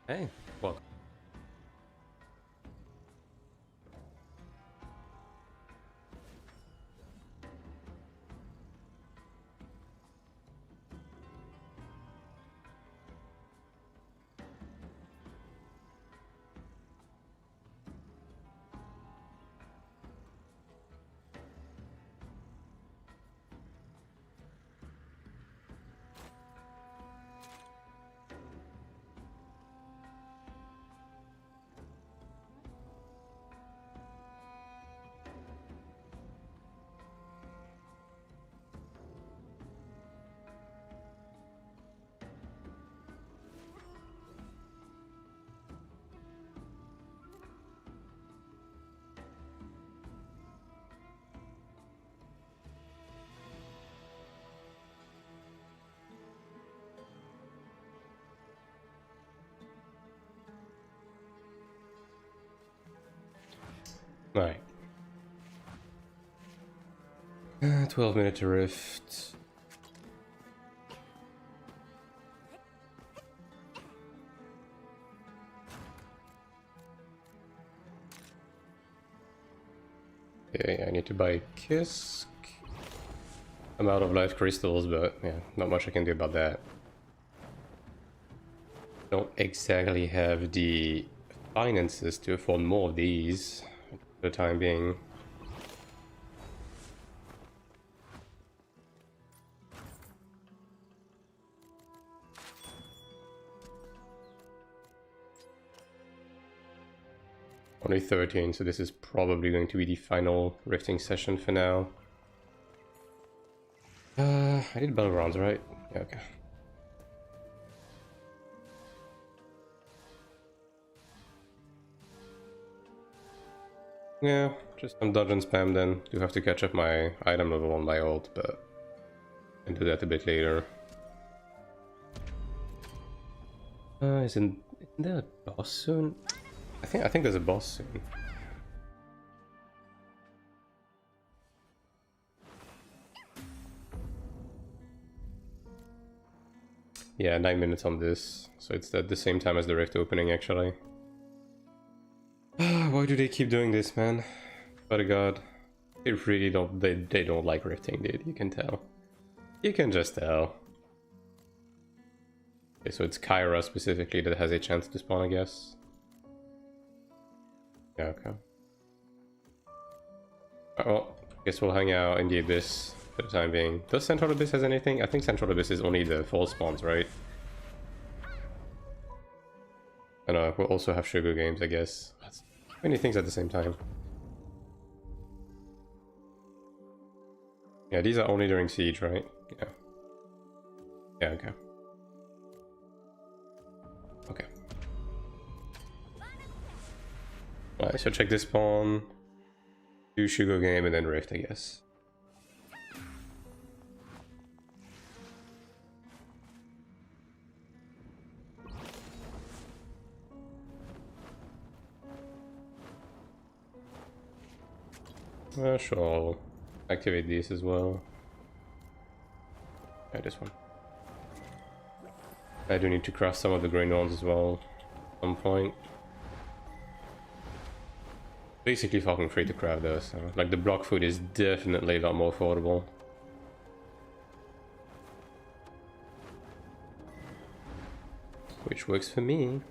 Hey, well, right. 12-minute rift. Okay, I need to buy Kisk. I'm out of life crystals, but yeah, not much I can do about that. Don't exactly have the finances to afford more of these for the time being. Only 13, so this is probably going to be the final rifting session for now. I did battle rounds, right? Yeah, okay. Yeah, just some dungeon spam then. Do have to catch up my item level on my ult, but I can do that a bit later. Isn't there a boss soon? I think there's a boss soon. Yeah, 9 minutes on this, so it's at the same time as the rift opening actually. Why do they keep doing this, man? By God, they really don't. They don't like rifting, dude. You can tell. You can just tell. Okay, so it's Kyra specifically that has a chance to spawn, I guess. Yeah, okay. Well, I guess we'll hang out in the Abyss for the time being. Does Central Abyss has anything? I think Central Abyss is only the fall spawns, right? And we'll also have Shugo games, I guess. That's many things at the same time. Yeah, these are only during Siege, right? Yeah. Yeah, okay. Okay. Alright, so check this spawn. Do Shugo game and then Rift, I guess. Sure, I'll activate these as well. Yeah, this one. I do need to craft some of the green ones as well at some point. Basically fucking free to craft those, so like the block food is definitely a lot more affordable. Which works for me.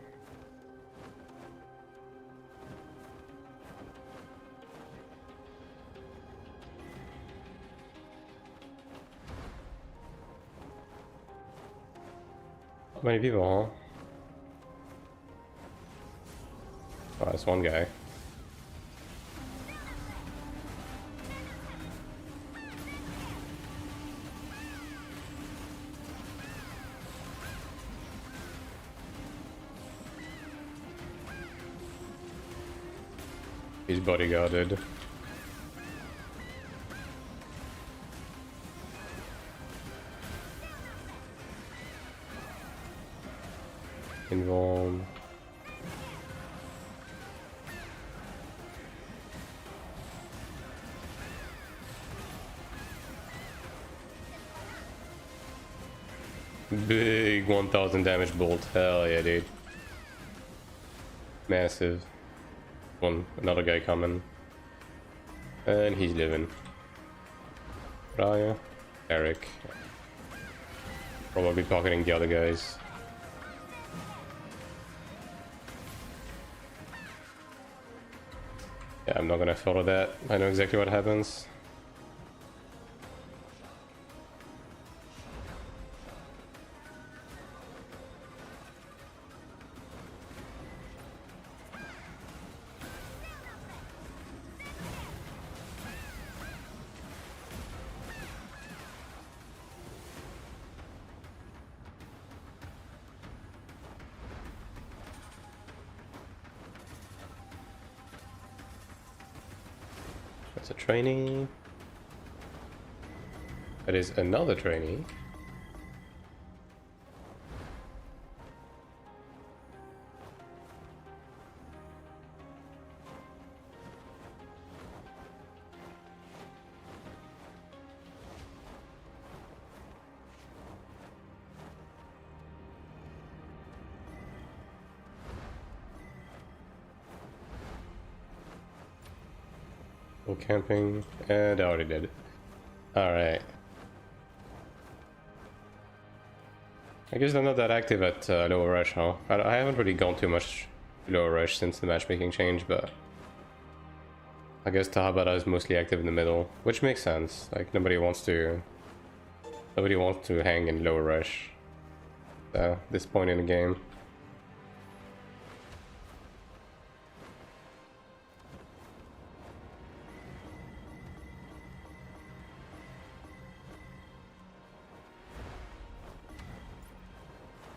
How many people, huh? Oh, that's one guy. He's bodyguarded. Involved. Big 1000 damage bolt. Hell yeah, dude. Massive. Another guy coming. And he's living. What are you? Cleric. Probably pocketing the other guys. Yeah, I'm not gonna follow that. I know exactly what happens. That's a trainee. That is another trainee. Camping, and I already did. Alright. I guess they're not that active at lower rush, huh? I haven't really gone too much lower rush since the matchmaking change, but I guess Tahabara is mostly active in the middle, which makes sense. Like nobody wants to hang in lower rush at this point in the game.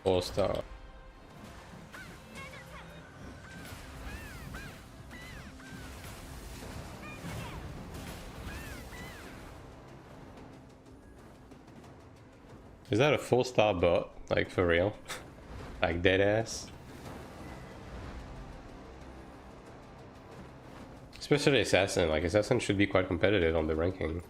All-star. Is that a 4-star bot? Like for real? Like dead ass? Especially Assassin, like Assassin should be quite competitive on the ranking.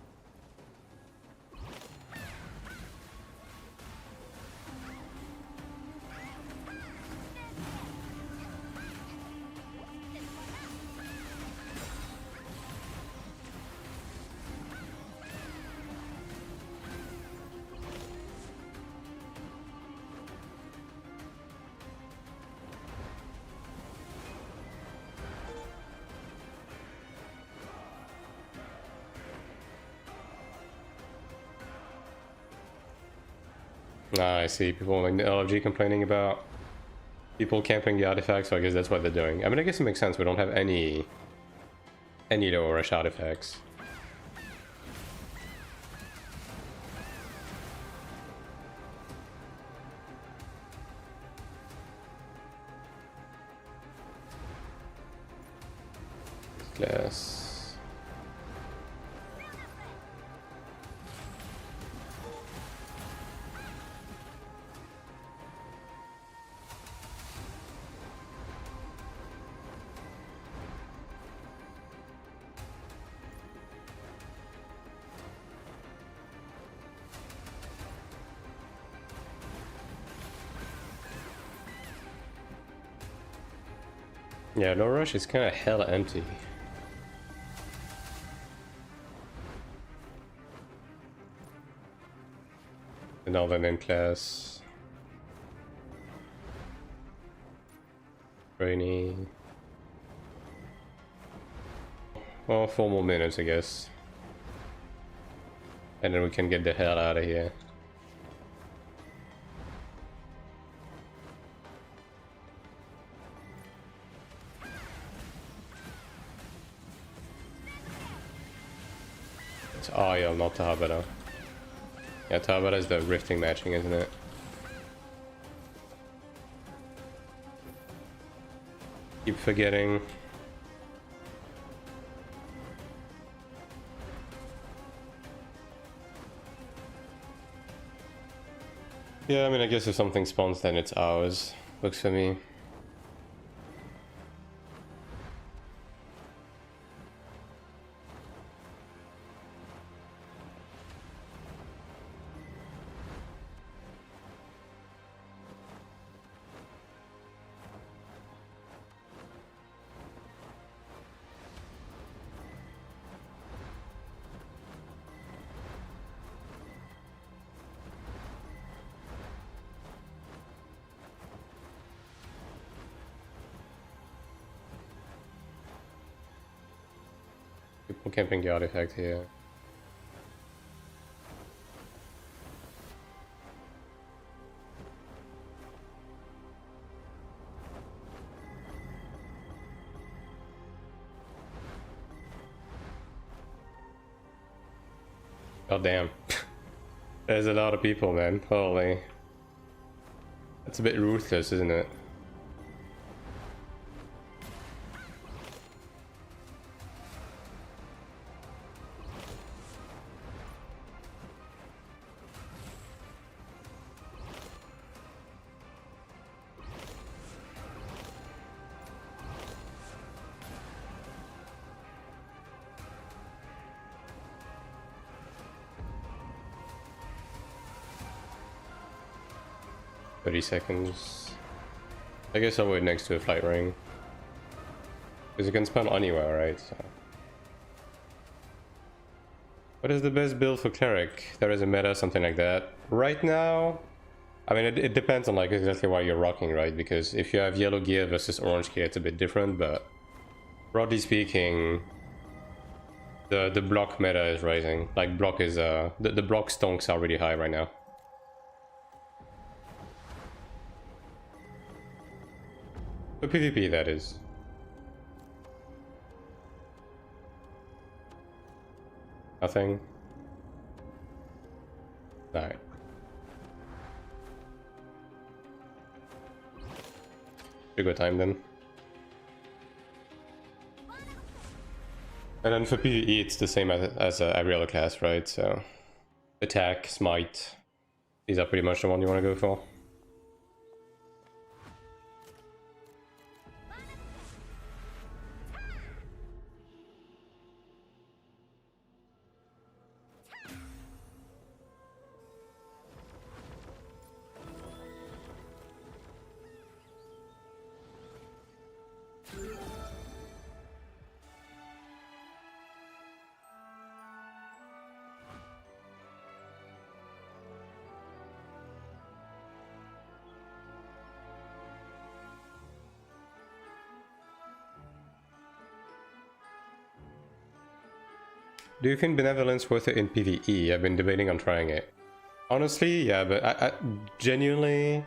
Ah, I see people like the LFG complaining about people camping the artifacts, so I guess that's what they're doing. I mean, I guess it makes sense. We don't have any lower rush artifacts. Glass. Yeah, no rush is kind of hella empty. Another name class. Rainy. Well, 4 more minutes, I guess. And then we can get the hell out of here. It's Ariel, not Tahabara. Yeah, Tahabara is the rifting matching, isn't it? Keep forgetting. Yeah, I mean, I guess if something spawns, then it's ours. Looks for me. I'm camping the artifact here. God damn. There's a lot of people, man. Holy. That's a bit ruthless, isn't it? Seconds. I guess I'll wait next to a flight ring. Because you can spawn anywhere, right? So. What is the best build for Cleric? There is a meta, something like that. Right now, I mean, it depends on like exactly what you're rocking, right? Because if you have yellow gear versus orange gear, it's a bit different, but broadly speaking, the block meta is rising. Like block is, the block stonks are really high right now. For PvP, that is. Nothing. Alright. Shugo time then. And then for PvE, it's the same as every other class, right? So attack, smite. These are pretty much the one you want to go for. Do you think Benevolence worth it in PvE? I've been debating on trying it. Honestly, yeah, but I genuinely,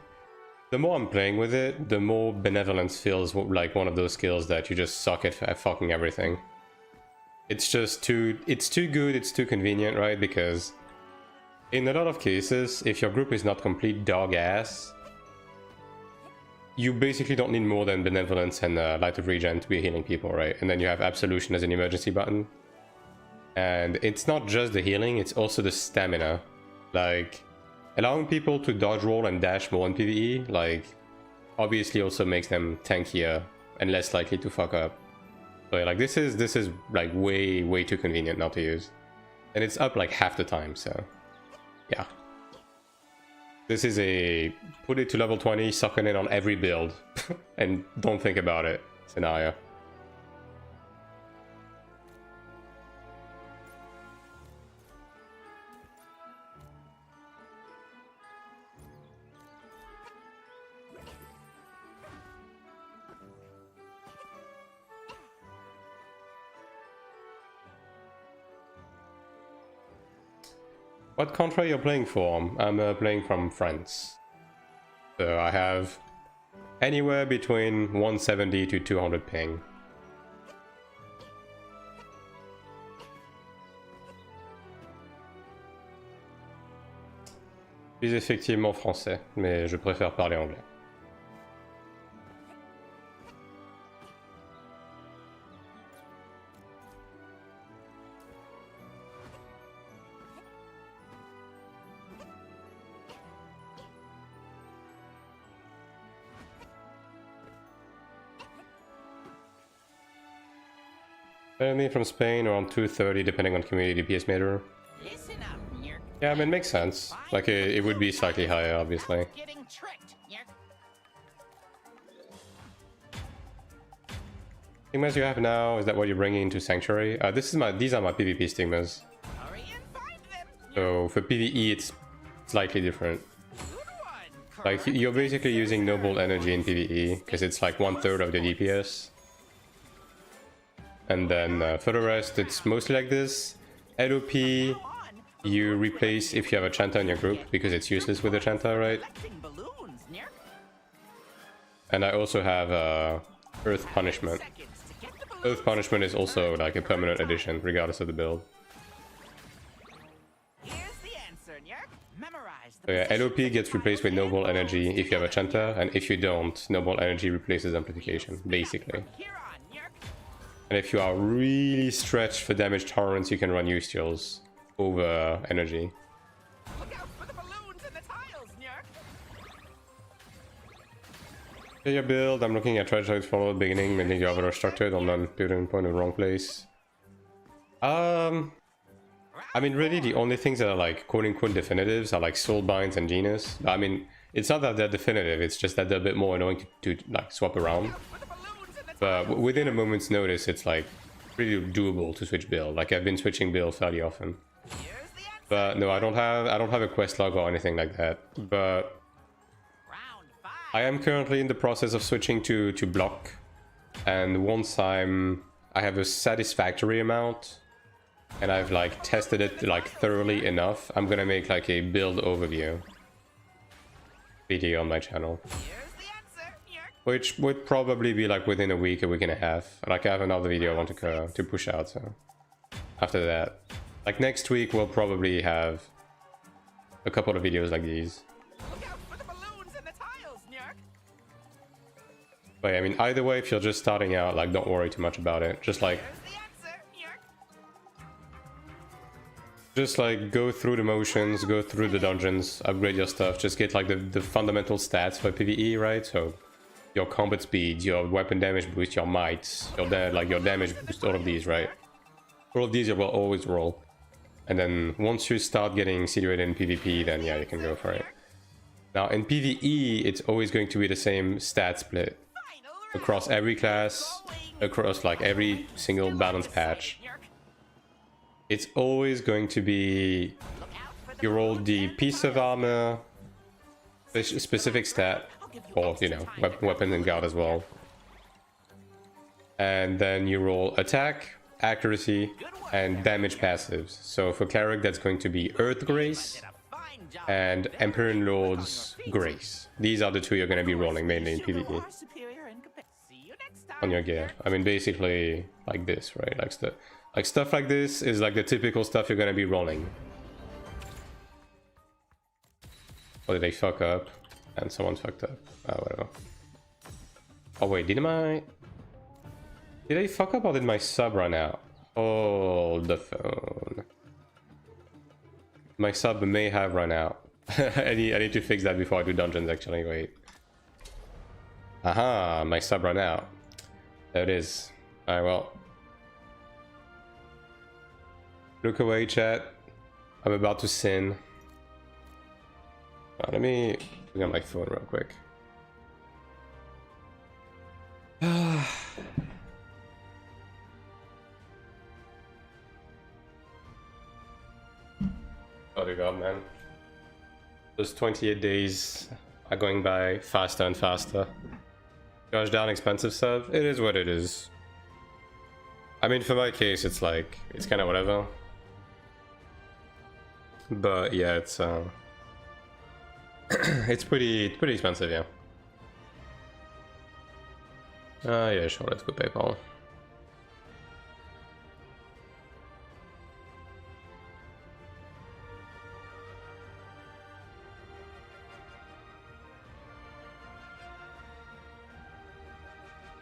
the more I'm playing with it, the more Benevolence feels like one of those skills that you just suck at fucking everything. It's just too good, it's too convenient, right? Because in a lot of cases, if your group is not complete dog ass, you basically don't need more than Benevolence and Light of Regen to be healing people, right? And then you have Absolution as an emergency button. And it's not just the healing, it's also the stamina. Like, allowing people to dodge roll and dash more in PvE, like, obviously also makes them tankier and less likely to fuck up. So like, this is like way too convenient not to use. And it's up like half the time, so yeah. This is a put it to level 20, sucking it on every build, and don't think about it scenario. What country are you playing for? I'm playing from France. So I have anywhere between 170 to 200 ping. Je suis effectivement français, mais je préfère parler anglais. Apparently from Spain around 230 depending on community DPS meter. Yeah, I mean, it makes sense. Like, it would be slightly higher, obviously. Stigmas you have now, is that what you're bringing into Sanctuary? These are my PvP stigmas. So for PvE it's slightly different. Like, you're basically using noble energy in PvE, because it's like 1/3 of the DPS. And then for the rest, it's mostly like this. LOP, you replace if you have a Chanter in your group, because it's useless with a Chanter, right? And I also have Earth Punishment. Earth Punishment is also like a permanent addition, regardless of the build. So yeah, LOP gets replaced with Noble Energy if you have a Chanter, and if you don't, Noble Energy replaces Amplification, basically. And if you are really stretched for damage tolerance, you can run Eustials over Energy. Your build, I'm looking at Tragics follow the beginning, mainly the overall structured on non-building point in the wrong place. I mean, really, the only things that are like quote-unquote definitives are like Soulbinds and Genus. I mean, it's not that they're definitive, it's just that they're a bit more annoying to like swap around. But within a moment's notice, it's like pretty doable to switch build. Like I've been switching build fairly often. But no, I don't have a quest log or anything like that. But I am currently in the process of switching to block. And once I have a satisfactory amount, and I've like tested it like thoroughly enough, I'm gonna make like a build overview video on my channel, which would probably be like within a week and a half. Like I have another video I want to push out, so after that, like next week, we'll probably have a couple of videos like these. But yeah, I mean, either way, if you're just starting out, like don't worry too much about it. Just like go through the motions, go through the dungeons, upgrade your stuff, just get like the fundamental stats for PvE, right? So your combat speed, your weapon damage boost, your might, your damage boost, all of these, right? All of these you will always roll. And then once you start getting situated in PvP, then yeah, you can go for it. Now in PvE, it's always going to be the same stat split across every class, across like every single balance patch. It's always going to be, you roll the piece of armor, specific stat, or you know, weapon and guard as well. And then you roll attack, accuracy, and damage passives. So for Cleric, that's going to be Earth Grace and Emperor and Lord's Grace. These are the two you're going to be rolling mainly in PvE on your gear. I mean, basically like this, right? Like stuff like this is like the typical stuff you're gonna be rolling. Or did they fuck up? And someone fucked up. Oh, whatever. Oh wait, did I fuck up or did my sub run out? Oh, the phone. My sub may have run out. I need to fix that before I do dungeons actually, wait. Aha, my sub run out. There it is. Alright, well. Look away, chat. I'm about to sin. Let me bring up my phone real quick. Oh dear god, man. Those 28 days are going by faster and faster. Gosh darn expensive sub. It is what it is. I mean, for my case, it's like, it's kind of whatever. But yeah, it's it's pretty expensive, yeah. Yeah, sure, let's go PayPal.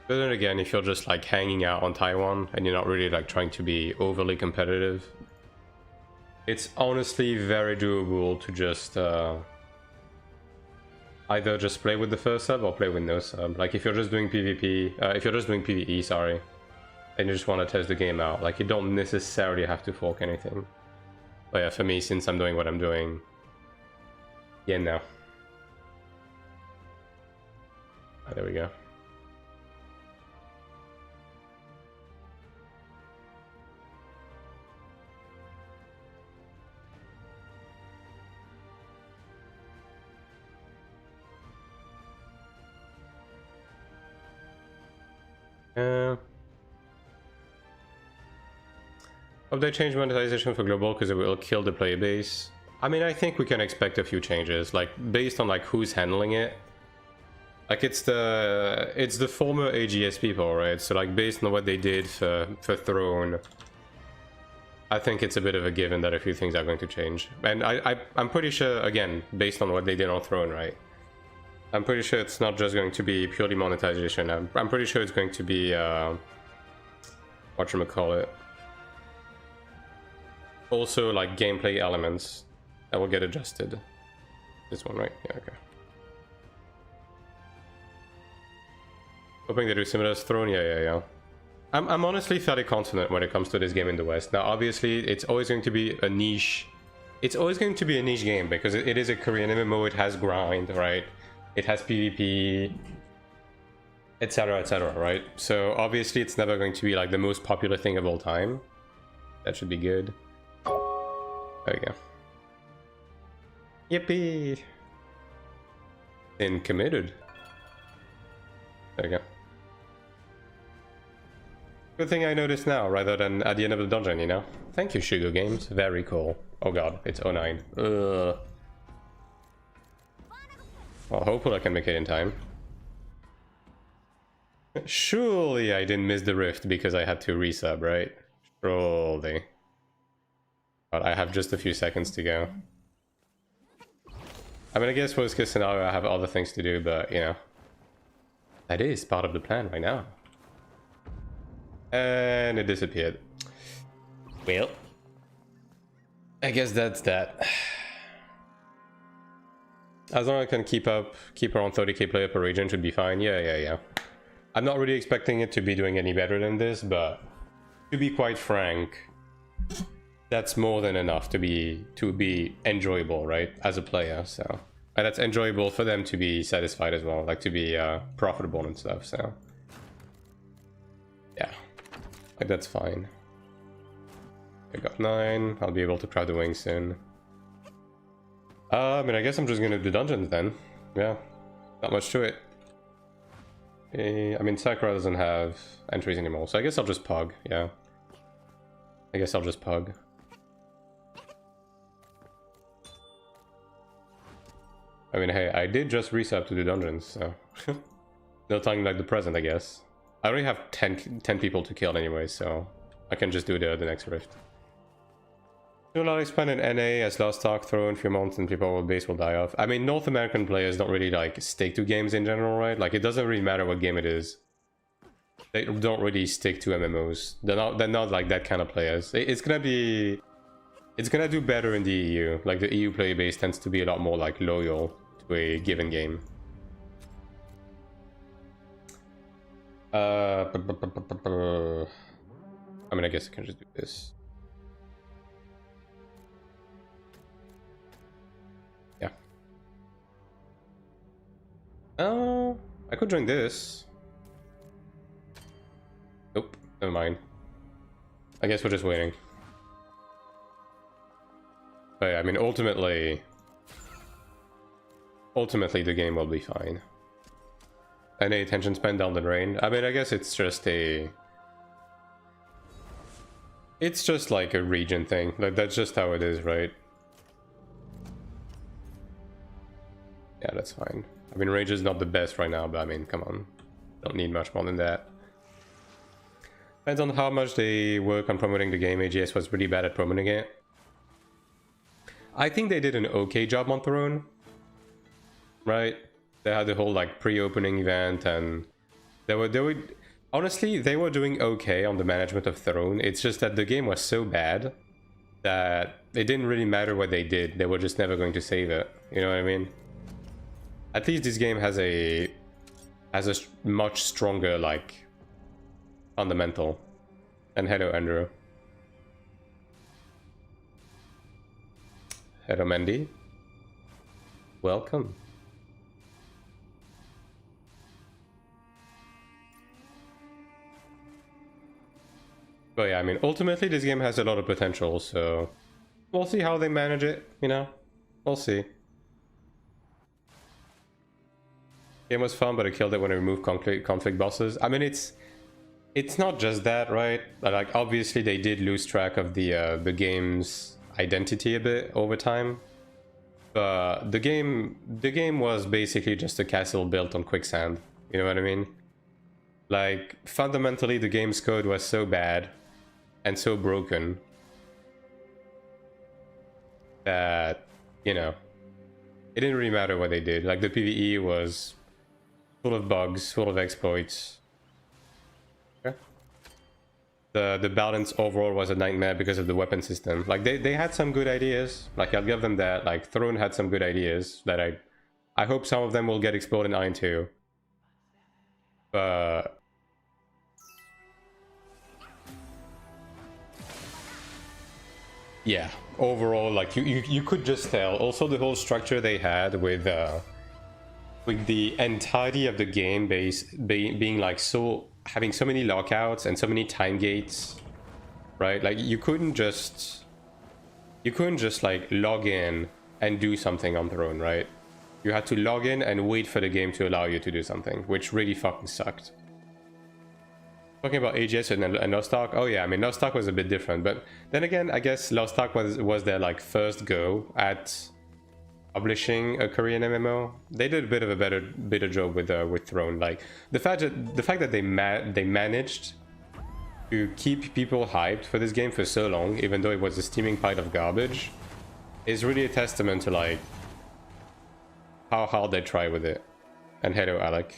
But then again, if you're just like hanging out on Taiwan and you're not really like trying to be overly competitive, it's honestly very doable to just either just play with the first sub or play with no sub. Like if you're just doing PvP, if you're just doing PvE, sorry, and you just want to test the game out, like you don't necessarily have to fork anything. But yeah, for me, since I'm doing what I'm doing, yeah, no. Oh, there we go. Hope they change monetization for global because it will kill the player base. I mean, I think we can expect a few changes, like based on like who's handling it. Like it's the former AGS people, right? So like based on what they did for Throne, I think it's a bit of a given that a few things are going to change. And I'm pretty sure, again, based on what they did on Throne, right? I'm pretty sure it's not just going to be purely monetization. I'm pretty sure it's going to be whatchamacallit, also like gameplay elements that will get adjusted. This one, right? Yeah, okay. Hoping they do similar as Throne. Yeah. I'm honestly fairly confident when it comes to this game in the West. Now, obviously, it's always going to be a niche. It's always going to be a niche game because it is a Korean MMO. It has grind, right? It has PvP, etc., right? So obviously, it's never going to be like the most popular thing of all time. That should be good. There we go. Yippee! And committed. There we go. Good thing I noticed now, rather than at the end of the dungeon, you know? Thank you, Shugo Games. Very cool. Oh god, it's 09. Ugh. Well, hopefully I can make it in time. Surely I didn't miss the rift because I had to resub, right? Surely. But I have just a few seconds to go. I mean, I guess worst case scenario I have other things to do, but, you know. That is part of the plan right now. And it disappeared. Well, I guess that's that. As long as I can keep around 30k player per region should be fine. Yeah. I'm not really expecting it to be doing any better than this, but to be quite frank, that's more than enough to be enjoyable, right? As a player, so. And that's enjoyable for them to be satisfied as well, like to be profitable and stuff, so. Yeah. Like, that's fine. I got 9. I'll be able to craft the wings soon. I mean, I guess I'm just gonna do dungeons then. Yeah. Not much to it. I mean, Sakura doesn't have entries anymore, so I guess I'll just pug, yeah. I guess I'll just pug. I mean, hey, I did just resub to do dungeons, so... no time like the present, I guess. I already have 10 people to kill anyway, so I can just do the next rift. Do not expand in NA as Lost Ark throw in a few months and people base will die off. I mean, North American players don't really like stick to games in general, right? Like, it doesn't really matter what game it is. They don't really stick to MMOs. They're not like that kind of players. It's gonna do better in the EU. Like, the EU player base tends to be a lot more like loyal to a given game. I mean, I guess I can just do this. Yeah. Oh, I could join this. Nope, never mind. I guess we're just waiting. But yeah, I mean, ultimately the game will be fine. Any attention span down the drain. I mean, I guess it's just like a region thing. Like, that's just how it is, right? Yeah, that's fine. I mean, range is not the best right now, but I mean, come on. Don't need much more than that. Depends on how much they work on promoting the game. AGS was pretty bad at promoting it. I think they did an okay job on Throne. Right? They had the whole like pre-opening event, and they were honestly, they were doing okay on the management of Throne. It's just that the game was so bad that it didn't really matter what they did. They were just never going to save it. You know what I mean? At least this game has a much stronger like fundamental. And hello, Andrew. Hello, Mandy. Welcome. But yeah, I mean, ultimately this game has a lot of potential, so we'll see how they manage it, you know? We'll see. Game was fun, but I killed it when I removed conflict bosses. I mean, it's It's not just that, right? Like obviously they did lose track of the game's identity a bit over time. But the game was basically just a castle built on quicksand. You know what I mean? Like fundamentally the game's code was so bad and so broken that, you know, it didn't really matter what they did. Like the PvE was full of bugs, full of exploits. Okay. The balance overall was a nightmare because of the weapon system. Like they had some good ideas. Like I'll give them that. Like Throne had some good ideas that I hope some of them will get explored in Iron 2. But yeah, overall, like you could just tell. Also, the whole structure they had with the entirety of the game being like so, having so many lockouts and so many time gates, right? Like you couldn't just like log in and do something on Throne, right? You had to log in and wait for the game to allow you to do something, which really fucking sucked. Talking about AGS and Lost Ark, oh yeah, I mean Lost Ark was a bit different, but then again, I guess Lost Ark was their like first go at publishing a Korean MMO. They did a bit of a better job with Throne. Like the fact that they managed to keep people hyped for this game for so long, even though it was a steaming pile of garbage, is really a testament to like how hard they try with it. And hello, Alec.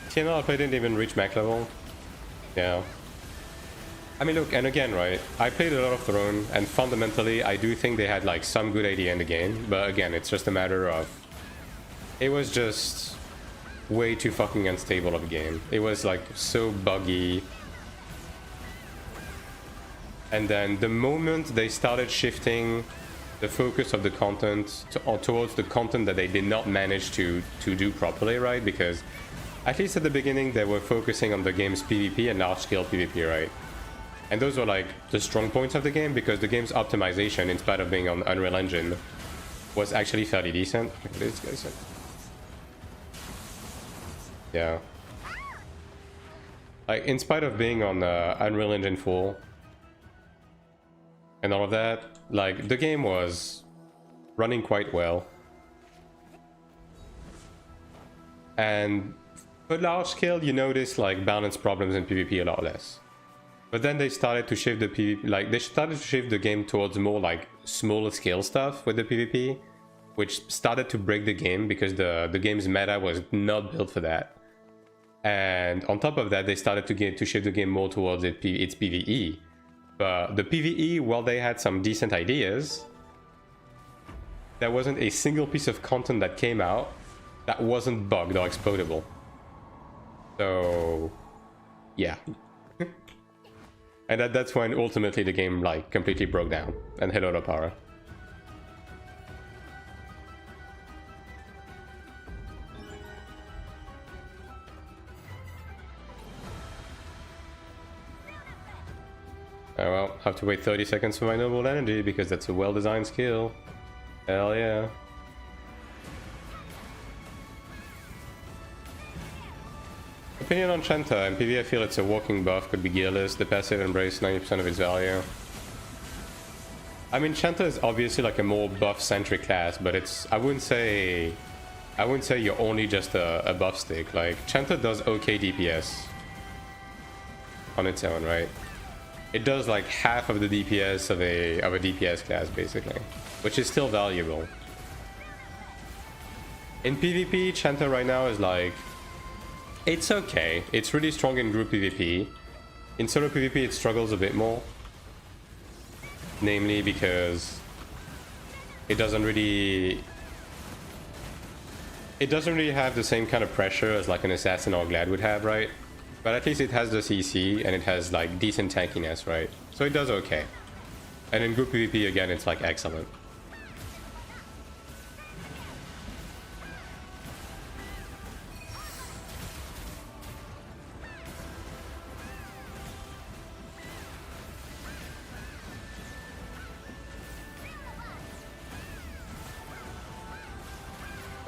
TNL I didn't even reach max level. Yeah. I mean, look, and again, right, I played a lot of Throne, and fundamentally, I do think they had, like, some good idea in the game, but again, it's just a matter of... It was just way too fucking unstable of a game. It was, like, so buggy. And then the moment they started shifting the focus of the content towards the content that they did not manage to do properly, right, because at least at the beginning, they were focusing on the game's PvP and large-scale PvP, right? And those were like the strong points of the game, because the game's optimization, in spite of being on Unreal Engine, was actually fairly decent. Look at this, guys. Yeah. Like, in spite of being on Unreal Engine 4 and all of that, like, the game was running quite well. And for large scale, you notice like balance problems in PvP a lot less. But then they started to shift the PvP, like they started to shift the game towards more like smaller scale stuff with the PvP, which started to break the game because the game's meta was not built for that. And on top of that, they started to shift the game more towards its PvE. But the PvE, while they had some decent ideas, there wasn't a single piece of content that came out that wasn't bugged or exploitable. So, yeah. And that's when ultimately the game like completely broke down. And hello to Para. Oh well, have to wait 30 seconds for my noble energy because that's a well-designed skill. Hell yeah. Opinion on Chanter. In PvE, I feel it's a walking buff, could be gearless. The passive embrace 90% of its value. I mean, Chanter is obviously like a more buff-centric class, but it's I wouldn't say you're only just a buff stick. Like Chanter does okay DPS on its own, right? It does like half of the DPS of a DPS class basically, which is still valuable. In PvP, Chanter right now is like, it's okay. It's really strong in group PvP. In solo PvP, it struggles a bit more. Namely because it doesn't really have the same kind of pressure as like an Assassin or Glad would have, right? But at least it has the CC and it has like decent tankiness, right? So it does okay. And in group PvP, again, it's like excellent.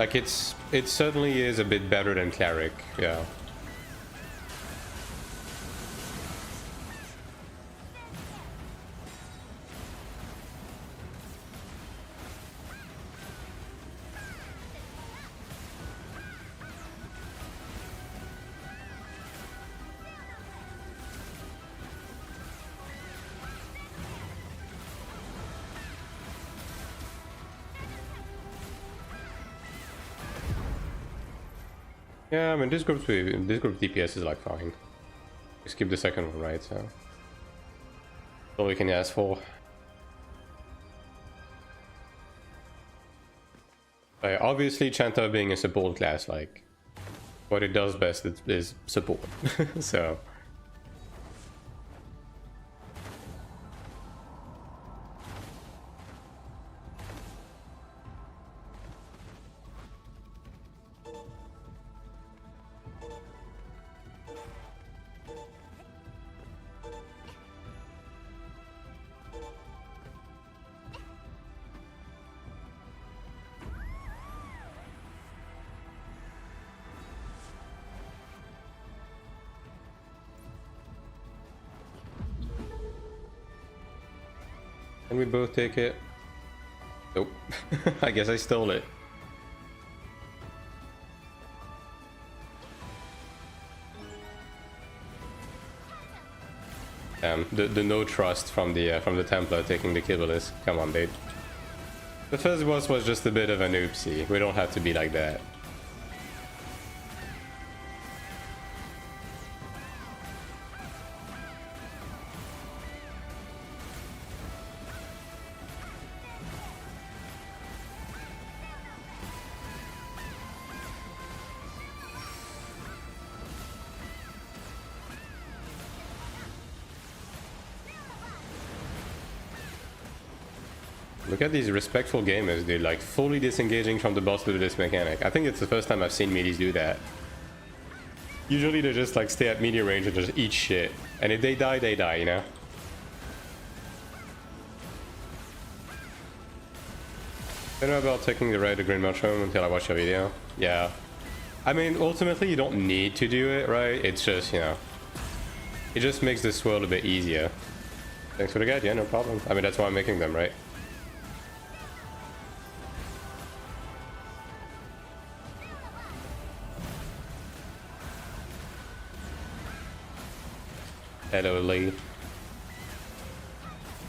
Like it certainly is a bit better than Cleric, yeah. Yeah, I mean this group DPS is like fine. We skip the second one, right? So that's all we can ask for. Obviously, Chanter being a support class, like what it does best is support. So. Can we both take it? Nope. I guess I stole it. The no trust from the Templar taking the Kibboleth. Come on, dude. The first boss was just a bit of an oopsie. We don't have to be like that. Look at these respectful gamers, dude, like fully disengaging from the boss with this mechanic. I think it's the first time I've seen meaties do that. Usually they just like stay at media range and just eat shit. And if they die, you know? I don't know about taking the red or green mushroom until I watch your video. Yeah. I mean, ultimately you don't need to do it, right? It's just, you know, it just makes this world a bit easier. Thanks for the guide, yeah, no problem. I mean, that's why I'm making them, right? Hello, Lee.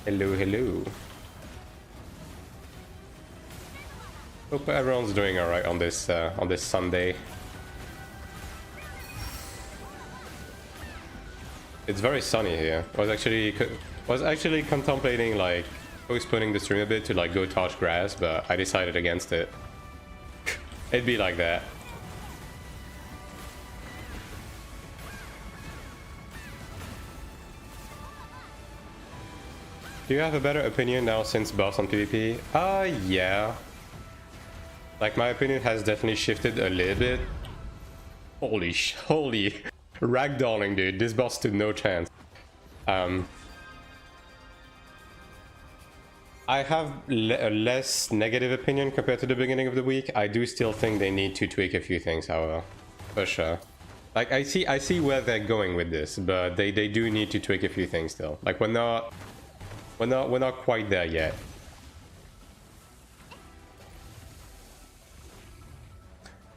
Hello, hello. Hope everyone's doing all right on this Sunday. It's very sunny here. I was actually contemplating like postponing the stream a bit to like go touch grass, but I decided against it. It'd be like that. Do you have a better opinion now since boss on PvP? Yeah. Like my opinion has definitely shifted a little bit. Holy ragdolling, dude. This boss stood no chance. I have a less negative opinion compared to the beginning of the week. I do still think they need to tweak a few things, however, for sure. Like I see where they're going with this, but they do need to tweak a few things still. Like we're not quite there yet.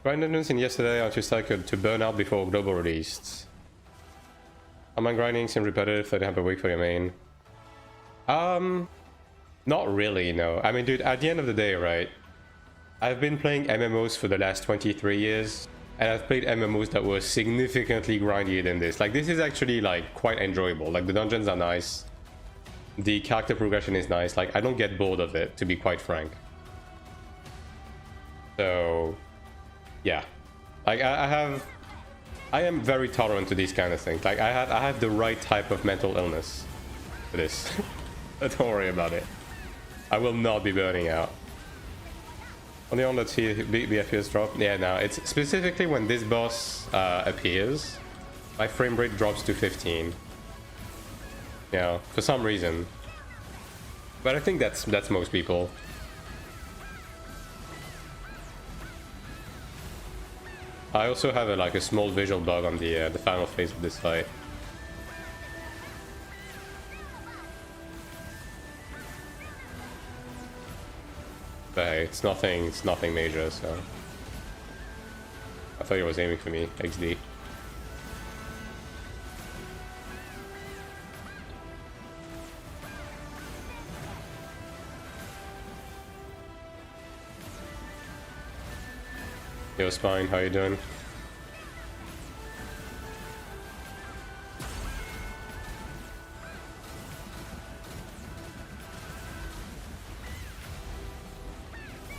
Grinded in yesterday on Tuesday to burn out before global released. Online grinding seems repetitive, 30 per week for your main. Not really, no. I mean, dude, at the end of the day, right? I've been playing MMOs for the last 23 years, and I've played MMOs that were significantly grindier than this. Like, this is actually, like, quite enjoyable. Like, the dungeons are nice. The character progression is nice. Like, I don't get bored of it, to be quite frank. So, yeah. Like, I am very tolerant to these kind of things. Like, I have the right type of mental illness for this. Don't worry about it. I will not be burning out. Only on, let's see, BFPS drop. Yeah, no, it's specifically when this boss appears, my frame rate drops to 15. Yeah, for some reason. But I think that's most people. I also have like a small visual bug on the final phase of this fight. But hey, it's nothing major, so I thought he was aiming for me, XD. Yo, Spine, how you doing?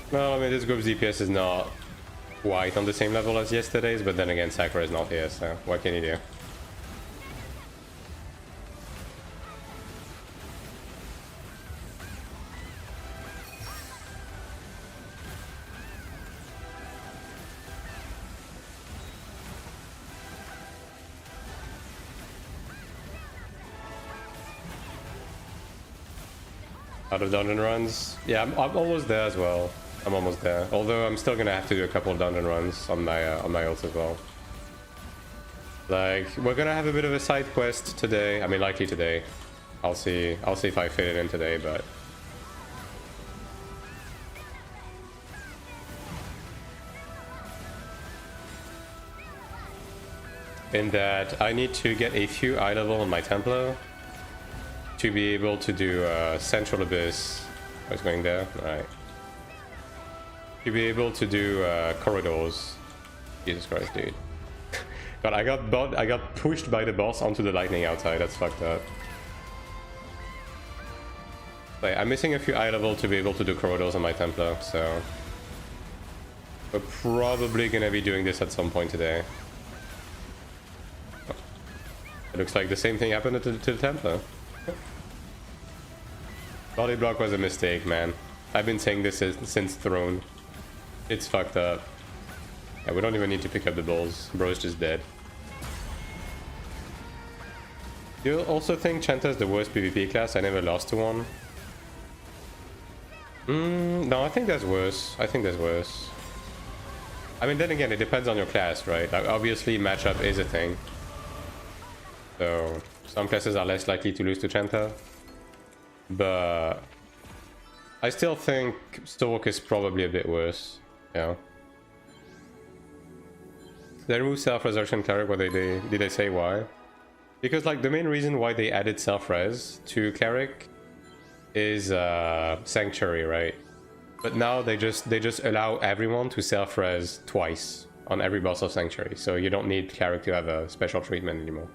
Well, I mean, this group's DPS is not quite on the same level as yesterday's, but then again, Sakura is not here, so what can you do? Out of dungeon runs? Yeah, I'm almost there as well. I'm almost there. Although I'm still gonna have to do a couple of dungeon runs on my ult as well. Like, we're gonna have a bit of a side quest today. I mean, likely today. I'll see if I fit it in today, but in that I need to get a few eye level on my Templar to be able to do Central Abyss. I was going there. All right. To be able to do corridors. Jesus Christ, dude. God, I got pushed by the boss onto the lightning outside. That's fucked up. Like, I'm missing a few eye level to be able to do corridors on my Templar, so we're probably gonna be doing this at some point today. It looks like the same thing happened to the Templar. Body block was a mistake, man. I've been saying this since Throne. It's fucked up. Yeah, we don't even need to pick up the balls. Bro's just dead. Do you also think Chanter is the worst PvP class? I never lost to one. No, I think there's worse. I think there's worse. I mean, then again, it depends on your class, right? Like, obviously, matchup is a thing. So, some classes are less likely to lose to Chanter. But I still think Stork is probably a bit worse. Yeah. They removed self-resurrection Cleric, did they say why? Because like the main reason why they added self-res to Cleric is Sanctuary, right? But now they just allow everyone to self-res twice on every boss of Sanctuary, so you don't need Cleric to have a special treatment anymore.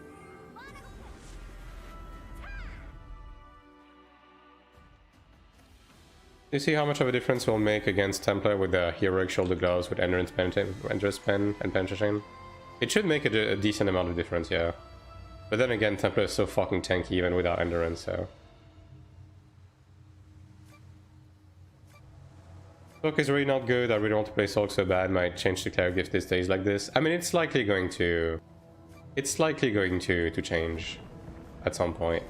You see how much of a difference we'll make against Templar with the heroic shoulder gloves with Endurance Pen and Penetration? It should make a decent amount of difference, yeah. But then again, Templar is so fucking tanky even without Endurance, so... Soak is really not good. I really want to play Soak so bad. Might change to Cleric if this stays like this. I mean, it's likely going to change at some point,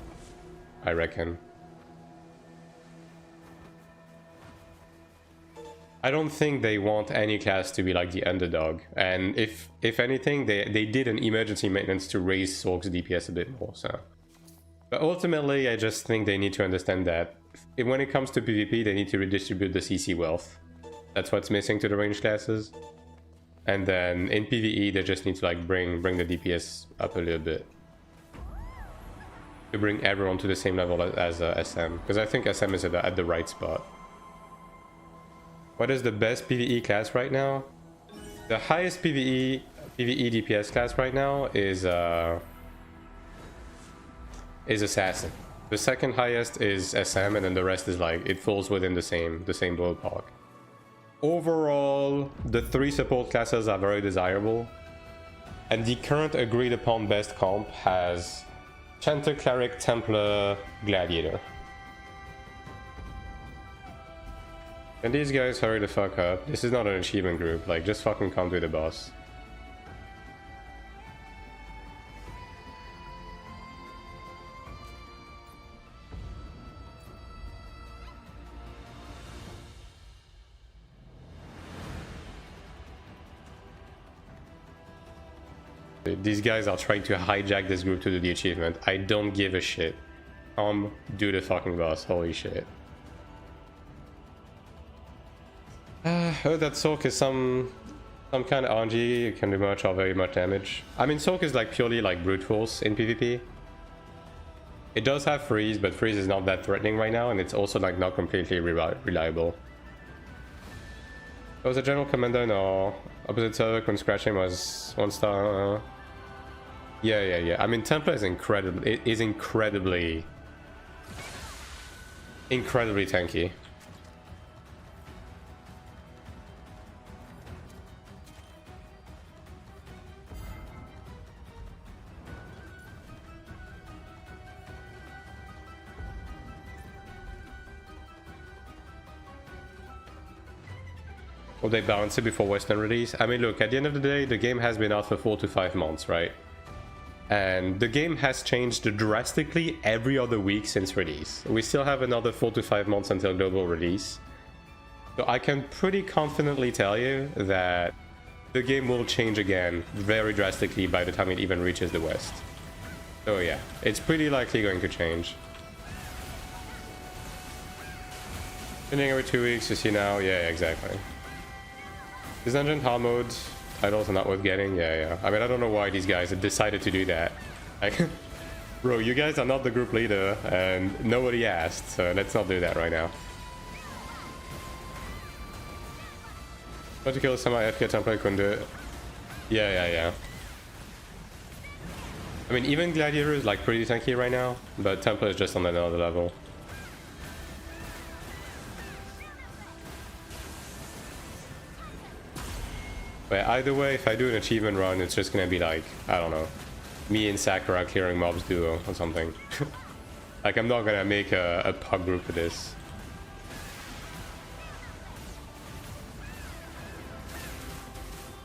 I reckon. I don't think they want any class to be like the underdog, and if anything, they did an emergency maintenance to raise Sork's DPS a bit more, so. But ultimately, I just think they need to understand that when it comes to PvP, they need to redistribute the CC wealth. That's what's missing to the range classes. And then in PvE, they just need to like bring the DPS up a little bit. To bring everyone to the same level as SM, because I think SM is at the right spot. What is the best PvE class right now? The highest PvE DPS class right now is Assassin. The second highest is SM, and then the rest is like, it falls within the same ballpark. Overall, the three support classes are very desirable, and the current agreed upon best comp has Chanter, Cleric, Templar, Gladiator. And these guys hurry the fuck up. This is not an achievement group, like just fucking come to the boss. These guys are trying to hijack this group to do the achievement. I don't give a shit. Do the fucking boss. Holy shit. Oh, that Soak is some kind of RNG. It can do much or very much damage. I mean, Soak is like purely like brute force in PvP. It does have freeze, but freeze is not that threatening right now, and it's also like not completely reliable. It was a general commander, no. Opposite server when scratching was 1 star. Yeah. I mean, Templar is incredible. It is incredibly tanky. Will they balance it before Western release? I mean, look, at the end of the day, the game has been out for 4 to 5 months, right? And the game has changed drastically every other week since release. We still have another 4 to 5 months until global release. So I can pretty confidently tell you that the game will change again very drastically by the time it even reaches the West. So yeah, it's pretty likely going to change. Spinning every 2 weeks, you see now? Yeah, exactly. This dungeon hard mode titles are not worth getting. Yeah. I mean, I don't know why these guys have decided to do that. Like, bro, you guys are not the group leader, and nobody asked, so let's not do that right now. Try to kill some AFK Templar couldn't do it. Yeah. I mean, even Gladiator is like pretty tanky right now, but Templar is just on another level. But either way, if I do an achievement run, it's just gonna be like, I don't know, me and Sakura clearing mobs duo or something. Like, I'm not gonna make a pub group for this.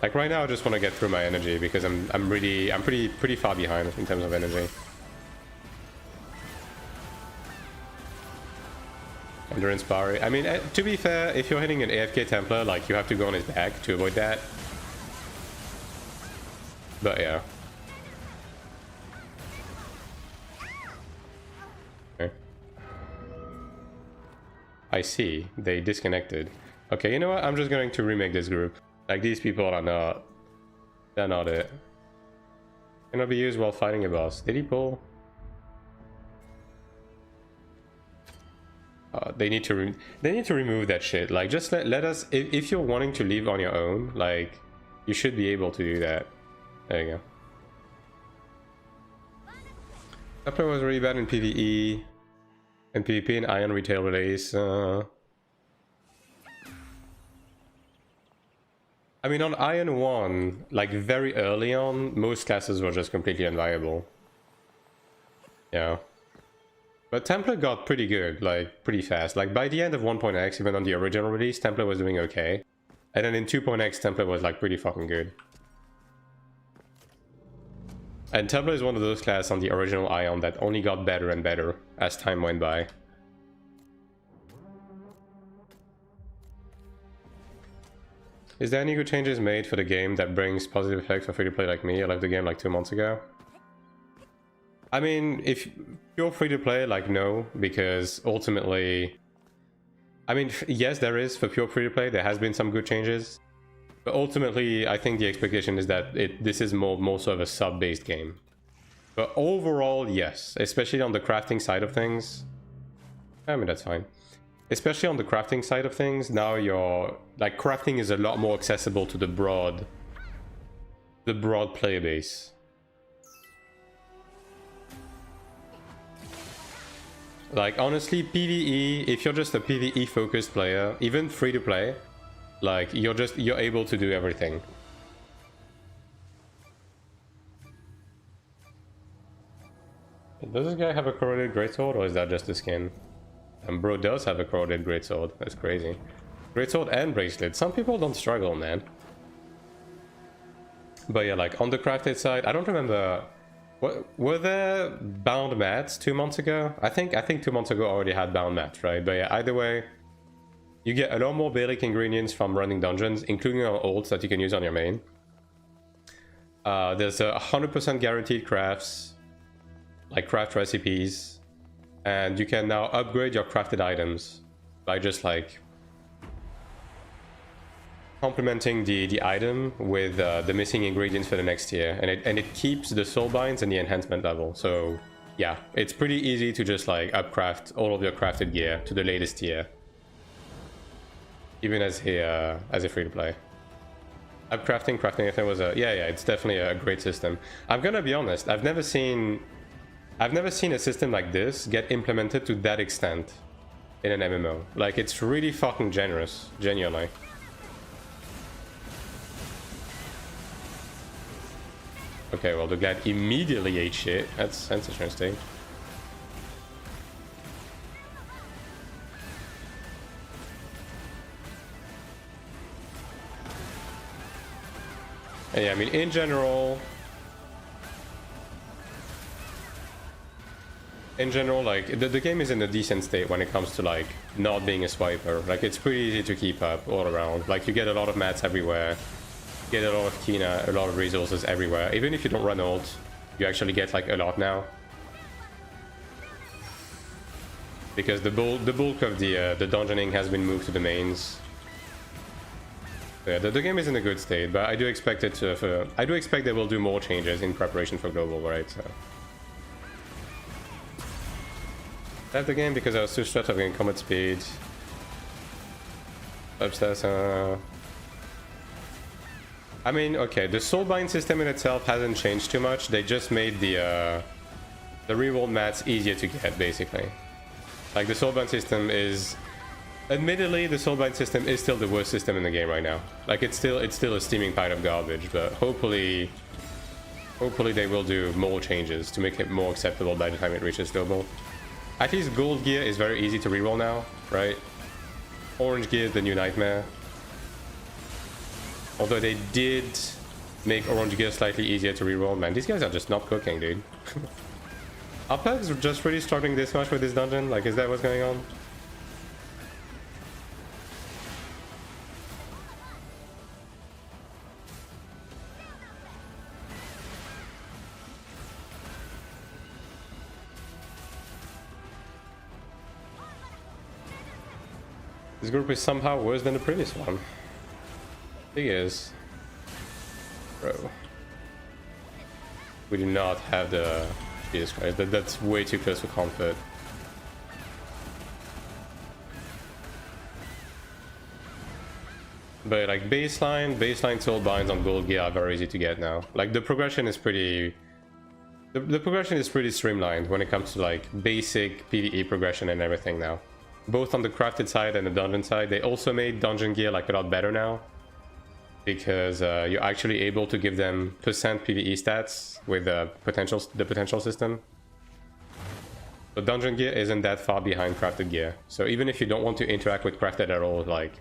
Like right now, I just want to get through my energy because I'm pretty far behind in terms of energy. Endurance power. I mean, to be fair, if you're hitting an AFK Templar, like, you have to go on his back to avoid that. But yeah. Okay. I see. They disconnected. Okay, you know what? I'm just going to remake this group. Like, these people are not... They're not it. Cannot be used while fighting a boss. Did he pull? They need to remove that shit. Like, just let us... If you're wanting to leave on your own, like, you should be able to do that. There you go. Templar was really bad in PvE and PvP and Iron retail release. I mean, on Iron 1, like very early on, most classes were just completely unviable. Yeah. But Templar got pretty good, like pretty fast. Like by the end of 1.x, even on the original release, Templar was doing okay. And then in 2.x, Templar was like pretty fucking good. And Templar is one of those classes on the original Ion that only got better and better as time went by. Is there any good changes made for the game that brings positive effects for free-to-play like me? I left the game like 2 months ago. I mean, if you're free-to-play, like, no, because ultimately... I mean, yes, there is for pure free-to-play. There has been some good changes. But ultimately, I think the expectation is that this is more sort of a sub-based game. But overall, yes. Especially on the crafting side of things. I mean, that's fine. Especially on the crafting side of things, now you're... Like, crafting is a lot more accessible to the broad player base. Like, honestly, PvE, if you're just a PvE-focused player, even free-to-play, like, you're able to do everything. Does this guy have a corroded greatsword, or is that just a skin? And bro does have a corroded greatsword. That's crazy. Greatsword and bracelet. Some people don't struggle, man. But yeah, like, on the crafted side, I don't remember... Were there bound mats 2 months ago? I think 2 months ago I already had bound mats, right? But yeah, either way, you get a lot more basic ingredients from running dungeons, including our ults that you can use on your main. There's a 100% guaranteed crafts, like craft recipes, and you can now upgrade your crafted items by just like complementing the item with the missing ingredients for the next tier, and it keeps the soul binds and the enhancement level. So yeah, it's pretty easy to just like upcraft all of your crafted gear to the latest tier, even as a free to play. Upcrafting, crafting, I think was a yeah, it's definitely a great system. I'm gonna be honest, I've never seen a system like this get implemented to that extent in an MMO. Like, it's really fucking generous, genuinely. Okay, well, the guy immediately ate shit. That's interesting. And yeah, I mean, in general, like, the game is in a decent state when it comes to, like, not being a swiper. Like, it's pretty easy to keep up all around. Like, you get a lot of mats everywhere. You get a lot of Kina, a lot of resources everywhere. Even if you don't run ult, you actually get, like, a lot now. Because the bulk of the dungeoning has been moved to the mains. Yeah, the game is in a good state, but I do expect it to. I do expect they will do more changes in preparation for global, right? So. I left the game because I was too stressed of getting combat speed. Upstairs. I mean, okay, the soulbind system in itself hasn't changed too much. They just made the reroll mats easier to get, basically. Like, the soulbind system is, admittedly, the soulbind system is still the worst system in the game right now. Like, it's still a steaming pile of garbage, but hopefully they will do more changes to make it more acceptable by the time it reaches global. At least gold gear is very easy to reroll now, right? Orange gear is the new nightmare. Although they did make orange gear slightly easier to reroll. Man, these guys are just not cooking, dude. Are Pugs just really struggling this much with this dungeon? Like, is that what's going on? This group is somehow worse than the previous one. It is. Bro. We do not have the... Jesus Christ, that's way too close for comfort. But like baseline soul binds on gold gear are very easy to get now. Like the progression is pretty... The progression is pretty streamlined when it comes to like basic PvE progression and everything now. Both on the crafted side and the dungeon side. They also made dungeon gear like a lot better now. Because you're actually able to give them percent PvE stats with the potential system. But dungeon gear isn't that far behind crafted gear. So even if you don't want to interact with crafted at all, like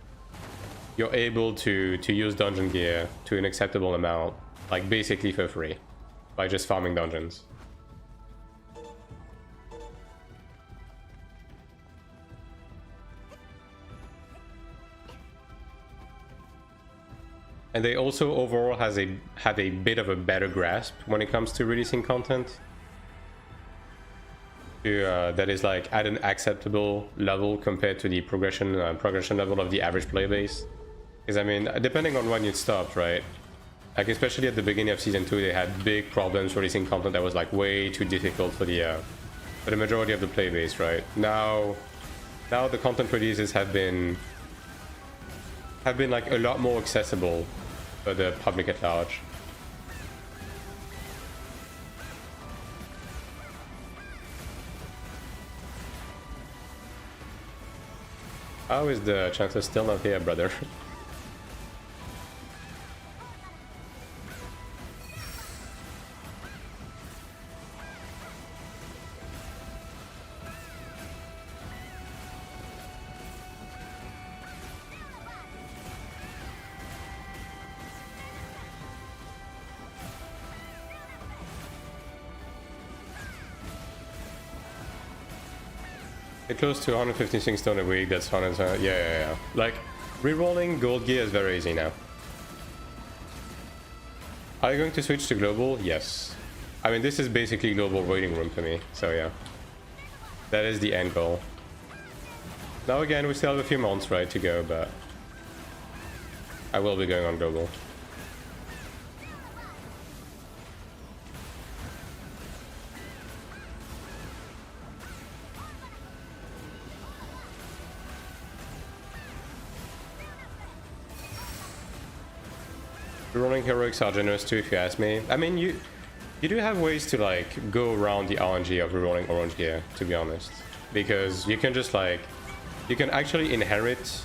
you're able to use dungeon gear to an acceptable amount, like basically for free, by just farming dungeons. And they also overall had a bit of a better grasp when it comes to releasing content. That is like at an acceptable level compared to the progression level of the average player base. Because I mean, depending on when you stopped, right? Like especially at the beginning of season 2, they had big problems releasing content that was like way too difficult for the majority of the player base, right? Now the content releases have been like a lot more accessible for the public at large. How is the Chanter still not here, brother? Close to 156 stone a week, that's 100. Yeah. Like, rerolling gold gear is very easy now. Are you going to switch to global? Yes. I mean, this is basically global waiting room for me, so yeah. That is the end goal. Now again, we still have a few months, right, to go, but I will be going on global. Rolling heroics are generous too, if you ask me. I mean, you do have ways to like go around the RNG of rerolling orange gear, to be honest, because you can just like you can actually inherit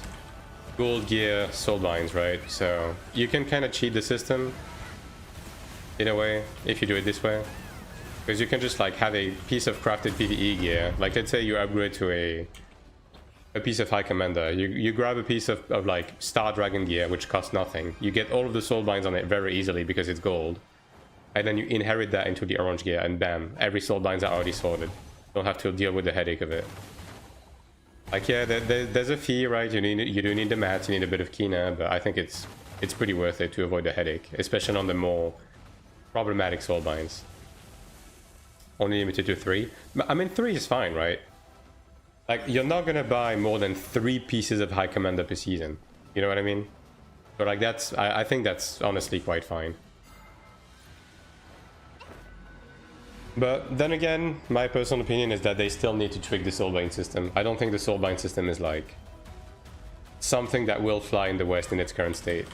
gold gear soulbinds, right? So you can kind of cheat the system in a way if you do it this way, because you can just like have a piece of crafted PvE gear. Like let's say you upgrade to a piece of High Commander, you grab a piece of like Star Dragon gear, which costs nothing. You get all of the soulbinds on it very easily because it's gold. And then you inherit that into the orange gear, and bam, every soulbinds are already sorted. Don't have to deal with the headache of it. Like yeah, there's a fee, right? You do need the mats, you need a bit of Kina, but I think it's pretty worth it to avoid the headache, especially on the more problematic soulbinds. Only limited to 3. I mean, 3 is fine, right? Like, you're not gonna buy more than 3 pieces of High Commander per season. You know what I mean? But like, I think that's honestly quite fine. But then again, my personal opinion is that they still need to tweak the soulbind system. I don't think the soulbind system is like something that will fly in the West in its current state.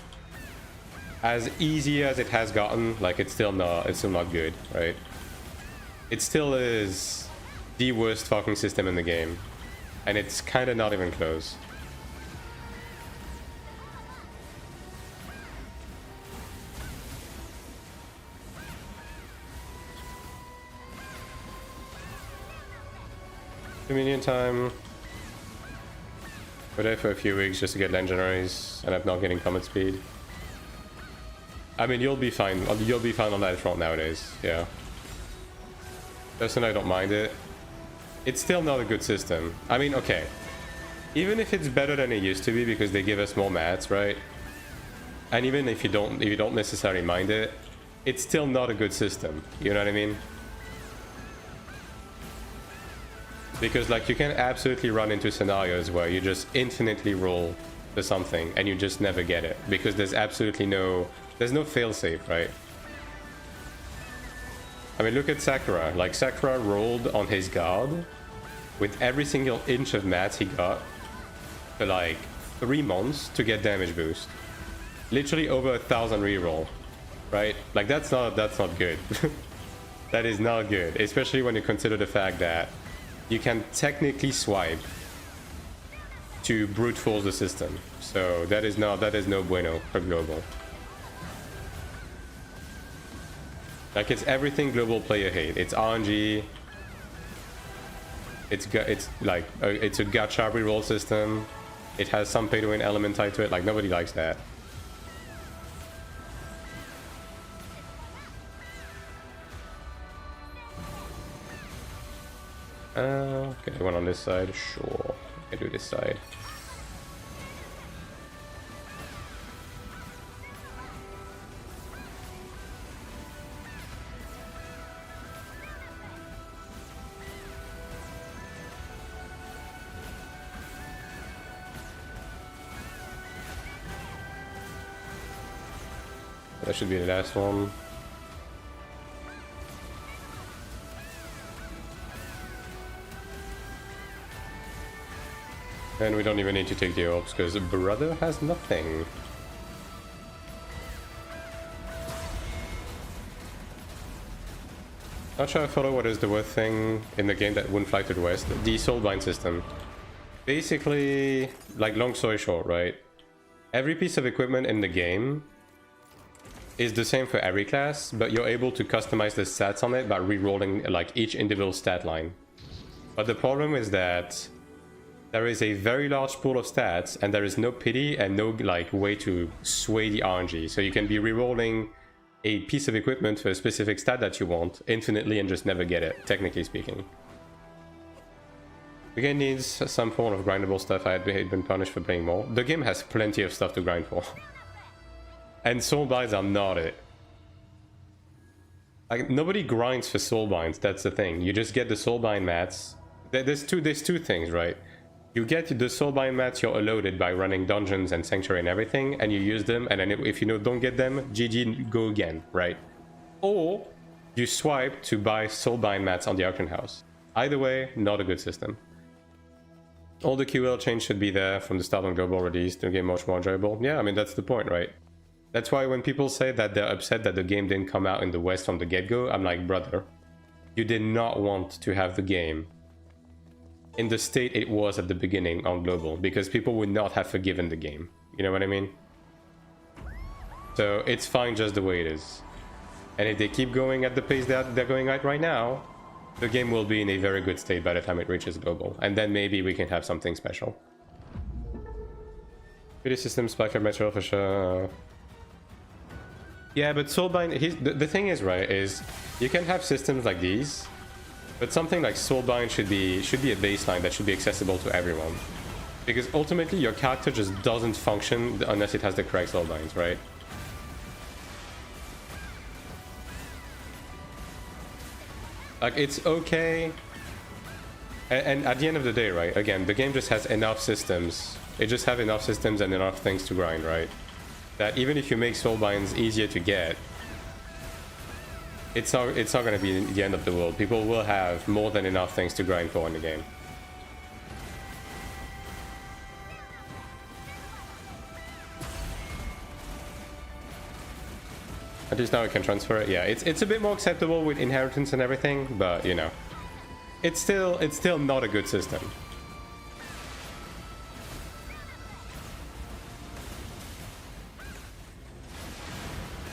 As easy as it has gotten, like it's still not good, right? It still is the worst fucking system in the game. And it's kind of not even close. Dominion time. We're there for a few weeks just to get legendaries, and I'm not getting comet speed. I mean, you'll be fine. You'll be fine on that front nowadays. Yeah. Personally, I don't mind it. It's still not a good system. I mean, okay. Even if it's better than it used to be because they give us more mats, right? And even if you don't necessarily mind it, it's still not a good system. You know what I mean? Because like you can absolutely run into scenarios where you just infinitely roll to something and you just never get it because there's absolutely no failsafe, right? I mean, look at Sakura. Like, Sakura rolled on his guard with every single inch of mats he got for like 3 months to get damage boost. Literally over 1,000 reroll, right? Like, that's not good. That is not good, especially when you consider the fact that you can technically swipe to brute force the system. So that is no bueno for global. Like, it's everything global player hate. It's RNG. It's like it's a gacha reroll system. It has some pay to win element tied to it. Like, nobody likes that. Okay, one on this side. Sure, I can do this side. That should be the last one. And we don't even need to take the orbs because brother has nothing. Not sure I follow what is the worst thing in the game that wouldn't fly to the west. The soulbind system. Basically, like, long story short, right? Every piece of equipment in the game is the same for every class, but you're able to customize the stats on it by re-rolling like each individual stat line. But the problem is that there is a very large pool of stats and there is no pity and no like way to sway the RNG. So you can be re-rolling a piece of equipment for a specific stat that you want infinitely and just never get it, technically speaking. The game needs some form of grindable stuff. I had been punished for playing more. The game has plenty of stuff to grind for. And soulbinds are not it. Like, nobody grinds for soulbinds, that's the thing. You just get the soulbind mats. There's two things, right? You get the soulbind mats you're allotted by running dungeons and sanctuary and everything, and you use them, and then if you don't get them, GG, go again, right? Or you swipe to buy soulbind mats on the auction house. Either way, not a good system. All the QL change should be there from the start on global release to get much more enjoyable. Yeah, I mean, that's the point, right? That's why when people say that they're upset that the game didn't come out in the West from the get-go, I'm like, brother, you did not want to have the game in the state it was at the beginning on global, because people would not have forgiven the game. You know what I mean? So it's fine just the way it is. And if they keep going at the pace that they're going at right now, the game will be in a very good state by the time it reaches global. And then maybe we can have something special. 3D systems, Black material for sure. Yeah, but Soulbind, the thing is, right, is you can have systems like these, but something like Soulbind should be a baseline that should be accessible to everyone. Because ultimately your character just doesn't function unless it has the correct Soulbinds, right? Like, it's okay. And at the end of the day, right, again, the game just has enough systems. It just have enough systems and enough things to grind, right? That even if you make Soulbinds easier to get, it's not going to be the end of the world. People will have more than enough things to grind for in the game. At least now we can transfer it. Yeah, it's a bit more acceptable with inheritance and everything, but you know, it's still not a good system.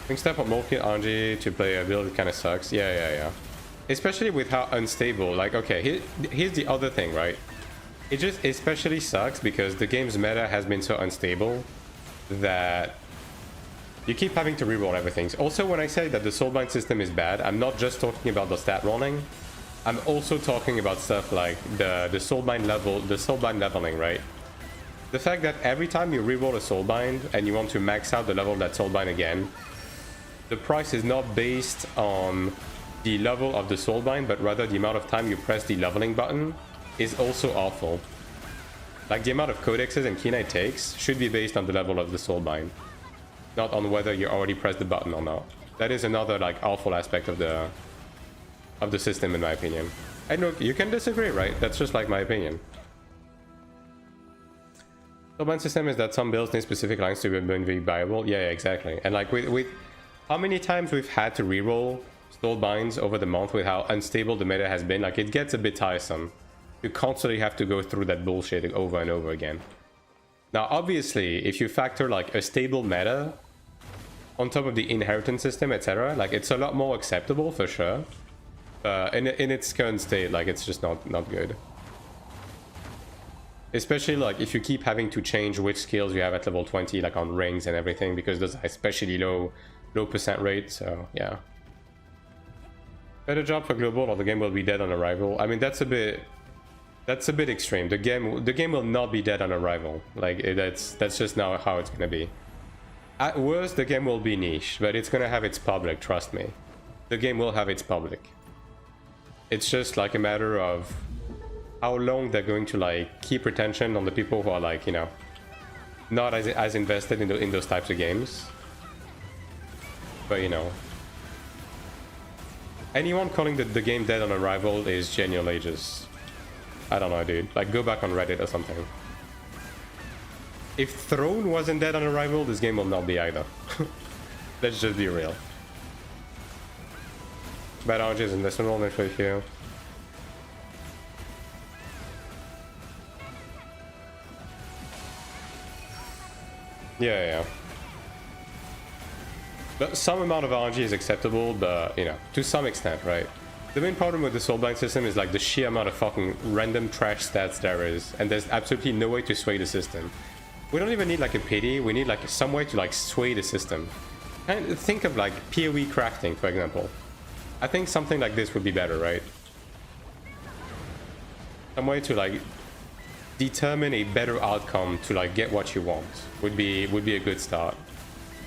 Being step on multi RNG to play a build kind of sucks. Yeah. Especially with how unstable. Like, okay, here's the other thing, right? It just especially sucks because the game's meta has been so unstable that you keep having to reroll everything. Also, when I say that the soulbind system is bad, I'm not just talking about the stat rolling. I'm also talking about stuff like the soulbind leveling, right? The fact that every time you reroll a soulbind and you want to max out the level of that soulbind again, the price is not based on the level of the soulbind, but rather the amount of time you press the leveling button is also awful. Like, the amount of codexes and key it takes should be based on the level of the soulbind, not on whether you already pressed the button or not. That is another like awful aspect of the system, in my opinion. And look, you can disagree, right? That's just like my opinion. Soulbind system is that some builds need specific lines to be viable. Yeah, exactly. And like with how many times we've had to reroll soulbinds over the month with how unstable the meta has been, like, it gets a bit tiresome. You constantly have to go through that bullshit over and over again. Now, obviously, if you factor like a stable meta on top of the inheritance system, etc., like, it's a lot more acceptable for sure. In its current state, like, it's just not good. Especially like if you keep having to change which skills you have at level 20, like on rings and everything, because those are especially low percent rate. So yeah, better job for global or the game will be dead on arrival. I mean, that's a bit extreme. The game will not be dead on arrival. Like, that's just not how it's gonna be. At worst, the game will be niche, but it's gonna have its public, trust me. The game will have its public. It's just like a matter of how long they're going to like keep retention on the people who are, like, you know, not as invested in those types of games. But you know, anyone calling the game dead on arrival is genuinely just, I don't know, dude. Like, go back on Reddit or something. If Throne wasn't dead on arrival, this game will not be either. Let's just be real. Bad RNG is investment roll for you. Yeah. But some amount of RNG is acceptable, but, you know, to some extent, right? The main problem with the soulbind system is like the sheer amount of fucking random trash stats there is, and there's absolutely no way to sway the system. We don't even need like a pity, we need like some way to like sway the system. And think of like PoE crafting, for example. I think something like this would be better, right? Some way to like determine a better outcome to like get what you want would be a good start.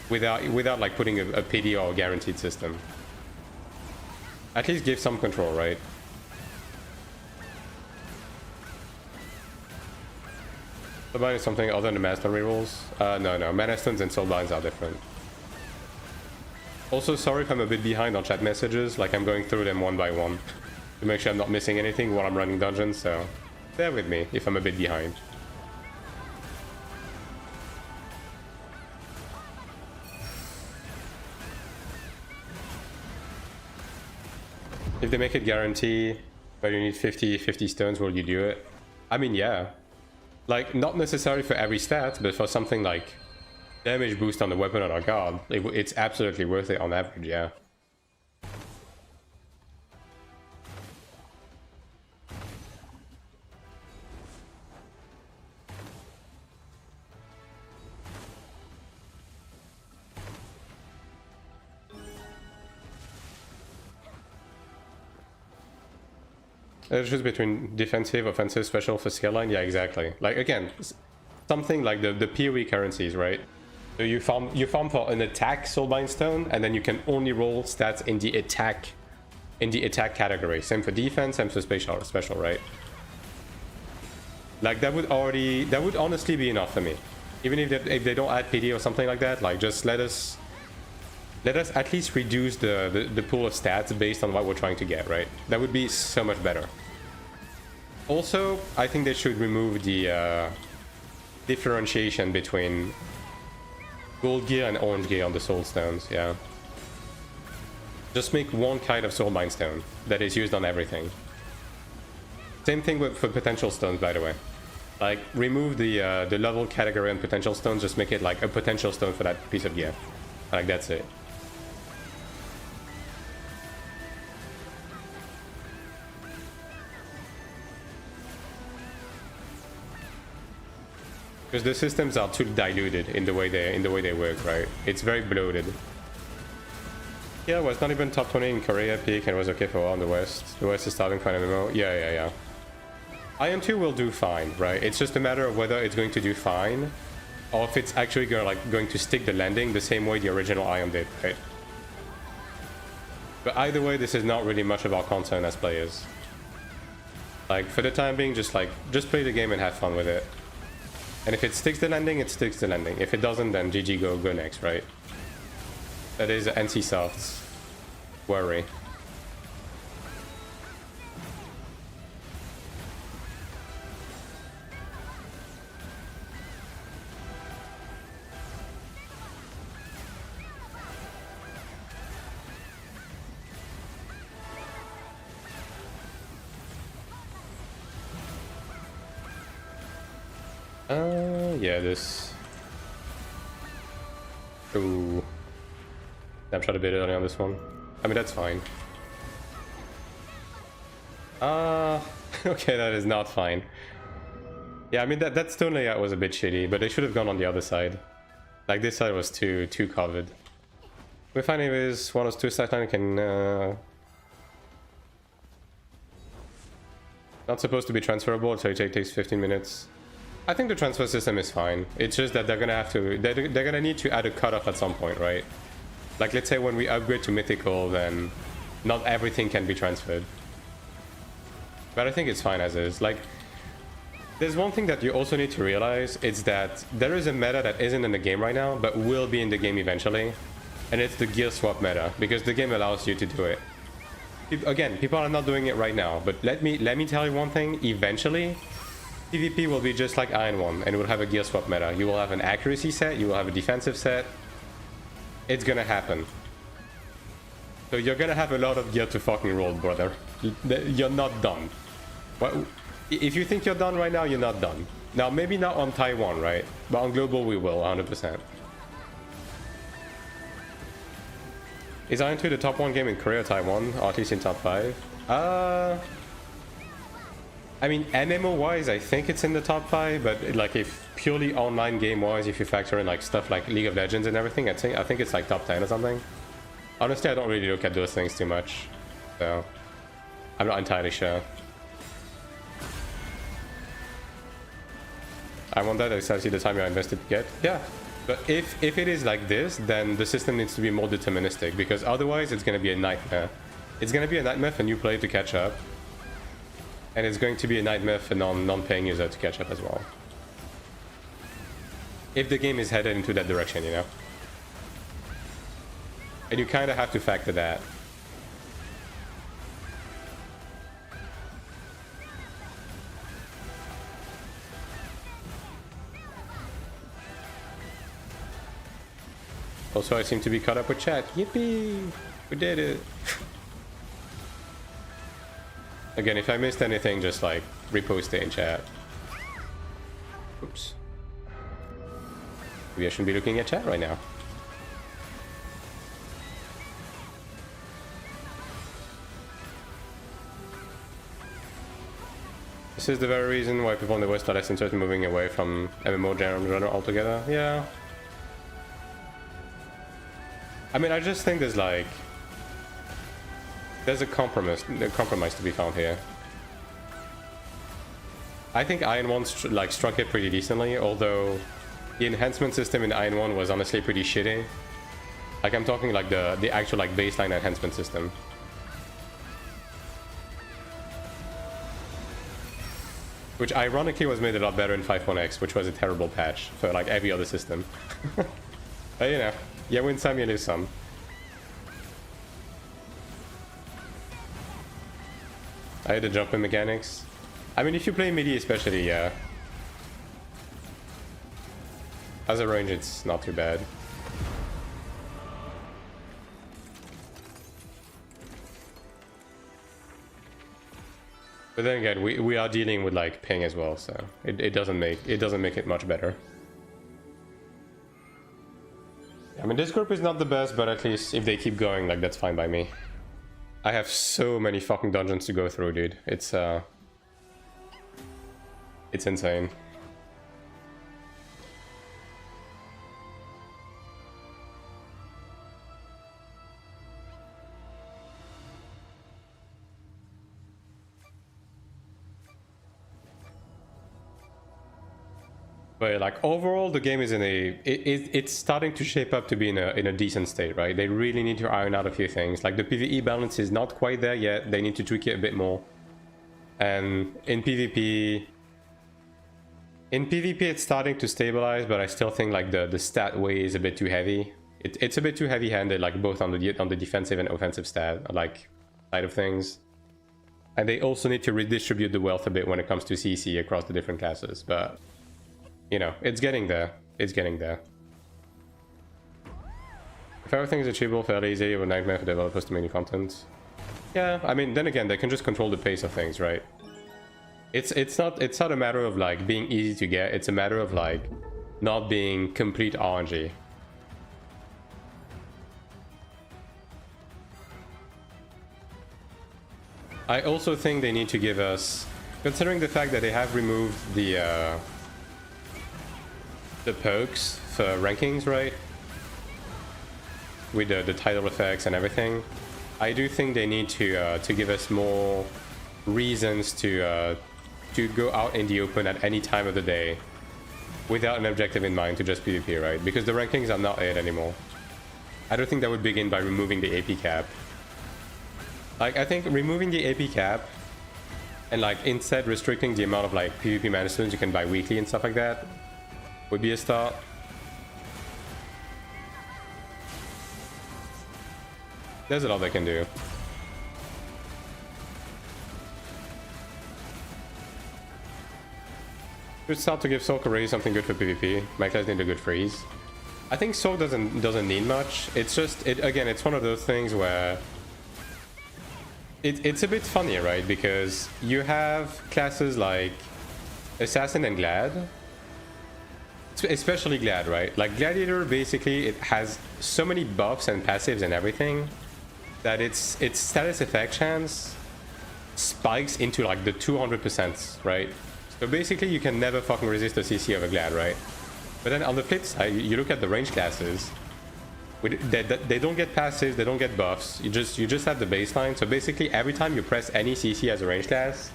Without like putting a pity or a guaranteed system. At least give some control, right? Soulbind is something other than Mana Stone rerolls? No. Mana Stones and Soulbinds are different. Also, sorry if I'm a bit behind on chat messages, like I'm going through them one by one to make sure I'm not missing anything while I'm running dungeons, so bear with me if I'm a bit behind. If they make it guarantee, but you need 50 stones, will you do it? I mean, yeah. Like, not necessarily for every stat, but for something like damage boost on the weapon or guard, it's absolutely worth it on average, yeah. There's just between defensive, offensive, special for skill line, yeah, exactly. Like, again, something like the PoE currencies, right? So you farm for an attack Soulbind Stone, and then you can only roll stats in the attack category. Same for defense, same for special, right? Like that would honestly be enough for me. Even if they don't add PD or something like that, like just let us at least reduce the pool of stats based on what we're trying to get, right? That would be so much better. Also, I think they should remove the differentiation between gold gear and orange gear on the soul stones, yeah. Just make one kind of soulbind stone that is used on everything. Same thing for potential stones, by the way. Like, remove the level category on potential stones, just make it like a potential stone for that piece of gear. Like, that's it. Because the systems are too diluted in the way they work, right? It's very bloated. Yeah, well, it's not even top 20 in Korea peak and it was okay for a while in the West. The West is starting for an MMO. Yeah. Ion 2 will do fine, right? It's just a matter of whether it's going to do fine or if it's actually going to stick the landing the same way the original Ion did, right? But either way, this is not really much of our concern as players. Like, for the time being, just play the game and have fun with it. And if it sticks the landing, it sticks the landing. If it doesn't, then GG, go next, right? That is NCSoft's worry. Yeah, this... Ooh. Snapshot a bit early on this one. I mean, that's fine. Okay, that is not fine. Yeah, I mean, that stone layout was a bit shitty, but they should have gone on the other side. Like, this side was too covered. We find it is one of two side line can... Not supposed to be transferable, so it takes 15 minutes. I think the transfer system is fine. It's just that they're gonna need to add a cutoff at some point, right? Like, let's say when we upgrade to mythical, then not everything can be transferred. But I think it's fine as is. Like, there's one thing that you also need to realize, it's that there is a meta that isn't in the game right now, but will be in the game eventually. And it's the gear swap meta, because the game allows you to do it. Again, people are not doing it right now, but let me tell you one thing, eventually, PvP will be just like Iron 1, and it will have a gear swap meta. You will have an accuracy set, you will have a defensive set. It's gonna happen. So you're gonna have a lot of gear to fucking roll, brother. You're not done. Well, if you think you're done right now, you're not done. Now, maybe not on Taiwan, right? But on global, we will, 100%. Is Iron 2 the top 1 game in Korea or Taiwan? Or at least in top 5? I mean, MMO-wise, I think it's in the top 5, but like if purely online game-wise, if you factor in like stuff like League of Legends and everything, I think it's like top 10 or something. Honestly, I don't really look at those things too much, so I'm not entirely sure. I want that precisely the time you're invested to get. Yeah, but if it is like this, then the system needs to be more deterministic, because otherwise it's going to be a nightmare. It's gonna be a nightmare for new player to catch up. And it's going to be a nightmare for non-paying user to catch up as well. If the game is headed into that direction, you know? And you kind of have to factor that. Also, I seem to be caught up with chat. Yippee! We did it! Again, if I missed anything, just like repost it in chat. Oops. Maybe I shouldn't be looking at chat right now. This is the very reason why people in the West are less interested in moving away from MMO genre altogether. Yeah. I mean, I just think there's a compromise to be found here. I think Iron 1 struck it pretty decently, although the enhancement system in Iron 1 was honestly pretty shitty. Like, I'm talking like the actual like baseline enhancement system. Which ironically was made a lot better in 5.x, which was a terrible patch for like every other system. But you know, you win some, you lose some. I had the jumping mechanics. I mean, if you play midi especially, yeah. As a range, it's not too bad. But then again, we are dealing with like ping as well, so it doesn't make it much better. I mean, this group is not the best, but at least if they keep going, like, that's fine by me. I have so many fucking dungeons to go through, dude. It's insane. But like overall, the game is in it's starting to shape up to be in a decent state, right? They really need to iron out a few things. Like the PvE balance is not quite there yet. They need to tweak it a bit more. And in PvP, it's starting to stabilize, but I still think like the stat weight is a bit too heavy. It's a bit too heavy-handed, like both on the defensive and offensive stat like side of things. And they also need to redistribute the wealth a bit when it comes to CC across the different classes, but. You know, it's getting there. It's getting there. If everything is achievable fairly easy, it would nightmare for developers to make new content. Yeah, I mean, then again, they can just control the pace of things, right? It's not a matter of like being easy to get. It's a matter of like not being complete RNG. I also think they need to give us, considering the fact that they have removed the perks for rankings, right? With the title effects and everything, I do think they need to give us more reasons to go out in the open at any time of the day without an objective in mind, to just PvP, right? Because the rankings are not it anymore. I don't think that would begin by removing the AP cap. Like, I think removing the AP cap and like instead restricting the amount of like PvP mana stones you can buy weekly and stuff like that would be a start. There's a lot they can do. Should start to give Soak already something good for PvP. My class need a good freeze. I think Soak doesn't need much. It's just again, it's one of those things where it's a bit funny, right? Because you have classes like Assassin and Glad. Especially Glad, right? Like Gladiator, basically it has so many buffs and passives and everything that its status effect chance spikes into like the 200%, right? So basically you can never fucking resist the CC of a Glad, right? But then on the flip side, you look at the range classes, they don't get passives, they don't get buffs, you just have the baseline. So basically every time you press any CC as a range class,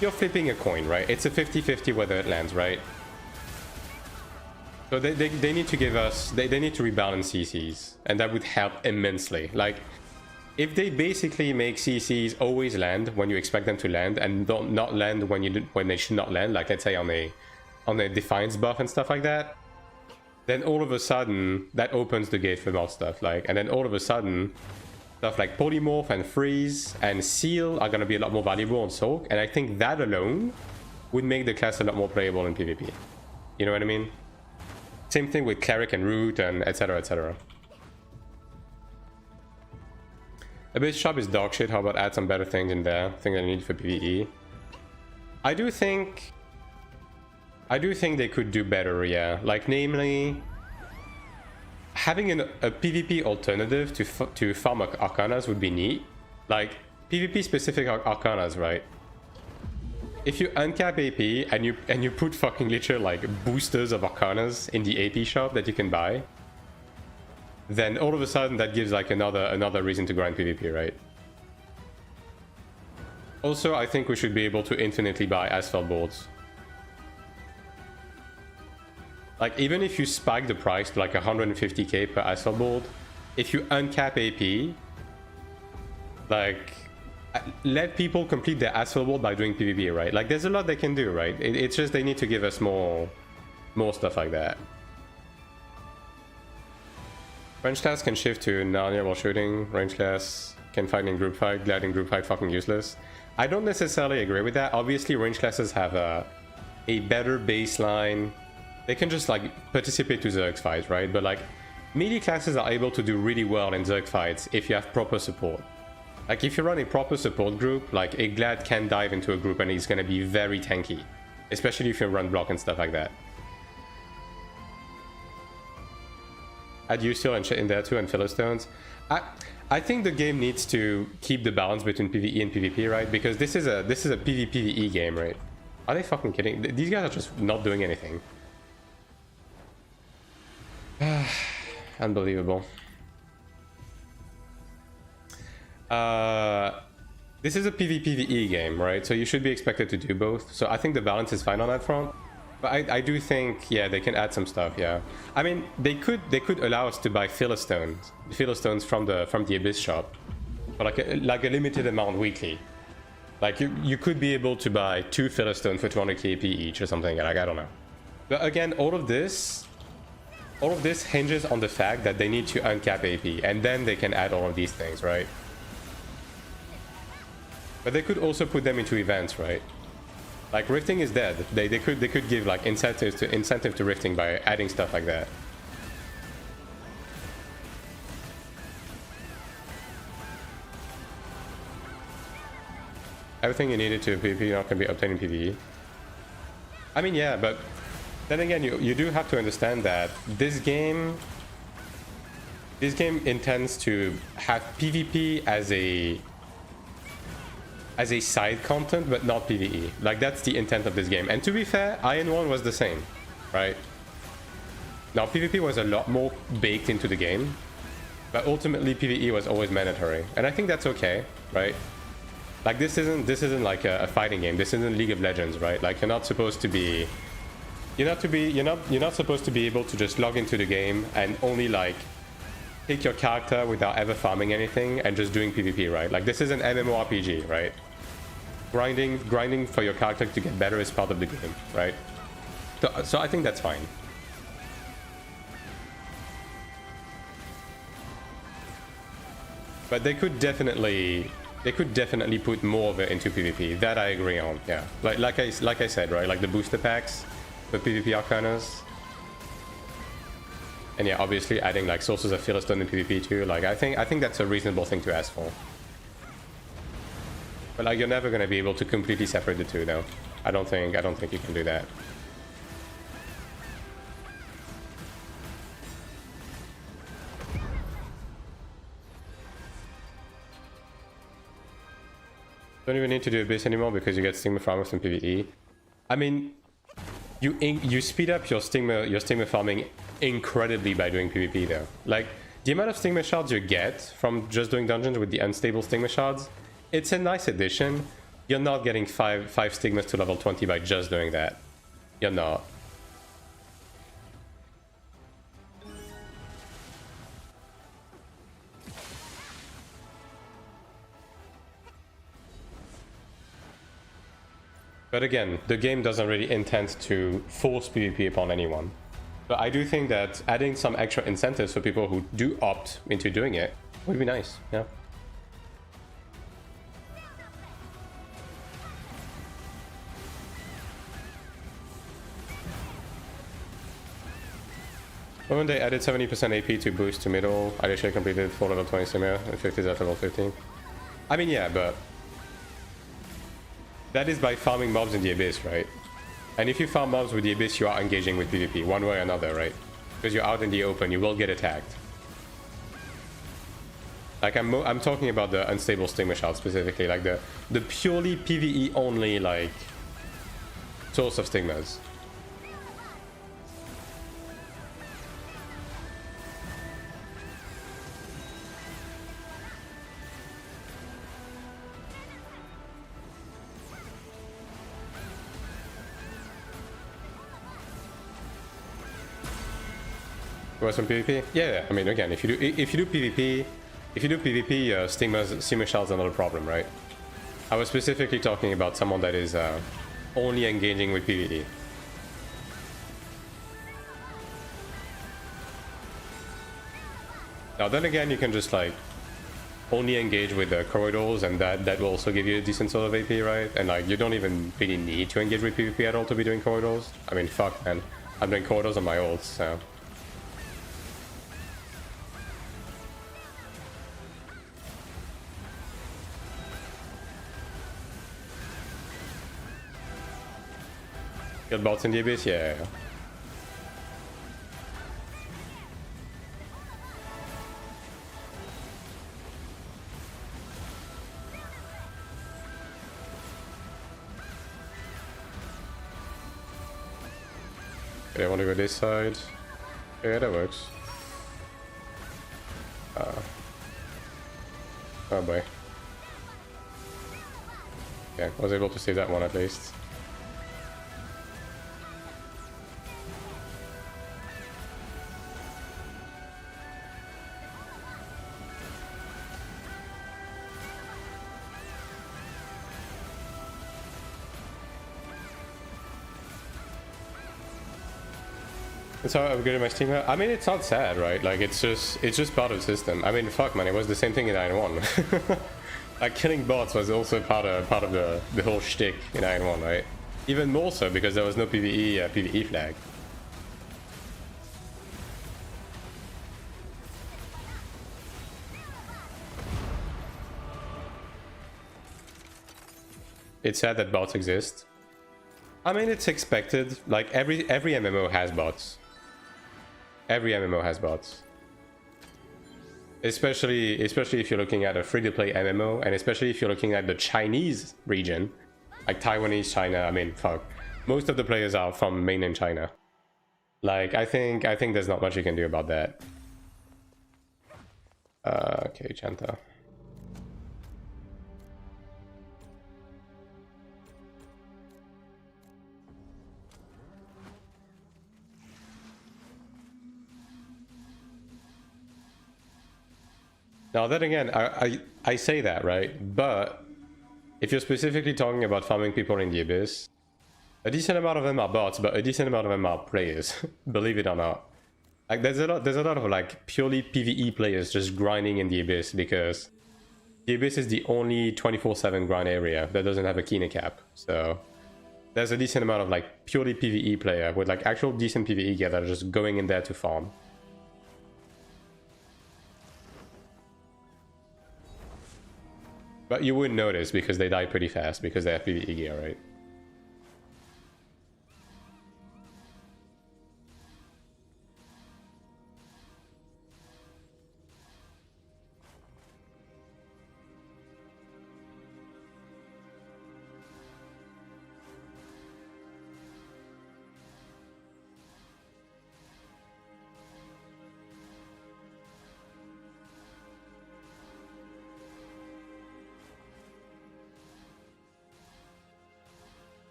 you're flipping a coin, right? It's a 50-50 whether it lands, right? So they need to give us, they need to rebalance CCs, and that would help immensely. Like, if they basically make CCs always land when you expect them to land and don't not land when they should not land, like let's say on a Defiance buff and stuff like that, then all of a sudden that opens the gate for more stuff. Like, and then all of a sudden stuff like Polymorph and Freeze and Seal are gonna be a lot more valuable on Soak, and I think that alone would make the class a lot more playable in PvP. You know what I mean? Same thing with Cleric and Root and etc, etc. A base shop is dog shit. How about add some better things in there? Things I need for PvE. I do think they could do better, yeah. Like, namely, having a PvP alternative to farm Arcanas would be neat. Like, PvP specific Arcanas, right? If you uncap AP and you put fucking literal like boosters of Arcanas in the AP shop that you can buy, then all of a sudden that gives like another reason to grind PvP, right? Also, I think we should be able to infinitely buy asphalt boards. Like, even if you spike the price to like 150k per asphalt board, if you uncap AP, like, let people complete their asphalt board by doing PvP, right? Like, there's a lot they can do, right? It's just they need to give us more stuff like that. Range class can shift to Narnia while shooting. Range class can fight in group fight. Glad in group fight, fucking useless. I don't necessarily agree with that. Obviously, range classes have a better baseline. They can just like participate to Zerg fights, right? But like, melee classes are able to do really well in Zerg fights if you have proper support. Like, if you run a proper support group, like a Glad can dive into a group and he's gonna be very tanky, especially if you run block and stuff like that. Add Usil in there too, and Philistines. I think the game needs to keep the balance between PvE and PvP, right? Because this is a PvPvE game, right? Are they fucking kidding? These guys are just not doing anything. Unbelievable. This is a PvPvE game, right? So you should be expected to do both. So I think the balance is fine on that front. But I do think, yeah, they can add some stuff, yeah. I mean, they could allow us to buy Philistines from the Abyss shop, for like a limited amount weekly. Like, you could be able to buy 2 Philistines for 200k AP each or something. Like, I don't know. But again, all of this hinges on the fact that they need to uncap AP, and then they can add all of these things, right? But they could also put them into events, right? Like, rifting is dead. They could give like incentive to rifting by adding stuff like that. Everything you needed to PvP now can be obtained in PvE. I mean, yeah, but then again, you do have to understand that this game intends to have PvP as a side content, but not PvE. Like, that's the intent of this game. And to be fair, Iron 1 was the same, right? Now, PvP was a lot more baked into the game, but ultimately PvE was always mandatory. And I think that's okay, right? Like, this isn't like a fighting game. This isn't League of Legends, right? Like, you're not supposed to be able to just log into the game and only like pick your character without ever farming anything and just doing PvP, right? Like, this is an MMORPG, right? Grinding for your character to get better is part of the game, right? So I think that's fine. But they could definitely put more of it into PvP. That I agree on. Yeah, like I said, right? Like the booster packs for PvP Arcanas. And yeah, obviously adding like sources of Philistine in PvP too. Like, I think that's a reasonable thing to ask for. But like, you're never gonna be able to completely separate the two, though. I don't think you can do that. Don't even need to do Abyss anymore because you get Stigma farmers from PvE. I mean, you speed up your Stigma farming incredibly by doing PvP though. Like, the amount of Stigma shards you get from just doing dungeons with the unstable Stigma shards, it's a nice addition. You're not getting five Stigmas to level 20 by just doing that. You're not. But again, the game doesn't really intend to force PvP upon anyone. But I do think that adding some extra incentives for people who do opt into doing it would be nice, yeah. When they added 70% AP to boost to middle, I actually completed 4 level 20 Stigma and 50s at level 15. I mean, yeah, but that is by farming mobs in the Abyss, right? And if you farm mobs with the Abyss, you are engaging with PvP, one way or another, right? Because you're out in the open, you will get attacked. Like, I'm talking about the unstable Stigma shard specifically, like the purely PvE only, like, source of Stigmas. You want some PvP? Yeah, I mean, again, if you do PvP, Stigma shards are not a problem, right? I was specifically talking about someone that is only engaging with PvE. Now then again, you can just like only engage with the corridors, and that will also give you a decent sort of AP, right? And like you don't even really need to engage with PvP at all to be doing corridors. I mean, fuck, man, I'm doing corridors on my ults, so. Kill bots in the Abyss? Yeah. Okay, I want to go this side. Yeah, that works. Oh boy. Yeah, I was able to save that one at least. That's how I upgraded my Stigma. I mean, it's not sad, right? Like, it's just part of the system. I mean, fuck, man, it was the same thing in 9-1. Like, killing bots was also part of the whole shtick in 9-1, right? Even more so because there was no PvE flag. It's sad that bots exist. I mean, it's expected. Like, every MMO has bots. Every MMO has bots. Especially if you're looking at a free-to-play MMO, and especially if you're looking at the Chinese region, like Taiwanese, China. I mean, fuck, most of the players are from mainland China. Like, I think there's not much you can do about that. Okay, Chanter. Now then again, I say that, right? But if you're specifically talking about farming people in the Abyss, a decent amount of them are bots, but a decent amount of them are players. Believe it or not. Like, there's a lot of like purely PvE players just grinding in the Abyss, because the Abyss is the only 24/7 grind area that doesn't have a Kina cap. So there's a decent amount of like purely PvE player with like actual decent PvE gear that are just going in there to farm. But you wouldn't notice because they die pretty fast because they have PvE gear, right?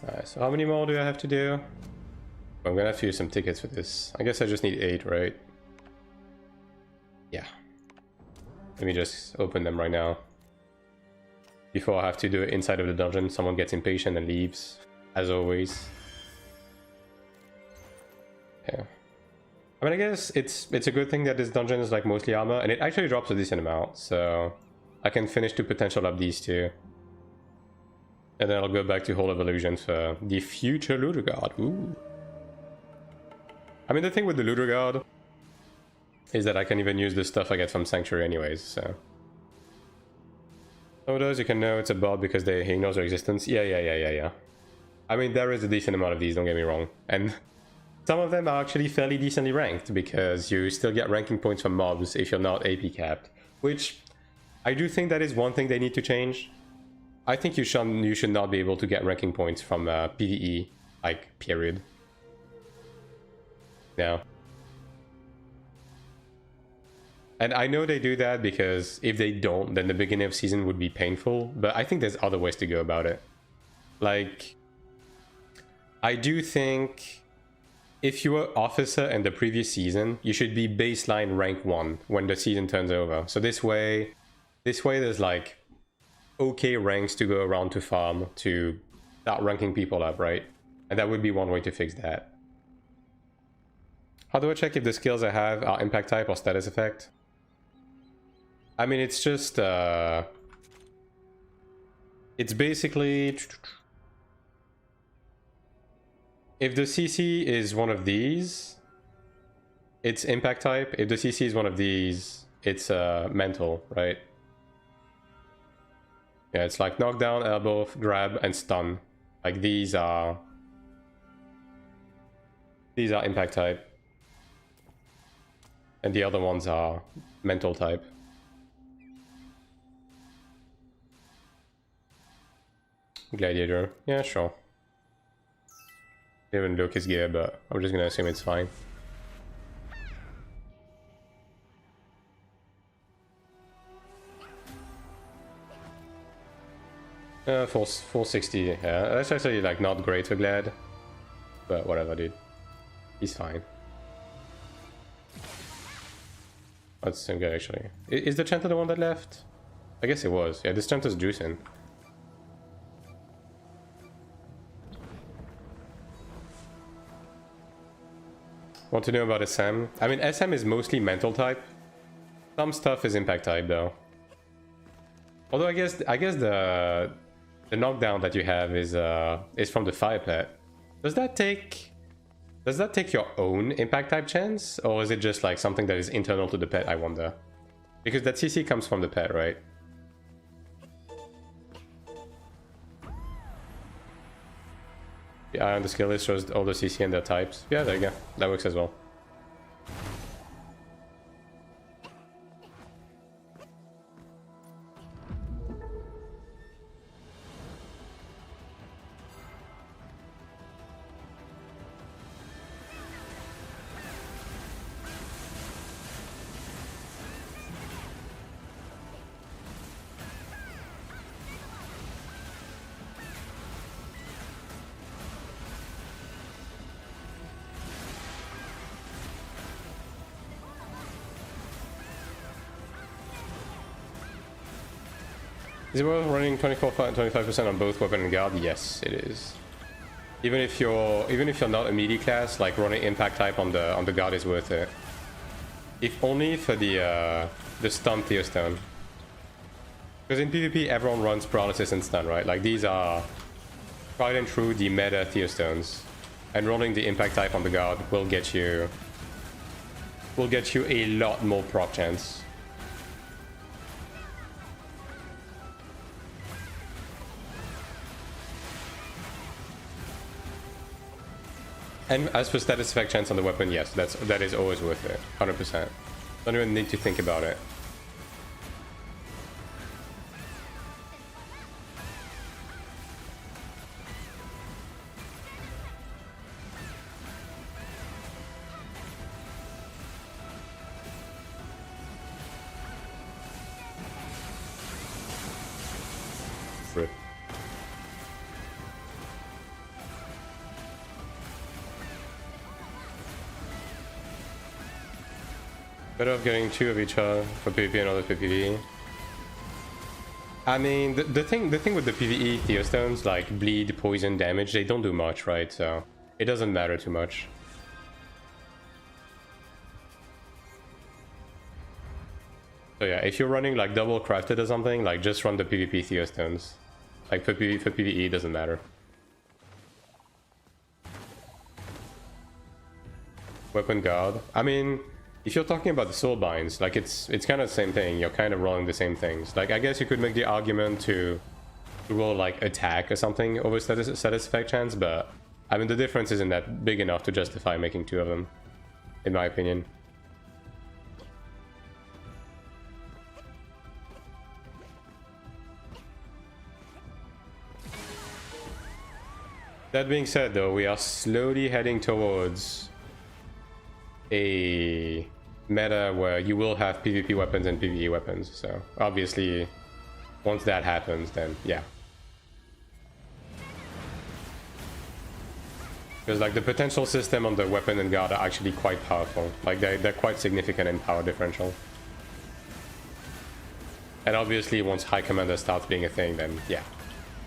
Alright, so how many more do I have to do? I'm gonna have to use some tickets for this. I guess I just need 8, right? Yeah. Let me just open them right now. before I have to do it inside of the dungeon. Someone gets impatient and leaves, as always. Yeah. I mean, I guess it's a good thing that this dungeon is like mostly armor, and it actually drops a decent amount, so I can finish to potential up these two. And then I'll go back to Hall of Illusion for the future Looter Guard. Ooh. I mean, the thing with the Looter Guard is that I can even use the stuff I get from Sanctuary anyways, so... Some of those you can know it's a bot because he ignores their existence. Yeah. I mean, there is a decent amount of these, don't get me wrong. And some of them are actually fairly decently ranked because you still get ranking points from mobs if you're not AP capped. Which, I do think that is one thing they need to change. I think you should not be able to get ranking points from PvE, like, period. Yeah. And I know they do that because if they don't, then the beginning of season would be painful. But I think there's other ways to go about it. Like, I do think if you were officer in the previous season, you should be baseline rank 1 when the season turns over. So this way there's like okay ranks to go around to farm to start ranking people up, right? And that would be one way to fix that. How do I check if the skills I have are impact type or status effect? I mean, it's just, it's basically, if the CC is one of these, it's impact type. If the CC is one of these, it's mental, right? Yeah, it's like knockdown, elbow, grab, and stun. Like these are impact type. And the other ones are mental type. Gladiator. Yeah, sure. Didn't even look his gear, but I'm just gonna assume it's fine. Full 60. Yeah, that's actually like not great for Glad, but whatever, dude. He's fine. That's the same guy actually. Is the Chanter the one that left? I guess it was. Yeah, this Chanter's juicing. Want to know about SM? I mean, SM is mostly mental type. Some stuff is impact type though. Although I guess the knockdown that you have is from the fire pet. Does that take your own impact type chance, or is it just like something that is internal to the pet? I wonder, because that CC comes from the pet, right? The eye on the skill list shows all the CC and their types. Yeah, there you go. That works as well. Is it worth running 24 and 25% on both weapon and guard? Yes, it is. Even if you're not a melee class, like running impact type on the guard is worth it. If only for the stun Theostone. Because in PvP everyone runs paralysis and stun, right? Like these are tried and true the meta Theostones. And rolling the impact type on the guard will get you a lot more proc chance. And as for status effect chance on the weapon, yes, that is always worth it, 100%. Don't even need to think about it. Rip. Better off getting 2 of each for PvP and other for PvE. I mean, the thing with the PvE Theostones, like bleed, poison, damage, they don't do much, right? So it doesn't matter too much. So yeah, if you're running like double crafted or something, like just run the PvP Theostones. Like for PvE, it doesn't matter. Weapon guard. I mean, if you're talking about the soul binds, like it's kind of the same thing. You're kind of rolling the same things. Like I guess you could make the argument to roll like attack or something over status effect chance, but I mean the difference isn't that big enough to justify making two of them, in my opinion. That being said, though, we are slowly heading towards a meta where you will have PvP weapons and PvE weapons. So obviously, once that happens, then yeah. Because like the potential system on the weapon and guard are actually quite powerful. Like they're quite significant in power differential. And obviously, once High Commander starts being a thing, then yeah,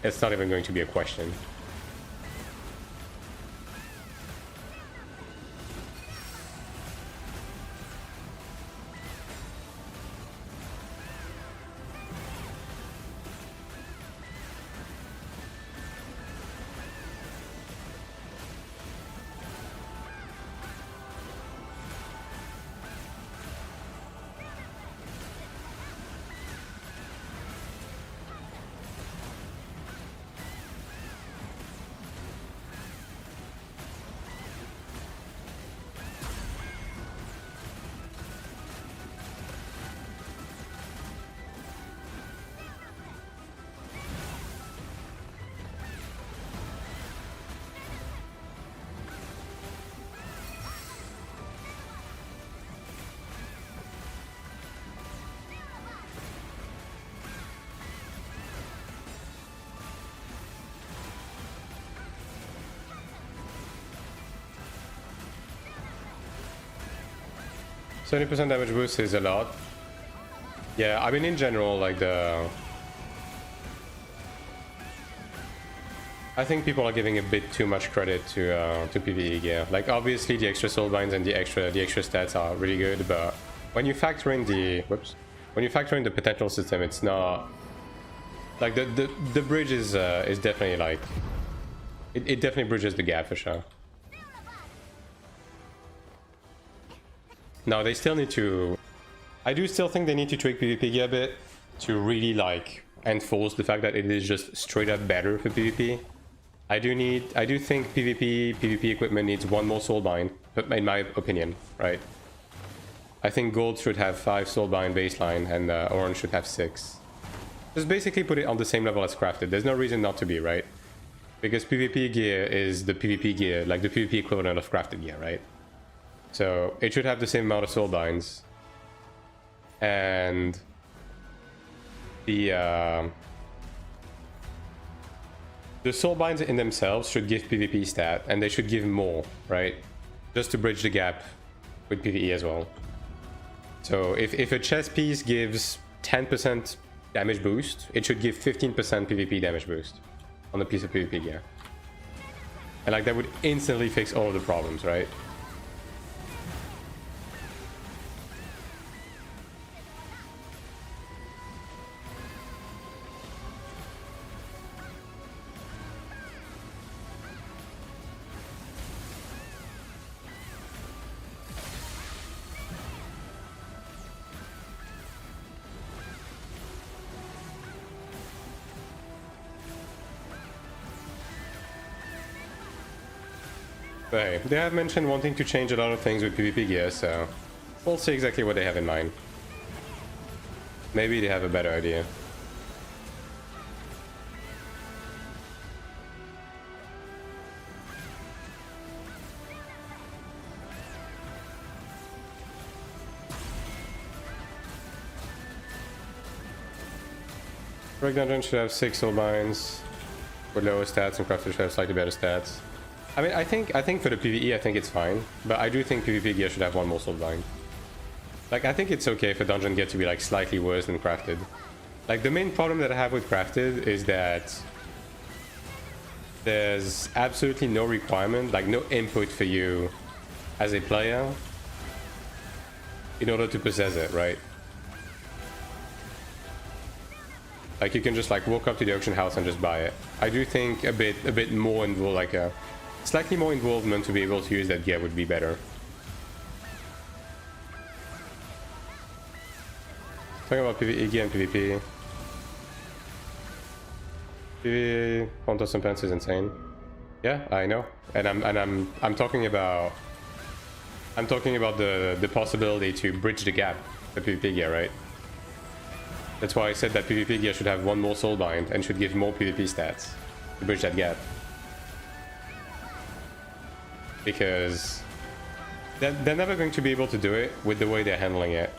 it's not even going to be a question. %70 damage boost is a lot. Yeah, I mean in general, like I think people are giving a bit too much credit to PvE gear. Like obviously the extra soul binds and the extra stats are really good, but when you factor in the potential system, it's not like the bridge is definitely like it definitely bridges the gap for sure. No, they still need to... I do still think they need to tweak PvP gear a bit to really, like, enforce the fact that it is just straight up better for PvP. I do think PvP equipment needs one more soulbind, in my opinion, right? I think gold should have 5 soulbind baseline and orange should have 6. Just basically put it on the same level as crafted. There's no reason not to be, right? Because PvP gear is the PvP gear, like the PvP equivalent of crafted gear, right? So it should have the same amount of soul binds, and the soul binds in themselves should give PvP stat, and they should give more, right? Just to bridge the gap with PvE as well. So if a chest piece gives 10% damage boost, it should give 15% PvP damage boost on a piece of PvP gear, and like that would instantly fix all of the problems, right? But hey, they have mentioned wanting to change a lot of things with PvP gear, so we'll see exactly what they have in mind. Maybe they have a better idea. Rig Dungeon should have 6 soul binds with lower stats, and Crafter should have slightly better stats. I mean, I think for the PvE, I think it's fine, but I do think PvP gear should have one more soul bind. Like, I think it's okay for dungeon gear to be like slightly worse than crafted. Like, the main problem that I have with crafted is that there's absolutely no requirement, like no input for you as a player in order to possess it, right? Like, you can just like walk up to the auction house and just buy it. I do think a bit more involved, like a slightly more involvement to be able to use that gear would be better. Talking about PvE gear and PvP. PvE Pontos and Pants is insane. Yeah, I know. And I'm talking about the possibility to bridge the gap for PvP gear, right? That's why I said that PvP gear should have one more soulbind and should give more PvP stats to bridge that gap. Because they're never going to be able to do it with the way they're handling it.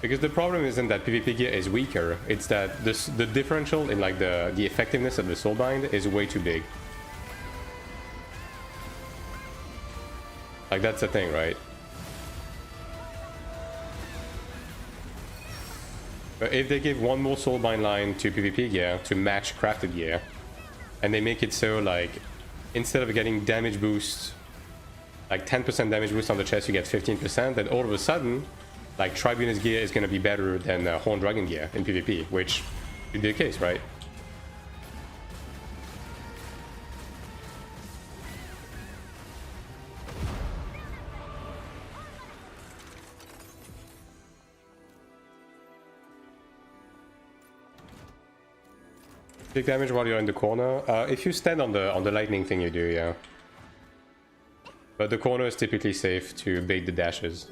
Because the problem isn't that PvP gear is weaker, it's that the differential in like the effectiveness of the soulbind is way too big. Like, that's the thing, right? But if they give one more soulbind line to PvP gear to match crafted gear, and they make it so like instead of getting damage boost, like 10% damage boost on the chest, you get 15%, then all of a sudden, like, Tribunus gear is going to be better than Horn Dragon gear in PvP, which should be the case, right? Big damage while you're in the corner. If you stand on the lightning thing, you do, yeah. But the corner is typically safe to bait the dashes.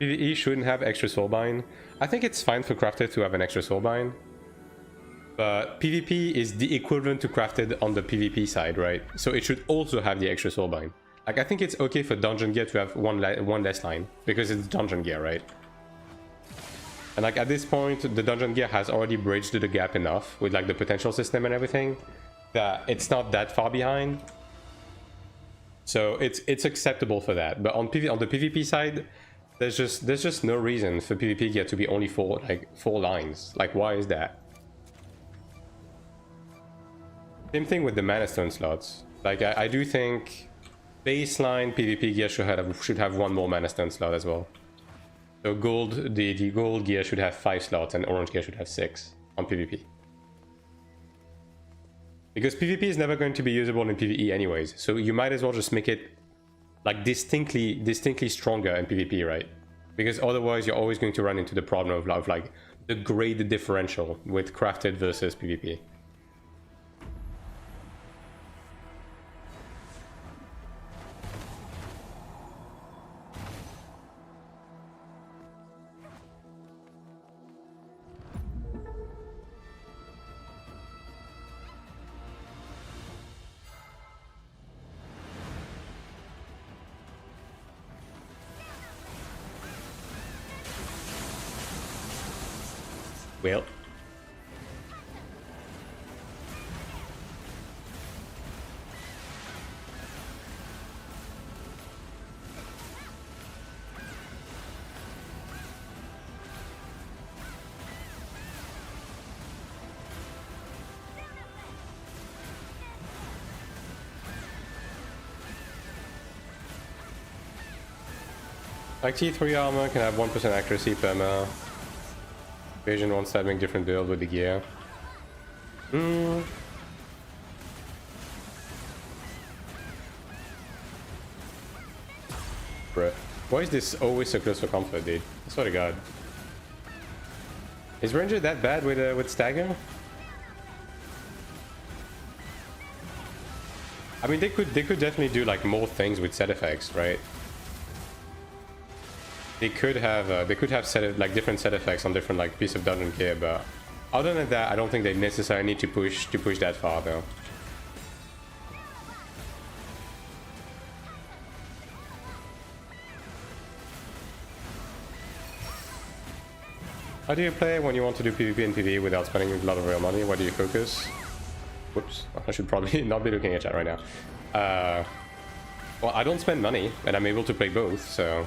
PvE shouldn't have extra soulbind. I think it's fine for crafted to have an extra soulbind. But PvP is the equivalent to crafted on the PvP side, right? So it should also have the extra soulbind. Like, I think it's okay for dungeon gear to have one less line, because it's dungeon gear, right? And like, at this point, the dungeon gear has already bridged the gap enough with like the potential system and everything that it's not that far behind. So it's acceptable for that. But on the PvP side, there's just no reason for PvP gear to be only four lines. Like, why is that? Same thing with the mana stone slots. Like, I do think baseline PvP gear should have one more mana stone slot as well. So gold, the gold gear should have 5 slots and orange gear should have 6 on PvP. Because PvP is never going to be usable in PvE anyways, so you might as well just make it like distinctly stronger in PvP, right? Because otherwise you're always going to run into the problem of like the grade differential with crafted versus PvP. Well, like T3 armor can have 1% accuracy perma. Evasion one stabbing different build with the gear. Bruh. Why is this always so close for comfort, dude? I swear to god. Is Ranger that bad with stagger? I mean, they could definitely do like more things with set effects, right? They could have different set effects on different like piece of dungeon gear, but other than that, I don't think they necessarily need to push that far though. How do you play when you want to do PvP and PvE without spending a lot of real money? What do you focus? Whoops, I should probably not be looking at chat right now. Well, I don't spend money, and I'm able to play both, so...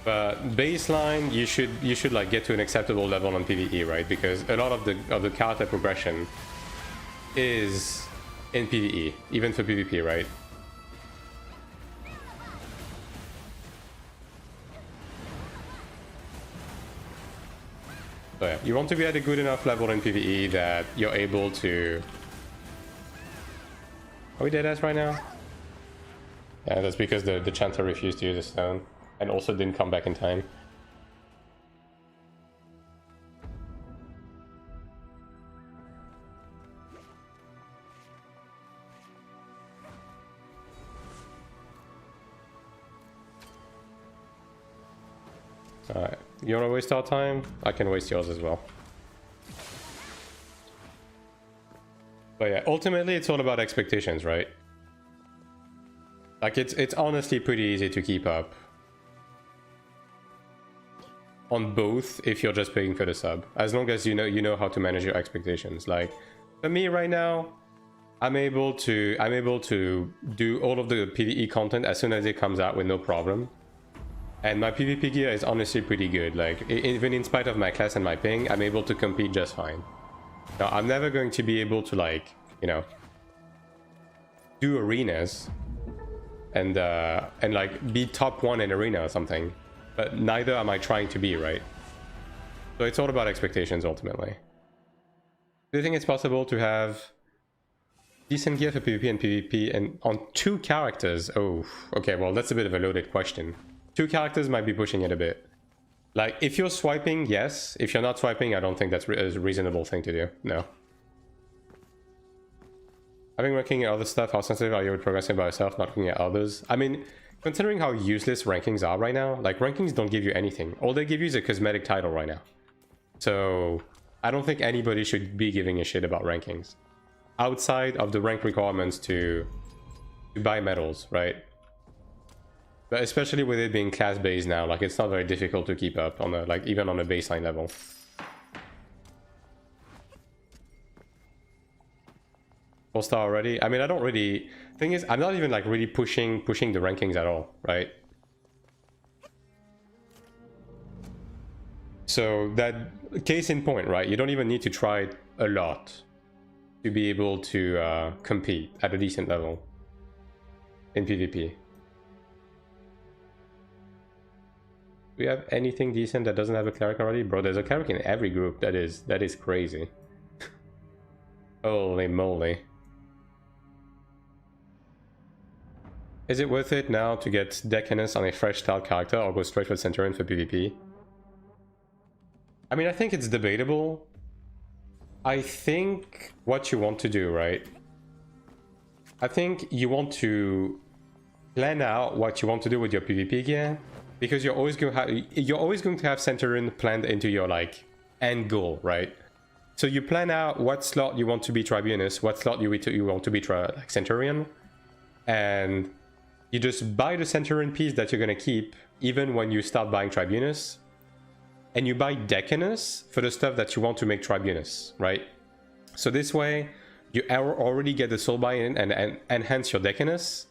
But baseline, you should like get to an acceptable level on PvE, right? Because a lot of the character progression is in PvE, even for PvP, right? So yeah, you want to be at a good enough level in PvE that you're able to... Are we dead ass right now? Yeah, that's because the Chanter refused to use a stone and also didn't come back in time. Alright, you wanna waste our time? I can waste yours as well. But yeah, ultimately it's all about expectations, right? Like it's honestly pretty easy to keep up on both if you're just paying for the sub, as long as you know how to manage your expectations. Like for me right now, I'm able to do all of the PvE content as soon as it comes out with no problem. And my PvP gear is honestly pretty good. Like even in spite of my class and my ping, I'm able to compete just fine. Now I'm never going to be able to, like, you know, do arenas and like be top 1 in arena or something, but neither am I trying to be, right? So it's all about expectations ultimately. Do you think it's possible to have decent gear for PvP and PvP and on 2 characters? Oh, okay, well that's a bit of a loaded question. 2 characters might be pushing it a bit. Like if you're swiping, yes. If you're not swiping, I don't think that's a reasonable thing to do. No. Having ranking and other stuff, how sensitive are you with progressing by yourself, not looking at others? I mean, considering how useless rankings are right now, like rankings don't give you anything. All they give you is a cosmetic title right now. So I don't think anybody should be giving a shit about rankings. Outside of the rank requirements to buy medals, right? But especially with it being class-based now, like it's not very difficult to keep up on a, like even on a baseline level. Full star already? I mean, I don't really... Thing is, I'm not even like really pushing the rankings at all, right? So that case in point, right? You don't even need to try a lot to be able to compete at a decent level in PvP. Do we have anything decent that doesn't have a cleric already? Bro, there's a cleric in every group. That is crazy. Holy moly. Is it worth it now to get Decanus on a fresh style character or go straight for Centurion for PvP? I mean, I think it's debatable. I think what you want to do, right? I think you want to plan out what you want to do with your PvP gear, because you're always going to have Centurion planned into your like end goal, right? So you plan out what slot you want to be Tribunus, what slot you want to be like Centurion, and you just buy the Centurion piece that you're going to keep even when you start buying Tribunus, and you buy Decanus for the stuff that you want to make Tribunus, right? So this way you already get the soul buy-in and enhance your Decanus,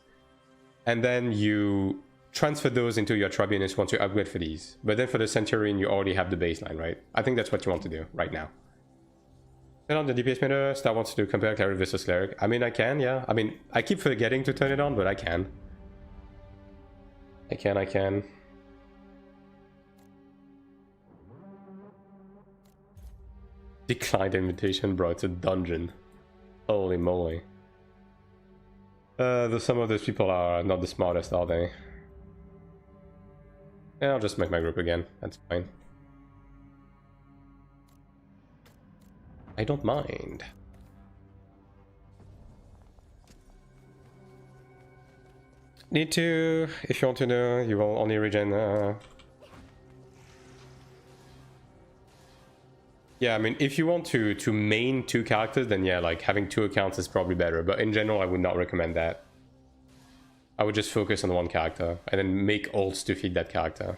and then you transfer those into your Tribunus once you upgrade for these. But then for the Centurion, you already have the baseline, right? I think that's what you want to do right now. Turn on the DPS meter. Star wants to compare Cleric versus Cleric. I mean, I can, yeah. I mean, I keep forgetting to turn it on, but I can. I can. Declined invitation, bro. It's a dungeon. Holy moly. Some of those people are not the smartest, are they? Yeah, I'll just make my group again. That's fine. I don't mind. Need to, if you want to know, you will only regen. Yeah, I mean, if you want to main 2 characters, then yeah, like having 2 accounts is probably better. But in general, I would not recommend that. I would just focus on 1 character and then make ults to feed that character.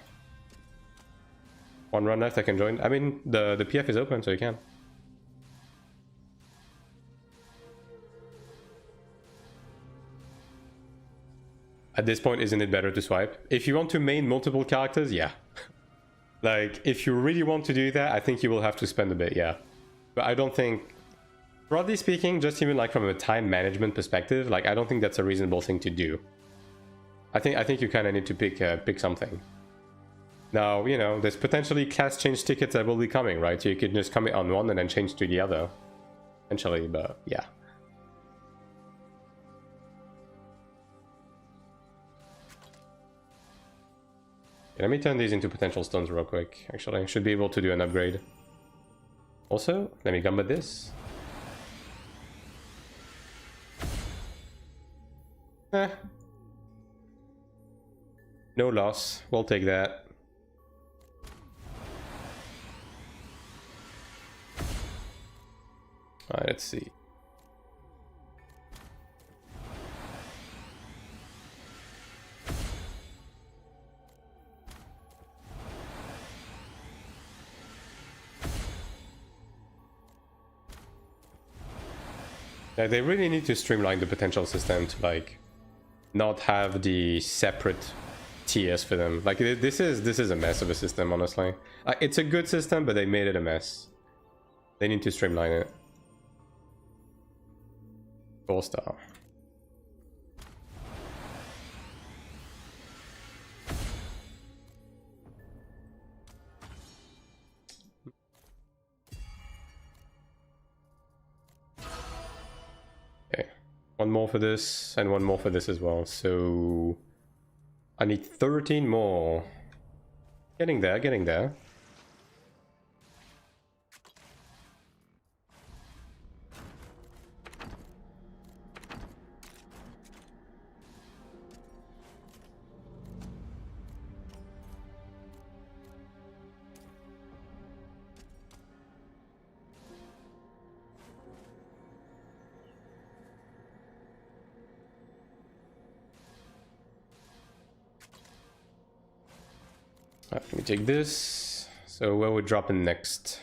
1 run left, I can join. I mean, the PF is open, so you can. At this point, isn't it better to swipe? If you want to main multiple characters, yeah. Like, if you really want to do that, I think you will have to spend a bit, yeah. But I don't think, broadly speaking, just even like from a time management perspective, like I don't think that's a reasonable thing to do. I think you kind of need to pick something. Now, you know, there's potentially class change tickets that will be coming, right? So you could just commit on one and then change to the other. Potentially, but yeah. Let me turn these into potential stones real quick. Actually, I should be able to do an upgrade. Also, let me gambit this. No loss. We'll take that. Alright, let's see. They really need to streamline the potential system to like not have the separate tiers for them. Like this is a mess of a system, honestly. It's a good system, but they made it a mess. They need to streamline it. 4-star. One more for this, and one more for this as well. So I need 13 more. Getting there, getting there. Alright, let me take this. So where we're dropping next?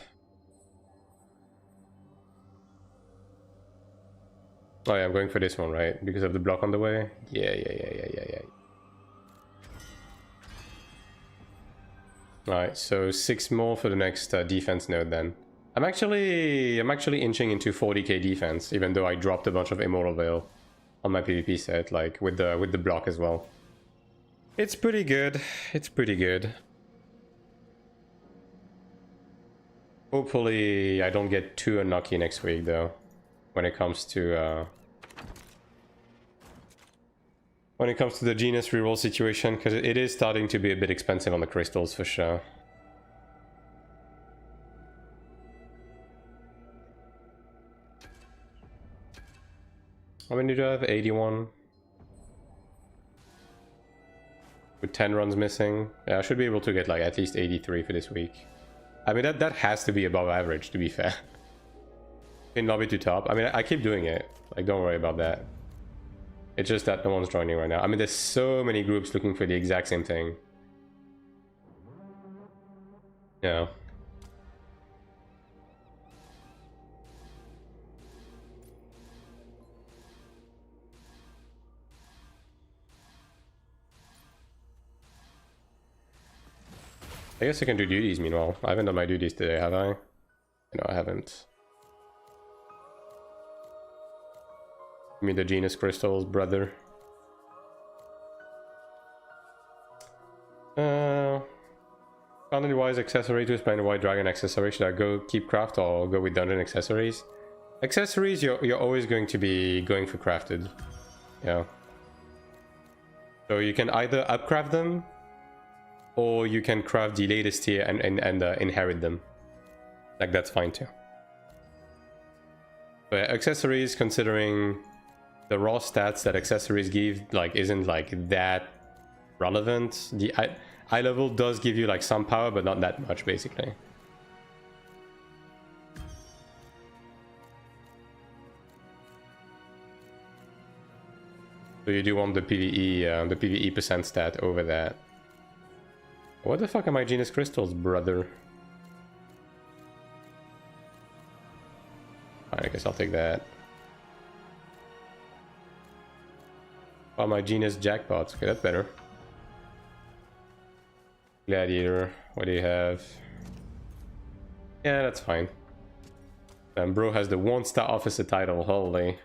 Oh yeah, I'm going for this one, right? Because of the block on the way? Yeah. Alright, so 6 more for the next defense node then. I'm actually inching into 40k defense, even though I dropped a bunch of Immortal Veil on my PvP set, like with the block as well. It's pretty good. It's pretty good. Hopefully I don't get too unlucky next week though, when it comes to the Genius reroll situation, because it is starting to be a bit expensive on the crystals for sure. How many do I have? 81. With 10 runs missing. Yeah, I should be able to get like at least 83 for this week. I mean, that has to be above average, to be fair. In lobby to top. I mean, I keep doing it. Like, don't worry about that. It's just that no one's joining right now. I mean, there's so many groups looking for the exact same thing. Yeah. I guess I can do duties meanwhile. I haven't done my duties today, have I? No, I haven't. Give me the Genius crystals, brother. Quantity-wise, accessory to explain the White Dragon accessory. Should I go keep craft or go with dungeon accessories? Accessories, you're always going to be going for crafted. Yeah. So you can either upcraft them, or you can craft the latest tier and inherit them. Like, that's fine too. But accessories, considering the raw stats that accessories give, like, isn't like that relevant. The eye level does give you like some power, but not that much, basically. So you do want the PvE percent stat over that. What the fuck are my Genius crystals, brother? I guess I'll take that. Oh, my genius jackpots. Okay, that's better. Gladiator, what do you have? Yeah, that's fine. Bro has the 1-star officer title, holy.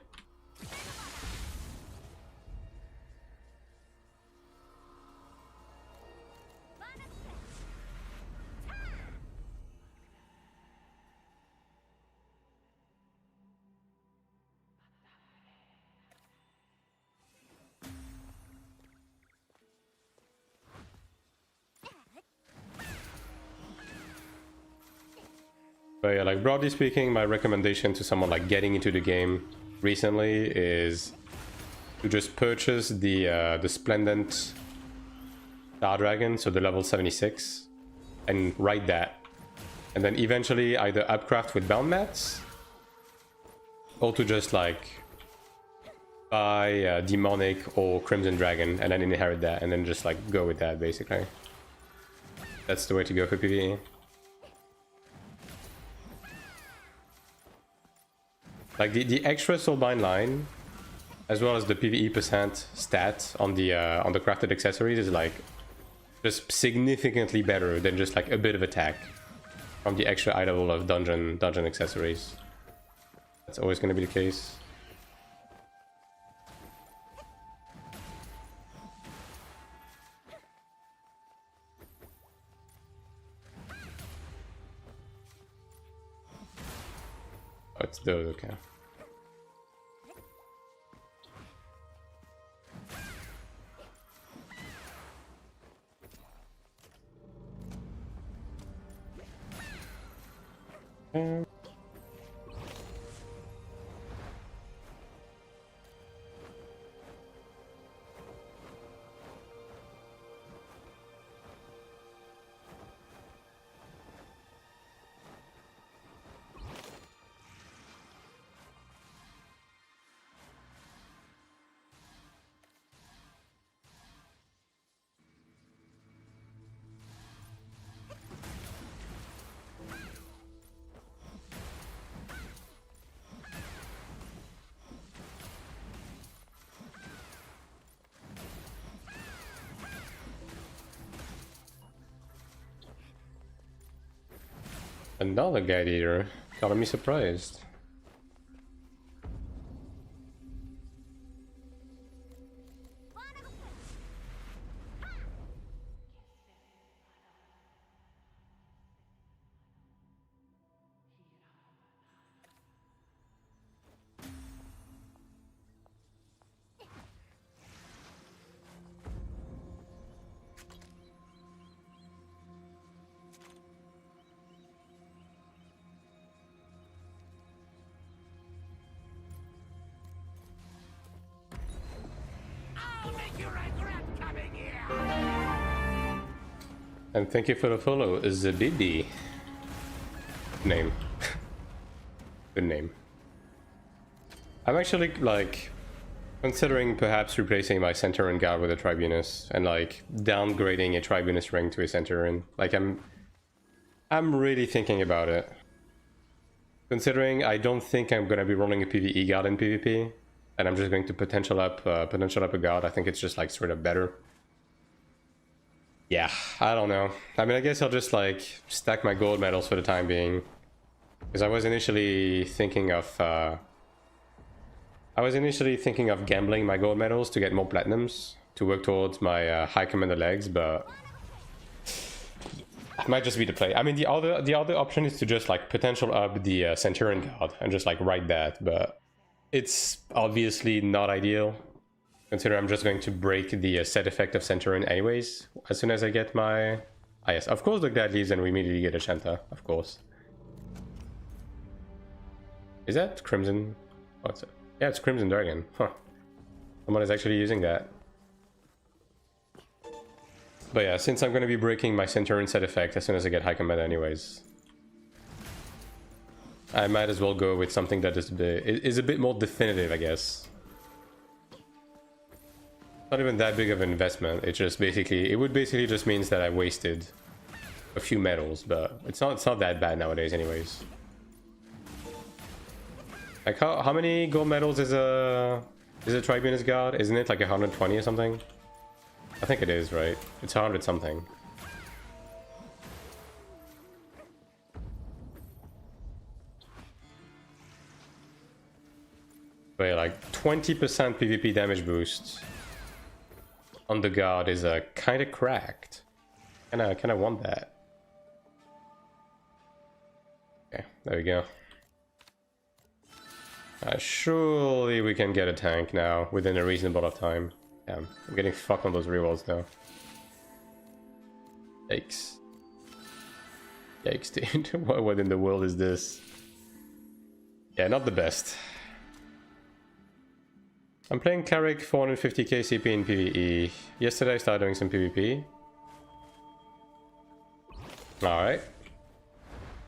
But yeah, like broadly speaking, my recommendation to someone like getting into the game recently is to just purchase the Splendent Star Dragon, so the level 76, and ride that. And then eventually either upcraft with bound mats, or to just like buy Demonic or Crimson Dragon and then inherit that, and then just like go with that basically. That's the way to go for PvE. Like the extra soulbind line, as well as the PvE percent stat on the crafted accessories is like just significantly better than just like a bit of attack from the extra high level of dungeon accessories. That's always going to be the case. Oh, it's those, okay. Another gladiator. Got me surprised. And thank you for the follow, Zabidi. Name. Good name. I'm actually, like, considering perhaps replacing my Centurion guard with a Tribunus and, like, downgrading a Tribunus rank to a Centurion. Like, I'm really thinking about it. Considering I don't think I'm gonna be rolling a PvE guard in PvP, and I'm just going to potential up a guard, I think it's just, like, straight up better. Yeah, I don't know. I mean, I guess I'll just like stack my gold medals for the time being, because I was initially thinking of gambling my gold medals to get more platinums to work towards my high commander legs, but it might just be the play. I mean, the other option is to just like potential up the Centurion guard and just like ride that, but it's obviously not ideal. Consider I'm just going to break the set effect of Centurion anyways, as soon as I get my... Ah yes, of course the Glad leaves and we immediately get a Chanter, of course. Is that Crimson? What's it? Yeah, it's Crimson Dragon. Huh. Someone is actually using that. But yeah, since I'm going to be breaking my Centurion set effect as soon as I get High Command anyways, I might as well go with something that is a bit more definitive, I guess. Not even that big of an investment. It just basically, it would basically just means that I wasted a few medals, but it's not that bad nowadays anyways. Like how many gold medals is a Is it Tribunus Guard? Isn't it like 120 or something? I think it is, right? It's 100 something. Wait, like 20% PvP damage boost on the guard is kind of cracked. Kind of want that. Okay, there we go. Surely we can get a tank now within a reasonable amount of time. Damn, I'm getting fucked on those rerolls though. Yikes. Yikes, dude. What in the world is this? Yeah, not the best. I'm playing Cleric 450k CP in PvE. Yesterday I started doing some PvP. Alright.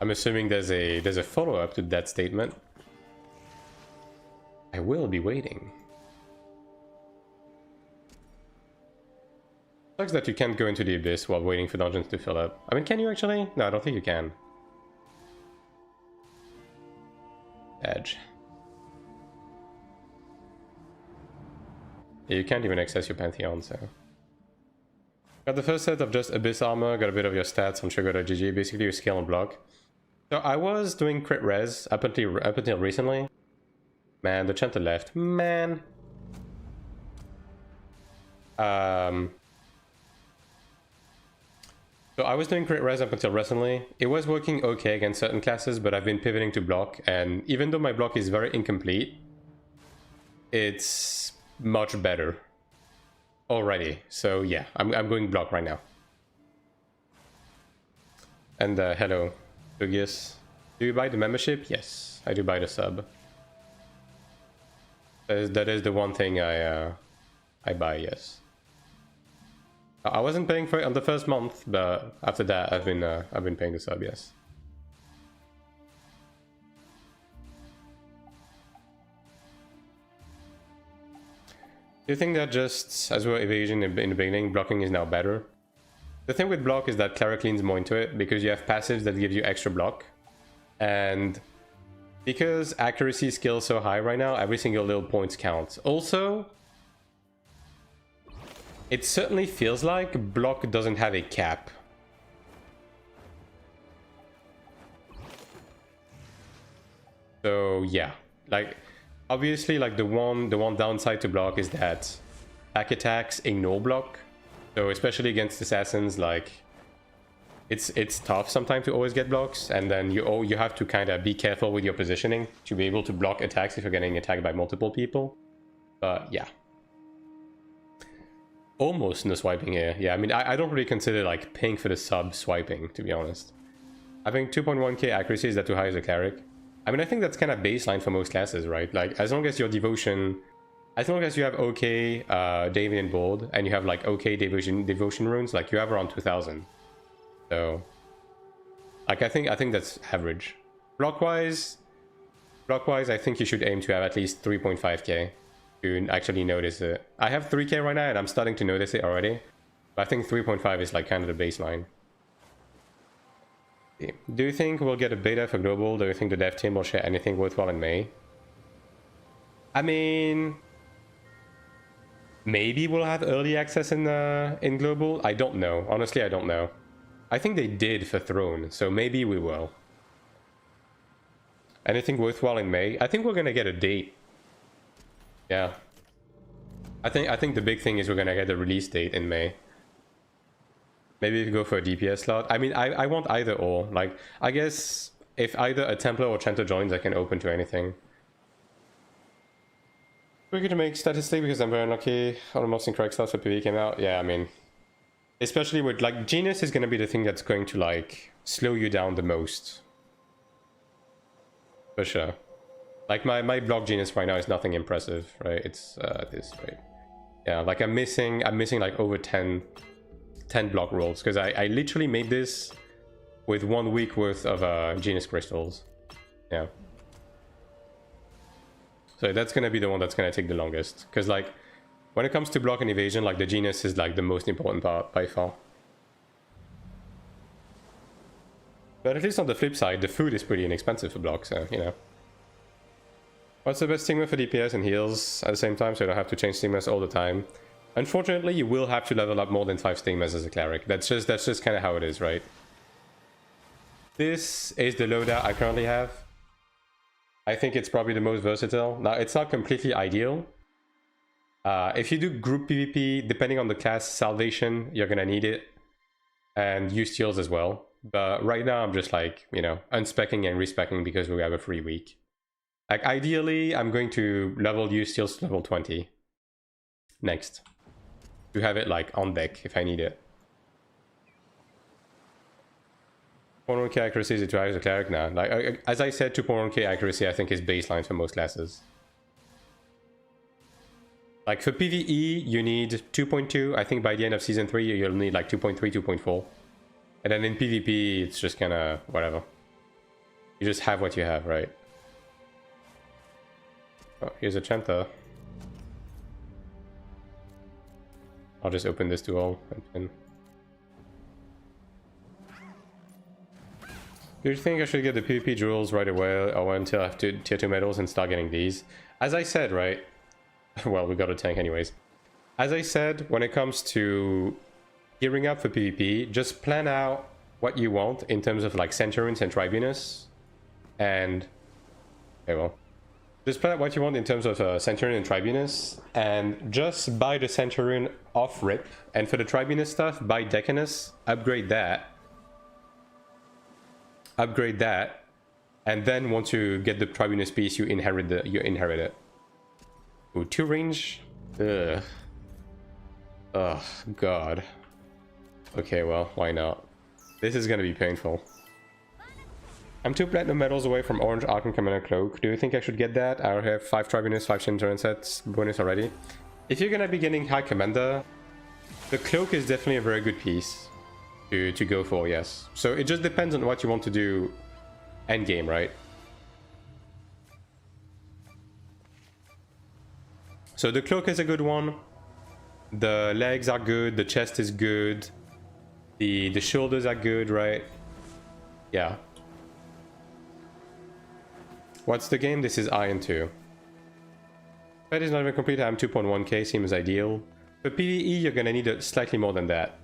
I'm assuming there's a follow-up to that statement. I will be waiting. Sucks that you can't go into the abyss while waiting for dungeons to fill up. I mean, can you actually? No, I don't think you can. Edge. Yeah, you can't even access your Pantheon, so... Got the first set of just Abyss Armor, got a bit of your stats on Shugo.gg, basically your skill and block. So I was doing crit res up until recently. Man, the Chanter left. Man. So I was doing crit res up until recently. It was working okay against certain classes, but I've been pivoting to block, and even though my block is very incomplete, it's much better already. So yeah, I'm going block right now. And hello, Lugius. Do you buy the membership? Yes, I do buy the sub. That is the one thing I buy, yes. I wasn't paying for it on the first month, but after that I've been paying the sub, yes. Do you think that just as we were evasion in the beginning, blocking is now better? The thing with block is that Cleric leans more into it because you have passives that give you extra block, and because accuracy skill is so high right now, every single little point counts. Also, it certainly feels like block doesn't have a cap. So yeah, like obviously, like the one downside to block is that back attacks ignore block. So especially against assassins, like it's tough sometimes to always get blocks, and then you have to kind of be careful with your positioning to be able to block attacks if you're getting attacked by multiple people. But yeah. Almost no swiping here. Yeah, I mean, I don't really consider like paying for the sub swiping, to be honest. I think 2.1k accuracy is that too high as a cleric. I mean, I think that's kind of baseline for most classes, right? Like, as long as your devotion, as long as you have okay Davian board and you have like okay devotion runes, like you have around 2000. So, like I think that's average. Blockwise, I think you should aim to have at least 3.5k. To actually notice it. I have 3k right now and I'm starting to notice it already, but I think 3.5 is like kind of the baseline. Do you think we'll get a beta for global? Do you think the dev team will share anything worthwhile in May? I mean, maybe we'll have early access in global. I don't know, honestly. I don't know. I think they did for Throne, so maybe we will. Anything worthwhile in May? I think we're gonna get a date. Yeah, I think the big thing is we're gonna get a release date in May. Maybe if you go for a DPS slot. I mean, I want either or. Like, I guess if either a Templar or Chanter joins, I can open to anything. We're going to make statistic because I'm very unlucky. All the most incorrect stuff for PvE came out. Yeah, I mean, especially with like Genius is gonna be the thing that's going to like slow you down the most. For sure. Like my block Genius right now is nothing impressive, right? It's this, right? Yeah, like I'm missing like over 10 block rolls because I literally made this with 1 week worth of Genius crystals. Yeah. So that's gonna be the one that's gonna take the longest because like when it comes to block and evasion, like the Genius is like the most important part by far. But at least on the flip side, the food is pretty inexpensive for block, so you know. What's the best Stigma for DPS and heals at the same time, so you don't have to change Stigmas all the time? Unfortunately, you will have to level up more than 5 Stigmas as a Cleric. That's just kind of how it is, right? This is the loadout I currently have. I think it's probably the most versatile. Now, it's not completely ideal. If you do group PvP, depending on the class, Salvation, you're gonna need it. And use steals as well. But right now, I'm just like, you know, unspecking and respecking because we have a free week. Like, ideally, I'm going to level use steals to level 20 next. To have it, like, on deck if I need it. 2.1k accuracy is it too high as a Cleric now? Like, as I said, 2.1k accuracy I think is baseline for most classes. Like, for PvE, you need 2.2. I think by the end of Season 3, you'll need, like, 2.3, 2.4. And then in PvP, it's just kind of whatever. You just have what you have, right? Oh, here's a Chanter. I'll just open this duel and pin. Do you think I should get the PvP jewels right away or wait until I have tier 2 medals and start getting these? As I said, right? Well, we got a tank anyways. As I said, when it comes to gearing up for PvP, just plan out what you want in terms of like Centurions and Tribunus. And... okay, well. Just plan out what you want in terms of Centurion and Tribunus. And just buy the Centurion off rip. And for the Tribunus stuff, buy Decanus, upgrade that. Upgrade that. And then once you get the Tribunus piece, you inherit it. Ooh, 2 range? Ugh. Oh, God. Okay, well, why not? This is gonna be painful. I'm 2 platinum medals away from Orange Archon Commander Cloak. Do you think I should get that? I have 5 Tribunus, 5 Chanter sets bonus already. If you're gonna be getting High Commander, the Cloak is definitely a very good piece to go for, yes. So it just depends on what you want to do endgame, right? So the cloak is a good one. The legs are good. The chest is good. The shoulders are good, right? Yeah. What's the game? This is Iron 2. That is not even complete. I'm 2.1k. Seems ideal. For PvE, you're gonna need slightly more than that.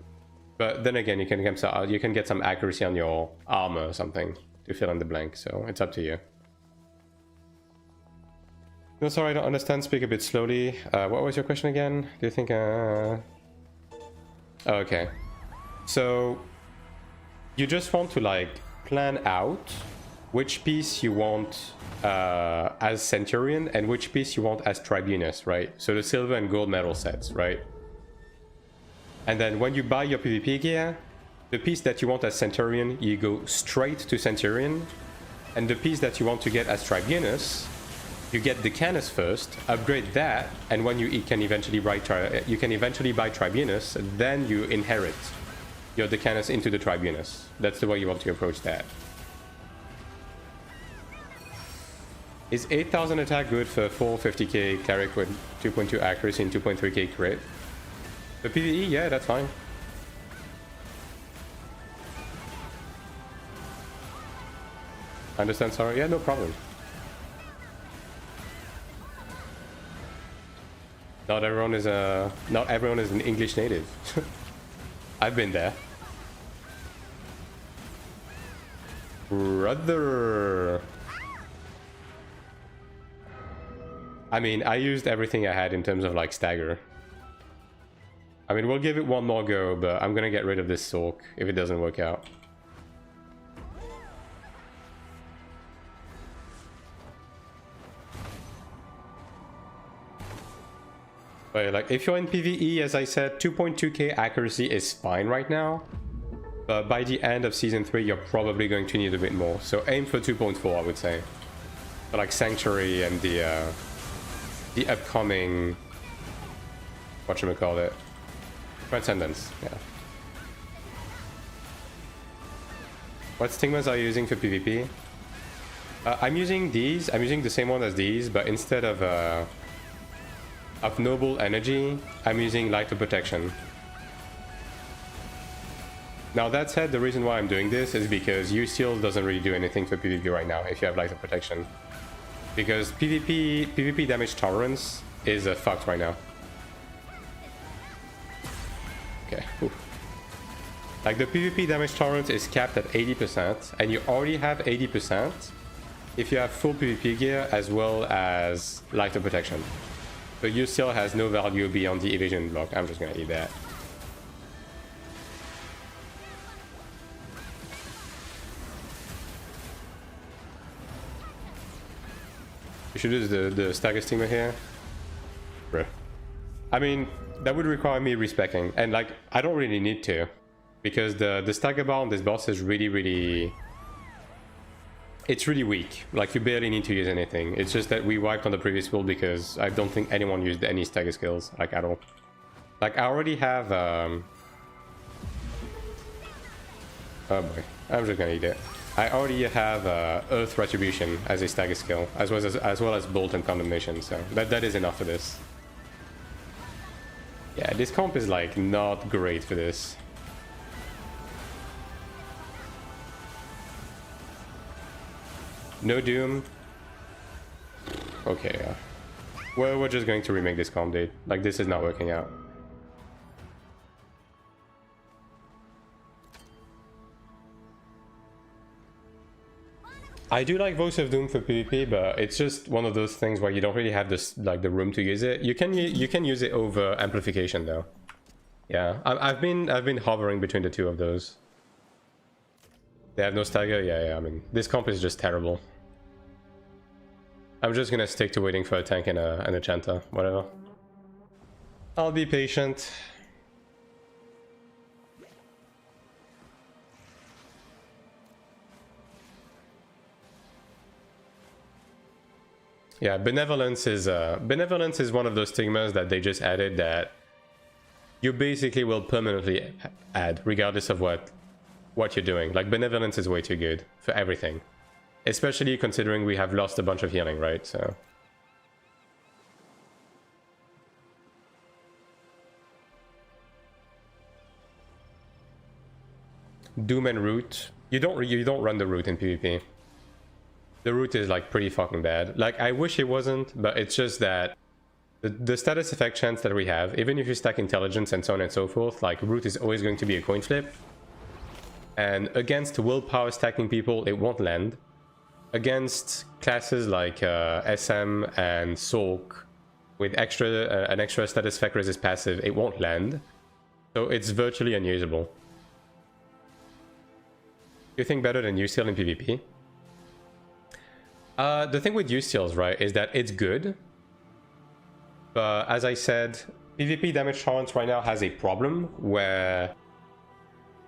But then again, you can get some accuracy on your armor or something to fill in the blank. So it's up to you. No, sorry, I don't understand. Speak a bit slowly. What was your question again? Do you think... Oh, okay. So, you just want to, like, plan out which piece you want as Centurion and which piece you want as Tribunus, right? So the silver and gold medal sets, right? And then when you buy your PvP gear, the piece that you want as Centurion, you go straight to Centurion. And the piece that you want to get as Tribunus, you get Decanus first, upgrade that, and when you can eventually buy Tribunus, then you inherit your Decanus into the Tribunus. That's the way you want to approach that. Is 8000 attack good for 450k Cleric with 2.2 accuracy and 2.3k crit? For PvE, yeah, that's fine. Understand, sorry? Yeah, no problem. Not everyone is an English native. I've been there. Brother. I mean, I used everything I had in terms of like stagger. I mean, we'll give it one more go, but I'm gonna get rid of this Sork if it doesn't work out. But like, if you're in PvE, as I said, 2.2k accuracy is fine right now. But by the end of Season 3, you're probably going to need a bit more. So aim for 2.4, I would say. For like Sanctuary and the upcoming... whatchamacallit? Transcendence, yeah. What Stigmas are you using for PvP? I'm using these. I'm using the same one as these, but instead of Noble Energy, I'm using Light of Protection. Now that said, the reason why I'm doing this is because Use Steals doesn't really do anything for PvP right now if you have Light of Protection. Because PvP damage tolerance is fucked right now. Okay. Ooh. Like the PvP damage tolerance is capped at 80%, and you already have 80% if you have full PvP gear as well as lighter protection. So you still has no value beyond the evasion block. I'm just gonna eat that. You should use the stagger Stigma here. Bruh. I mean, that would require me respecking, and like, I don't really need to. Because the stagger bar on this boss is really... It's really weak. Like, you barely need to use anything. It's just that we wiped on the previous build because I don't think anyone used any stagger skills, like, at all. Like, I already have... Oh boy. I'm just gonna eat it. I already have Earth Retribution as a stagger skill, as well as Bolt and Condemnation, so that is enough for this. Yeah, this comp is, like, not great for this. No Doom. Okay, yeah. Well, we're just going to remake this comp, dude. Like, this is not working out. I do like Voice of Doom for PvP, but it's just one of those things where you don't really have this, like, the room to use it. You can use it over amplification though. Yeah, I've been hovering between the two of those. They have no stagger? Yeah, I mean, this comp is just terrible. I'm just gonna stick to waiting for a tank and a Chanter, whatever. I'll be patient. Yeah, Benevolence is one of those stigmas that they just added that you basically will permanently add, regardless of what you're doing. Like, Benevolence is way too good for everything. Especially considering we have lost a bunch of healing, right? So... Doom and Root. You don't run the Root in PvP. The Root is, like, pretty fucking bad. Like, I wish it wasn't, but it's just that the status effect chance that we have, even if you stack intelligence and so on and so forth, like, Root is always going to be a coin flip. And against willpower stacking people, it won't land. Against classes like SM and Sulk, with an extra status effect resist passive, it won't land. So it's virtually unusable. You think better than U-Steel in PvP? The thing with U-Steels, right, is that it's good. But as I said, PvP damage tolerance right now has a problem where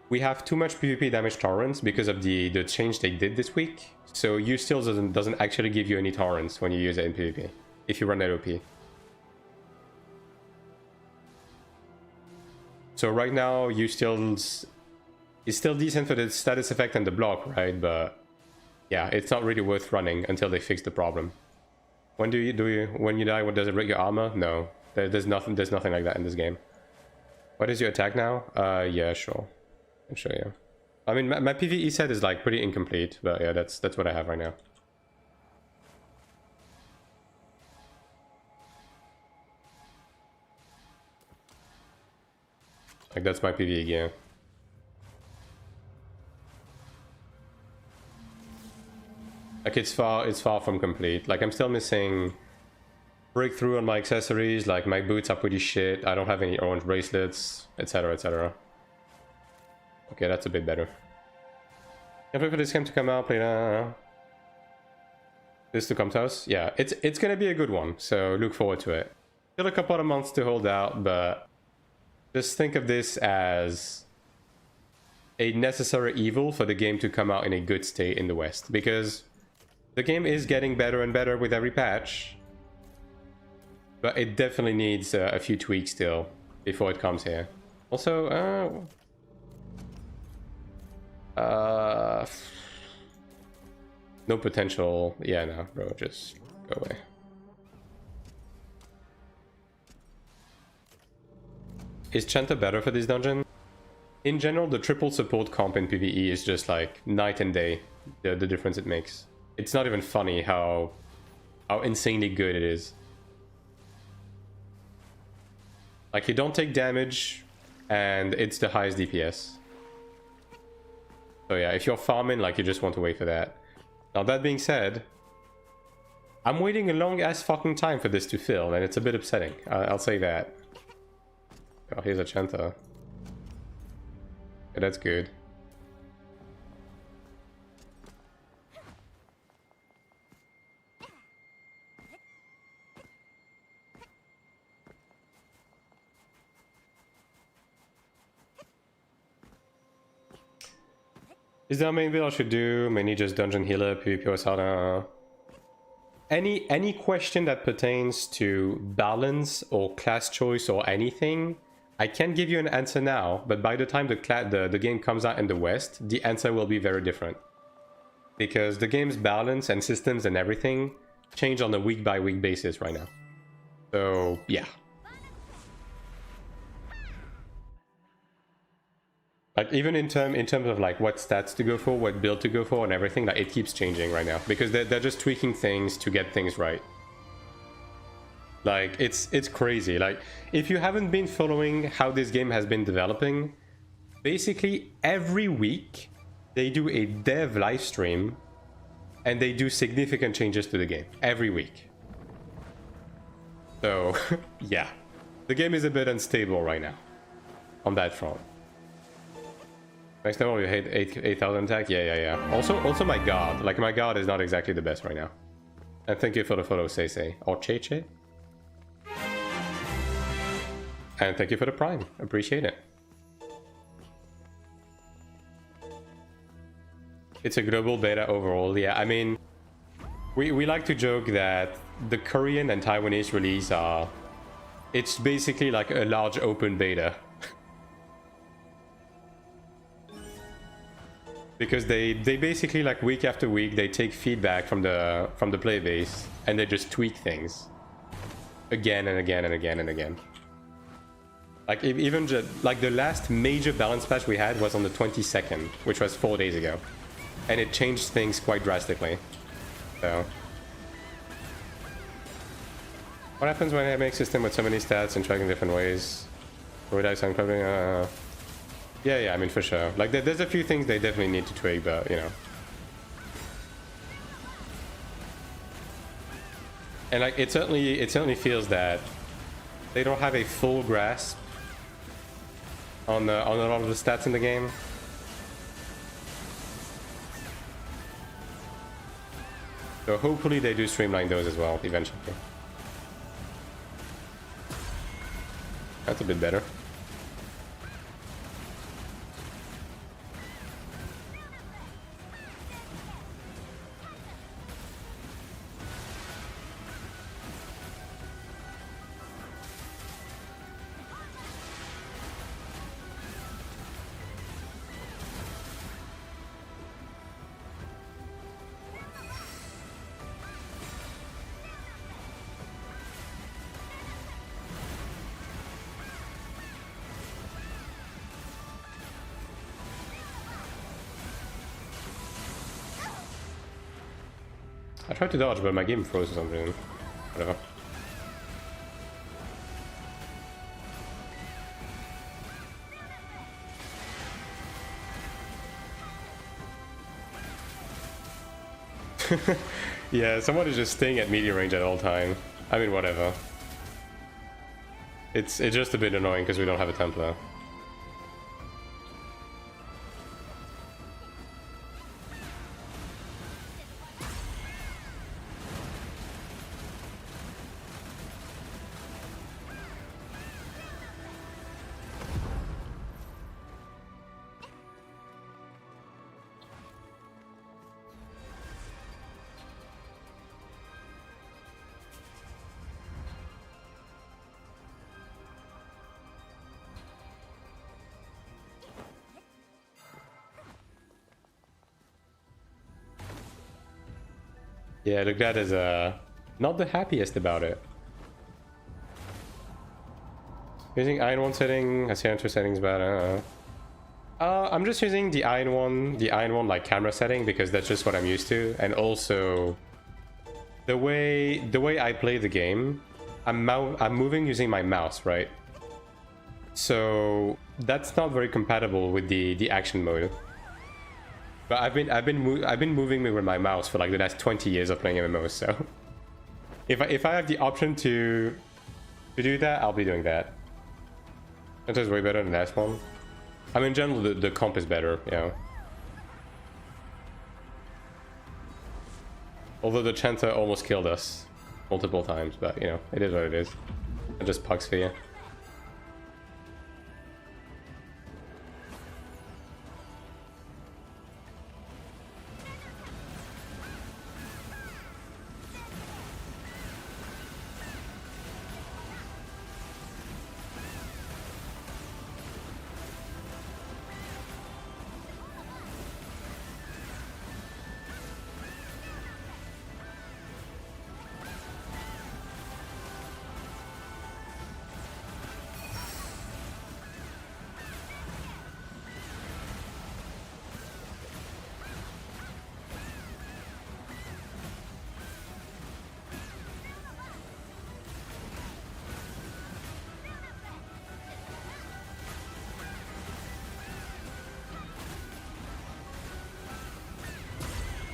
we have too much PvP damage tolerance because of the change they did this week. So U-Steels doesn't actually give you any tolerance when you use it in PvP, if you run that OP. So right now, U-Steels is still decent for the status effect and the block, right? But yeah, it's not really worth running until they fix the problem. When when you die, what does it break your armor? No, there's nothing like that in this game. What is your attack now? Yeah, sure. I'll show you. I mean, my PvE set is like pretty incomplete, but yeah, that's what I have right now. Like, that's my PvE gear. Like, it's far from complete. Like, I'm still missing breakthrough on my accessories. Like, my boots are pretty shit. I don't have any orange bracelets, etc, etc. Okay, that's a bit better. Can't wait for this game to come out. Play that. This to come to us. Yeah, it's gonna be a good one. So look forward to it. Still a couple of months to hold out, but just think of this as a necessary evil for the game to come out in a good state in the West, because the game is getting better and better with every patch, but it definitely needs a few tweaks still before it comes here. Also, no potential. Yeah, no, bro, just go away. Is Chanter better for this dungeon? In general, the triple support comp in PvE is just like night and day, the difference it makes. It's not even funny how how insanely good it is. Like, you don't take damage, and it's the highest DPS. So yeah, if you're farming, like, you just want to wait for that. Now, that being said, I'm waiting a long-ass fucking time for this to fill, and it's a bit upsetting. I'll say that. Oh, here's a Chanter. Yeah, that's good. Is there a main build I should do? Mainly just dungeon healer, PvP or Asana? Any question that pertains to balance or class choice or anything, I can't give you an answer now, but by the time the game comes out in the West, the answer will be very different. Because the game's balance and systems and everything change on a week-by-week basis right now. So, yeah. Like, even in terms of like what stats to go for, what build to go for, and everything, like, it keeps changing right now because they're just tweaking things to get things right. Like, it's crazy. Like, if you haven't been following how this game has been developing, basically every week they do a dev live stream and they do significant changes to the game every week. So yeah, the game is a bit unstable right now on that front. Next level, you hit 8,000 attack. Yeah. Also, my god. Like, my god is not exactly the best right now. And thank you for the follow, Say. Or Cheche. And thank you for the prime. Appreciate it. It's a global beta overall. Yeah, I mean, we like to joke that the Korean and Taiwanese release are... It's basically like a large open beta. Because they basically, like, week after week, they take feedback from the player base and they just tweak things again and again and again and again. Like, even just like the last major balance patch we had was on the 22nd, which was 4 days ago, and it changed things quite drastically. So, what happens when I make a system with so many stats and tracking different ways? Would I sound covering? Yeah, I mean, for sure. Like, there's a few things they definitely need to tweak, but, you know. And, like, it certainly feels that they don't have a full grasp on a lot of the stats in the game. So hopefully they do streamline those as well, eventually. That's a bit better. I tried to dodge, but my game froze or something. Whatever. Yeah, someone is just staying at media range at all time. I mean, whatever. It's just a bit annoying because we don't have a Templar. Yeah, look, that is not the happiest about it. Using Iron 1 setting, I see Chanter settings, but I'm just using the Iron 1 like camera setting because that's just what I'm used to, and also the way I play the game, I'm moving using my mouse, right? So that's not very compatible with the action mode. But I've been moving with my mouse for like the last 20 years of playing MMOs. So if I have the option to do that, I'll be doing that. Chanter's way better than the last one. I mean, in general, the comp is better, you know. Although the Chanter almost killed us multiple times, but you know, it is what it is. It just pucks for you.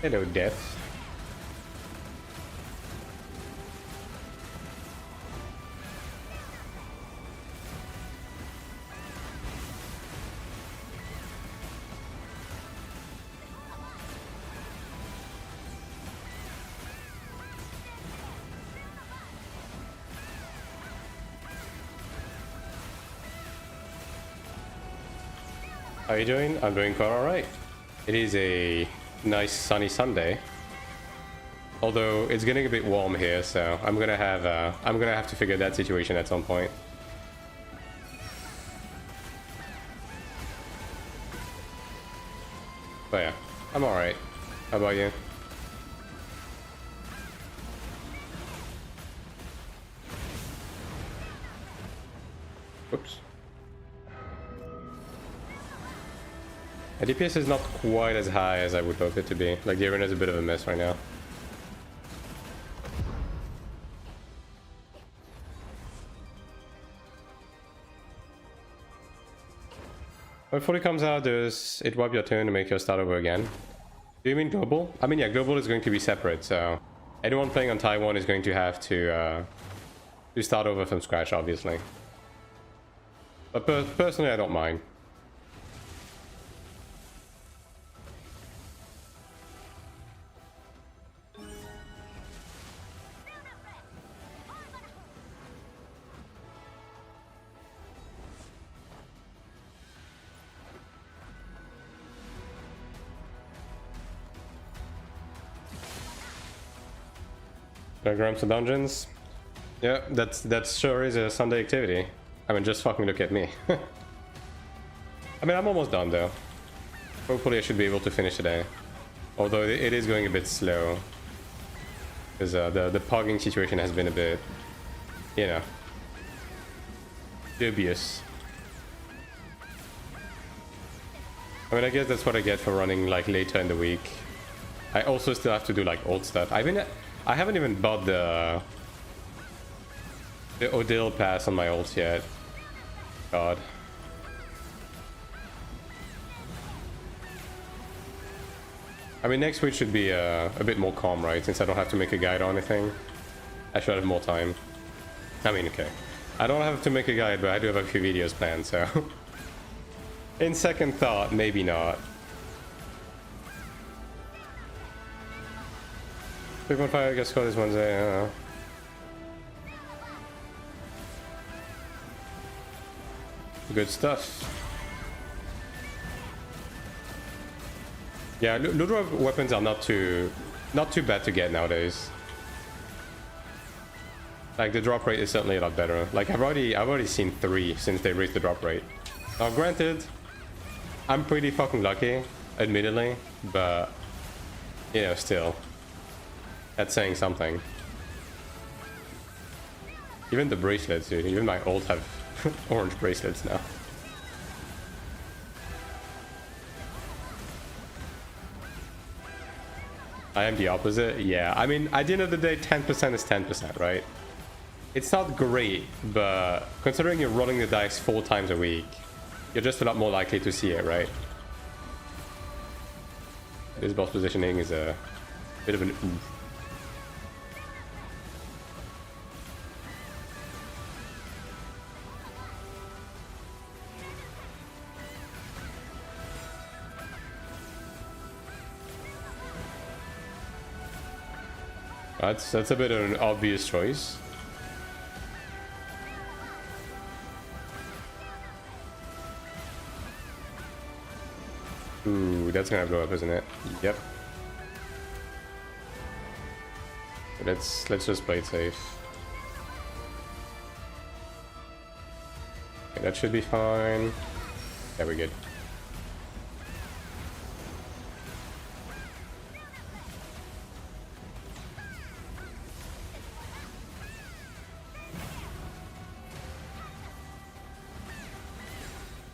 Hello, Death. How are you doing? I'm doing quite alright. It is a nice sunny Sunday. Although it's getting a bit warm here, so I'm gonna have to figure that situation at some point. But yeah, I'm alright. How about you? Oops. The DPS is not quite as high as I would hope it to be. Like, the arena is a bit of a mess right now. Before it comes out, it wipe your turn to make your start over again. Do you mean global? I mean, yeah, global is going to be separate, so anyone playing on Taiwan is going to have to start over from scratch, obviously. But personally, I don't mind. Grams and dungeons. Yeah, that sure is a Sunday activity. I mean, just fucking look at me. I mean, I'm almost done though. Hopefully I should be able to finish today. Although it is going a bit slow. Because the pogging situation has been a bit, you know, dubious. I mean, I guess that's what I get for running like later in the week. I also still have to do like old stuff. I haven't even bought the Odile pass on my ults yet. God. I mean, next week should be a bit more calm, right? Since I don't have to make a guide or anything. I should have more time. I mean, okay. I don't have to make a guide, but I do have a few videos planned, so... In second thought, maybe not. 3.5, I guess, score this Wednesday, I don't know. Good stuff. Yeah, loot weapons are not too bad to get nowadays. Like, the drop rate is certainly a lot better. Like, I've already seen 3 since they raised the drop rate. Now, granted, I'm pretty fucking lucky, admittedly, but you know, still. That's saying something. Even the bracelets, dude. Even my ult have orange bracelets now. I am the opposite. Yeah, I mean, at the end of the day, 10% is 10%, right? It's not great, but considering you're rolling the dice 4 times a week, you're just a lot more likely to see it, right? This boss positioning is a bit of an oof. That's a bit of an obvious choice. Ooh, that's gonna blow up, isn't it? Yep. Let's just play it safe. Okay, that should be fine. Yeah, we're good.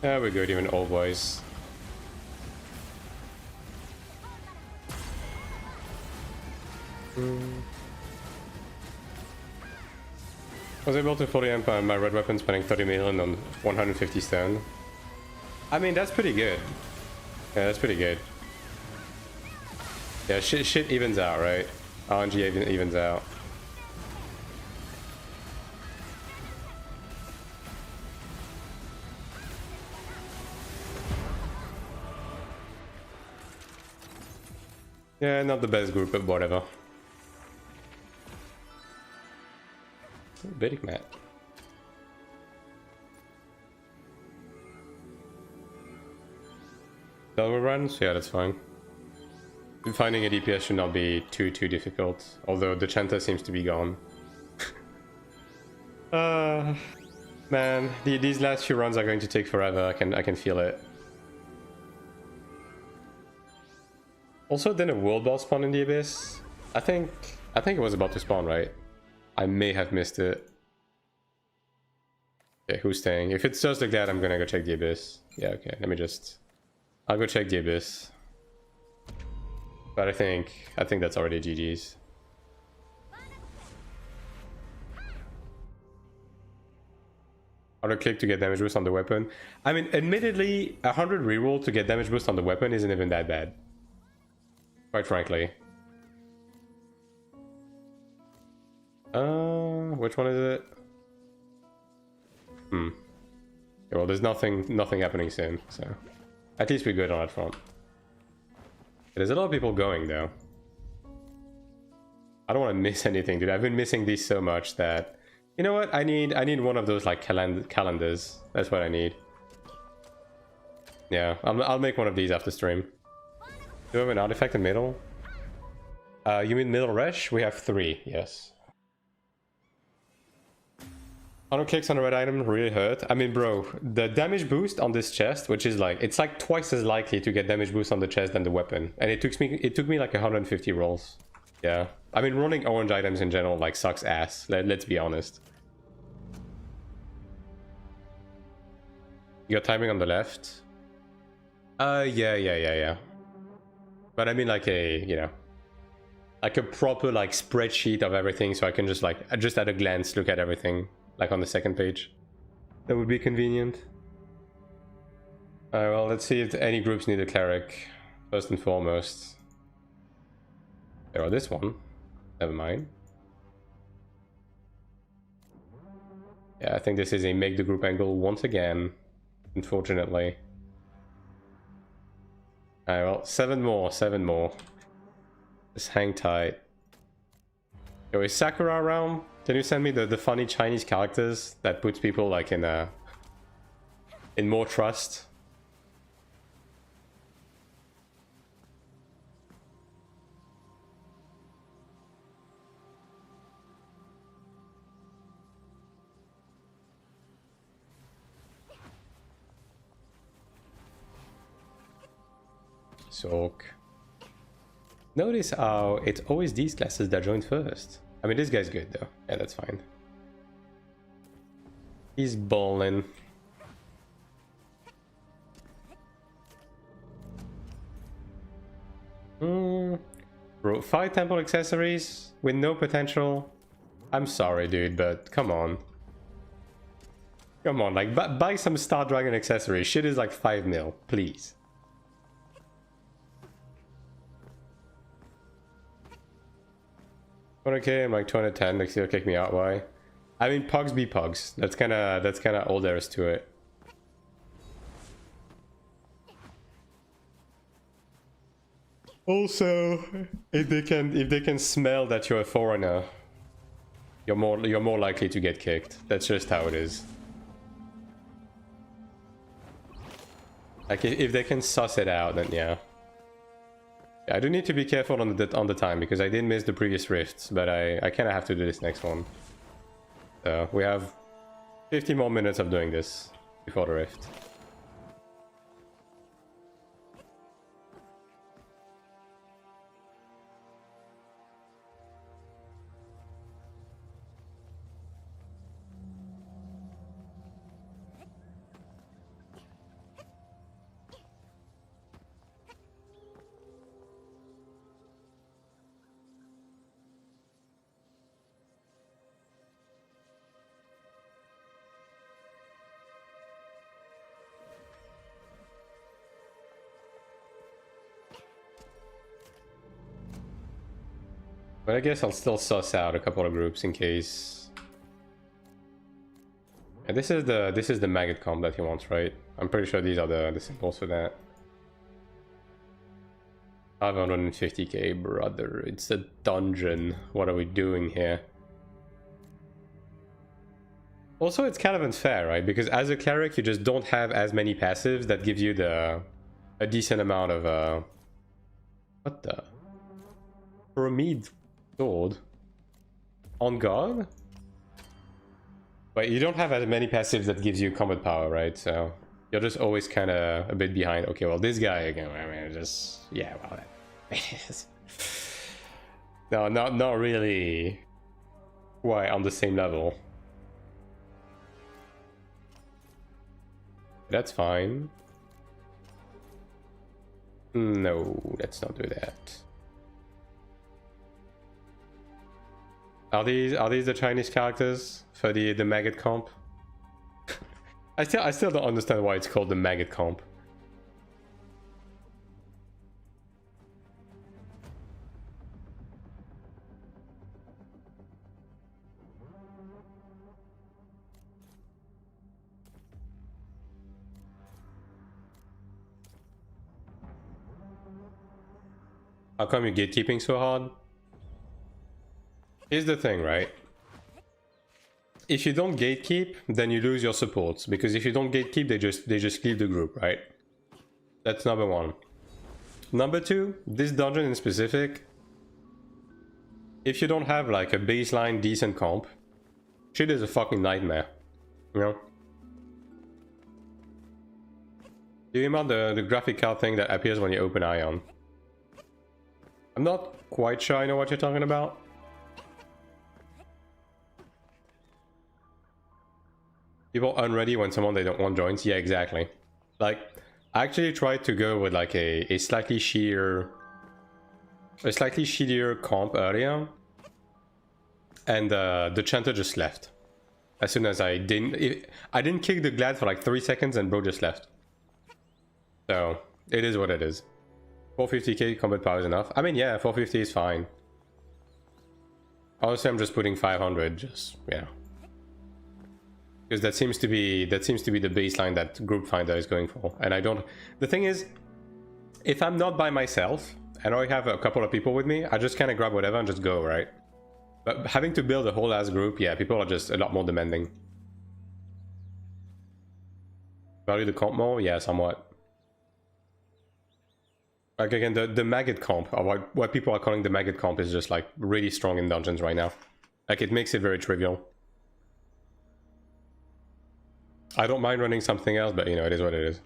Yeah, we're good, even old boys. I was able to fully amp my red weapon, spending 30 million on 150 stone. I mean, that's pretty good. Yeah, that's pretty good. Yeah, shit evens out, right? RNG evens out. Yeah, not the best group, but whatever. Big mat. Silver runs? Yeah, that's fine. Finding a DPS should not be too difficult, although the Chanter seems to be gone. Man, these last few runs are going to take forever. I can feel it. Also, then a world boss spawn in the abyss. I think it was about to spawn, right? I may have missed it. Okay, who's staying? If it's just like that, I'm gonna go check the abyss. Yeah, okay. I'll go check the abyss. But I think that's already GG's. Auto click to get damage boost on the weapon. I mean, admittedly, 100 reroll to get damage boost on the weapon isn't even that bad. Quite frankly. Which one is it? Yeah, well, there's nothing happening soon, so at least we're good on that front. There's a lot of people going though. I don't want to miss anything, dude. I've been missing these so much that, you know what? I need one of those like calendars. That's what I need. Yeah, I'll make one of these after stream. Do we have an artifact in middle? You mean middle rush? We have 3, yes. Auto clicks on the red item really hurt. I mean, bro, the damage boost on this chest, which is like, it's like twice as likely to get damage boost on the chest than the weapon, and it took me like 150 rolls. Yeah, I mean, rolling orange items in general like sucks ass. Let's be honest. You got timing on the left. Yeah. But I mean, like like a proper like spreadsheet of everything, so I can just at a glance look at everything. Like on the second page. That would be convenient. Alright, well, let's see if any groups need a cleric. First and foremost. There are this one. Never mind. Yeah, I think this is a make the group angle once again. Unfortunately. Alright, well, 7 more. Just hang tight. Yo, is Sakura around? Can you send me the funny Chinese characters that puts people like in more trust? Soak. Notice how it's always these classes that join first. I mean, this guy's good though. Yeah, that's fine. He's ballin'. Bro, 5 temple accessories with no potential? I'm sorry, dude, but come on. Come on, like, buy some Star Dragon accessories. Shit is like 5 mil, please. Okay, I'm like 210, next year kick me out, why? I mean, pugs be pugs. That's kinda all there is to it. Also, if they can smell that you're a foreigner, you're more likely to get kicked. That's just how it is. Like if they can suss it out, then yeah. I do need to be careful on the time because I did miss the previous rifts, but I kind of have to do this next one. So we have 50 more minutes of doing this before the rift. But I guess I'll still suss out a couple of groups in case. And this is the maggot comp that he wants, right? I'm pretty sure these are the symbols for that. 550k, brother. It's a dungeon. What are we doing here? Also, it's kind of unfair, right? Because as a cleric, you just don't have as many passives that give you a decent amount of what the pyramid sword on guard. But you don't have as many passives that gives you combat power, right? So you're just always kind of a bit behind. Okay, well, this guy again. I mean, just yeah, well, that no, not really. Why on the same level? That's fine. No, let's not do that. Are these the Chinese characters for the maggot comp? I still don't understand why it's called the maggot comp. How come you're gatekeeping so hard? Here's the thing, right? If you don't gatekeep, then you lose your supports. Because if you don't gatekeep, they just leave the group, right? That's number one. Number two, this dungeon in specific, if you don't have like a baseline decent comp, shit is a fucking nightmare. You know? Do you remember the graphic card thing that appears when you open Ion? I'm not quite sure I know what you're talking about. People unready when someone they don't want joins. Yeah, exactly. Like, I actually tried to go with like a slightly shittier comp earlier, and the Chanter just left as soon as I didn't kick the Glad for like 3 seconds, and bro just left. So it is what it is. 450k combat power is enough. I mean, yeah, 450 is fine. Honestly, I'm just putting 500. Just yeah. Because that seems to be the baseline that Group Finder is going for. And I don't... The thing is, if I'm not by myself, and I have a couple of people with me, I just kind of grab whatever and just go, right? But having to build a whole ass group, yeah, people are just a lot more demanding. Value the comp more? Yeah, somewhat. Like again, the maggot comp, or what people are calling the maggot comp, is just like really strong in dungeons right now. Like it makes it very trivial. I don't mind running something else, but you know, it is what it is.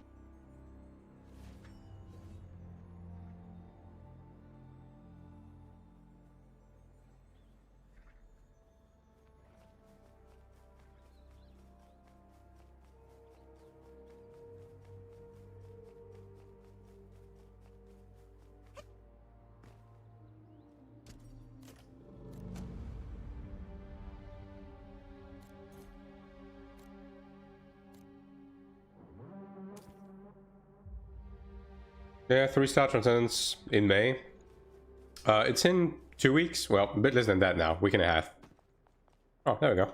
Yeah, 3-star Transcendence in May. It's in 2 weeks. Well, a bit less than that now. Week and a half. Oh, there we go.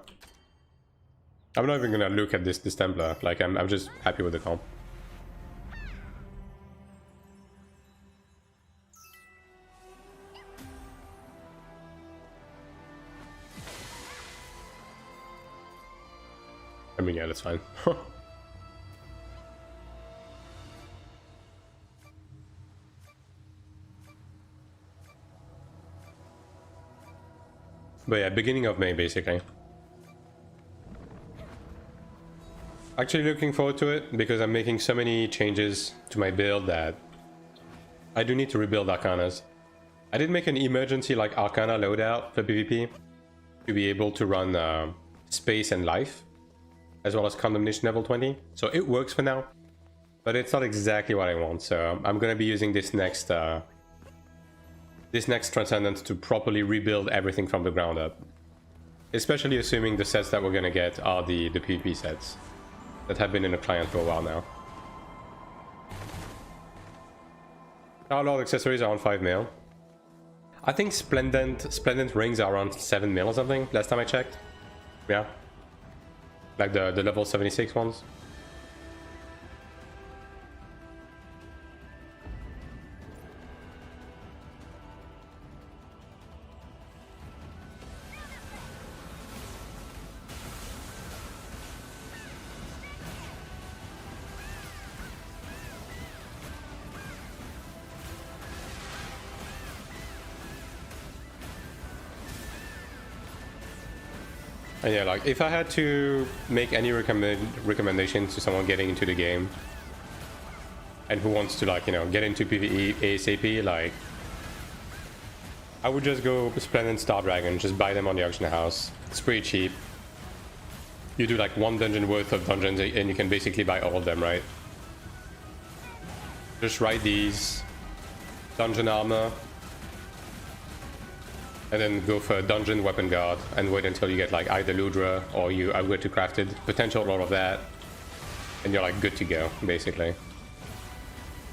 I'm not even gonna look at this Templar. Like, I'm just happy with the comp. I mean, yeah, that's fine. But yeah, beginning of May, basically. Actually looking forward to it, because I'm making so many changes to my build that I do need to rebuild Arcanas. I did make an emergency, like, Arcana loadout for PvP to be able to run Space and Life, as well as Condemnation level 20. So it works for now, but it's not exactly what I want. So I'm going to be using this next Transcendence to properly rebuild everything from the ground up. Especially assuming the sets that we're going to get are the PvP sets that have been in the client for a while now. Our Lord accessories are on 5 mil. I think Splendent rings are around 7 mil or something, last time I checked. Yeah. Like the level 76 ones. And yeah, like, if I had to make any recommendation to someone getting into the game and who wants to, like, you know, get into PvE ASAP, like, I would just go Splendid Star Dragon, just buy them on the auction house. It's pretty cheap. You do like 1 dungeon worth of dungeons and you can basically buy all of them, right? Just ride these, dungeon armor, and then go for a dungeon weapon guard and wait until you get like either Ludra or you upgrade to crafted, potential all of that, and you're like good to go basically.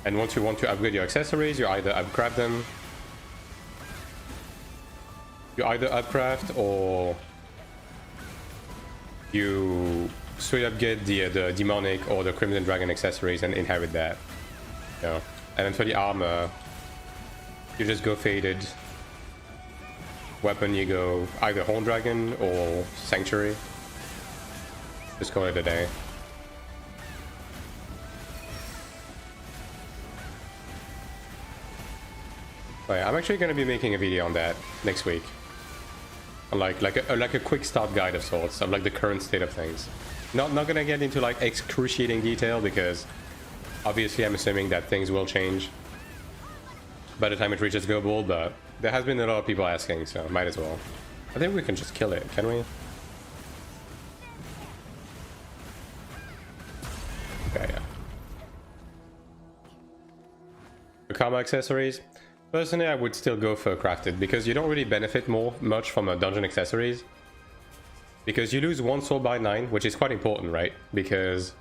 And once you want to upgrade your accessories, you either upcraft them, you either upcraft or you straight up get the demonic or the Crimson Dragon accessories and inherit that. You know? And then for the armor, you just go faded. Weapon, you go either Horn Dragon or Sanctuary. Just call it a day. But yeah, I'm actually going to be making a video on that next week. On like a quick start guide of sorts of like the current state of things. Not gonna get into like excruciating detail because obviously I'm assuming that things will change by the time it reaches global, but there has been a lot of people asking, so might as well. I think we can just kill it, can we? Okay, yeah. The Karma accessories. Personally, I would still go for crafted because you don't really benefit much from a dungeon accessories. Because you lose 1 soul by 9, which is quite important, right? Because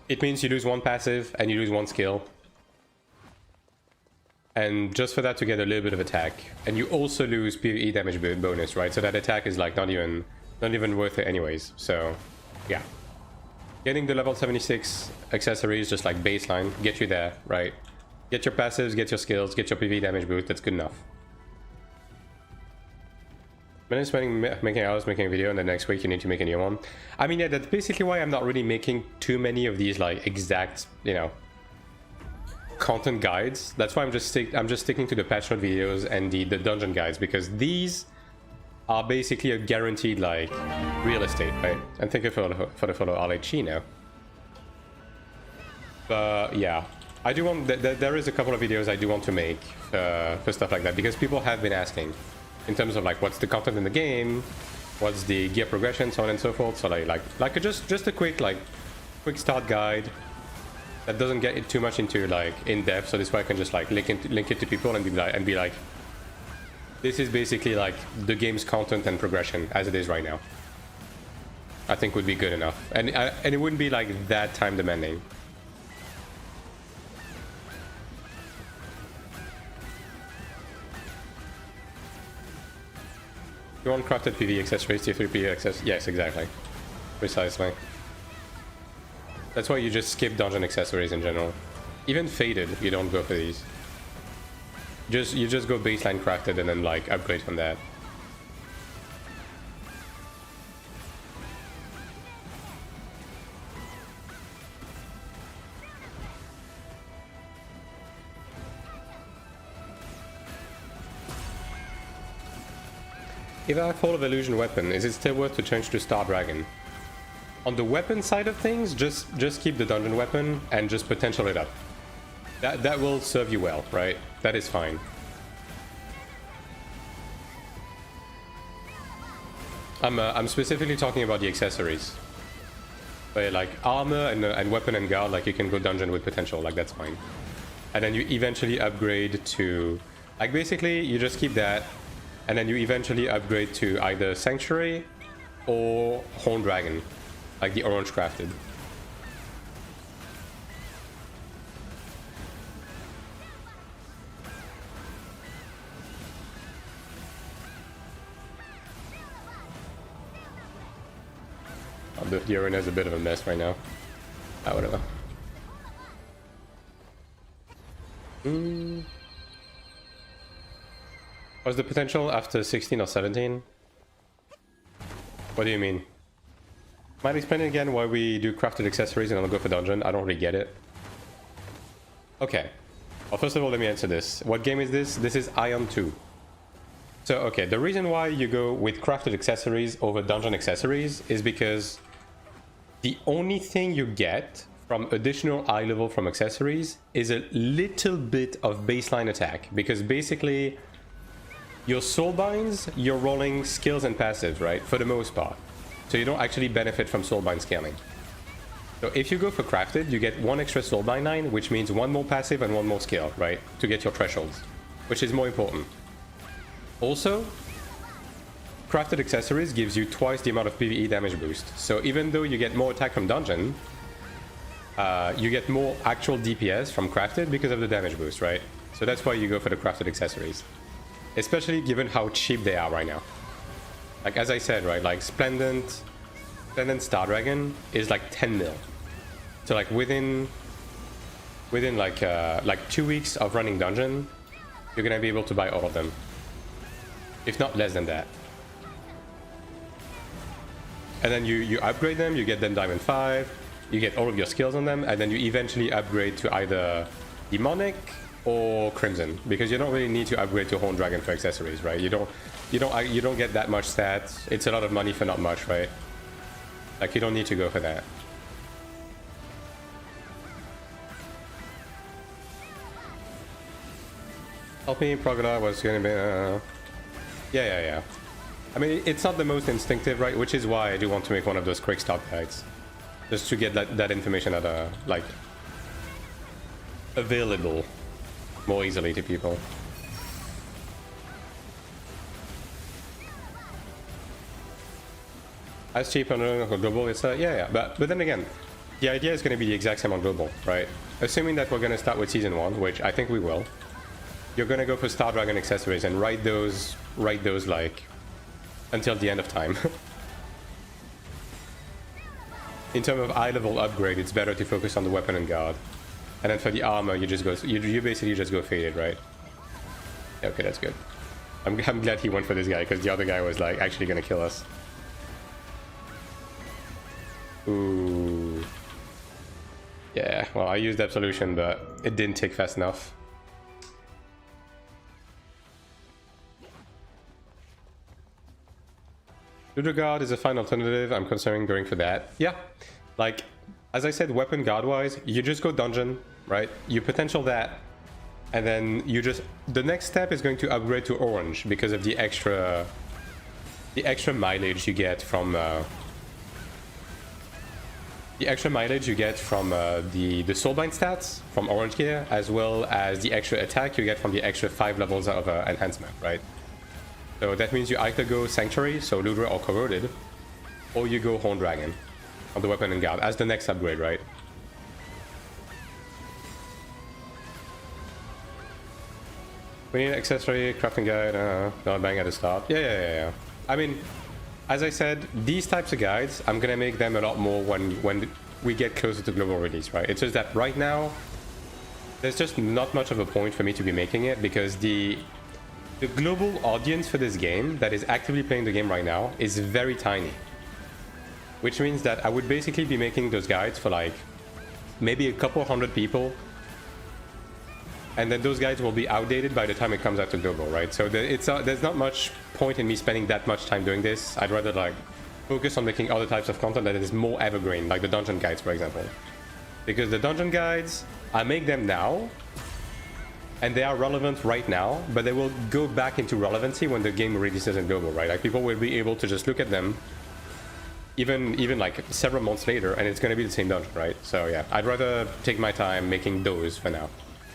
it means you lose 1 passive and you lose 1 skill. And just for that to get a little bit of attack. And you also lose PvE damage bonus, right? So that attack is like not even worth it anyways. So yeah. Getting the level 76 accessories, just like baseline, get you there, right? Get your passives, get your skills, get your PvE damage boost, that's good enough. Minutes making hours making a video, and the next week you need to make a new one. I mean, yeah, that's basically why I'm not really making too many of these like exact, you know, content guides. That's why I'm just sticking to the patch note videos and the dungeon guides, because these are basically a guaranteed like real estate, right? And thank you for the follow, Arlecchino. But yeah, I do want there is a couple of videos I do want to make for stuff like that, because people have been asking in terms of like what's the content in the game, what's the gear progression, so on and so forth. So like just a quick start guide that doesn't get too much into like in depth, so this way I can just like link it to people and be like this is basically like the game's content and progression as it is right now. I think would be good enough, and it wouldn't be like that time demanding. You want crafted PV accessories, tier 3 PV accessories? Yes, exactly. Precisely. That's why you just skip dungeon accessories in general. Even faded, you don't go for these. You just go baseline crafted and then like upgrade from that. If I have Fall of Illusion weapon, is it still worth to change to Star Dragon? On the weapon side of things, just keep the dungeon weapon and just potential it up. That will serve you well, right? That is fine. I'm specifically talking about the accessories. But like armor and weapon and guard, like you can go dungeon with potential, like that's fine. And then you eventually upgrade to, like basically you just keep that, and then you eventually upgrade to either Sanctuary or Horn Dragon, like the orange crafted. Oh, the arena is a bit of a mess right now. Ah, whatever. What's the potential after 16 or 17? What do you mean? Might explain it again why we do crafted accessories and I'll go for dungeon. I don't really get it. Okay. Well, first of all, let me answer this. What game is this? This is Ion 2. So, okay, the reason why you go with crafted accessories over dungeon accessories is because the only thing you get from additional eye level from accessories is a little bit of baseline attack. Because basically, your soulbinds, you're rolling skills and passives, right? For the most part. So you don't actually benefit from soulbind scaling. So if you go for crafted, you get one extra soulbind line, which means one more passive and one more skill, right? To get your thresholds, which is more important. Also, crafted accessories gives you twice the amount of PvE damage boost. So even though you get more attack from dungeon, you get more actual DPS from crafted because of the damage boost, right? So that's why you go for the crafted accessories. Especially given how cheap they are right now. Like as I said, right, like Splendent Star Dragon is like 10 mil. So like within like 2 weeks of running dungeon, you're gonna be able to buy all of them. If not less than that. And then you upgrade them, you get them Diamond 5, you get all of your skills on them, and then you eventually upgrade to either Demonic or Crimson, because you don't really need to upgrade to Horn Dragon for accessories, right? You don't get that much stats. It's a lot of money for not much, right? Like you don't need to go for that. Help me, Progala was gonna be yeah. I mean, it's not the most instinctive, right? Which is why I do want to make one of those quick start guides, just to get that information at like available more easily to people. As cheap on global, it's yeah. But then again, the idea is going to be the exact same on global, right? Assuming that we're going to start with season 1, which I think we will. You're going to go for Star Dragon accessories and ride those like until the end of time. In terms of eye level upgrade, it's better to focus on the weapon and guard. And then for the armor, you just go. You basically just go faded, right? Yeah, okay, that's good. I'm glad he went for this guy because the other guy was like actually gonna kill us. Ooh. Yeah. Well, I used Absolution, but it didn't tick fast enough. Ludo Guard is a fine alternative. I'm considering going for that. Yeah. Like, as I said, weapon guard wise, you just go dungeon. Right, you potential that, and then you just the next step is going to upgrade to orange because of the extra mileage you get from the soulbind stats from orange gear, as well as the extra attack you get from the extra 5 levels of enhancement, right? So that means you either go Sanctuary, so Ludra or Corroded, or you go Horn Dragon on the weapon and guard as the next upgrade, right? We need accessory, crafting guide, not bang at the start. Yeah. I mean, as I said, these types of guides, I'm gonna make them a lot more when we get closer to global release, right? It's just that right now, there's just not much of a point for me to be making it because the global audience for this game that is actively playing the game right now is very tiny. Which means that I would basically be making those guides for like maybe a couple hundred people. And then those guides will be outdated by the time it comes out to global, right? So there's not much point in me spending that much time doing this. I'd rather like focus on making other types of content that is more evergreen, like the dungeon guides, for example. Because the dungeon guides, I make them now, and they are relevant right now, but they will go back into relevancy when the game releases in global, right? Like people will be able to just look at them even like several months later, and it's going to be the same dungeon, right? So yeah, I'd rather take my time making those for now,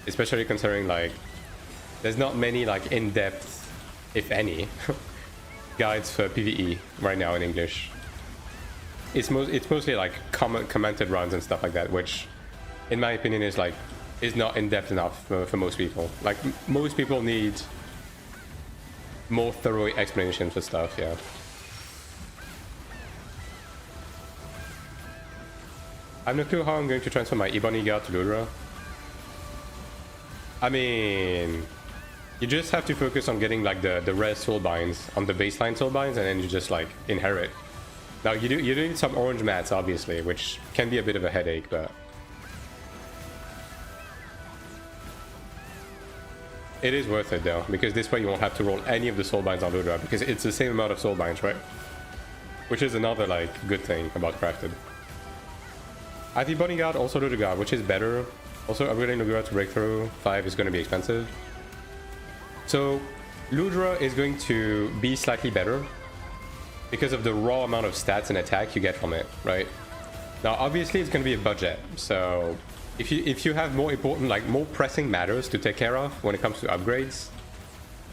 especially considering like there's not many like in-depth, if any, guides for PvE right now in English. It's mostly like commented runs and stuff like that, which in my opinion is not in-depth enough for most people. Like most people need more thorough explanations for stuff. Yeah. I have no clue how I'm going to transfer my Ebony Guard to Ludra. I mean, you just have to focus on getting like the rare soul binds on the baseline soul binds, and then you just like inherit. Now you need some orange mats, obviously, which can be a bit of a headache, but it is worth it though, because this way you won't have to roll any of the soul binds on Ludra, because it's the same amount of soul binds, right? Which is another like good thing about crafted. I have Ebony Guard, also Ludra Guard, which is better. Also, upgrading Ludra Guard to Breakthrough 5 is going to be expensive. So, Ludra is going to be slightly better because of the raw amount of stats and attack you get from it, right? Now, obviously, it's going to be a budget. So, if you have more important, like more pressing matters to take care of when it comes to upgrades,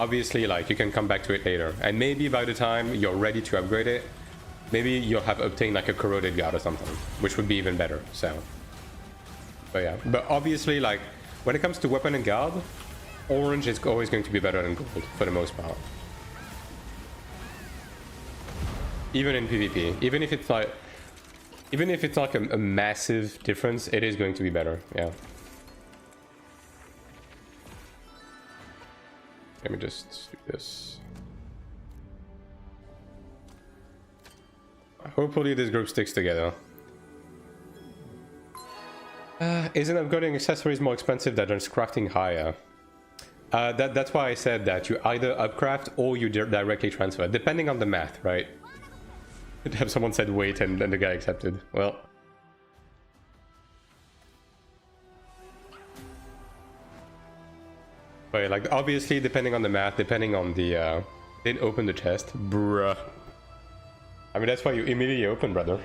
obviously, like you can come back to it later. And maybe by the time you're ready to upgrade it, maybe you'll have obtained like a corroded guard or something, which would be even better. So, but yeah, but obviously, like when it comes to weapon and guard, orange is always going to be better than gold for the most part. Even in PvP, even if it's like a massive difference, it is going to be better. Yeah. Let me just do this. Hopefully this group sticks together. Isn't upgrading accessories more expensive than just crafting higher? That's why I said that you either upcraft or you directly transfer, depending on the math, right? Have someone said wait and then the guy accepted. Well. But like obviously depending on the math, depending on the didn't open the chest. Bruh. I mean, that's why you immediately open, brother.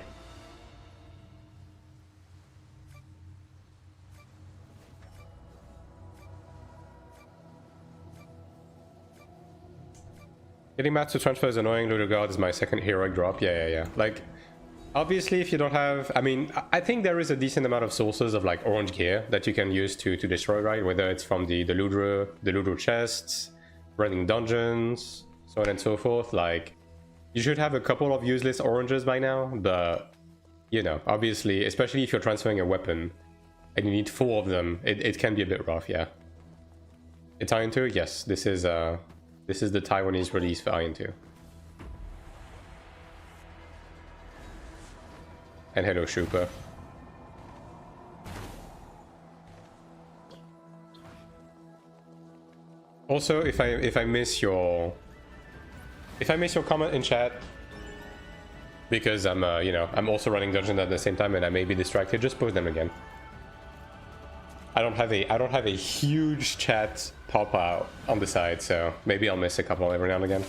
Getting mats to transfer is annoying. Ludra Guard is my second heroic drop. Yeah. Like, obviously, if you don't have... I mean, I think there is a decent amount of sources of, like, orange gear that you can use to destroy, right? Whether it's from the Ludra chests, running dungeons, so on and so forth. Like... You should have a couple of useless oranges by now, but, you know, obviously, especially if you're transferring a weapon, and you need 4 of them, it can be a bit rough, yeah. It's Iron 2? Yes, this is the Taiwanese release for Iron 2. And hello, Shugo. Also, if I miss your comment in chat, because I'm you know, I'm also running dungeons at the same time and I may be distracted, just post them again. I don't have a huge chat pop out on the side, so maybe I'll miss a couple every now and again.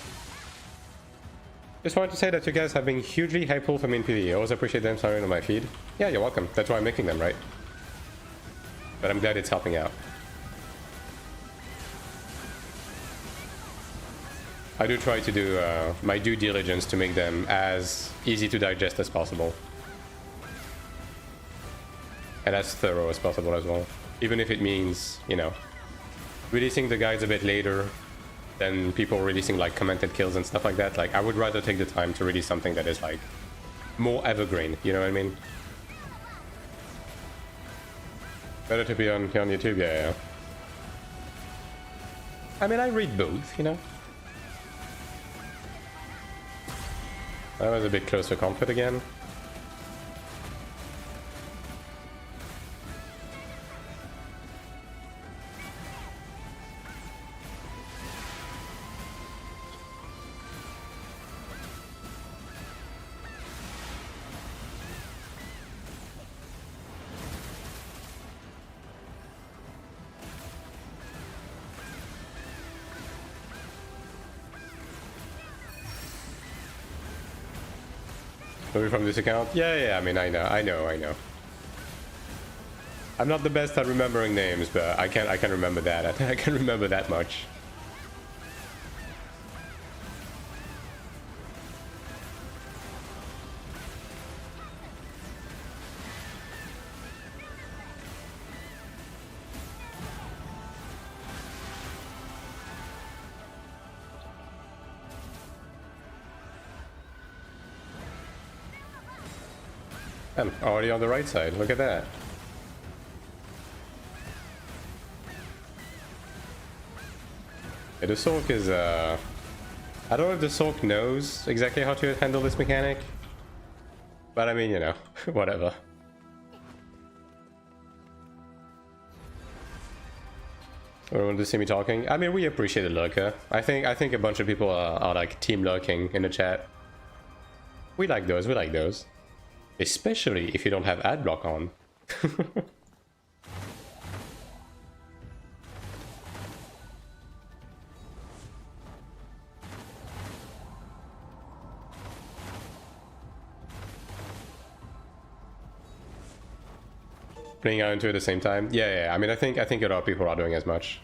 Just wanted to say that you guys have been hugely helpful for me in PvE. I always appreciate them starting on my feed. Yeah, you're welcome. That's why I'm making them, right? But I'm glad it's helping out. I do try to do my due diligence to make them as easy to digest as possible. And as thorough as possible as well. Even if it means, you know, releasing the guides a bit later than people releasing like commented kills and stuff like that. Like I would rather take the time to release something that is like more evergreen, you know what I mean? Better to be on YouTube, yeah. I mean, I read both, you know? That was a bit close for comfort again. Maybe from this account? Yeah, I mean, I know. I'm not the best at remembering names, but I can remember that. I can remember that much. I'm already on the right side, look at that. Yeah, the Sork is, I don't know if the Sork knows exactly how to handle this mechanic. But I mean, you know, whatever. Everyone to see me talking? I mean, we appreciate the lurker. I think a bunch of people are like team lurking in the chat. We like those, Especially if you don't have ad block on. Playing out into it at the same time? Yeah. I mean, I think a lot of people are doing as much.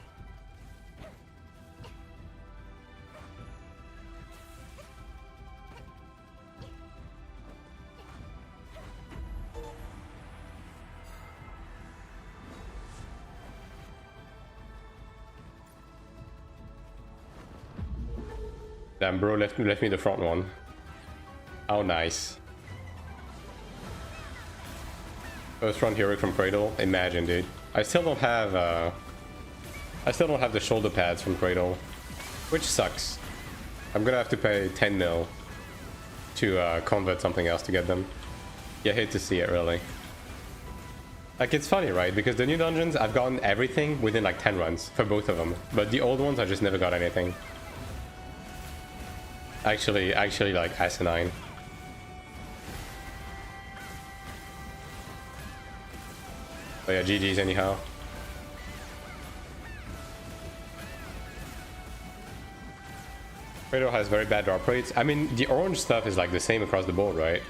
Damn, bro left me the front one. How nice. First run heroic from Cradle. Imagine, dude. I still don't have the shoulder pads from Cradle, which sucks. I'm gonna have to pay 10 mil to convert something else to get them. You hate to see it, really. Like, it's funny, right? Because the new dungeons, I've gotten everything within like 10 runs for both of them, but the old ones I just never got anything. Actually, like asinine. But yeah, GG's anyhow. Cradle has very bad drop rates. I mean, the orange stuff is like the same across the board, right?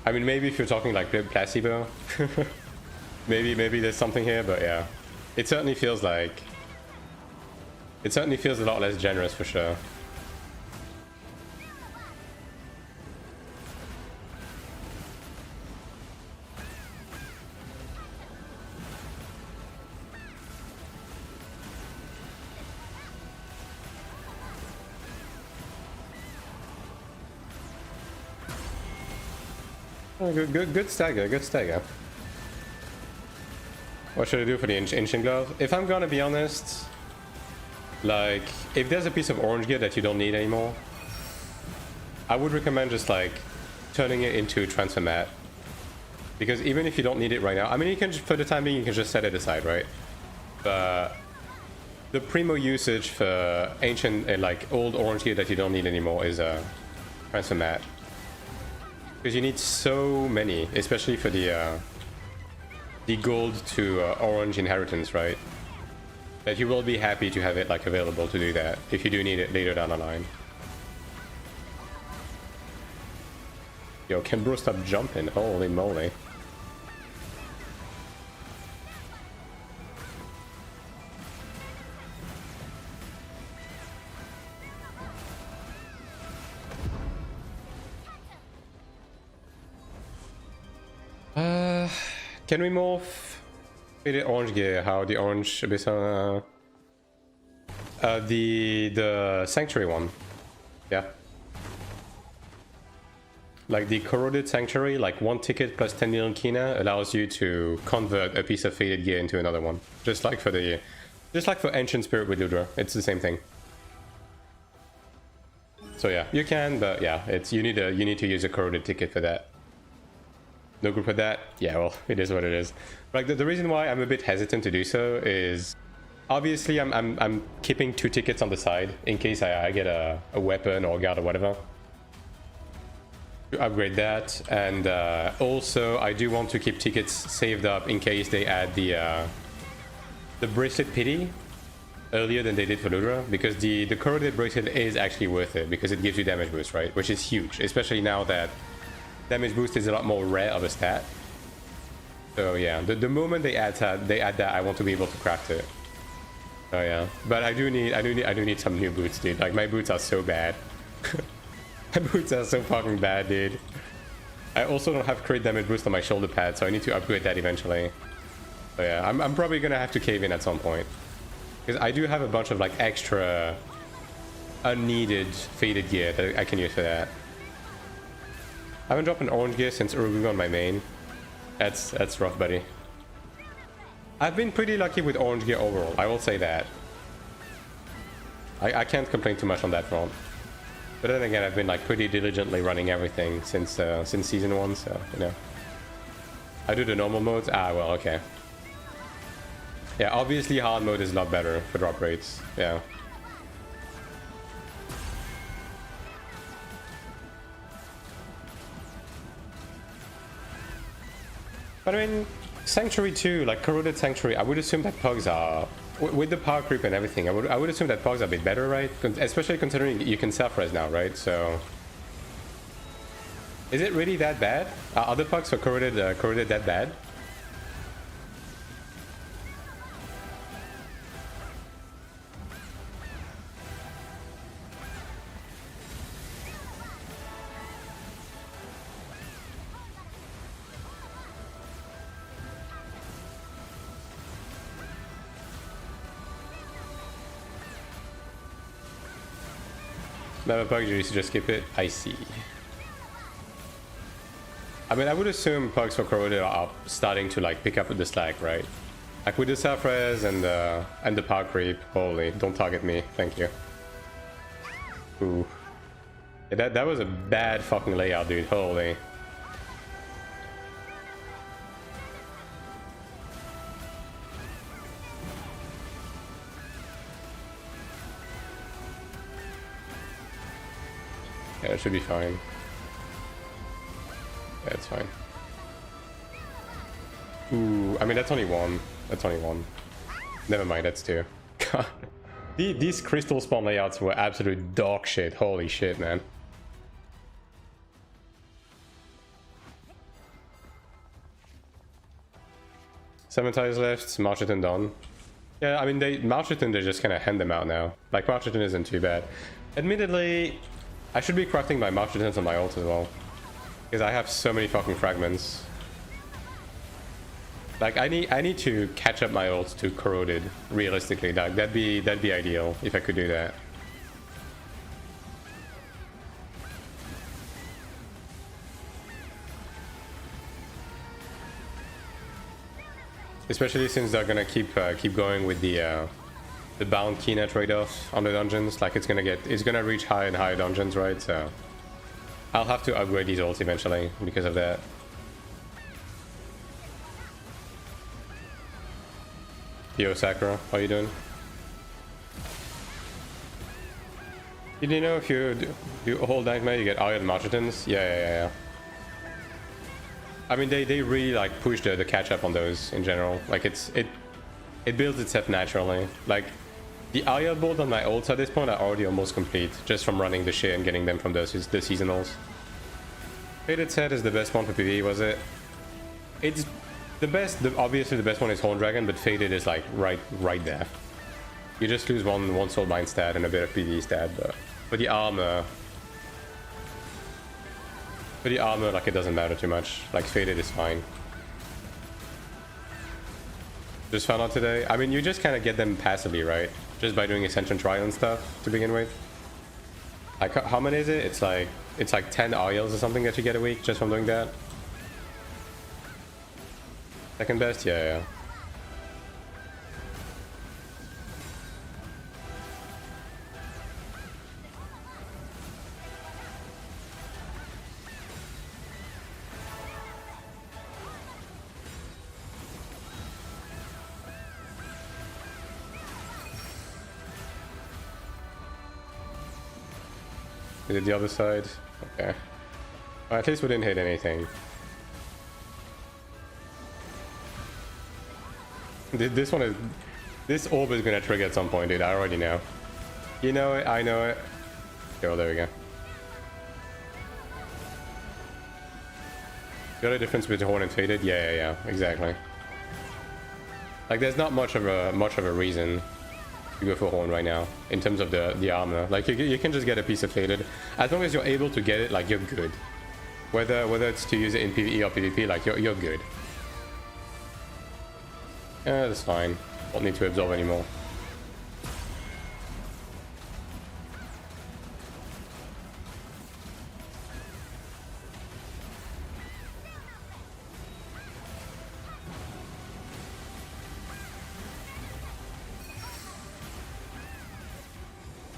I mean, maybe if you're talking like placebo, maybe there's something here, but yeah, it certainly feels like. It certainly feels a lot less generous for sure. Oh, good stagger. What should I do for the ancient glove? If I'm gonna be honest, like, if there's a piece of orange gear that you don't need anymore, I would recommend just like turning it into transfer mat. Because even if you don't need it right now, I mean, you can, for the time being, you can just set it aside, right? But the primo usage for ancient and like old orange gear that you don't need anymore is a transfer mat. Because you need so many, especially for the gold to orange inheritance, right? That you will be happy to have it like available to do that if you do need it later down the line. Yo, can bro stop jumping? Holy moly. Can we morph? The orange gear, how the orange abyss The Sanctuary one. Yeah. Like the Corroded Sanctuary, like 1 ticket plus 10 million Kina allows you to convert a piece of Faded Gear into another one. Just like for Ancient Spirit with Ludra, it's the same thing. So yeah, you can, but yeah, you need to use a Corroded ticket for that. No group for that? Yeah, well, it is what it is. Like the reason why I'm a bit hesitant to do so is obviously I'm keeping 2 tickets on the side in case I get a weapon or a guard or whatever. To upgrade that, and also I do want to keep tickets saved up in case they add the bracelet pity earlier than they did for Ludra, because the corroded bracelet is actually worth it because it gives you damage boost, right? Which is huge, especially now that damage boost is a lot more rare of a stat. So yeah, the moment they add that, I want to be able to craft it. Oh yeah, but I do need some new boots, dude. Like my boots are so bad. My boots are so fucking bad, dude. I also don't have crit damage boost on my shoulder pad, so I need to upgrade that eventually. So yeah, I'm probably gonna have to cave in at some point. Because I do have a bunch of like extra unneeded faded gear that I can use for that. I haven't dropped an orange gear since Urugu on my main. That's rough, buddy. I've been pretty lucky with orange gear overall, I will say that. I can't complain too much on that front. But then again, I've been like pretty diligently running everything since season 1, so you know. I do the normal modes. Ah, well, okay. Yeah, obviously hard mode is a lot better for drop rates. Yeah. But I mean, Sanctuary 2, like Corroded Sanctuary, I would assume that pugs are, with the power creep and everything, I would assume that pugs are a bit better, right? Especially considering you can self-res now, right? So, is it really that bad? Are other pugs for Corroded that bad? Never pugs, you used to just skip it? I see. I mean, I would assume pugs for Corroded are starting to like pick up with the slack, right? Like with the self-res and the power creep. Holy, don't target me, thank you. Ooh. Yeah, that was a bad fucking layout, dude, holy. Yeah, it should be fine. Yeah, it's fine. Ooh, I mean, that's only 1. That's only 1. Never mind, that's 2. God. These crystal spawn layouts were absolute dog shit. Holy shit, man. Seven tiles left, Marcheton done. Yeah, I mean, they just kind of hand them out now. Like, Marcheton isn't too bad. Admittedly, I should be crafting my Marchetons on my ult as well. Because I have so many fucking fragments. Like, I need to catch up my ult to Corroded, realistically. Like, that'd be ideal if I could do that. Especially since they're gonna keep going with the bound Kina trade-off on the dungeons. Like it's gonna reach higher and higher dungeons, right? So I'll have to upgrade these ults eventually because of that. Yo, Sakura, how you doing? Did you know if you do hold Nightmare you get Iron Marchetons? Yeah. I mean, they really like push the catch up on those in general. Like it builds itself naturally. Like the Arya build on my ults at this point are already almost complete just from running the shit and getting them from the seasonals. Faded set is the best one for PvE, was it? It's the best. Obviously the best one is Horn Dragon, but Faded is like right there. You just lose one soulbind stat and a bit of PvE stat, but for the armor, like it doesn't matter too much. Like Faded is fine. Just found out today. I mean, you just kind of get them passively, right? just by doing Ascension Trial and stuff to begin with. Like, how many is it? It's like 10 oils or something that you get a week just from doing that. Second best? Yeah. Is it the other side? Okay. Well, at least we didn't hit anything. This one is... This orb is gonna trigger at some point, dude. I already know. You know it, I know it. Okay, well, there we go. The other difference between Horn and Faded? Yeah, exactly. Like, there's not much of a reason to go for Horn right now in terms of the armor. Like, you can just get a piece of Faded as long as you're able to get it. Like, you're good. Whether it's to use it in PvE or PvP, like you're good. Yeah, that's fine. Don't need to absorb anymore.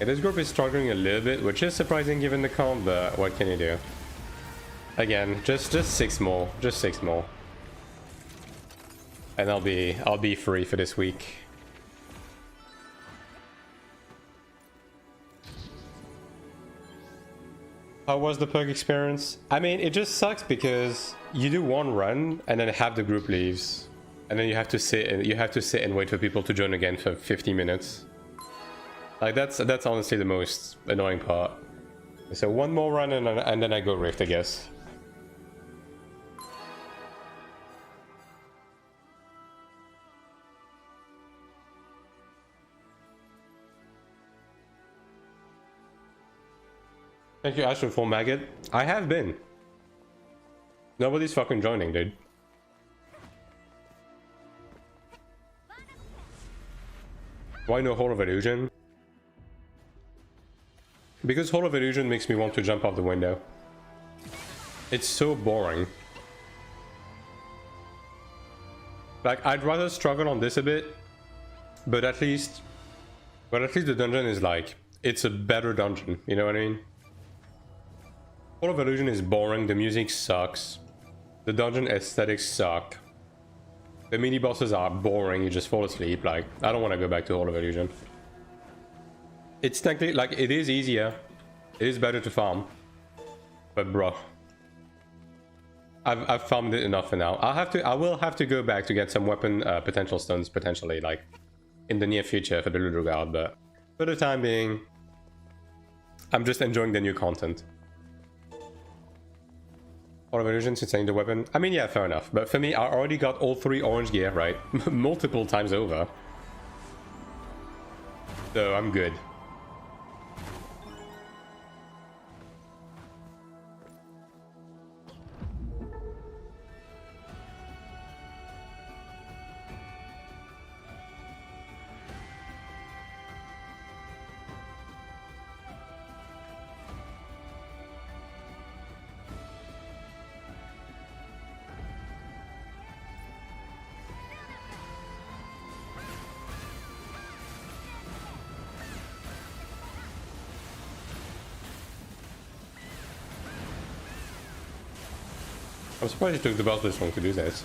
Yeah, this group is struggling a little bit, which is surprising given the comp, but what can you do? Again, just 6 more. Just 6 more. And I'll be free for this week. How was the perk experience? I mean, it just sucks because you do one run and then half the group leaves. And then you have to sit and wait for people to join again for 50 minutes. Like, that's honestly the most annoying part. So one more run and then I go Rift, I guess. Thank you, Astro, for Maggot. I have been. Nobody's fucking joining, dude. Why no Hall of Illusion? Because Hall of Illusion makes me want to jump off the window. It's so boring. Like, I'd rather struggle on this a bit, but at least the dungeon is like, it's a better dungeon, you know what I mean? Hall of Illusion is boring, the music sucks, the dungeon aesthetics suck, the mini bosses are boring, you just fall asleep. Like, I don't want to go back to Hall of Illusion. It's technically, like, it is easier, it is better to farm, but bro, I've farmed it enough for now. I will have to go back to get some weapon potential stuns potentially, like, in the near future for the Ludo Guard, but for the time being, I'm just enjoying the new content. All of Illusion since I need the weapon. I mean, yeah, fair enough, but for me, I already got all 3 orange gear, right? Multiple times over. So I'm good. I'm surprised it took the boss this long to do this.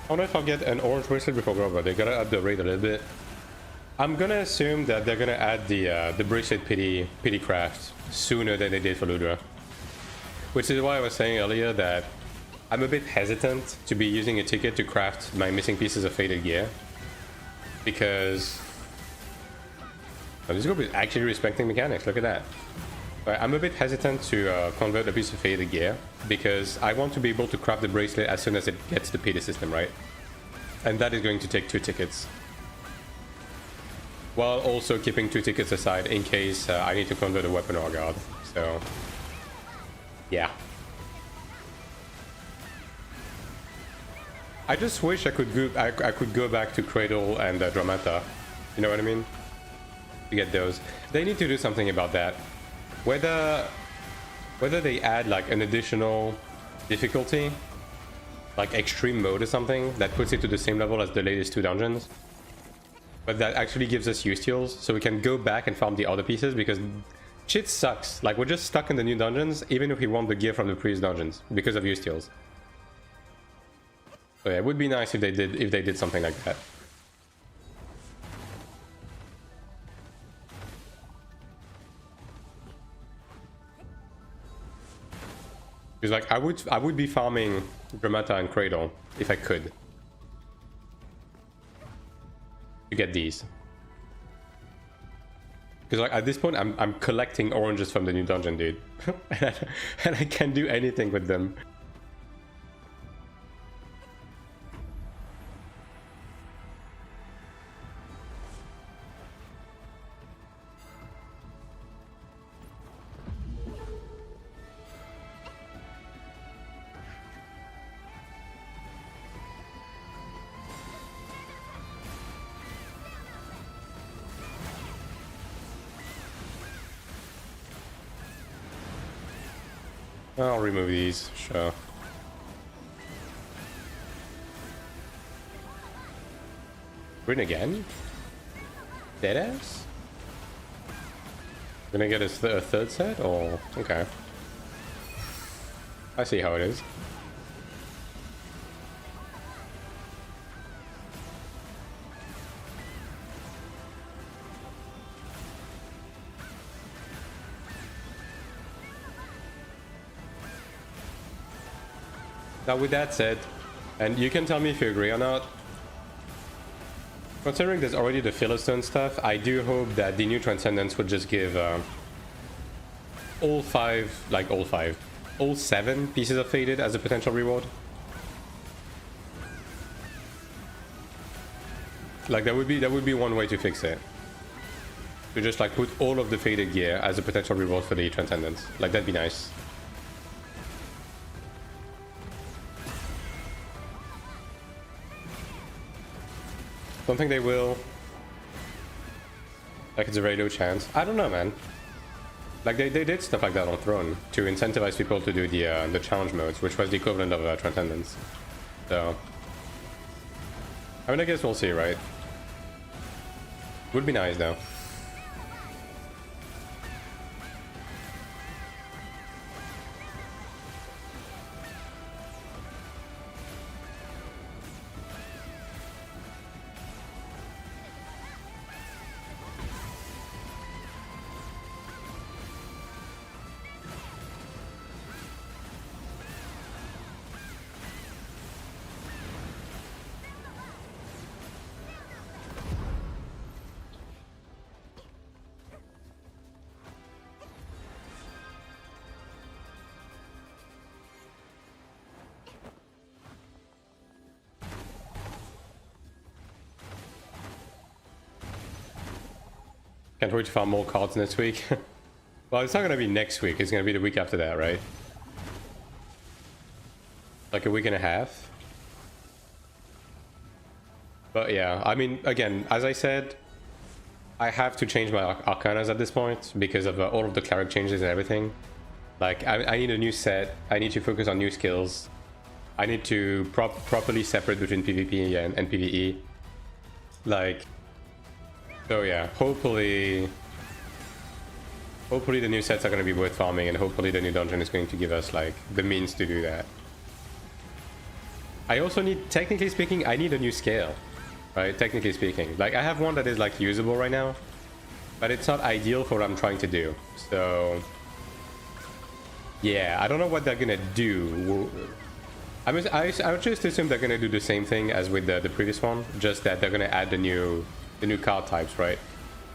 I wonder if I'll get an orange bracelet before Grover. They gotta up the rate a little bit. I'm gonna assume that they're gonna add the bracelet pity craft sooner than they did for Ludra. Which is why I was saying earlier that I'm a bit hesitant to be using a ticket to craft my missing pieces of faded gear. Because Oh, this group is actually respecting mechanics, look at that. Right, I'm a bit hesitant to convert a piece of faded gear because I want to be able to craft the bracelet as soon as it gets the PD system, right? And that is going to take 2 tickets. While also keeping 2 tickets aside in case I need to convert a weapon or a guard. So, yeah. I just wish I could go back to Cradle and Dramata. You know what I mean? To get those. They need to do something about that. Whether they add like an additional difficulty, like extreme mode or something, that puts it to the same level as the latest 2 dungeons. But that actually gives us use steals, so we can go back and farm the other pieces, because shit sucks. Like, we're just stuck in the new dungeons, even if we want the gear from the previous dungeons, because of use steals. So yeah, it would be nice if they did something like that. Because like I would be farming Dramata and Cradle if I could. To get these. Because like at this point I'm collecting oranges from the new dungeon, dude. And I can't do anything with them. I'll remove these, sure. Win again? Deadass? Gonna get a third set? Or... okay. I see how it is. Now with that said, and you can tell me if you agree or not, considering there's already the Philistine stuff, I do hope that the new Transcendence would just give all 7 pieces of Faded as a potential reward. Like that would be one way to fix it. To just like put all of the Faded gear as a potential reward for the Transcendence. Like that'd be nice. Don't think they will. Like it's a very low chance. I don't know, man. Like they did stuff like that on Throne to incentivize people to do the challenge modes, which was the equivalent of Transcendence. So, I mean, I guess we'll see, right? Would be nice though. Can't wait to farm more cards next week. Well, it's not going to be next week. It's going to be the week after that, right? Like a week and a half. But yeah, I mean, again, as I said, I have to change my Arcanas at this point because of all of the Cleric changes and everything. Like, I need a new set. I need to focus on new skills. I need to properly separate between PvP and PvE. Like... so yeah, hopefully the new sets are going to be worth farming, and hopefully the new dungeon is going to give us like the means to do that. I also need, technically speaking, I need a new scale, right? Technically speaking, like I have one that is like usable right now, but it's not ideal for what I'm trying to do. So yeah, I don't know what they're gonna do. I would just assume they're gonna do the same thing as with the previous one, just that they're gonna add the new card types, right?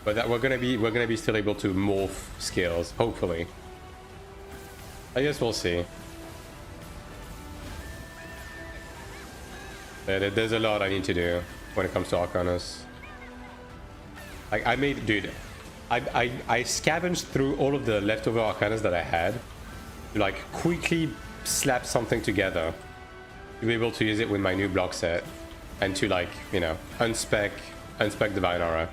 But that we're gonna be still able to morph skills, hopefully. I guess we'll see. There's a lot I need to do when it comes to Arcanus. Like I made, dude, I scavenged through all of the leftover Arcanus that I had to like quickly slap something together to be able to use it with my new block set and to like, you know, unspec Divine Aura.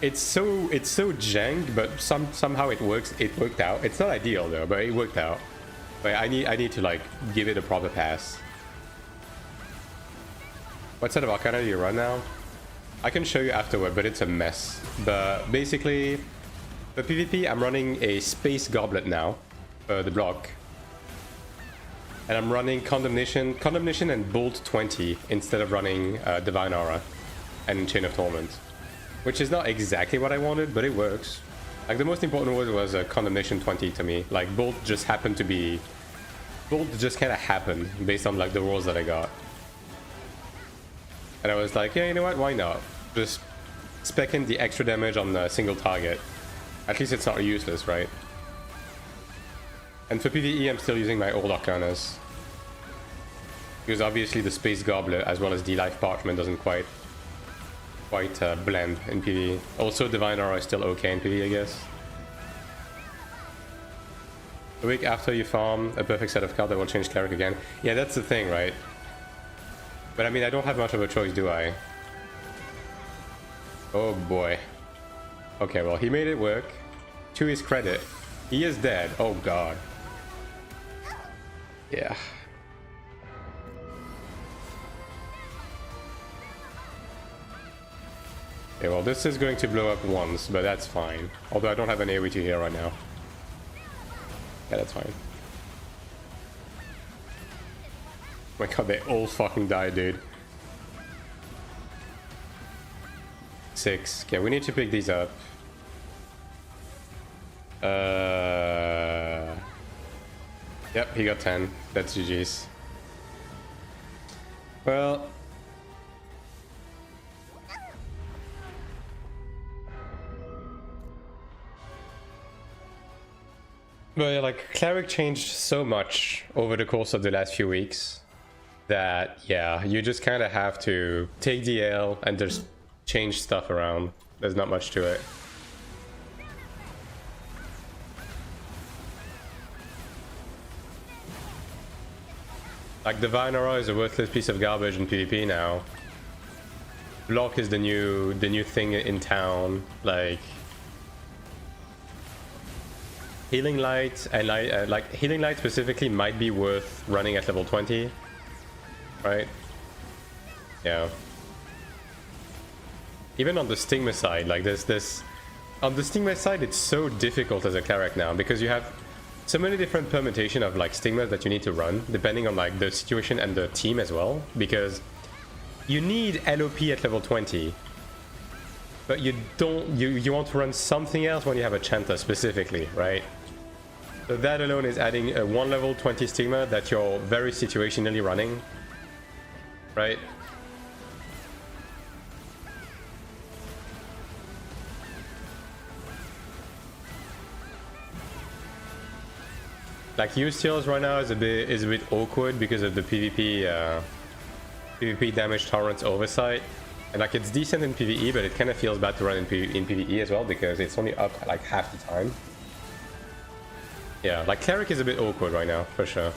It's so jank, but somehow it works. It worked out. It's not ideal though, but it worked out. But I need to like give it a proper pass. What set of Arcana do you run now? I can show you afterward, but it's a mess. But basically, for PvP, I'm running a Space Goblet now for the block. And I'm running Condemnation and Bolt 20 instead of running Divine Aura and Chain of Torment. Which is not exactly what I wanted, but it works. Like the most important word was Condemnation 20 to me. Like Bolt just happened to be... Bolt just kind of happened based on like the rolls that I got. And I was like, yeah, you know what, why not? Just spec in the extra damage on a single target. At least it's not useless, right? And for PvE, I'm still using my old Arcanus. Because obviously the Space Goblet, as well as the Life Parchment, doesn't quite blend in PvE. Also, Divine Aura is still okay in PvE, I guess. A week after you farm a perfect set of cards that will change Cleric again. Yeah, that's the thing, right? But I mean, I don't have much of a choice, do I? Oh boy. Okay, well, he made it work. To his credit, he is dead. Oh god. Yeah. Okay, well, this is going to blow up once, but that's fine. Although I don't have an AoE to heal right now. Yeah, that's fine. Oh my god, they all fucking died, dude. 6. Okay, we need to pick these up. Yep, he got 10. That's GG's. Well... But yeah, like, Cleric changed so much over the course of the last few weeks that, yeah, you just kind of have to take the L and just change stuff around. There's not much to it. Like, Divine Aura is a worthless piece of garbage in PvP now. Block is the new thing in town. Like, Healing Light and like Healing Light specifically might be worth running at level 20, right? Yeah. Even on the Stigma side, like this on the Stigma side, it's so difficult as a cleric now because you have so many different permutation of like stigmas that you need to run depending on like the situation and the team as well. Because you need LOP at level 20, but you don't. You want to run something else when you have a Chanter specifically, right? So that alone is adding a 1 level 20 stigma that you're very situationally running, right? Like use steals right now is a bit awkward because of the PvP damage tolerance oversight, and like it's decent in PvE, but it kind of feels bad to run in PvE as well because it's only up like half the time. Yeah, like Cleric is a bit awkward right now, for sure.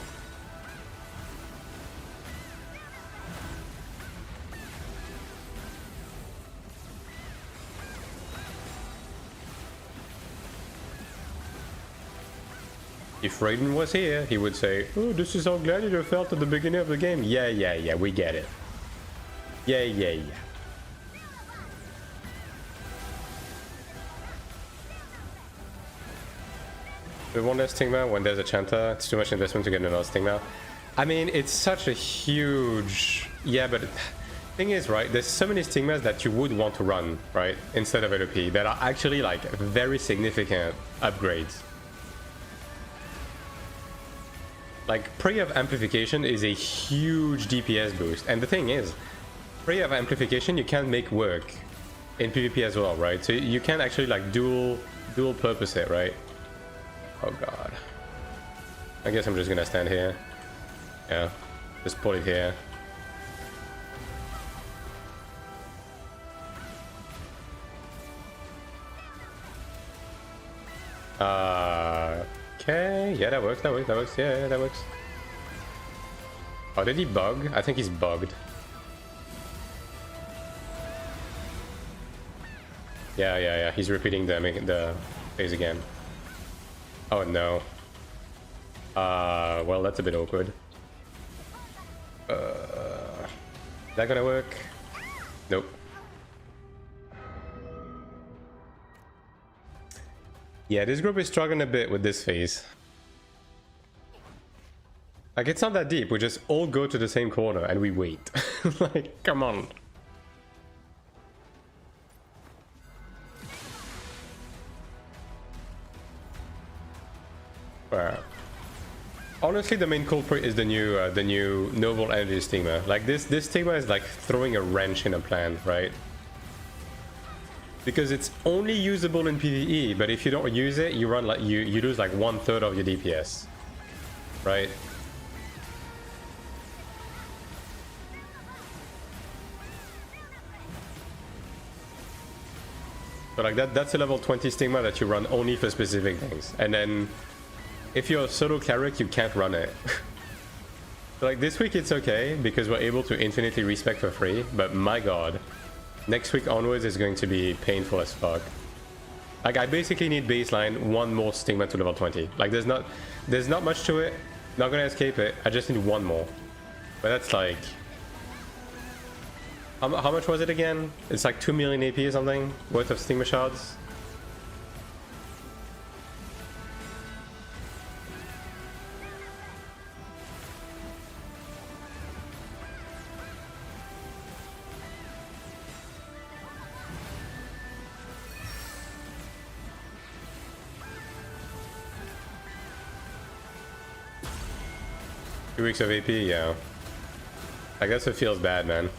If Raiden was here, he would say, "Oh, this is how Gladiator felt at the beginning of the game." Yeah, we get it. Yeah. We want a Stigma when there's a Chanter. It's too much investment to get another Stigma. I mean, it's such a huge... Yeah, but the thing is, right, there's so many Stigmas that you would want to run, right, instead of LOP that are actually, like, very significant upgrades. Like, Prayer of Amplification is a huge DPS boost. And the thing is, Prayer of Amplification you can't make work in PvP as well, right? So you can actually like dual purpose it, right? Oh god. I guess I'm just gonna stand here. Yeah, just put it here. Okay, yeah, that works, that works, yeah, that works. Oh, did he bug? I think he's bugged. Yeah, he's repeating the phase again. Oh no. Well, that's a bit awkward. Is that gonna work? Nope. Yeah, this group is struggling a bit with this phase. Like, it's not that deep. We just all go to the same corner and we wait. Like, come on. Honestly, the main culprit is the new noble energy stigma. Like this stigma is like throwing a wrench in a plan, right? Because it's only usable in PvE, but if you don't use it, you run like you lose like 1/3 of your DPS, right? So like that's a level 20 stigma that you run only for specific things, and then if you're a solo cleric, you can't run it. So like this week it's okay because we're able to infinitely respec for free, but my god, next week onwards is going to be painful as fuck. Like I basically need baseline one more stigma to level 20. Like there's not much to it. Not gonna escape it. I just need one more. But that's like how much was it again? It's like 2 million AP or something worth of stigma shards. Weeks of AP, yeah. I guess it feels bad, man.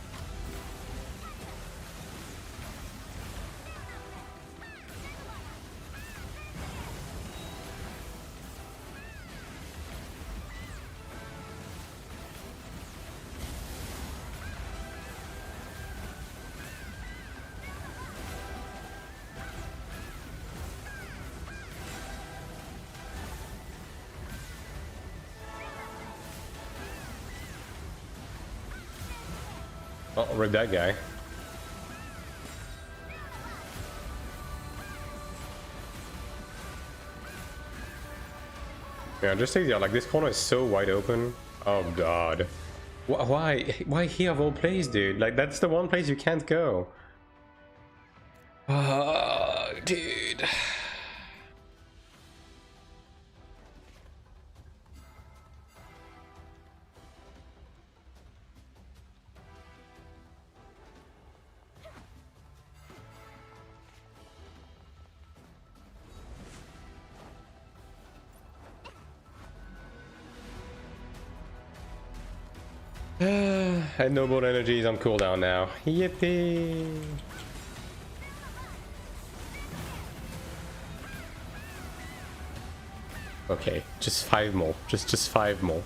Oh, rip that guy. Yeah, just take the like this corner is so wide open. Oh god. Why here of all places, dude? Like that's the one place you can't go. Dude. And noble energies on cooldown now. Yippee! Okay, just 5 more. Just 5 more.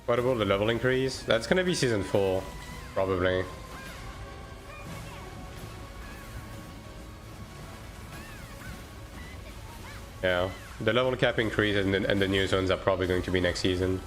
What about the level increase? That's gonna be season 4, probably. Yeah, the level cap increase and the new zones are probably going to be next season.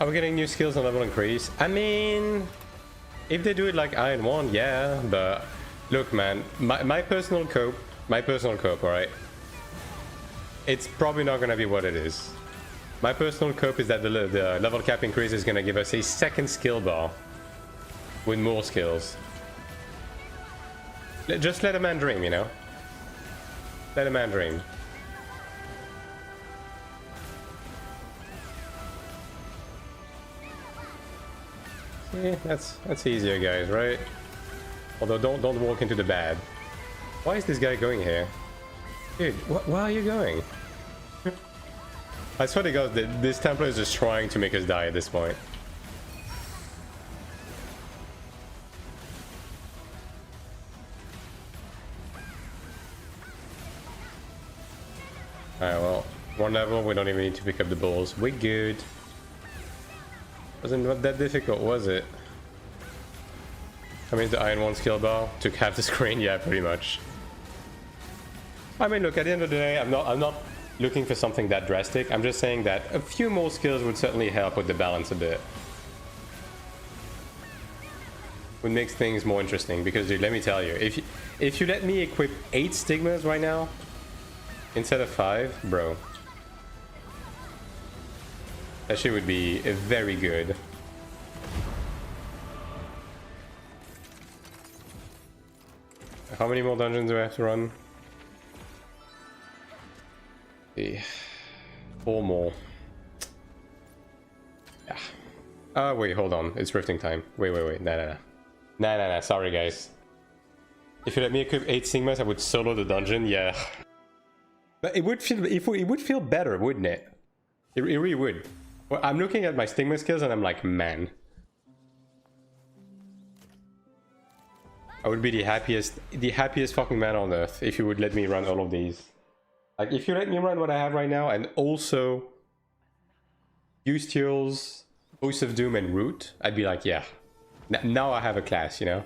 Are we getting new skills and level increase? I mean, if they do it like Iron 1, yeah, but look, man, my personal cope, alright? It's probably not gonna be what it is. My personal cope is that the level cap increase is gonna give us a second skill bar with more skills. Just let a man dream, you know? Let a man dream. Yeah, that's easier, guys, right? Although don't walk into the bad. Why is this guy going here? Dude, where are you going? I swear to God, this Templar is just trying to make us die at this point. Alright, well, one level, we don't even need to pick up the balls. We're good. Wasn't that difficult, was it? I mean, the Iron 1 skill bar took half the screen, yeah, pretty much. I mean, look, at the end of the day, I'm not looking for something that drastic. I'm just saying that a few more skills would certainly help with the balance a bit. Would make things more interesting, because dude, let me tell you, if you let me equip 8 Stigmas right now instead of 5, bro, that shit would be very good. How many more dungeons do I have to run? 4 more. Yeah. Wait, hold on. It's rifting time. Wait. Nah. Sorry, guys. If you let me equip 8 Stigmas, I would solo the dungeon. Yeah. But it would feel better, wouldn't it? It really would. Well, I'm looking at my Stigma skills and I'm like, man. I would be the happiest fucking man on earth if you would let me run all of these. Like, if you let me run what I have right now and also Ustials, Voice of Doom, and Root, I'd be like, yeah. Now I have a class, you know?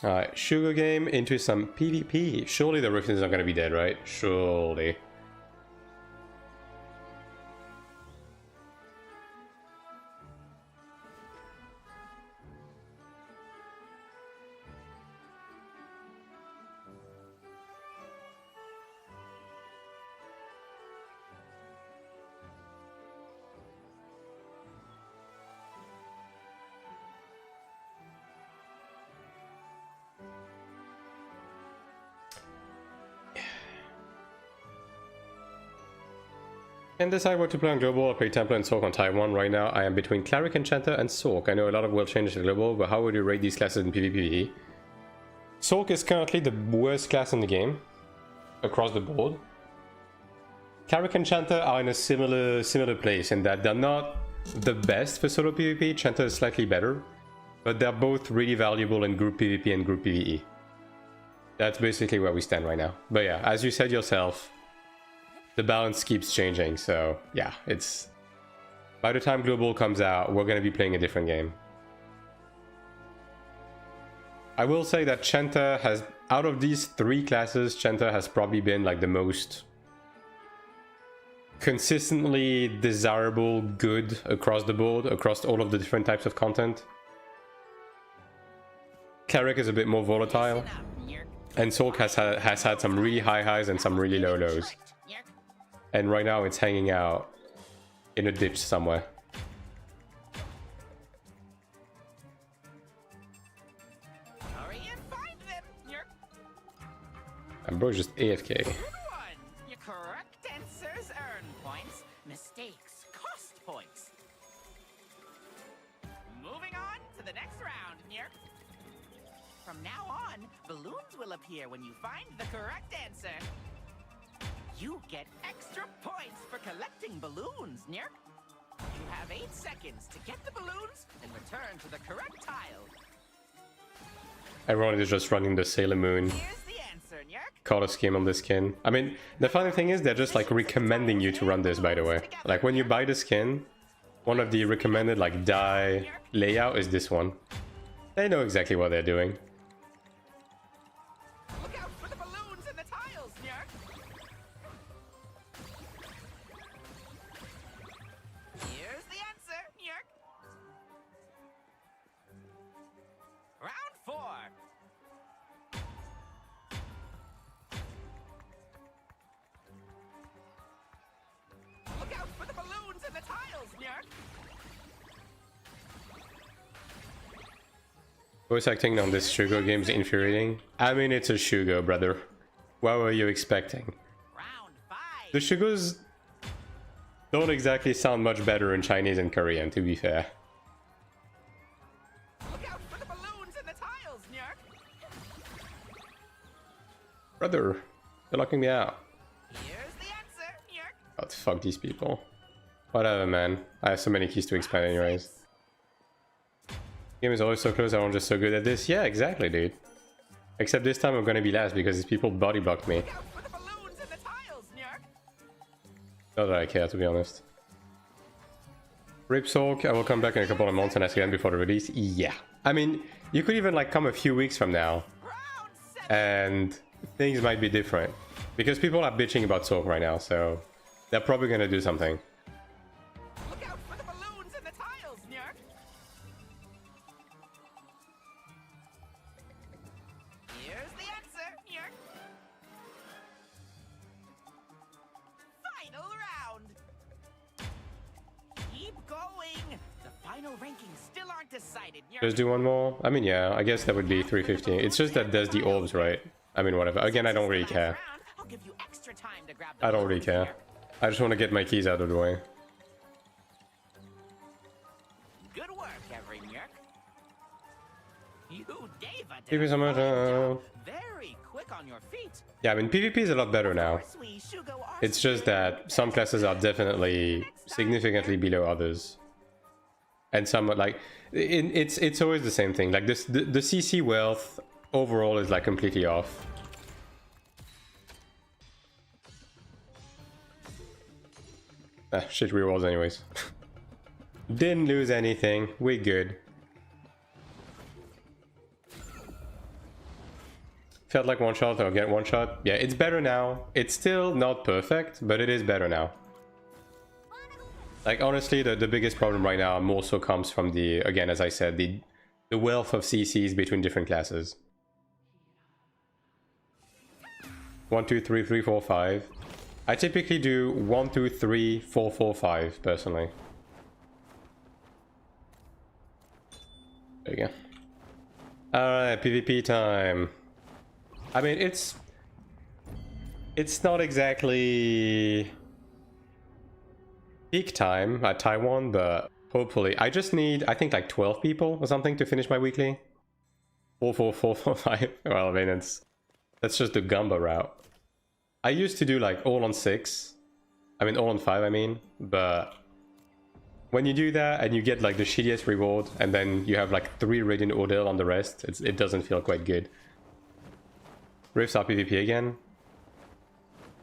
Alright, Shugo game into some PvP. Surely the Rift is not gonna be dead, right? Surely. Can't decide what to play on Global. I play Templar and Sork on Taiwan. Right now I am between Cleric and Chanter and Sork. I know a lot of world changes in Global, but how would you rate these classes in PvP? Sork is currently the worst class in the game, across the board. Cleric and Chanter are in a similar place in that they're not the best for solo PvP. Chanter is slightly better, but they're both really valuable in group PvP and group PvE. That's basically where we stand right now. But yeah, as you said yourself, the balance keeps changing, so yeah, it's... By the time Global comes out, we're gonna be playing a different game. I will say that Chanter has... Out of these 3 classes, Chanter has probably been like the most consistently desirable good across the board, across all of the different types of content. Cleric is a bit more volatile, and Sork has had some really high highs and some really low lows. And right now it's hanging out in a ditch somewhere. Hurry and find them. And bro's just AFK. Good one. Your correct answers earn points. Mistakes cost points. Moving on to the next round, Nyer. From now on, balloons will appear when you find the correct answer. You get extra points for collecting balloons, Nyer. You have 8 seconds to get the balloons and return to the correct tile. Everyone is just running the Sailor Moon Here's the answer, Nyer. color scheme on this skin. I mean, the funny thing is they're just like recommending you to run this, by the way. Like when you buy the skin, one of the recommended like dye layout is this one. They know exactly what they're doing. tiles, Nyark. Here's the answer, Nyark. Round 4. Look out for the balloons and the tiles, Nyark. Voice acting on this Shugo game is infuriating. I mean, it's a Shugo, brother. What were you expecting? Round 5. The Shugos don't exactly sound much better in Chinese and Korean, to be fair. Look out for the balloons and the tiles, Nyark. Brother, you're locking me out. Here's the answer, Nyark. Oh, fuck these people. Whatever, man. I have so many keys to expand anyways. Game is always so close, I'm just so good at this. Yeah, exactly, dude. Except this time I'm gonna be last because these people body blocked me. Look out for the balloons and the tiles, Nyark. Not that I care, to be honest. Rip Sulk, I will come back in a couple of months and ask again before the release. Yeah. I mean, you could even like come a few weeks from now Round 7. and things might be different. Because people are bitching about Sulk right now, so they're probably gonna do something. Look out for the balloons and the tiles, Nyark. Here's the answer, Nyark. Final round. Keep going. The final rankings still aren't decided, Nyark. Just do one more? I mean, yeah, I guess that would be 350. It's just that there's the orbs, right? I mean, whatever. Again, I don't really care. I'll give you extra time to grab the I don't really balloons, care. Nyark. I just want to get my keys out of the way. Good work, every Nyark. You gave a Thank you so much. very quick on your feet. Yeah, I mean, PvP is a lot better now. Of course, we Shugo are It's just that some classes are definitely significantly below others. And some, like, it's always the same thing. Like, this, the CC wealth overall is, like, completely off. Ah, shit rewards anyways. Didn't lose anything. We good. Felt like one shot, I'll get one shot. Yeah, it's better now. It's still not perfect, but it is better now. Like, honestly, the biggest problem right now more so comes from the, again, as I said, the wealth of CCs between different classes. 1, 2, 3, 3, 4, 5. I typically do 1, 2, 3, 4, 4, 5, personally. There you go. Alright, PvP time. I mean, it's not exactly peak time at Taiwan, but hopefully. I just need, I think, like 12 people or something to finish my weekly. 4, 4, 4, 4, 5. Well, I mean, that's just the Gamba route. I used to do like all on 6. I mean, all on 5, I mean. But when you do that and you get like the shittiest reward and then you have like 3 Radiant Ordeal on the rest, it doesn't feel quite good. Rifts are PvP again.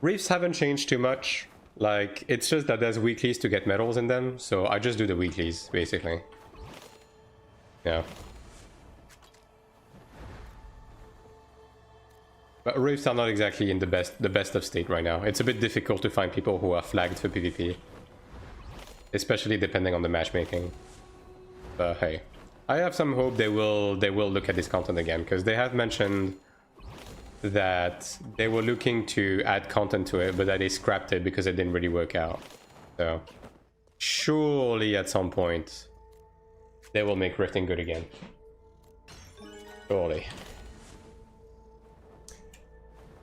Rifts haven't changed too much. Like, it's just that there's weeklies to get medals in them, so I just do the weeklies, basically. Yeah. But Rifts are not exactly in the best of state right now. It's a bit difficult to find people who are flagged for PvP. Especially depending on the matchmaking. But hey. I have some hope they will look at this content again, because they have mentioned that they were looking to add content to it, but that they scrapped it because it didn't really work out. So surely at some point they will make rifting good again. Surely.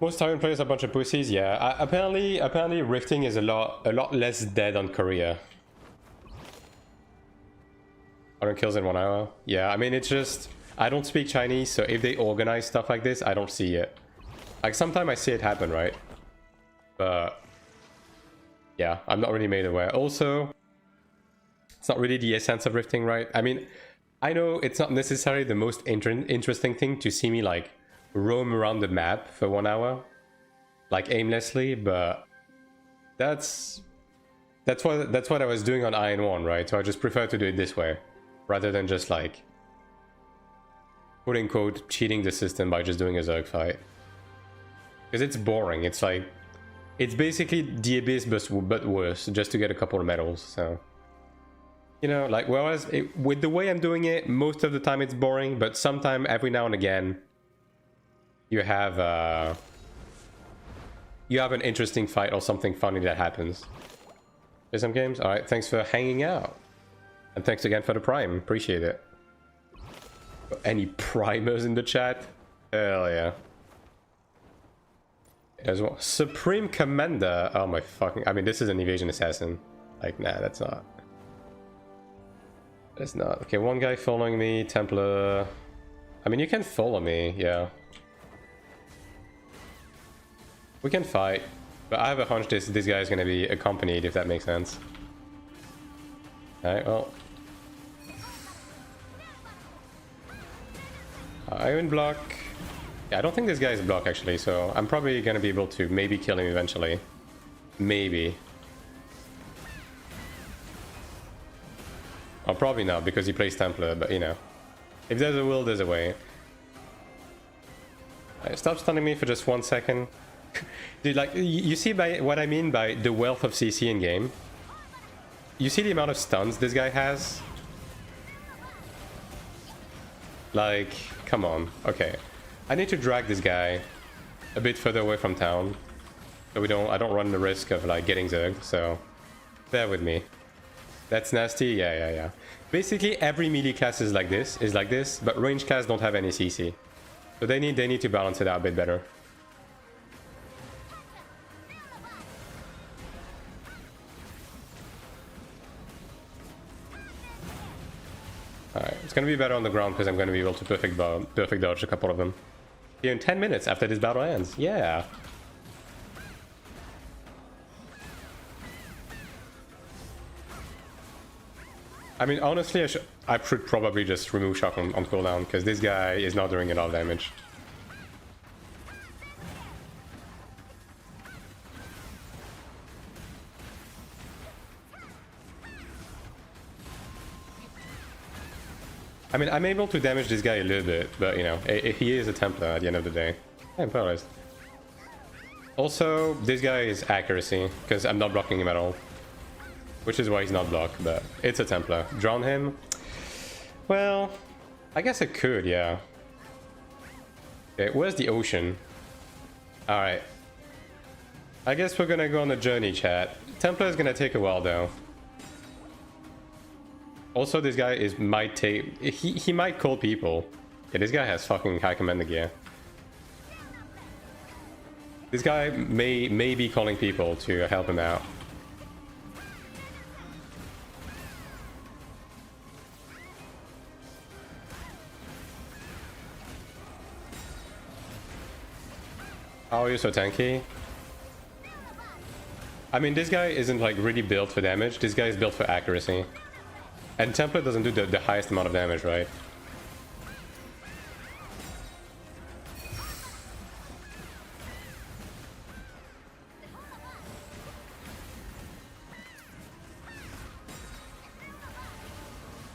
Most Taiwan players are a bunch of pussies. Yeah, apparently rifting is a lot less dead on Korea. 100 kills in 1 hour. Yeah, I mean, it's just, I don't speak Chinese, so if they organize stuff like this, I don't see it. Like, sometimes I see it happen, right? But yeah, I'm not really made aware. Also, it's not really the essence of rifting, right? I mean, I know it's not necessarily the most interesting thing to see me like roam around the map for 1 hour, like aimlessly, but that's what I was doing on Iron 1, right? So I just prefer to do it this way rather than just like quote unquote cheating the system by just doing a Zerg fight. Because it's boring. It's like, it's basically the Abyss but worse, just to get a couple of medals. So, you know, like, whereas with the way I'm doing it, most of the time it's boring, but sometime every now and again you have an interesting fight or something funny that happens. Play some games. All right, thanks for hanging out, and thanks again for the prime. Appreciate it. Any primers in the chat? Hell yeah. As well. Supreme Commander. Oh my fucking... I mean, this is an evasion assassin. Like, nah, that's not. That's not. Okay, one guy following me. Templar. I mean, you can follow me, yeah. We can fight. But I have a hunch this guy is going to be accompanied, if that makes sense. Alright, well. Iron block. Yeah, I don't think this guy is block actually, so I'm probably gonna be able to maybe kill him eventually. Maybe. Oh, probably not because he plays Templar, but you know. If there's a will, there's a way. Right, stop stunning me for just 1 second. Dude, like, you see by what I mean by the wealth of CC in game? You see the amount of stuns this guy has? Like, come on. Okay. I need to drag this guy a bit further away from town. So I don't run the risk of like getting zerged, so bear with me. That's nasty? Yeah. Basically every melee class is like this, but range class don't have any CC. So they need to balance it out a bit better. Alright, it's gonna be better on the ground because I'm gonna be able to perfect dodge a couple of them. Here in 10 minutes after this battle ends. Yeah. I mean, honestly, I should probably just remove shock on cooldown because this guy is not doing a lot of damage. I mean, I'm able to damage this guy a little bit, but you know, he is a Templar at the end of the day. I'm paralyzed. Also, this guy is accuracy, because I'm not blocking him at all. Which is why he's not blocked, but it's a Templar. Drown him? Well, I guess I could, yeah. Okay, where's the ocean? Alright. I guess we're gonna go on a journey, chat. Templar is gonna take a while, though. Also, this guy might take... He might call people. Yeah, this guy has fucking high commander gear. This guy may be calling people to help him out. How are you so tanky? I mean, this guy isn't like really built for damage. This guy is built for accuracy. And Templar doesn't do the highest amount of damage, right?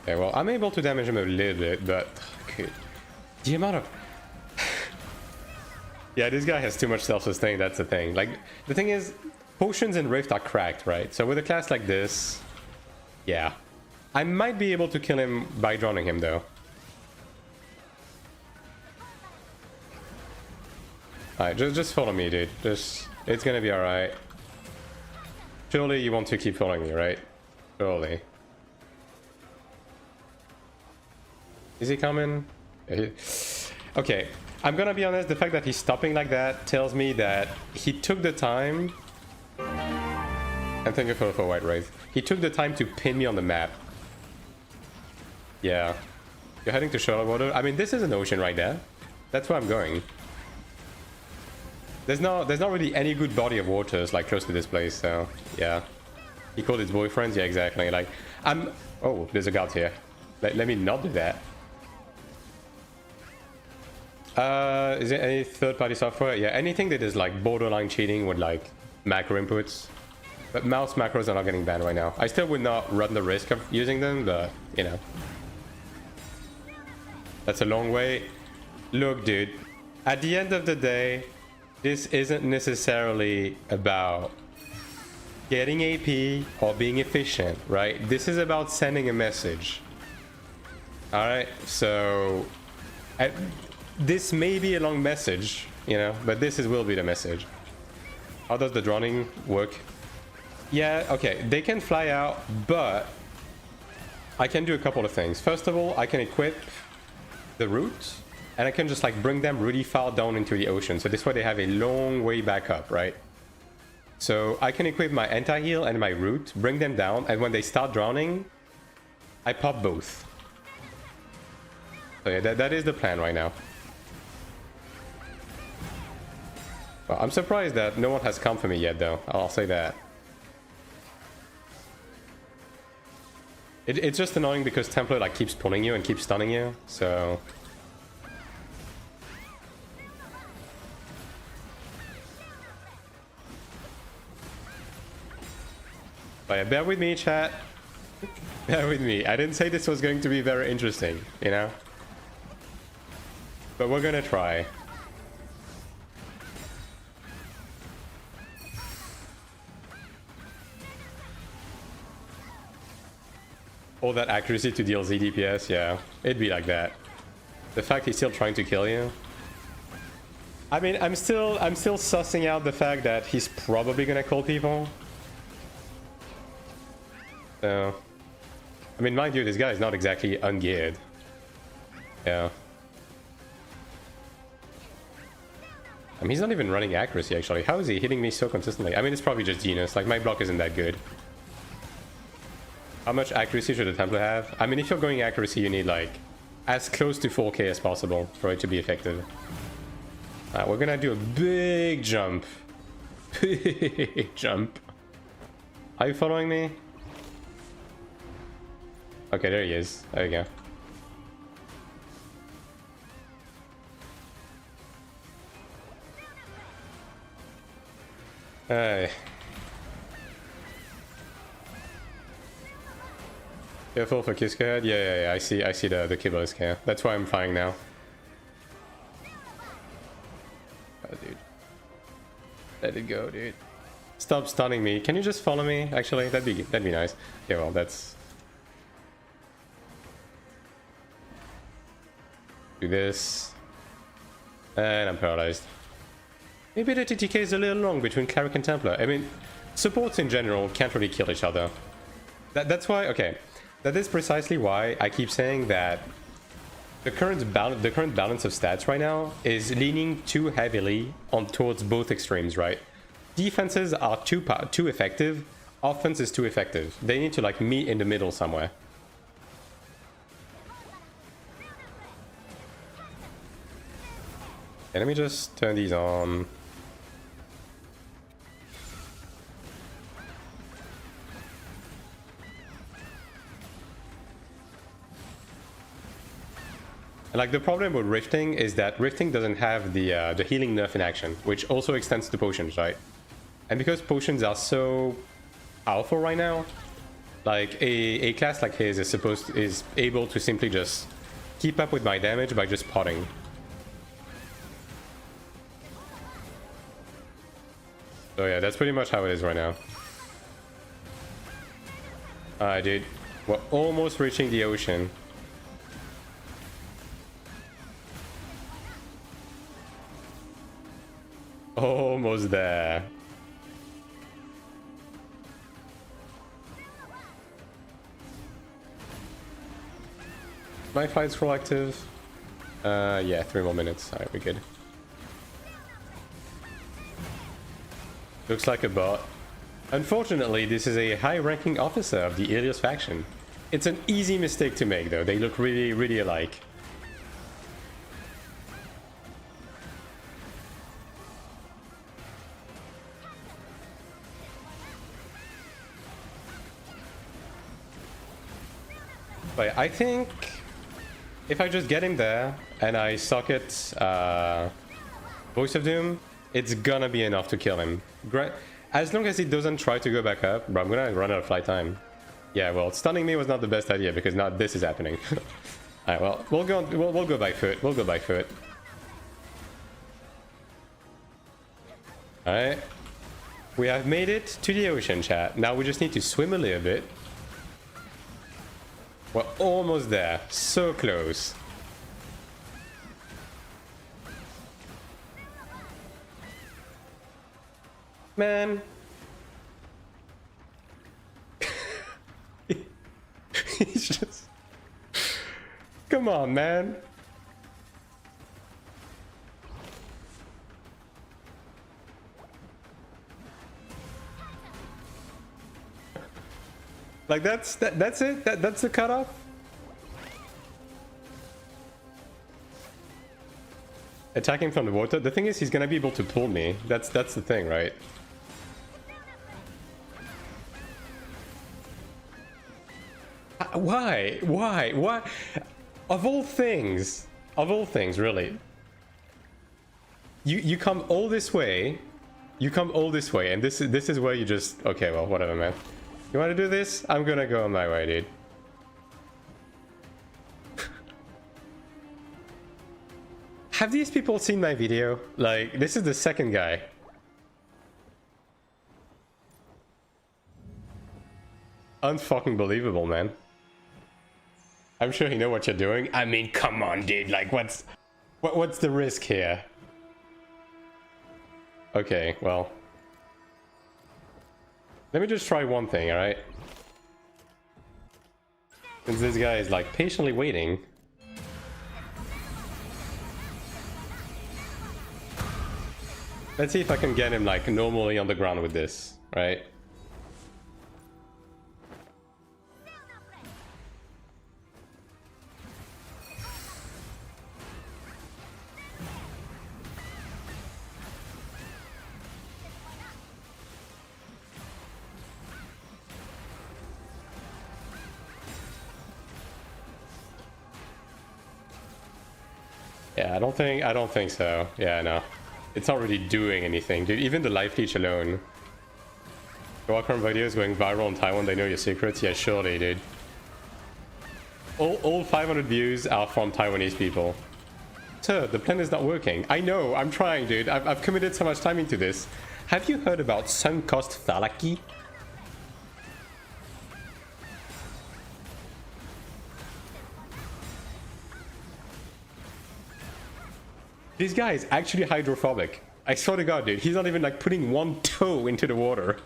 Okay, well, I'm able to damage him a little bit, but... Okay. The amount of... Yeah, this guy has too much self-sustain, that's the thing. Like, the thing is, potions and Rift are cracked, right? So with a class like this... Yeah. I might be able to kill him by drowning him, though. Alright, just follow me, dude. It's gonna be alright. Surely you want to keep following me, right? Surely. Is he coming? Okay, I'm gonna be honest, the fact that he's stopping like that tells me that he took the time... And thank you for White Wraith. He took the time to pin me on the map. Yeah. You're heading to Charlotte Water? I mean, this is an ocean right there. That's where I'm going. There's not really any good body of waters like close to this place, so yeah. He called his boyfriends? Yeah, exactly. Like, oh, there's a guard here. Let me not do that. Is there any third-party software? Yeah, anything that is like borderline cheating with like macro inputs. But mouse macros are not getting banned right now. I still would not run the risk of using them, but you know. That's a long way. Look, dude, at the end of the day, this isn't necessarily about getting AP or being efficient, right? This is about sending a message. Alright, so this may be a long message, you know, but will be the message. How does the droning work? Yeah, okay, they can fly out, but I can do a couple of things. First of all, I can equip the route, and I can just like bring them really far down into the ocean. So this way they have a long way back up, right? So I can equip my anti-heal and my route, bring them down, and when they start drowning, I pop both. So yeah, that is the plan right now. Well, I'm surprised that no one has come for me yet, though. I'll say that. It's just annoying because Templar like keeps pulling you and keeps stunning you, so... But yeah, bear with me, chat. Bear with me. I didn't say this was going to be very interesting, you know? But we're gonna try. All that accuracy to deal Z DPS, yeah. It'd be like that. The fact he's still trying to kill you. I mean, I'm still sussing out the fact that he's probably gonna call people. So, I mean, mind you, this guy is not exactly ungeared. Yeah. I mean, he's not even running accuracy, actually. How is he hitting me so consistently? I mean, it's probably just genius. Like, my block isn't that good. How much accuracy should a Templar have? I mean, if you're going accuracy, you need, like, as close to 4k as possible for it to be effective. We're gonna do a big jump. Big jump. Are you following me? Okay, there he is. There we go. Hey. Careful for Kiska head. Yeah. I see the Kibble scare. That's why I'm flying now. Oh, dude. Let it go, dude. Stop stunning me. Can you just follow me? Actually, that'd be nice. Yeah, well, that's. Do this. And I'm paralyzed. Maybe the TTK is a little long between Cleric and Templar. I mean, supports in general can't really kill each other. That's why, okay. That is precisely why I keep saying that the current balance of stats right now is leaning too heavily towards both extremes, right? Defenses are too effective. Offense is too effective. They need to like meet in the middle somewhere. Okay, let me just turn these on. And like the problem with Rifting is that Rifting doesn't have the healing nerf in action, which also extends to potions, right? And because potions are so powerful right now, like a class like his is able to simply just keep up with my damage by just potting. So yeah, that's pretty much how it is right now. Alright, dude. We're almost reaching the ocean. Almost there. My flight scroll active? Yeah, 3 more minutes. Alright, we're good. Looks like a bot. Unfortunately, this is a high-ranking officer of the Ilios faction. It's an easy mistake to make, though. They look really, really alike. But I think if I just get him there and I socket Voice of Doom, it's gonna be enough to kill him. As long as he doesn't try to go back up, bro, I'm gonna run out of flight time. Yeah, well, stunning me was not the best idea because now this is happening. Alright, well, we'll go by foot. We'll go by foot. Alright. We have made it to the ocean, chat. Now we just need to swim a little bit. We're almost there. So close. Man. He's just... Come on, man. Like that's it. That's the cutoff. Attacking from the water. The thing is, he's gonna be able to pull me. That's the thing, right? Why? Why? Of all things, really. You come all this way. You come all this way, and this is where you just... Okay, well, whatever, man. You want to do this? I'm gonna go on my way, dude. Have these people seen my video? Like, this is the second guy. Unfucking believable, man. I'm sure you know what you're doing. I mean, come on, dude. Like, what's the risk here? Okay, well. Let me just try one thing, alright? Since this guy is, like, patiently waiting. Let's see if I can get him, like, normally on the ground with this, right? Yeah, I don't think so. Yeah, no. It's not really doing anything, dude. Even the life leech alone. Your Warcraft videos going viral in Taiwan, they know your secrets? Yeah, sure they did. All 500 views are from Taiwanese people. Sir, the plan is not working. I know, I'm trying, dude. I've committed so much time into this. Have you heard about sunk cost fallacy? This guy is actually hydrophobic. I swear to God, dude. He's not even like putting one toe into the water.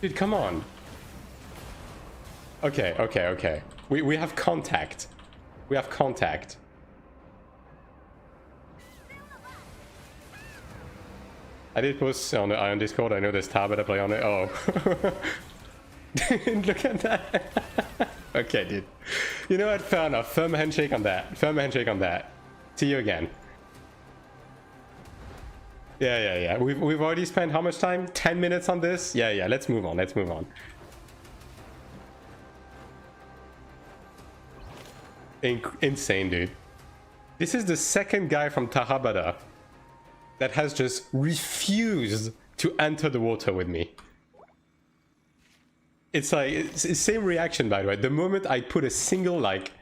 Dude, come on. Okay. We have contact. We have contact. I did post on the Iron Discord. I know there's Tab to play on it. Oh. Look at that. Okay, dude. You know what? Fair enough. Firm handshake on that. Firm handshake on that. See you again. Yeah. We've already spent how much time? 10 minutes on this? Yeah. Let's move on. Let's move on. Insane, dude. This is the second guy from Tahabada that has just refused to enter the water with me. It's like, it's the same reaction, by the way. The moment I put a single, like,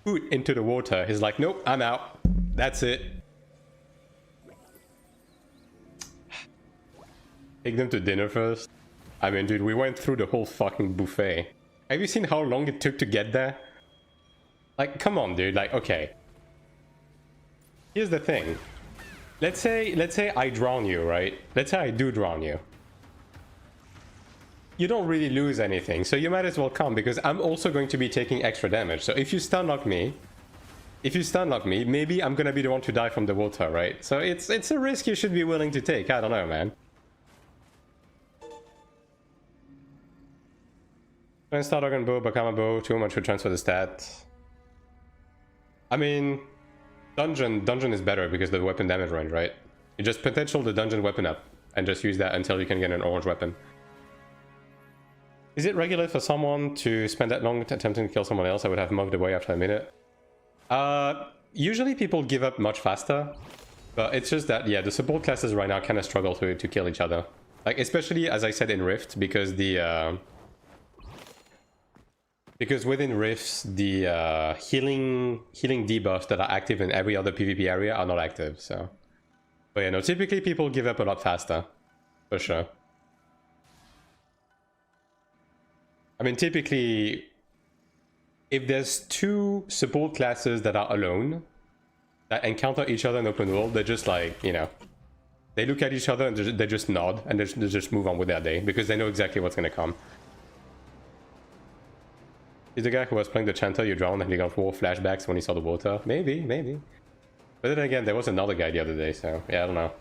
foot into the water, he's like, nope, I'm out. That's it. Take them to dinner first. I mean, dude, we went through the whole fucking buffet. Have you seen how long it took to get there? Like, come on, dude. Like, okay. Here's the thing. Let's say I drown you, right? Let's say I do drown you. You don't really lose anything, so you might as well come, because I'm also going to be taking extra damage. So if you stun lock me, maybe I'm gonna be the one to die from the water, right? So it's a risk you should be willing to take. I don't know, man. Star Dragon Bow, Bakama Bow, 2 much to transfer the stat. I mean, dungeon is better because of the weapon damage range, right? You just potential the dungeon weapon up and just use that until you can get an orange weapon. Is it regular for someone to spend that long attempting to kill someone else? I would have moved away after a minute. Usually people give up much faster, but it's just that, yeah, the support classes right now kind of struggle to kill each other. Like, especially, as I said, in Rift, because the Because within Rifts, the healing debuffs that are active in every other PvP area are not active, so... But yeah, no, typically people give up a lot faster. For sure. I mean, typically, if there's two support classes that are alone, that encounter each other in open world, they're just like, you know... They look at each other and they just nod, and they just move on with their day, because they know exactly what's gonna come. Is the guy who was playing the Chanter you drowned and he got 4 flashbacks when he saw the water? Maybe, maybe. But then again, there was another guy the other day, so yeah, I don't know.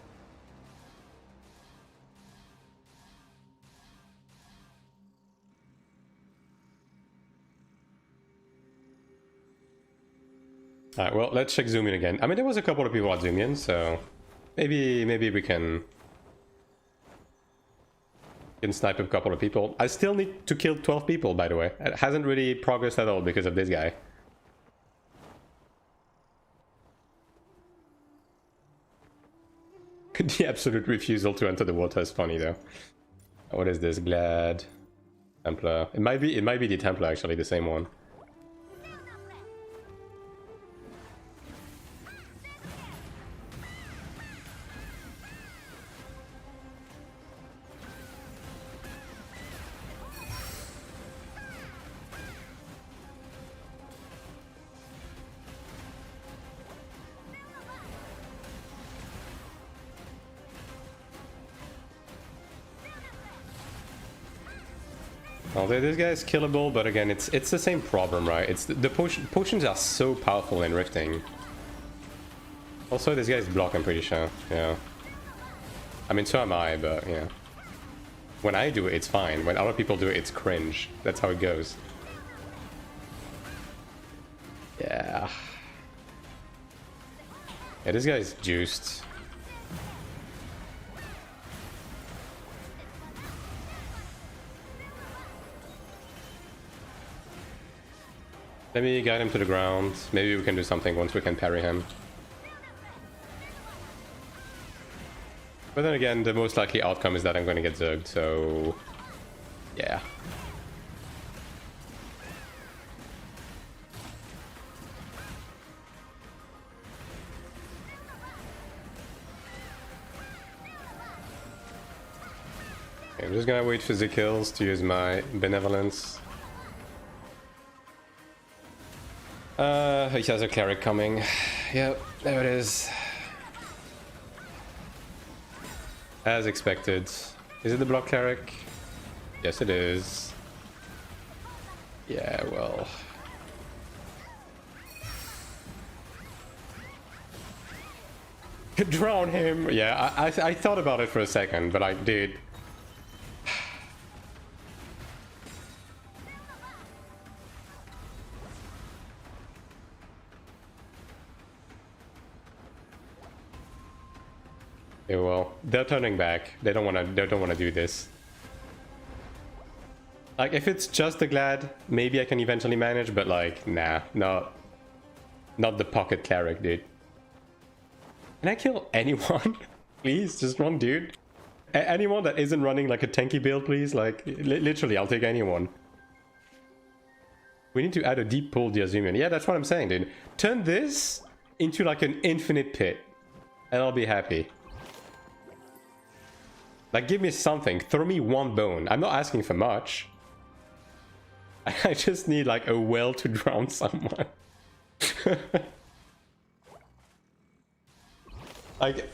Alright, well, let's check zoom in again. I mean, there was a couple of people at zoom in, so maybe we can snipe a couple of people. I still need to kill 12 people, by the way. It hasn't really progressed at all because of this guy. The absolute refusal to enter the water is funny, though. What is this? Glad Templar. It might be the Templar, actually, the same one. Well, this guy is killable, but again, it's the same problem, right? It's the potions are so powerful in rifting. Also, this guy's block, I'm pretty sure. Yeah. I mean, so am I, but yeah. When I do it, it's fine. When other people do it, it's cringe. That's how it goes. Yeah. Yeah, this guy's juiced. Let me guide him to the ground. Maybe we can do something once we can parry him. But then again, the most likely outcome is that I'm going to get zugged, so... yeah. Okay, I'm just gonna wait for the kills to use my benevolence. He has a Cleric coming. Yep, there it is. As expected. Is it the block Cleric? Yes, it is. Yeah, well... drown him! Yeah, I thought about it for a second, but I did. Yeah, well, they're turning back. They don't want to do this. Like, if it's just the Glad, maybe I can eventually manage, but like, nah, not the pocket Cleric, dude. Can I kill anyone? Please, just one dude. Anyone that isn't running like a tanky build, please. Like, literally, I'll take anyone. We need to add a deep pool Diazumian. Yeah, that's what I'm saying, dude. Turn this into like an infinite pit, and I'll be happy. Like, give me something. Throw me one bone. I'm not asking for much. I just need, like, a well to drown someone. Like,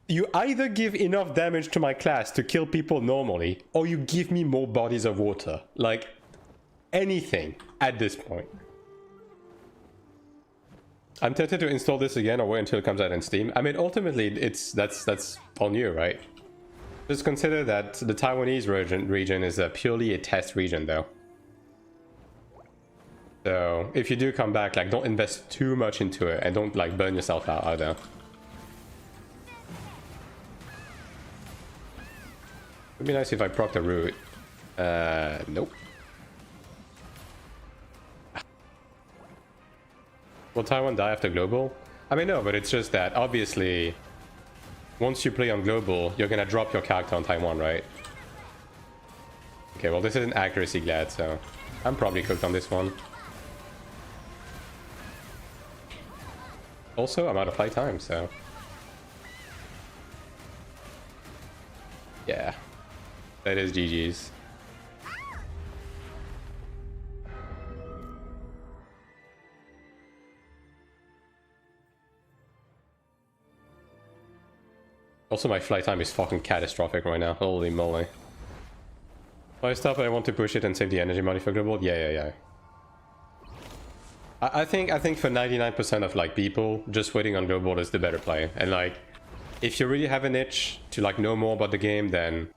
you either give enough damage to my class to kill people normally, or you give me more bodies of water. Like, anything at this point. I'm tempted to install this again or wait until it comes out in Steam. I mean, ultimately, that's on you, right? Just consider that the Taiwanese region is purely a test region, though. So if you do come back, like, don't invest too much into it and don't like burn yourself out either. It'd be nice if I proc the root. Nope. Will Taiwan die after global? I mean, no, but it's just that obviously. Once you play on global, you're gonna drop your character on Taiwan, right? Okay, well, this is an accuracy Glad, so... I'm probably cooked on this one. Also, I'm out of play time, so... yeah. That is GG's. Also, my flight time is fucking catastrophic right now. Holy moly. If I stop, I want to push it and save the energy money for global. Yeah. I think for 99% of like people, just waiting on global is the better play. And like, if you really have an itch to like know more about the game, then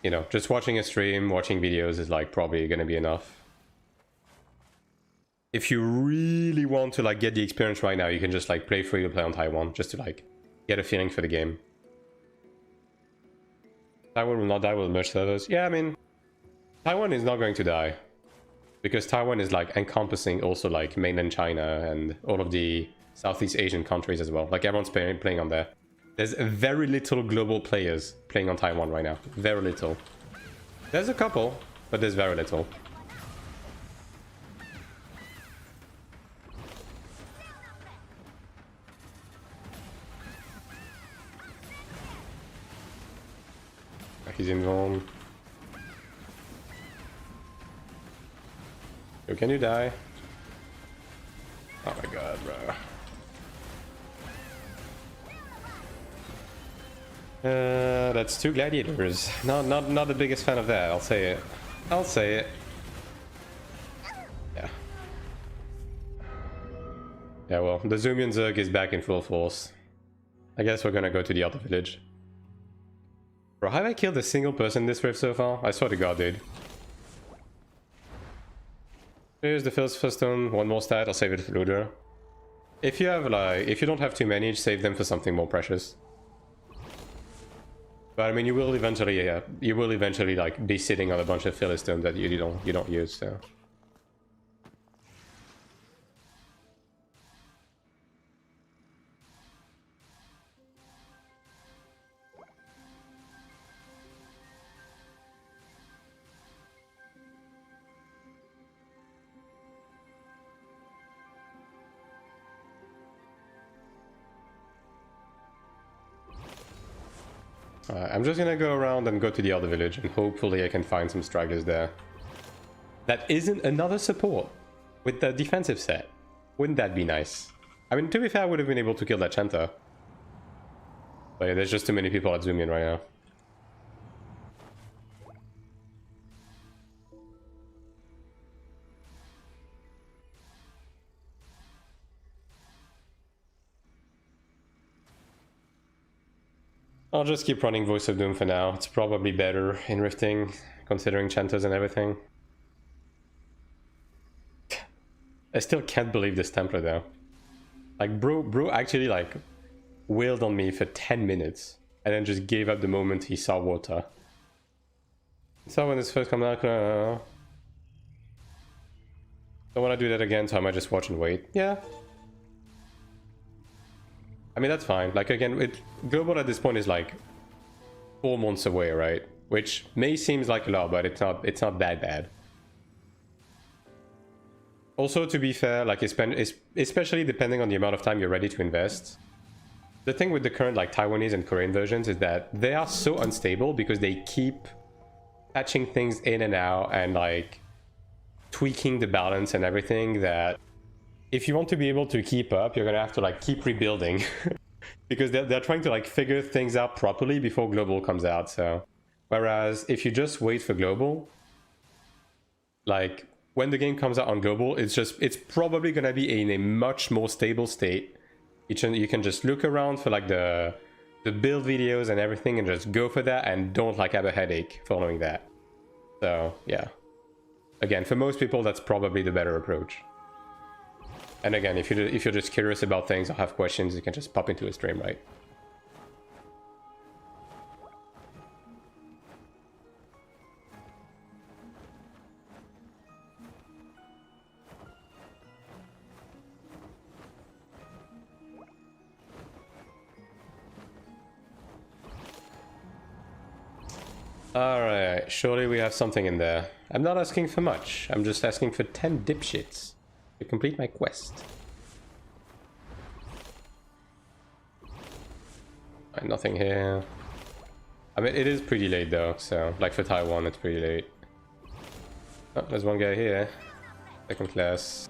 you know, just watching a stream, watching videos is like probably gonna be enough. If you really want to like get the experience right now, you can just like play free to play on Taiwan, just to like get a feeling for the game. Taiwan will not die with merge servers. Yeah, I mean, Taiwan is not going to die. Because Taiwan is like encompassing also like mainland China and all of the Southeast Asian countries as well. Like everyone's playing on there. There's very little global players playing on Taiwan right now. Very little. There's a couple, but there's very little. He's involved. Yo, can you die? Oh my god, bro. That's two gladiators. Not the biggest fan of that, I'll say it. I'll say it. Yeah. Yeah, well, the Zoomian Zerg is back in full force. I guess we're gonna go to the other village. Bro, have I killed a single person this rift so far? I swear to god, dude. Here's the first stone, one more stat, I'll save it for looter. If you have like, if you don't have too many, save them for something more precious. But I mean, you will eventually like be sitting on a bunch of philistone that you don't use, so. I'm just gonna go around and go to the other village and hopefully I can find some stragglers there. That isn't another support with the defensive set. Wouldn't that be nice? I mean, to be fair, I would have been able to kill that Chanter. But yeah, there's just too many people at Zoomian right now. I'll just keep running Voice of Doom for now. It's probably better in rifting, considering Chanters and everything. I still can't believe this Templar though. Like bro actually like wailed on me for 10 minutes and then just gave up the moment he saw water. So when this first comes out, don't want to do that again, so I might just watch and wait. Yeah. I mean, that's fine. Like, again, global at this point is like 4 months away, right? Which may seem like a lot, but it's not that bad. Also, to be fair, like, especially depending on the amount of time you're ready to invest. The thing with the current, like, Taiwanese and Korean versions is that they are so unstable because they keep patching things in and out and, like, tweaking the balance and everything that... if you want to be able to keep up, you're gonna have to like keep rebuilding because they're trying to like figure things out properly before global comes out. So whereas if you just wait for global, like when the game comes out on global, it's probably gonna be in a much more stable state. You can just look around for like the build videos and everything and just go for that and don't like have a headache following that. So yeah, again, for most people that's probably the better approach. And again, if you're just curious about things or have questions, you can just pop into a stream, right? Alright, surely we have something in there. I'm not asking for much. I'm just asking for 10 dipshits to complete my quest. Right, nothing here. I mean, it is pretty late though, so like for Taiwan, it's pretty late. Oh, there's one guy here. Second class.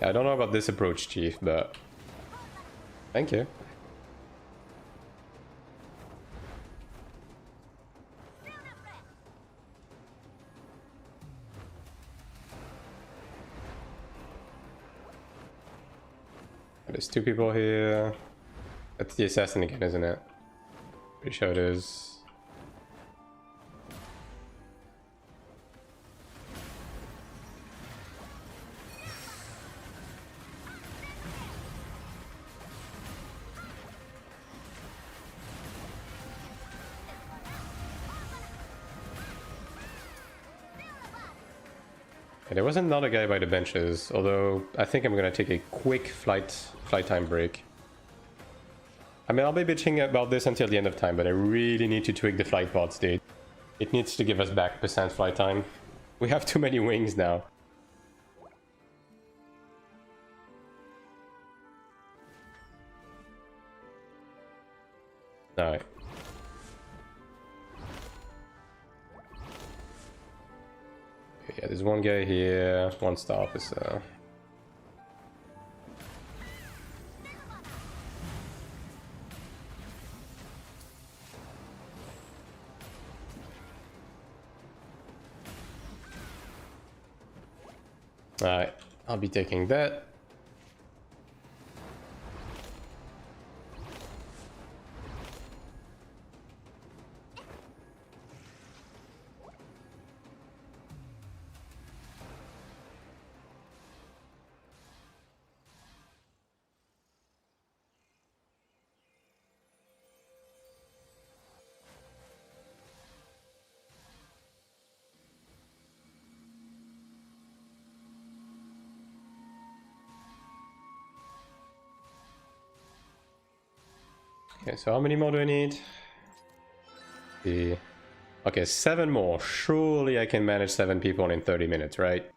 Yeah, I don't know about this approach, Chief, but thank you. There's two people here. That's the assassin again, isn't it? Pretty sure it is. Yeah, there was another guy by the benches, although I think I'm gonna take a quick flight time break. I mean, I'll be bitching about this until the end of time, but I really need to tweak the flight pods, dude. It needs to give us back percent flight time. We have too many wings now. Alright. Yeah, there's one guy here, one star officer. Alright, I'll be taking that. Okay, so how many more do I need? Okay, 7 more. Surely I can manage 7 people in 30 minutes, right?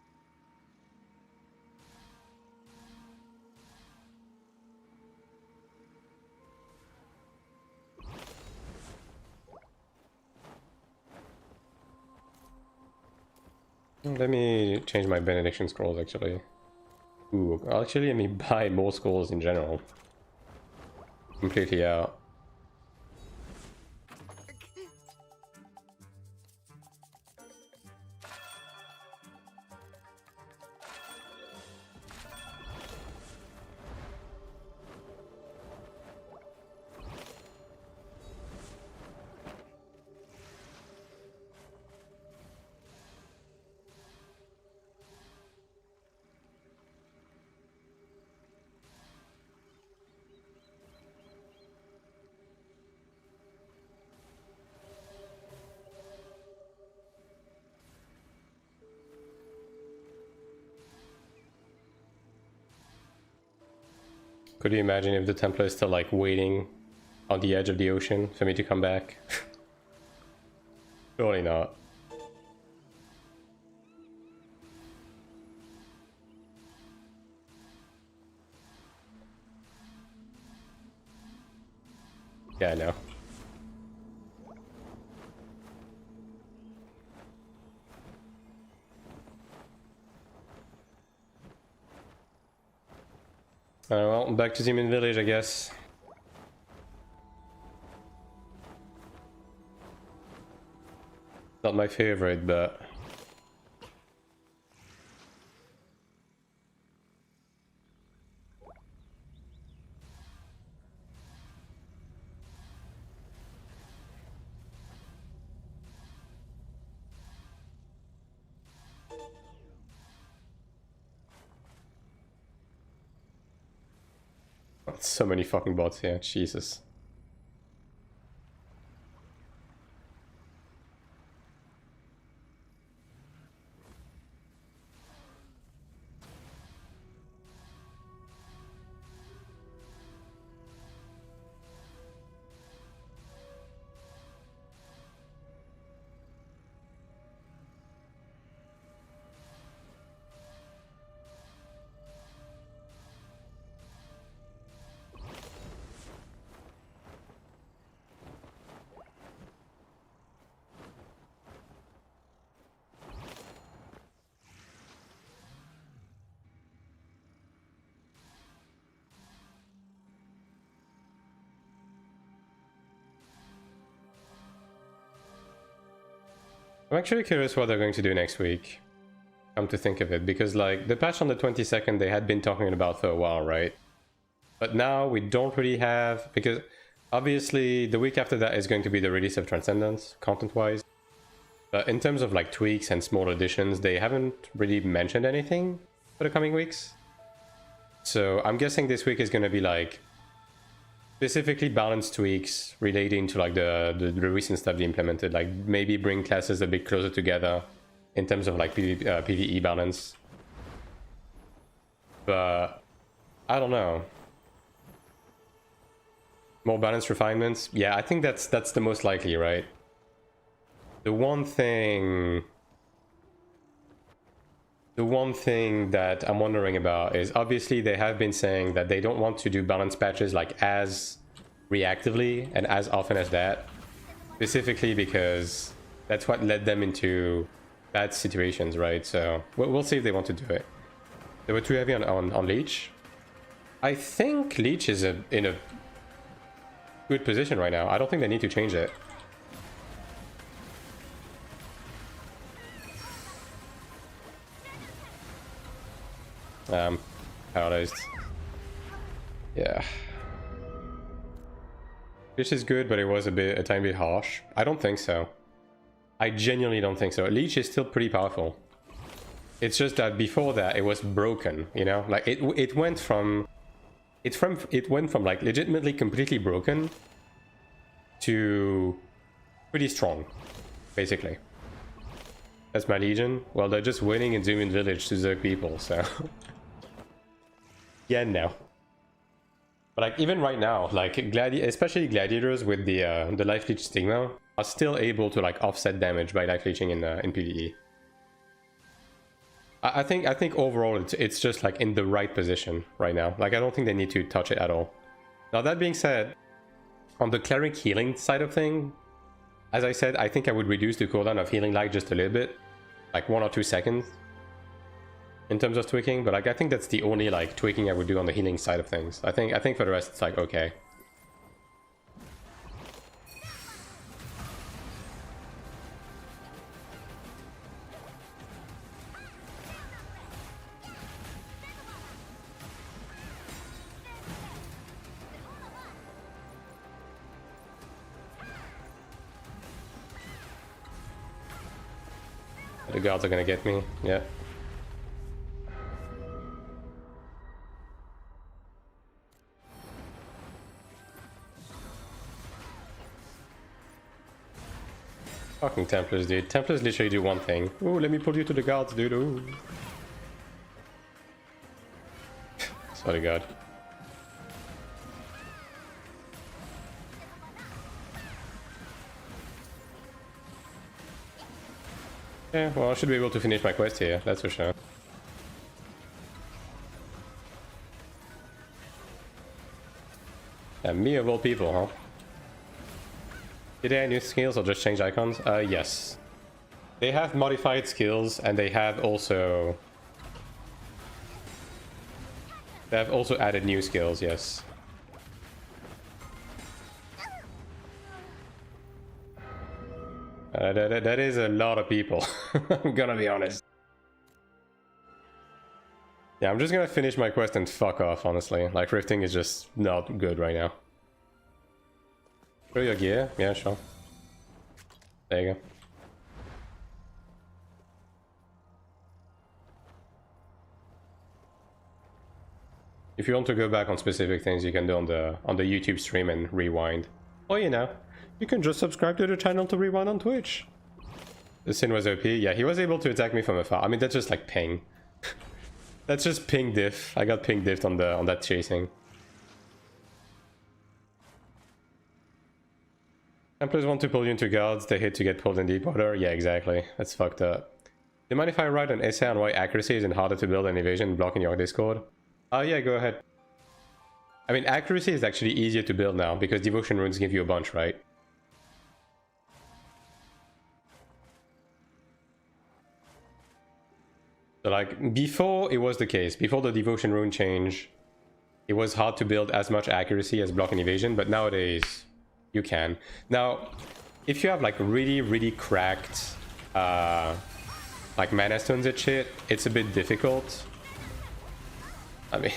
Let me change my benediction scrolls, actually. Ooh, actually let me buy more scrolls in general. Completely out. Could you imagine if the Templar is still like waiting on the edge of the ocean for me to come back? Surely not. Yeah, I know. Well, back to Demon Village, I guess. Not my favorite, but... So many fucking bots here, Jesus. I'm actually curious what they're going to do next week. Come to think of it, because like the patch on the 22nd they had been talking about for a while, right? But now we don't really have, because obviously the week after that is going to be the release of Transcendence, content-wise. But in terms of like tweaks and small additions, they haven't really mentioned anything for the coming weeks. So I'm guessing this week is going to be like specifically balanced tweaks relating to like the recent stuff they implemented, like maybe bring classes a bit closer together in terms of like PvE balance. But I don't know. More balanced refinements? Yeah, I think that's the most likely, right? The one thing that I'm wondering about is obviously they have been saying that they don't want to do balance patches like as reactively and as often as that, specifically because that's what led them into bad situations, right? So we'll see if they want to do it. They were too heavy on Leech. I think Leech is in a good position right now. I don't think they need to change it. Paralyzed. Yeah. This is good, but it was a tiny bit harsh. I don't think so. I genuinely don't think so. Leech is still pretty powerful. It's just that before that it was broken, you know? Like it went from like legitimately completely broken to pretty strong, basically. That's my Legion. Well, they're just winning in Zoomin Village to Zerg people, so yeah, no. But like even right now, like especially gladiators with the life leech stigma are still able to like offset damage by life leeching in PvE. I think overall it's just like in the right position right now. Like I don't think they need to touch it at all. Now that being said, on the cleric healing side of thing, as I said, I think I would reduce the cooldown of healing light just a little bit, like 1 or 2 seconds in terms of tweaking. But like I think that's the only like tweaking I would do on the healing side of things. I think for the rest it's like okay. The guards are gonna get me, yeah. Fucking Templars, dude. Templars literally do one thing. Ooh, let me pull you to the guards, dude. Ooh. Swear to God. Yeah, well, I should be able to finish my quest here, that's for sure. Me of all people, huh? Did they add new skills or just change icons? Yes. They have modified skills and they have also added new skills, yes. That is a lot of people. I'm gonna be honest. Yeah, I'm just gonna finish my quest and fuck off, honestly. Like, rifting is just not good right now. Show your gear? Yeah, sure. There you go. If you want to go back on specific things, you can do on the YouTube stream and rewind. Or, you know, you can just subscribe to the channel to rewind on Twitch. The Sin was OP. Yeah, he was able to attack me from afar. I mean, that's just like ping. That's just ping diff. I got ping diffed on that chasing. Templars want to pull you into guards. They hate to get pulled in deep water. Yeah, exactly. That's fucked up. Do you mind if I write an essay on why accuracy isn't harder to build than evasion block in your Discord? Yeah, go ahead. I mean, accuracy is actually easier to build now because devotion runes give you a bunch, right? So like, before it was the case, before the devotion rune change, it was hard to build as much accuracy as block and evasion, but nowadays, you can. Now, if you have like really cracked like mana stones and shit, it's a bit difficult. I mean,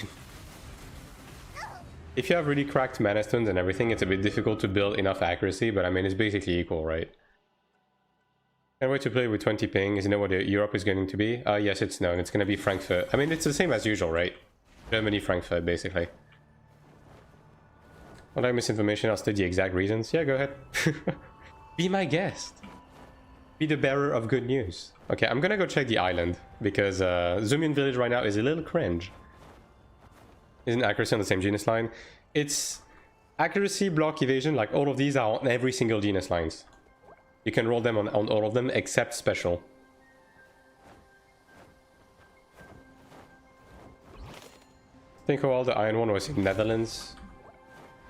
if you have really cracked mana stones and everything, it's a bit difficult to build enough accuracy, but I mean, it's basically equal, right? Can't wait to play with 20 ping. Is you know what Europe is going to be? Yes, it's known. It's going to be Frankfurt. I mean, it's the same as usual, right? Germany, Frankfurt, basically. When I misinformation, I'll state the exact reasons. Yeah, go ahead. Be my guest. Be the bearer of good news. Okay, I'm gonna go check the island, because Zoomian Village right now is a little cringe. Isn't accuracy on the same genus line? It's accuracy, block, evasion, like all of these are on every single genus lines. You can roll them on all of them except special. I think all the Iron one was in Netherlands.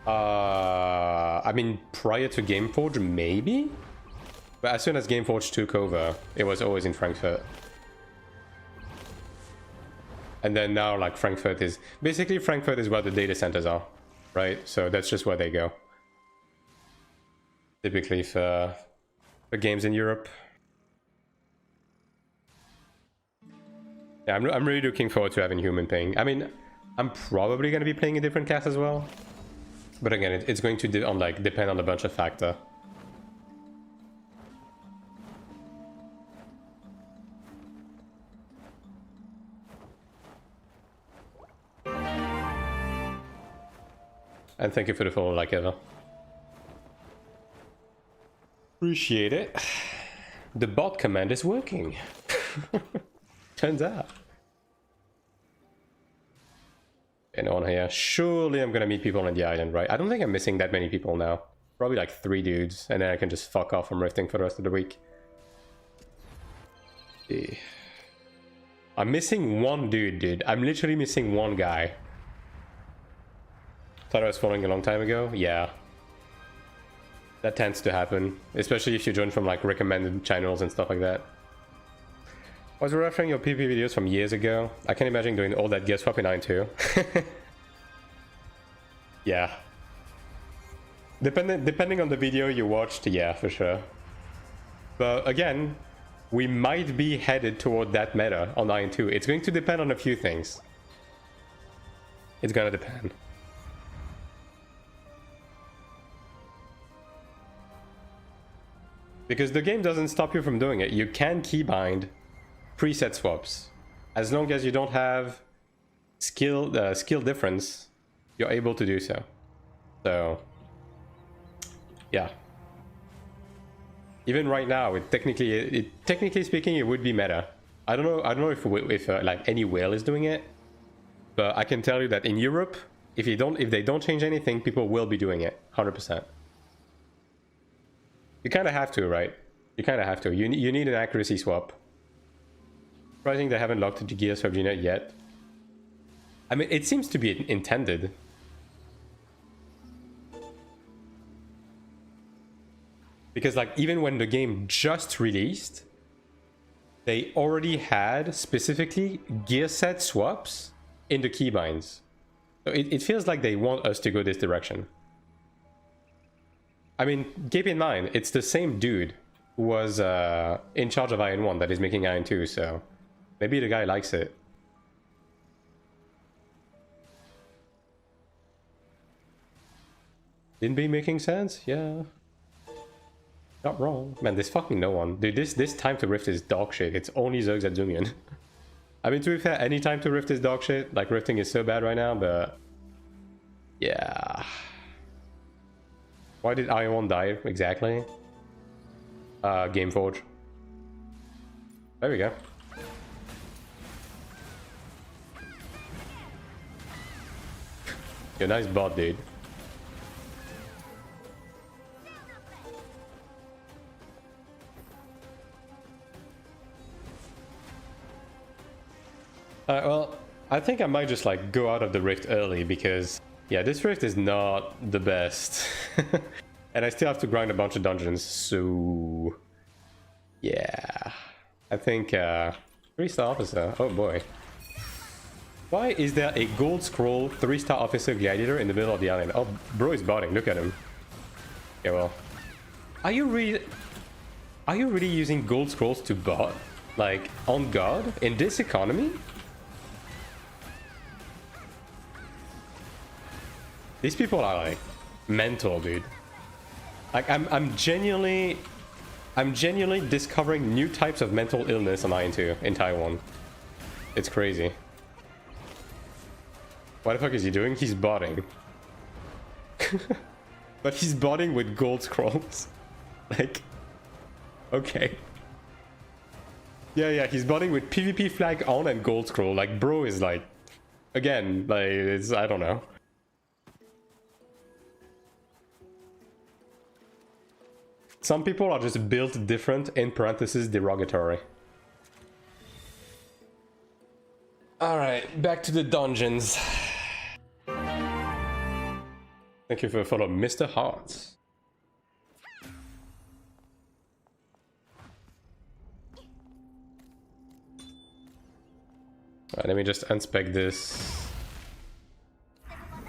I mean, prior to Gameforge, maybe? But as soon as Gameforge took over, it was always in Frankfurt. And then now, like, Frankfurt is... Basically, Frankfurt is where the data centers are, right? So that's just where they go. Typically for games in Europe. Yeah, I'm really looking forward to having human ping. I mean, I'm probably going to be playing a different class as well. But again, it's going to depend on a bunch of factors. And thank you for the follow, like ever. Appreciate it. The bot command is working. Turns out. Anyone here? Surely I'm gonna meet people on the island, right? I don't think I'm missing that many people now. Probably like 3 dudes, and then I can just fuck off from rifting for the rest of the week. Yeah. I'm missing 1 dude. I'm literally missing 1 guy. Thought I was following a long time ago? Yeah. That tends to happen, especially if you join from like recommended channels and stuff like that. I was referring your PvP videos from years ago. I can imagine doing all that gear swap in Iron 2. Yeah. Depending on the video you watched, yeah, for sure. But again, we might be headed toward that meta on Iron 2. It's going to depend on a few things. It's gonna depend. Because the game doesn't stop you from doing it. You can keybind preset swaps. As long as you don't have skill difference, you're able to do so. So, yeah. Even right now, technically speaking, it would be meta. I don't know if like any whale is doing it, but I can tell you that in Europe, if they don't change anything, people will be doing it 100%. You kind of have to, right? You kind of have to. You need an accuracy swap. Surprising they haven't locked the Gears for Gina yet. I mean, it seems to be intended. Because like even when the game just released, they already had specifically gear set swaps in the keybinds. So it feels like they want us to go this direction. I mean, keep in mind, it's the same dude who was in charge of Iron 1 that is making Iron 2, so maybe the guy likes it. Didn't be making sense? Yeah. Not wrong. Man, there's fucking no one. Dude, this time to rift is dog shit. It's only Zergs at Zoomian. I mean, to be fair, any time to rift is dog shit. Like, rifting is so bad right now, but... yeah... Why did Iron 1 die exactly? Gameforge. There we go. You're a nice bot, dude. Well, I think I might just like go out of the rift early because yeah, this rift is not the best. And I still have to grind a bunch of dungeons, so yeah. I think 3-star officer. Oh boy. Why is there a gold scroll 3-star officer gladiator in the middle of the island? Oh, bro is botting. Look at him. Yeah, well. Are you really... Are you really using gold scrolls to bot? Like, on God? In this economy? These people are like mental, dude. Like I'm genuinely discovering new types of mental illness on IN2 in Taiwan. It's crazy. What the fuck is he doing? He's botting. But he's botting with gold scrolls. Like, okay. Yeah, he's botting with PvP flag on and gold scroll. Like, bro is like, again, like, it's, I don't know. Some people are just built different, in parentheses, derogatory. Alright, back to the dungeons. Thank you for the follow, Mr. Hearts. Alright, let me just unspec this.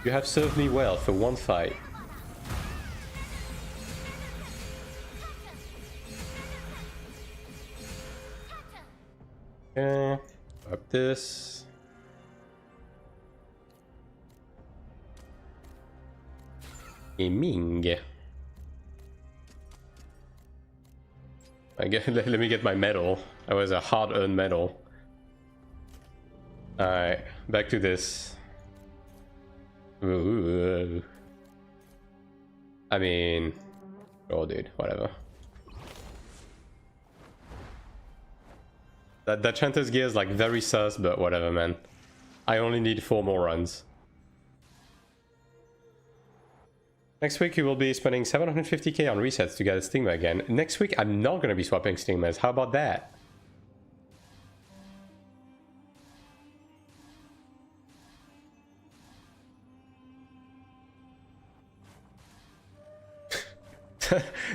You have served me well for one fight. Okay, up this. Ming. Let me get my medal. That was a hard-earned medal. Alright, back to this. Ooh. I mean... Oh, dude, whatever. That Chanter's gear is like very sus, but whatever, man. I only need 4 more runs. Next week, you will be spending 750k on resets to get a Stigma again. Next week, I'm not going to be swapping Stigmas. How about that?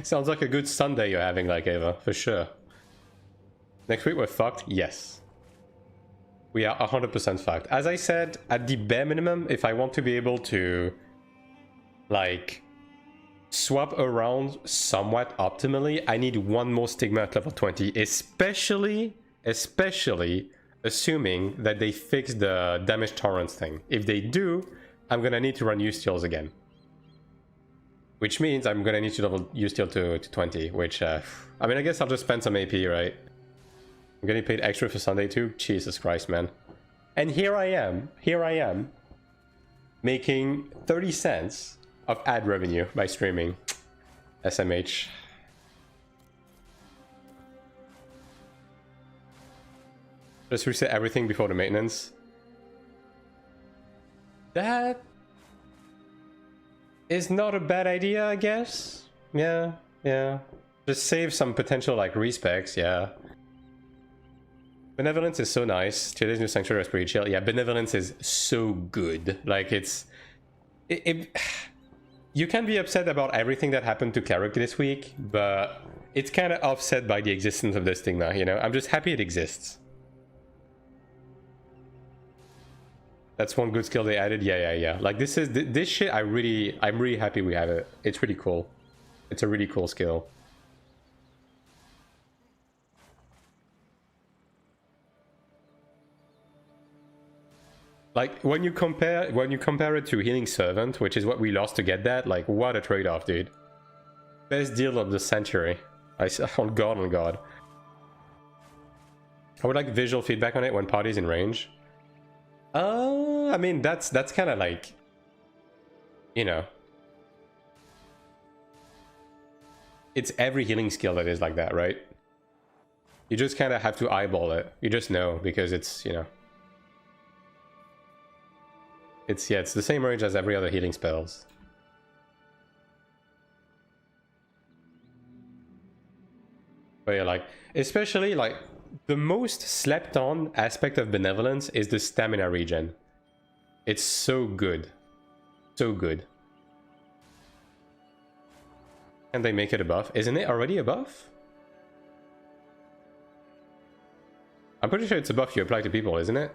Sounds like a good Sunday you're having, like Ava, for sure. Next week we're fucked? Yes. We are 100% fucked. As I said, at the bare minimum, if I want to be able to, like, swap around somewhat optimally, I need 1 more Stigma at level 20, especially assuming that they fix the damage torrents thing. If they do, I'm gonna need to run U-Steals again. Which means I'm gonna need to level U-Steal to 20, which, I mean, I guess I'll just spend some AP, right? I'm getting paid extra for Sunday too? Jesus Christ, man. And here I am, making 30 cents of ad revenue by streaming. SMH. Just reset everything before the maintenance. That is not a bad idea, I guess. Yeah. Just save some potential, like, respecs, yeah. Benevolence is so nice. Today's new Sanctuary is pretty chill. Yeah, Benevolence is so good. Like, you can be upset about everything that happened to Cleric this week, but it's kind of offset by the existence of this Stigma, you know? I'm just happy it exists. That's one good skill they added. Yeah. Like, this shit, I'm really happy we have it. It's really cool. It's a really cool skill. Like, when you compare it to Healing Servant, which is what we lost to get that, like, what a trade-off, dude. Best deal of the century. On God. I would like visual feedback on it when party's in range. I mean, that's kind of like, you know, it's every healing skill that is like that, right? You just kind of have to eyeball it. You just know, because it's, you know, it's the same range as every other healing spells. But yeah, like, especially like the most slept on aspect of Benevolence is the stamina regen. It's so good. So good. Can they make it a buff? Isn't it already a buff? I'm pretty sure it's a buff you apply to people, isn't it?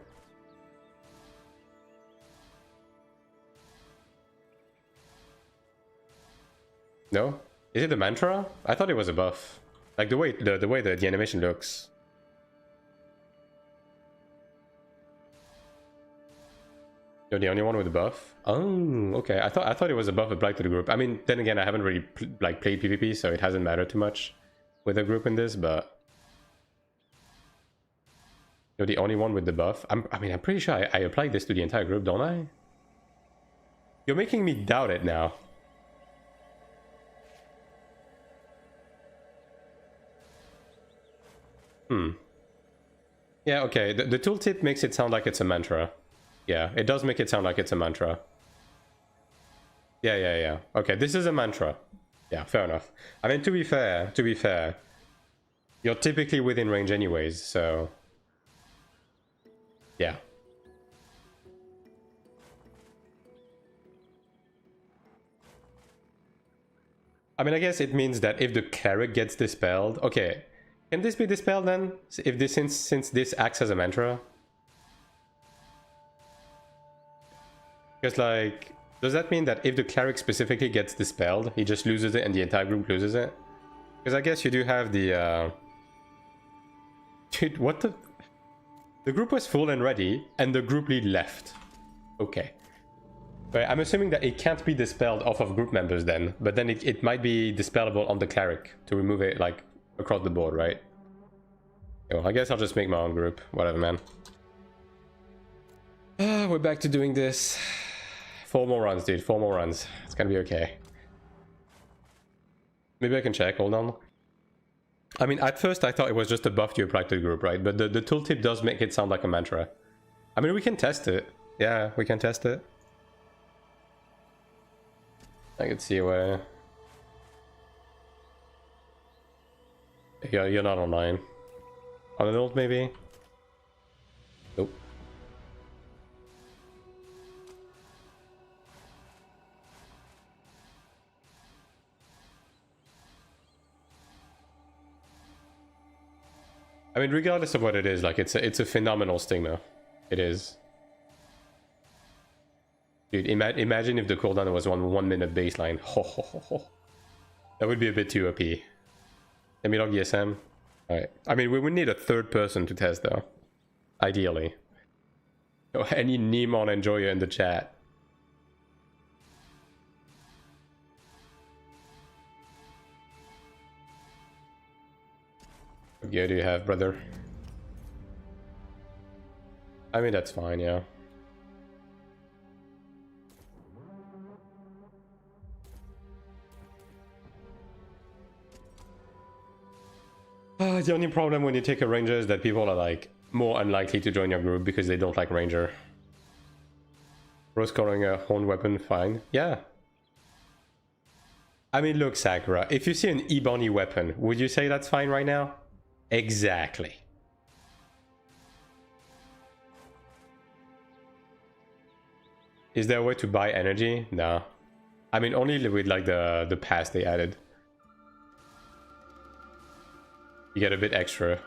No? Is it a mantra? I thought it was a buff. Like the way the animation looks. You're the only one with a buff? Oh, okay. I thought it was a buff applied to the group. I mean, then again, I haven't really played PvP, so it hasn't mattered too much with the group in this, but you're the only one with the buff. I mean, I'm pretty sure I applied this to the entire group, don't I? You're making me doubt it now. Yeah, okay. The tooltip makes it sound like it's a mantra. Yeah, it does make it sound like it's a mantra. Yeah. Okay, this is a mantra. Yeah, fair enough. I mean, to be fair, you're typically within range anyways, so... Yeah. I mean, I guess it means that if the cleric gets dispelled... Okay, can this be dispelled then? If this, since this acts as a mantra? Because, like, does that mean that if the cleric specifically gets dispelled, he just loses it and the entire group loses it? Because I guess you do have the... Dude, what the... The group was full and ready, and the group lead left. Okay. But I'm assuming that it can't be dispelled off of group members then, but then it might be dispellable on the cleric to remove it, like, across the board, right? Well, I guess I'll just make my own group. Whatever, man. We're back to doing this. 4 more runs, dude. 4 more runs. It's gonna be okay. Maybe I can check. Hold on. I mean, at first I thought it was just a buff you apply to the group, right? But the tooltip does make it sound like a mantra. I mean, we can test it. Yeah, we can test it. I can see where... Yeah, you're not online. On an ult, maybe? Nope. I mean, regardless of what it is, like, it's a phenomenal Stigma. It is. Dude, imagine if the cooldown was 1 minute baseline. Ho, ho, ho, ho. That would be a bit too OP. Let me log ESM. Alright. I mean, we would need a third person to test, though. Ideally. Oh, any Neemon enjoyer in the chat. What gear do you have, brother? I mean, that's fine, yeah. The only problem when you take a ranger is that people are like more unlikely to join your group because they don't like ranger. Rose calling a horn weapon fine. Yeah. I mean, look, Sakura, if you see an Ebony weapon, would you say that's fine right now? Exactly. Is there a way to buy energy? No. I mean, only with like the pass they added. You get a bit extra.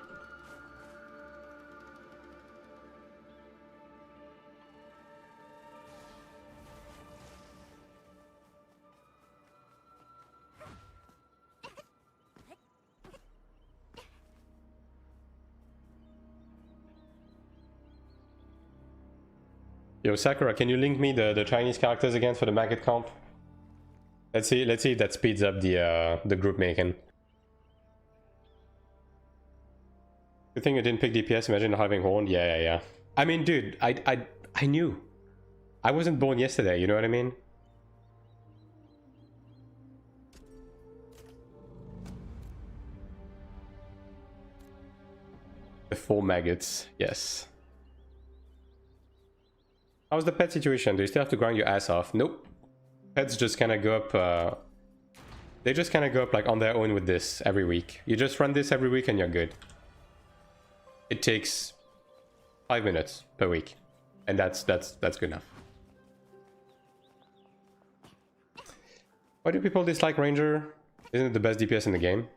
Yo, Sakura, can you link me the Chinese characters again for the market comp? Let's see if that speeds up the group making. Good thing you didn't pick DPS. Imagine having horn. Yeah. I mean, dude, I knew. I wasn't born yesterday. You know what I mean? The 4 maggots. Yes. How's the pet situation? Do you still have to grind your ass off? Nope. Pets just kind of go up. They just kind of go up like on their own with this every week. You just run this every week and you're good. It takes 5 minutes per week, and that's good enough. Why do people dislike Ranger? Isn't it the best DPS in the game?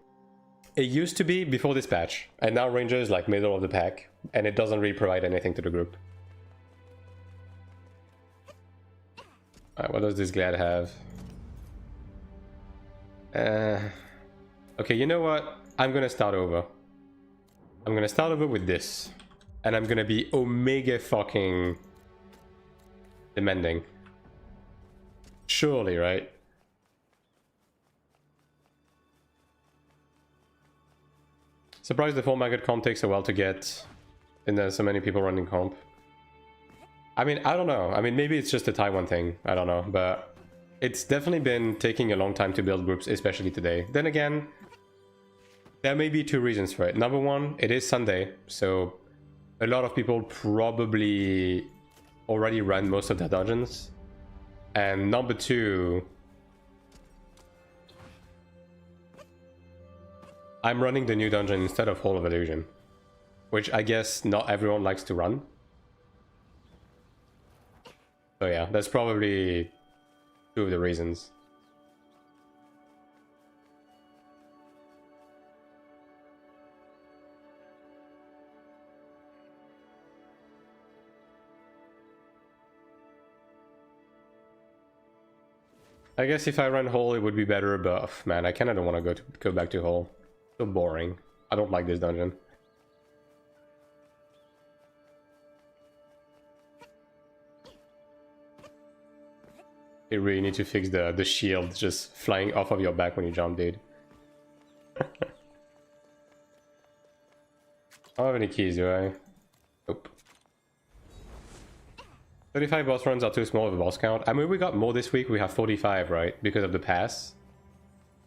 It used to be before this patch, and now Ranger is like middle of the pack, and it doesn't really provide anything to the group. Alright, what does this Glad have? Okay, you know what? I'm gonna start over. I'm gonna start over with this. And I'm gonna be omega fucking demanding. Surely, right? Surprised the full maggot comp takes a while to get. And there's so many people running comp. I mean, I don't know. I mean, maybe it's just a Taiwan thing. I don't know. But it's definitely been taking a long time to build groups, especially today. Then again, there may be two reasons for it. Number one, it is Sunday. So a lot of people probably already ran most of their dungeons. And number two, I'm running the new dungeon instead of Hall of Illusion, which I guess not everyone likes to run. So yeah, that's probably two of the reasons. I guess if I run Hall, it would be better, but man, I kind of don't want to go back to Hall. So boring. I don't like this dungeon. You really need to fix the shield just flying off of your back when you jump, dude. I don't have any keys, do I? Nope. 35 boss runs are too small of a boss count. I mean, we got more this week. We have 45, right? Because of the pass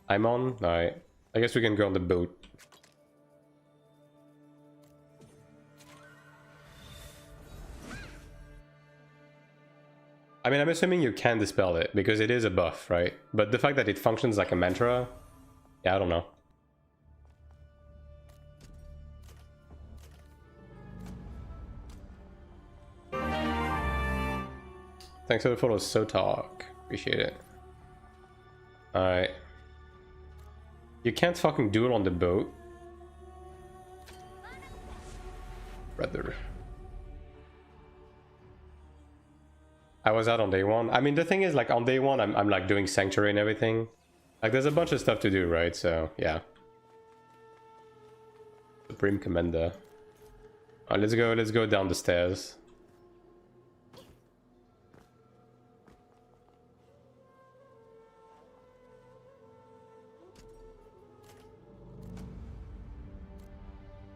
I'm on. Alright. I guess we can go on the boat. I mean, I'm assuming you can dispel it because it is a buff, right? But the fact that it functions like a mantra, yeah, I don't know. Thanks for the follow, Sotalk. Appreciate it. Alright. You can't fucking do it on the boat. Brother. I was out on day one. I mean, the thing is, like, on day one, I'm like doing Sanctuary and everything. Like, there's a bunch of stuff to do, right? So, yeah. Supreme Commander. Alright, let's go down the stairs.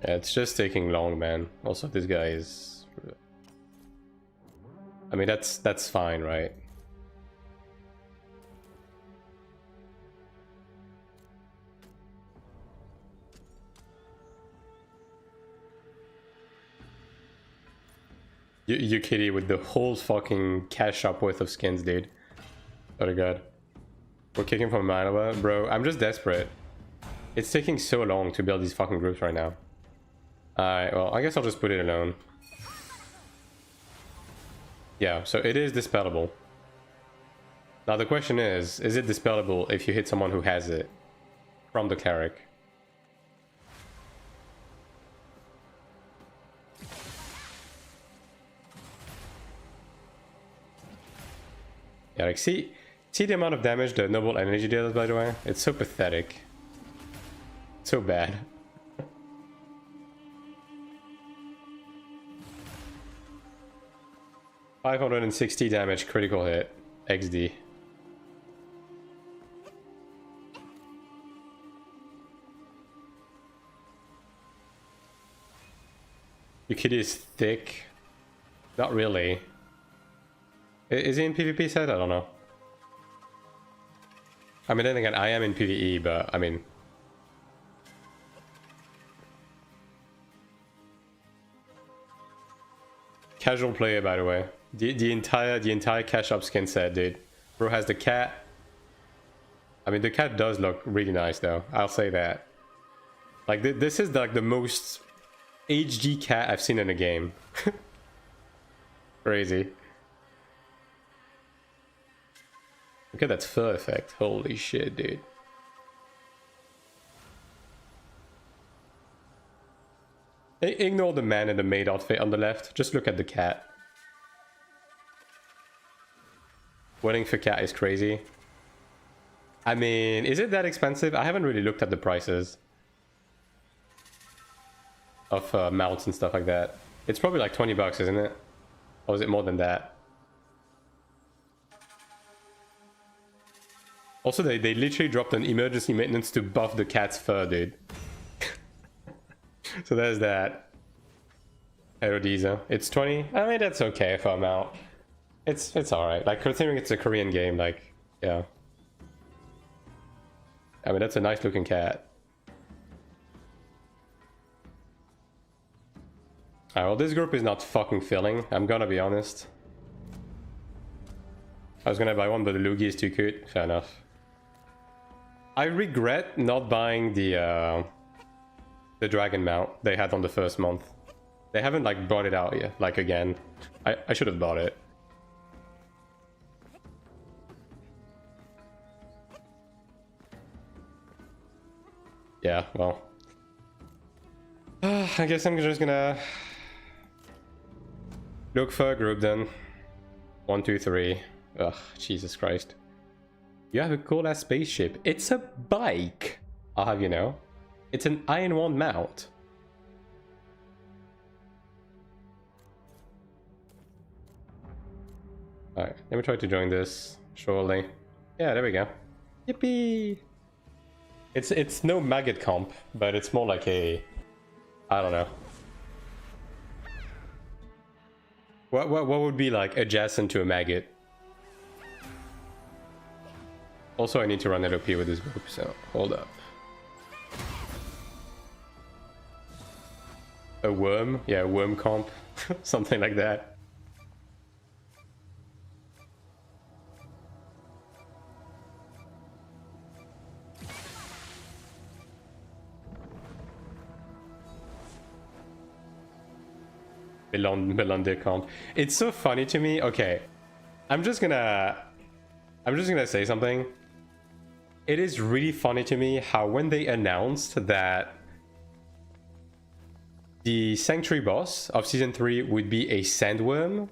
Yeah, it's just taking long, man. Also, this guy is... I mean, that's fine, right? You kitty with the whole fucking cash shop worth of skins, dude. Oh my god. We're kicking from Manova. Bro, I'm just desperate. It's taking so long to build these fucking groups right now. Alright, well, I guess I'll just put it alone. Yeah, so it is dispellable. Now the question is it dispellable if you hit someone who has it from the Cleric? Yeah, like, see the amount of damage the Noble Energy deals, by the way? It's so pathetic. So bad. $560 damage, critical hit, XD. Your kitty is thick. Not really. Is he in PvP set? I don't know. I mean, then again, I am in PvE, but I mean... Casual player, by the way. The entire cash up skin set, dude. Bro has the cat. I mean, the cat does look really nice, though. I'll say that. Like, this is like the most HD cat I've seen in a game. Crazy. Look at that fur effect. Holy shit, dude. Ignore the man in the maid outfit on the left. Just look at the cat. Waiting for cat is crazy. I mean, is it that expensive? I haven't really looked at the prices. of mounts and stuff like that. It's probably like 20 bucks, isn't it? Or is it more than that? Also, they literally dropped an emergency maintenance to buff the cat's fur, dude. So there's that. Aerodiesel. It's 20. I mean, that's okay for a mount. It's alright. Like, considering it's a Korean game, like, yeah. I mean, that's a nice looking cat. Alright, well, this group is not fucking filling. I'm gonna be honest. I was gonna buy one, but the Lugi is too cute. Fair enough. I regret not buying the dragon mount they had on the first month. They haven't like brought it out yet, like again. I should have bought it. Yeah, well. I guess I'm just gonna look for a group then. 1, 2, 3. Ugh, Jesus Christ. You have a cool ass spaceship. It's a bike, I'll have you know. It's an Iron Wand mount. Alright, let me try to join this, surely. Yeah, there we go. Yippee! It's no maggot comp, but it's more like a... I don't know. What would be like adjacent to a maggot? Also, I need to run LOP with this group, so hold up. A worm? Yeah, a worm comp. Something like that. Melande comp. It's so funny to me. Okay, I'm just gonna say something. It is really funny to me how when they announced that the Sanctuary boss of Season 3 would be a sandworm,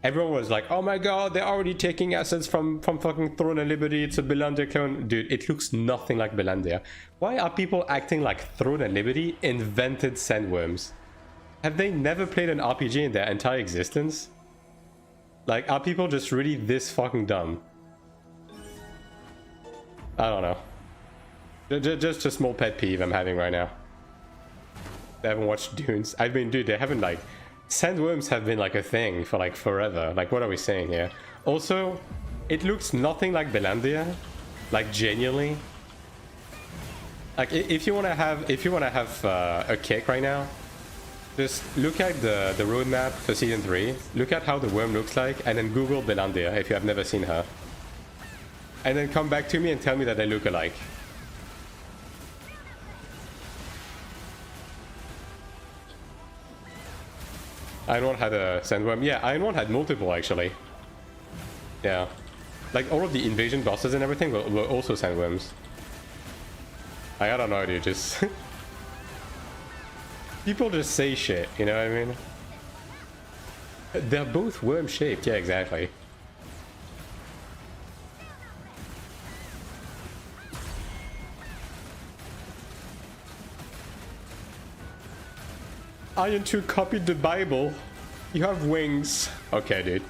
everyone was like, oh my god, they're already taking assets from fucking Throne and Liberty, it's a Belandia clone. Dude, it looks nothing like Belandia. Why are people acting like Throne and Liberty invented sandworms? Have they never played an RPG in their entire existence? Like, are people just really this fucking dumb? I don't know. Just a small pet peeve I'm having right now. They haven't watched Dunes. I mean, dude, they haven't like... Sandworms have been like a thing for like forever. Like, what are we saying here? Also, it looks nothing like Belandia. Like, genuinely. Like, if you wanna have a kick right now, just look at the roadmap for Season 3, look at how the worm looks like, and then Google Belandia if you have never seen her. And then come back to me and tell me that they look alike. Iron One had a sandworm. Yeah, Iron One had multiple actually. Yeah. Like all of the invasion bosses and everything were also sandworms. I don't know, dude, just... People just say shit, you know what I mean? They're both worm-shaped, yeah, exactly. Iron 2 copied the Bible. You have wings. Okay, dude.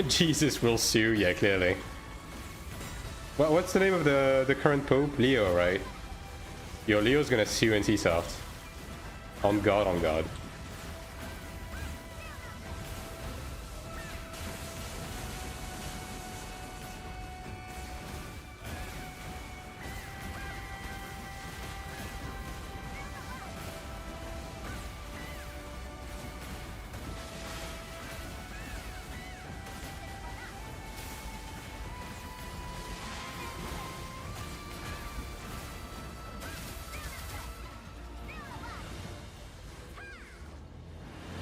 Jesus will sue, yeah, clearly. Well, what's the name of the current Pope? Leo, right? Yo, Leo's gonna sue NCSoft. On God, on God.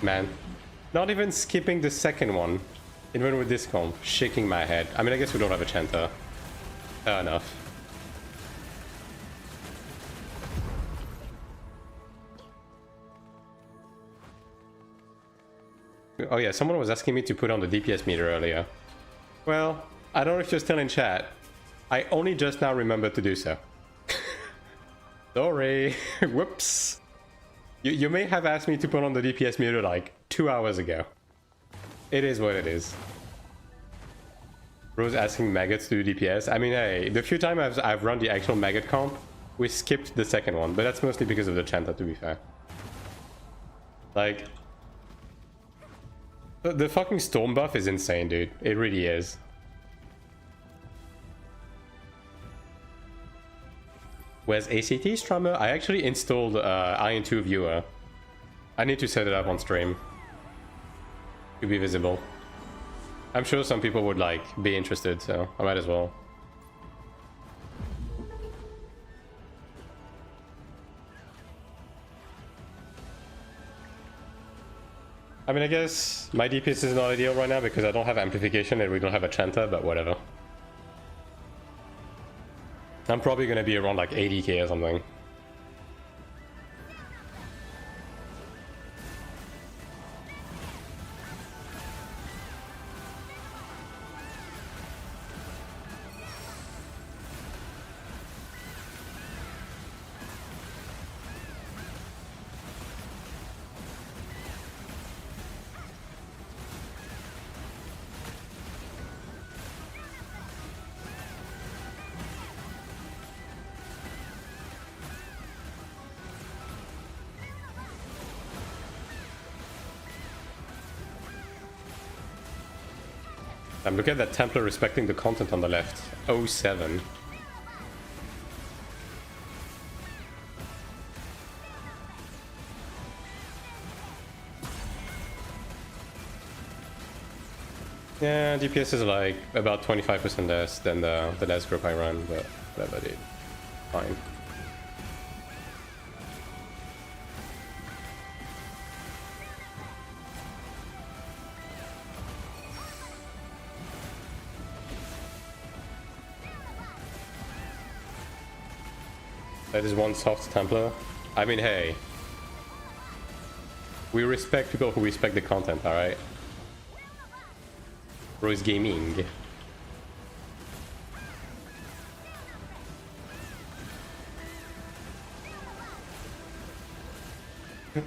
Man, not even skipping the second one, even with this comp, shaking my head. I mean, I guess we don't have a Chanter. Fair enough. Oh yeah, someone was asking me to put on the DPS meter earlier. Well, I don't know if you're still in chat. I only just now remembered to do so. Sorry. Whoops. You may have asked me to put on the DPS meter like 2 hours ago. It is what it is. Rose asking maggots to do DPS. I mean, hey, the few times I've run the actual maggot comp, we skipped the second one, but that's mostly because of the Chanter, to be fair. Like, the fucking storm buff is insane, dude. It really is. Where's ACT Strummer? I actually installed IN2 Viewer. I need to set it up on stream to be visible. I'm sure some people would like be interested, so I might as well. I mean, I guess my DPS is not ideal right now because I don't have amplification and we don't have a Chanter, but whatever. I'm probably gonna be around like 80k or something. Look at that Templar respecting the content on the left. 07. Yeah, DPS is like about 25% less than the last group I run, but whatever, dude. Fine. That is one soft Templar. I mean, hey. We respect people who respect the content, alright? Rose Gaming.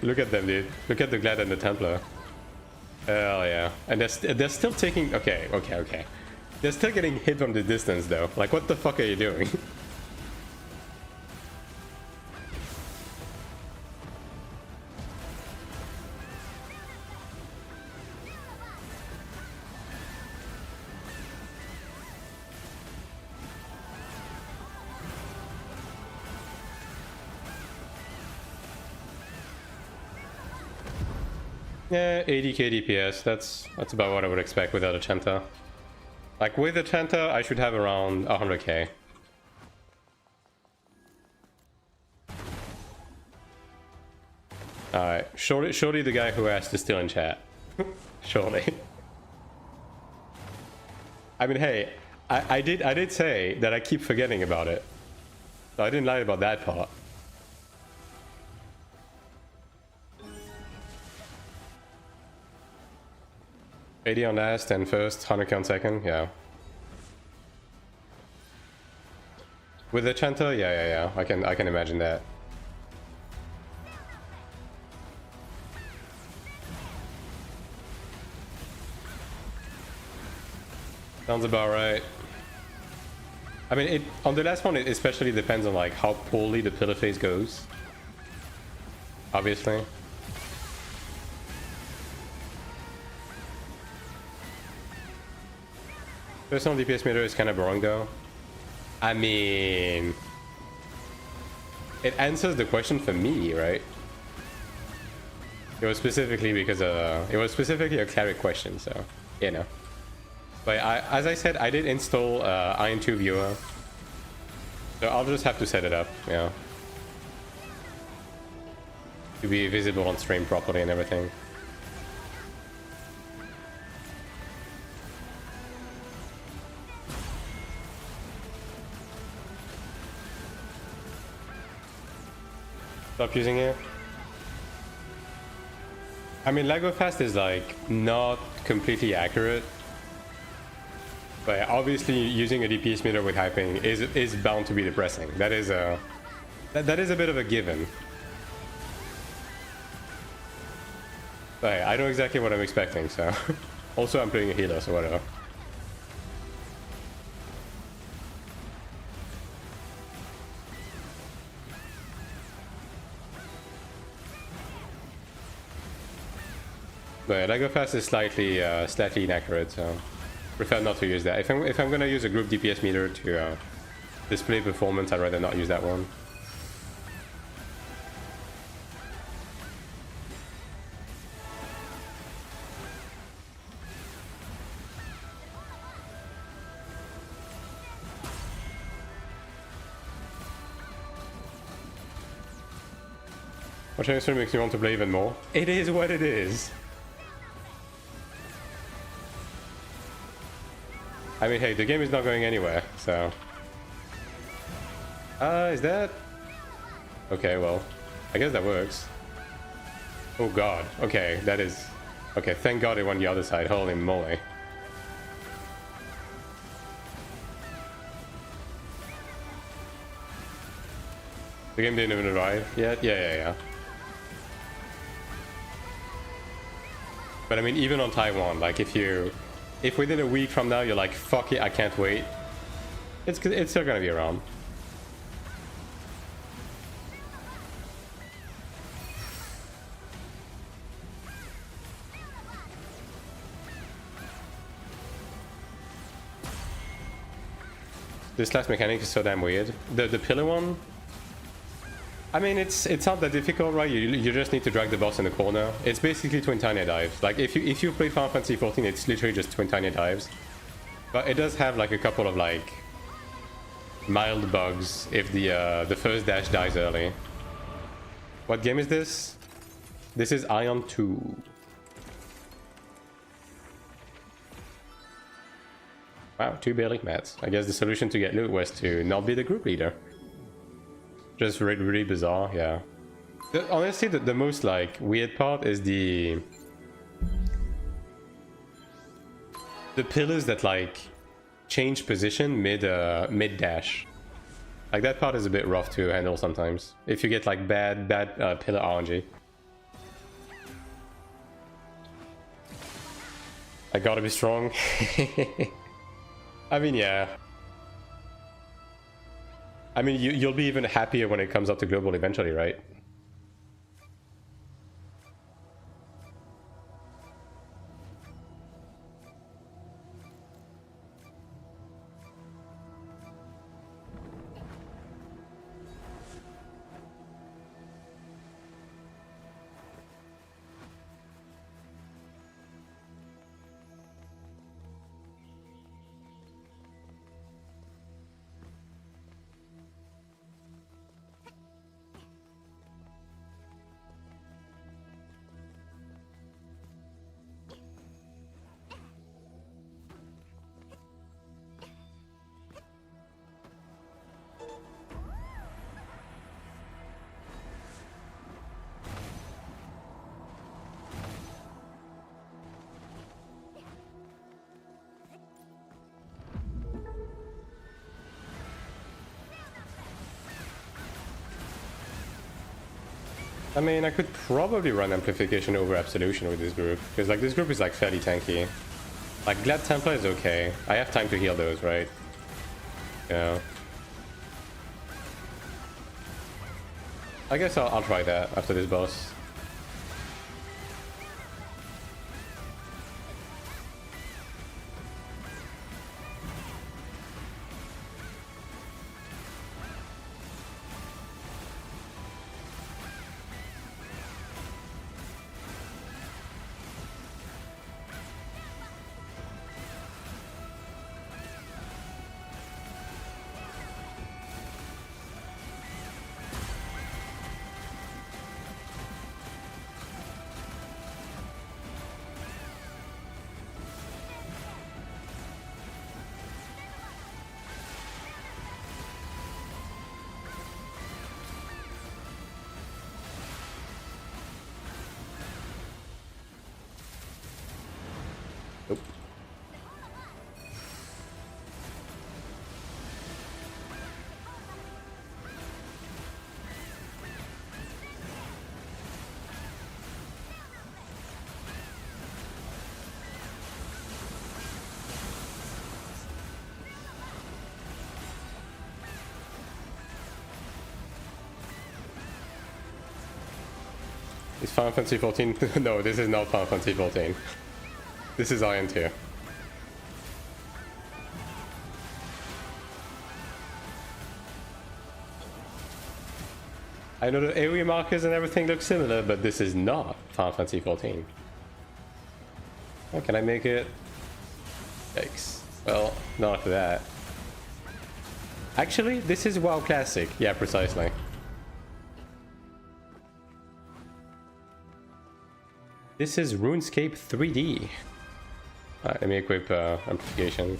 Look at them, dude. Look at the Glad and the Templar. Hell yeah. And they're still taking... Okay. They're still getting hit from the distance, though. Like, what the fuck are you doing? Yeah, 80k DPS, that's about what I would expect without a Chanter. Like, with a Chanter, I should have around 100k. Alright, surely the guy who asked is still in chat. Surely. I mean, hey, I did say that I keep forgetting about it. So I didn't lie about that part. $80 on last and first, 100k on second, yeah. With the Chanter, yeah. I can imagine that. Sounds about right. I mean, on the last one, it especially depends on like how poorly the pillar phase goes. Obviously. Personal DPS meter is kind of boring though. I mean, it answers the question for me, right? It was specifically because it was specifically a Cleric question, so you know. But as I said, I did install IN2 Viewer, so I'll just have to set it up, yeah, to be visible on stream properly and everything. Stop using it. I mean, Lego Fast is like not completely accurate, but obviously using a DPS meter with hyping is bound to be depressing. That is a bit of a given. But I know exactly what I'm expecting, so also I'm playing a healer, so whatever. But Lego Fast is slightly inaccurate, so prefer not to use that. If I'm gonna use a group DPS meter to display performance, I'd rather not use that one. Watching this stream makes me want to play even more. It is what it is. I mean, hey, the game is not going anywhere, so... is that... Okay, well, I guess that works. Oh god, okay, that is... Okay, thank god it went the other side, holy moly. The game didn't even arrive yet? Yeah. But I mean, even on Taiwan, like if within a week from now you're like, fuck it, I can't wait, it's still gonna be around. This last mechanic is so damn weird. The pillar one, I mean, it's not that difficult, right? You just need to drag the boss in the corner. It's basically twin tiny dives. Like if you played Final Fantasy 14, it's literally just twin tiny dives. But it does have like a couple of like mild bugs if the first dash dies early. What game is this? This is Ion 2. Wow, 2 Berlic mats. I guess the solution to get loot was to not be the group leader. Just really bizarre, yeah. Honestly, the most like weird part is the pillars that like change position mid dash. Like that part is a bit rough to handle sometimes if you get like bad pillar RNG. I gotta be strong. I mean, yeah. I mean, you'll be even happier when it comes up to global eventually, right? I mean, I could probably run Amplification over Absolution with this group, because like this group is like fairly tanky. Like Glad Templar is okay. I have time to heal those, right? Yeah. I guess I'll try that after this boss. Is Final Fantasy 14? No, this is not Final Fantasy 14. This is Iron 2. I know the area markers and everything look similar, but this is not Final Fantasy 14. Oh, can I make it? Yikes. Well, not after that. Actually, this is WoW Classic. Yeah, precisely. This is RuneScape 3D. Alright, let me equip amplification.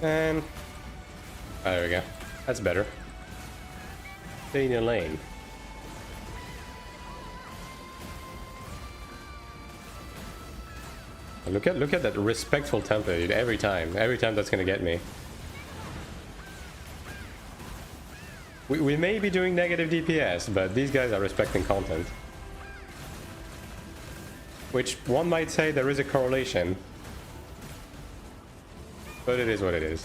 And there we go. That's better. Stay in your lane. Look at that respectful tempo, dude. Every time that's gonna get me. We may be doing negative DPS, but these guys are respecting content. Which one might say there is a correlation. But it is what it is.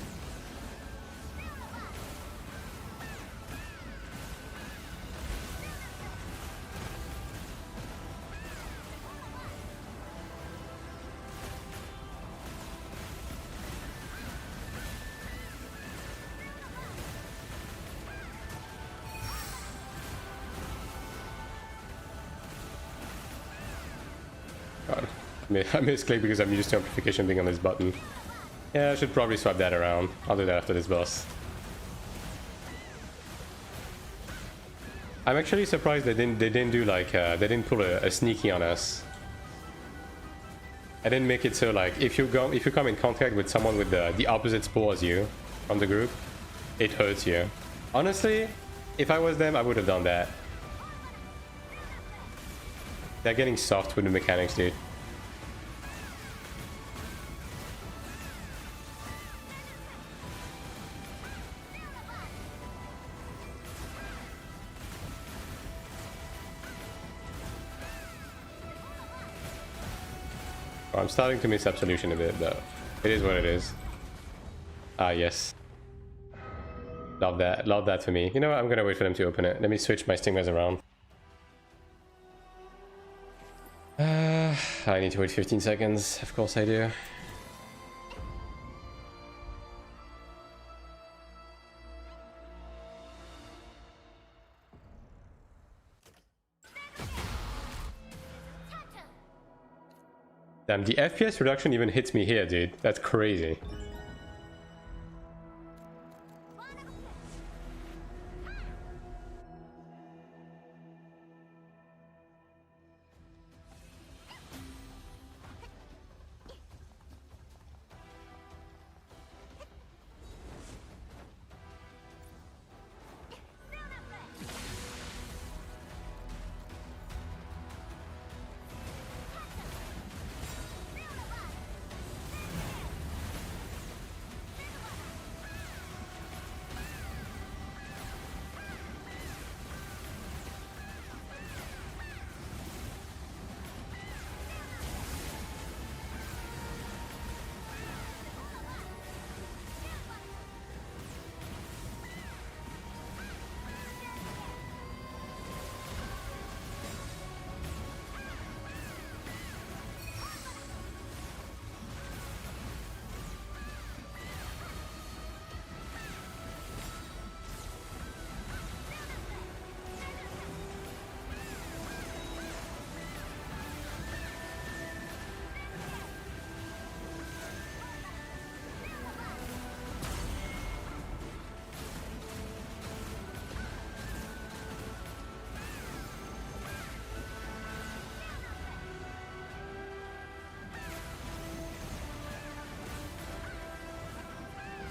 God. I misclick because I'm used to amplification being on this button. Yeah, I should probably swap that around. I'll do that after this boss. I'm actually surprised they didn't do like they didn't pull a sneaky on us. I didn't make it so like if you come in contact with someone with the opposite spore as you from the group, it hurts you. Honestly, if I was them, I would have done that. They're getting soft with the mechanics, dude. I'm starting to miss Absolution a bit, but it is what it is. Ah, yes. Love that. Love that for me. You know what? I'm gonna wait for them to open it. Let me switch my Stigmas around. I need to wait 15 seconds. Of course I do. Damn, the FPS reduction even hits me here, dude. That's crazy.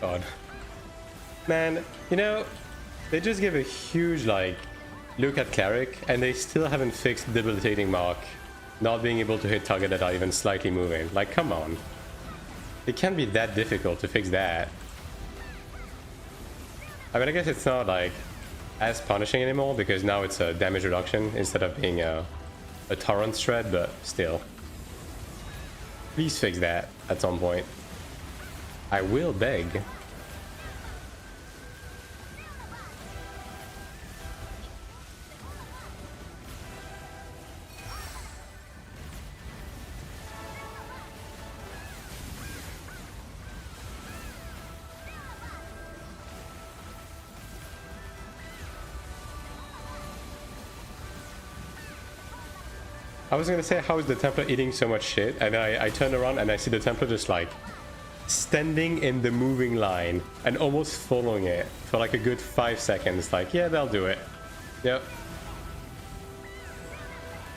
God. Man, you know, they just give a huge, like, look at Cleric, and they still haven't fixed debilitating mark. Not being able to hit target that are even slightly moving. Like, come on. It can't be that difficult to fix that. I mean, I guess it's not, like, as punishing anymore, because now it's a damage reduction instead of being a torrent shred, but still. Please fix that at some point. I will beg. I was gonna say, how is the Templar eating so much shit? And I turn around and I see the Templar just like standing in the moving line and almost following it for like a good 5 seconds. Like, yeah, they'll do it. Yep.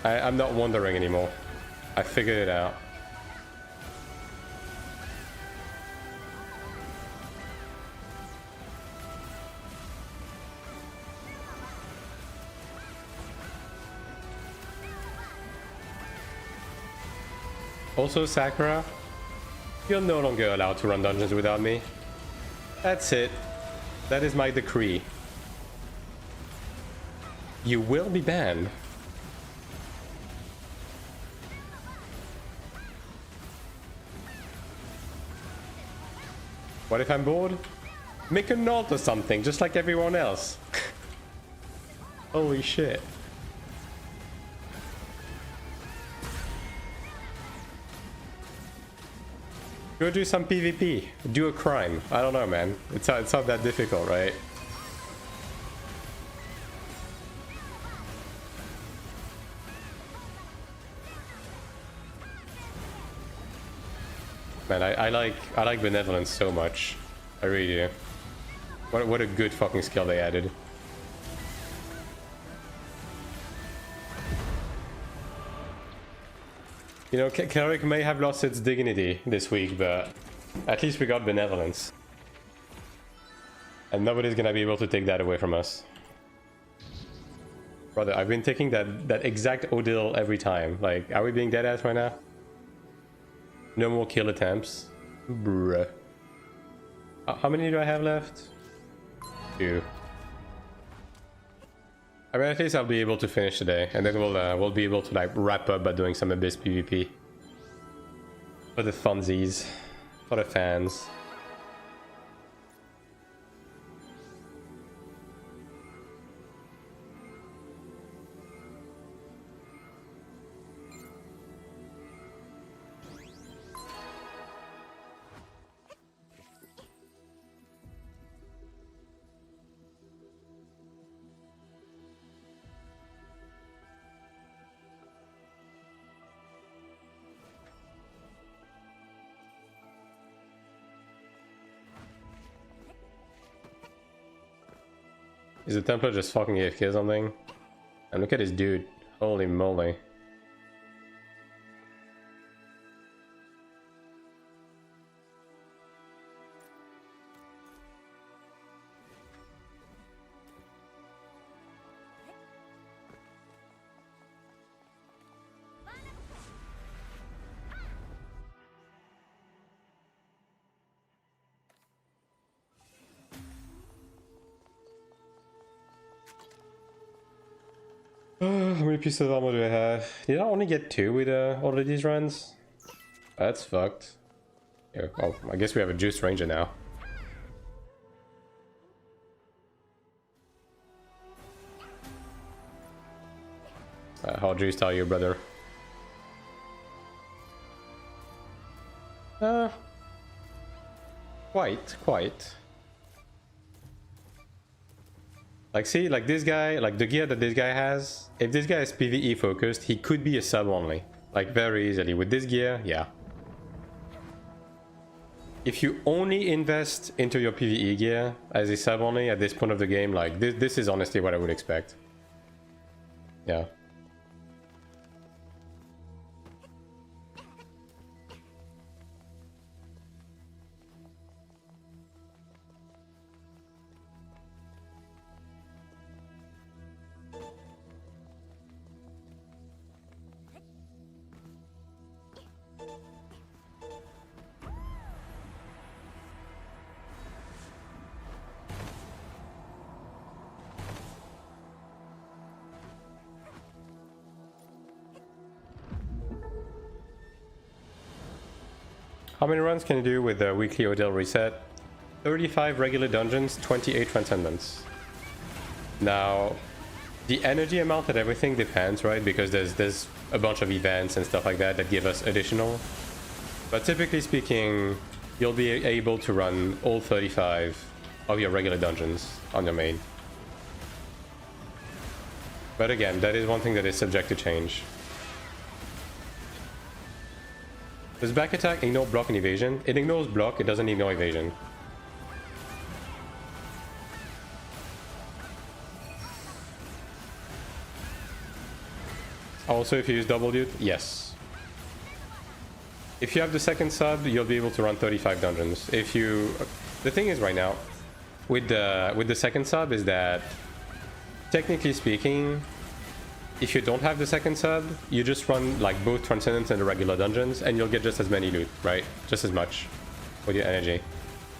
I'm not wondering anymore. I figured it out. Also, Sakura, you're no longer allowed to run dungeons without me. That's it. That is my decree. You will be banned. What if I'm bored? Make a note or something, just like everyone else. Holy shit. Go do some PvP. Do a crime. I don't know, man. It's not that difficult, right? Man, I like benevolence so much. I really do. What a good fucking skill they added. You know, Cleric may have lost its dignity this week, but at least we got benevolence. And nobody's gonna be able to take that away from us. Brother, I've been taking that exact Odil every time. Like, are we being deadass right now? No more kill attempts. Bruh. How many do I have left? 2. I mean, at least I'll be able to finish today, and then we'll be able to like wrap up by doing some Abyss PvP. For the funsies, for the fans. Is the Templar just fucking AFK or something? And look at this dude. Holy moly. How many pieces of armor do I have? Did I only get 2 with all of these runs? That's fucked. Yeah, oh, I guess we have a juiced ranger now. How juiced are you, brother? Quite. Like, see, like this guy, like the gear that this guy has, if this guy is PvE focused, he could be a sub only. Like, very easily. With this gear, yeah. If you only invest into your PvE gear as a sub only at this point of the game, like, this is honestly what I would expect. Yeah. How many runs can you do with the weekly Odell reset? 35 regular dungeons, 28 transcendence. Now, the energy amount and everything depends, right? Because there's a bunch of events and stuff like that that give us additional. But typically speaking, you'll be able to run all 35 of your regular dungeons on your main. But again, that is one thing that is subject to change. Does back attack ignore block and evasion? It ignores block, it doesn't ignore evasion. Also, if you use double loot, yes. If you have the second sub, you'll be able to run 35 dungeons. If you... The thing is right now, with the second sub is that, technically speaking, if you don't have the second sub, you just run like both Transcendence and the regular dungeons, and you'll get just as many loot, right? Just as much with your energy.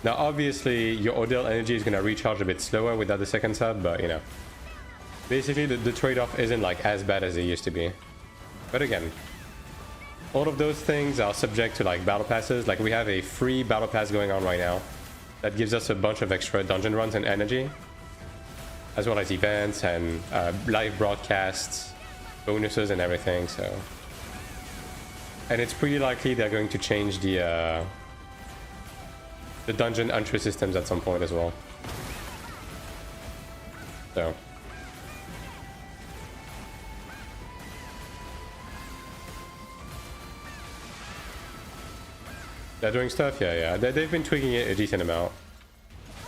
Now, obviously, your Odell energy is going to recharge a bit slower without the second sub, but, you know. Basically, the trade-off isn't like as bad as it used to be. But again, all of those things are subject to like battle passes. Like we have a free battle pass going on right now that gives us a bunch of extra dungeon runs and energy, as well as events and live broadcasts, bonuses and everything. So, and it's pretty likely they're going to change the dungeon entry systems at some point as well. So. They're doing stuff, yeah. They've been tweaking it a decent amount.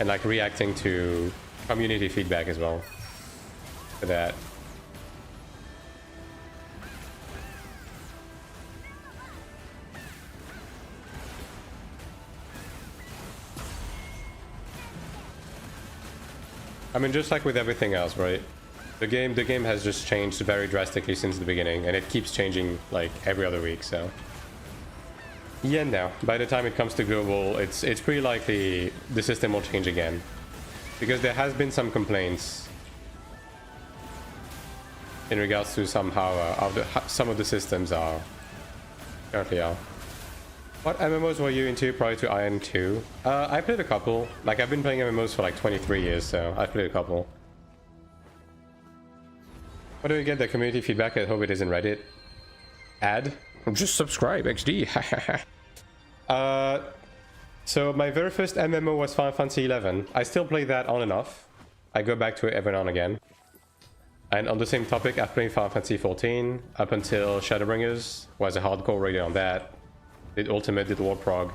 And like reacting to community feedback as well. For that. I mean, just like with everything else, right? The game has just changed very drastically since the beginning, and it keeps changing like every other week, so... Yeah, no. By the time it comes to global, it's pretty likely the system will change again. Because there has been some complaints in regards to somehow some of the systems are currently are. What MMOs were you into prior to Iron 2? I played a couple. Like, I've been playing MMOs for like 23 years, so I've played a couple. What do we get? The community feedback? I hope it isn't Reddit. Ad? Just subscribe, XD. So my very first MMO was Final Fantasy 11. I still play that on and off. I go back to it every now and again. And on the same topic, I've played Final Fantasy 14 up until Shadowbringers. Was a hardcore rated on that. Did Ultimate, did War Prog.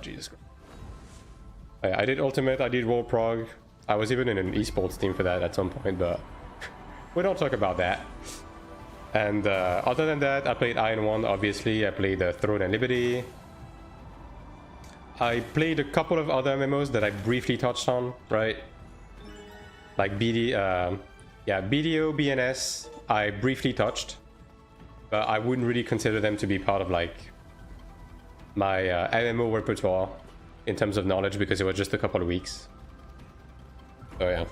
Jesus Christ. I did Ultimate, I did War Prog. I was even in an esports team for that at some point, but we don't talk about that. And other than that, I played Iron 1, obviously. I played Throne and Liberty. I played a couple of other MMOs that I briefly touched on, right? Like BDO, BNS, I briefly touched. But I wouldn't really consider them to be part of like my MMO repertoire in terms of knowledge, because it was just a couple of weeks. So yeah.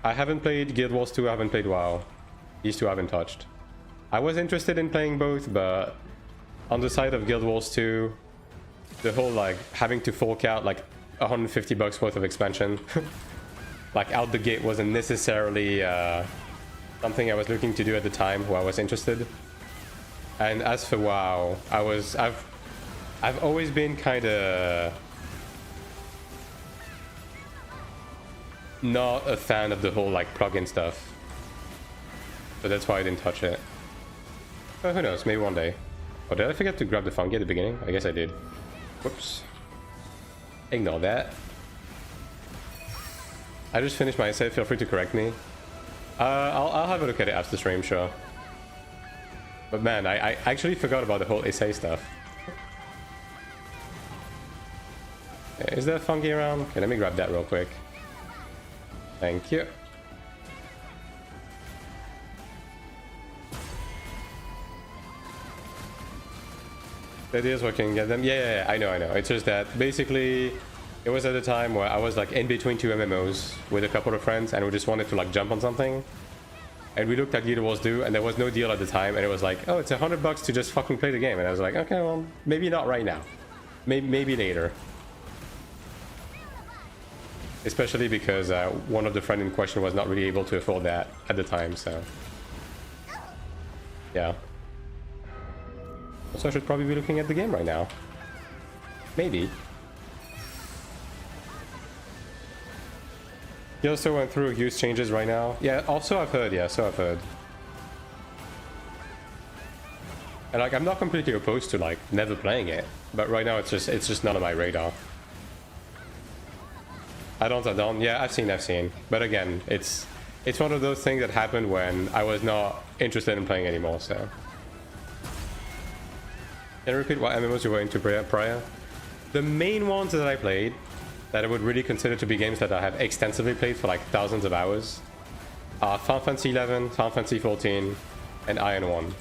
I haven't played Guild Wars 2, I haven't played WoW. These two I haven't touched. I was interested in playing both, but on the side of Guild Wars 2, the whole like having to fork out like $150 worth of expansion like out the gate wasn't necessarily something I was looking to do at the time where I was interested. And as for WoW, I've always been kind of not a fan of the whole like plugin stuff. So that's why I didn't touch it. But who knows, maybe one day. Oh, did I forget to grab the fungi at the beginning? I guess I did. Whoops. Ignore that. I just finished my essay, feel free to correct me. I'll have a look at it after the stream, sure. But man, I actually forgot about the whole essay stuff. Is there fungi around? Okay, let me grab that real quick. Thank you. The idea is what can get them. Yeah, I know. It's just that basically it was at a time where I was like in between two MMOs with a couple of friends, and we just wanted to like jump on something. and we looked at Guild Wars due, and there was no deal at the time, and it was like, oh, it's $100 to just fucking play the game, and I was like, okay, well, maybe not right now, maybe later. Especially because one of the friends in question was not really able to afford that at the time, so yeah. Also, I should probably be looking at the game right now. Maybe. You also went through use changes right now. Yeah, also I've heard, yeah, so I've heard. And like, I'm not completely opposed to like never playing it, but right now it's just not on my radar. I don't. Yeah, I've seen. But again, it's one of those things that happened when I was not interested in playing anymore, so. Can you repeat what MMOs you were into prior? The main ones that I played, that I would really consider to be games that I have extensively played for like thousands of hours, are Final Fantasy 11, Final Fantasy 14, and Iron 1.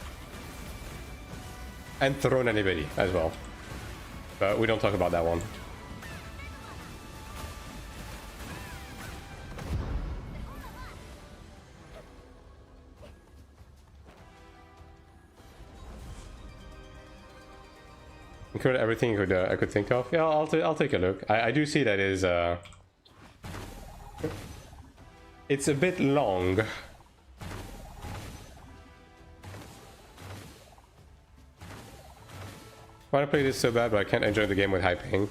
And Throne and Liberty as well. But we don't talk about that one. Include everything I could think of. Yeah, I'll take a look. I do see that is it's a bit long. Why I play this so bad, but I can't enjoy the game with high ping.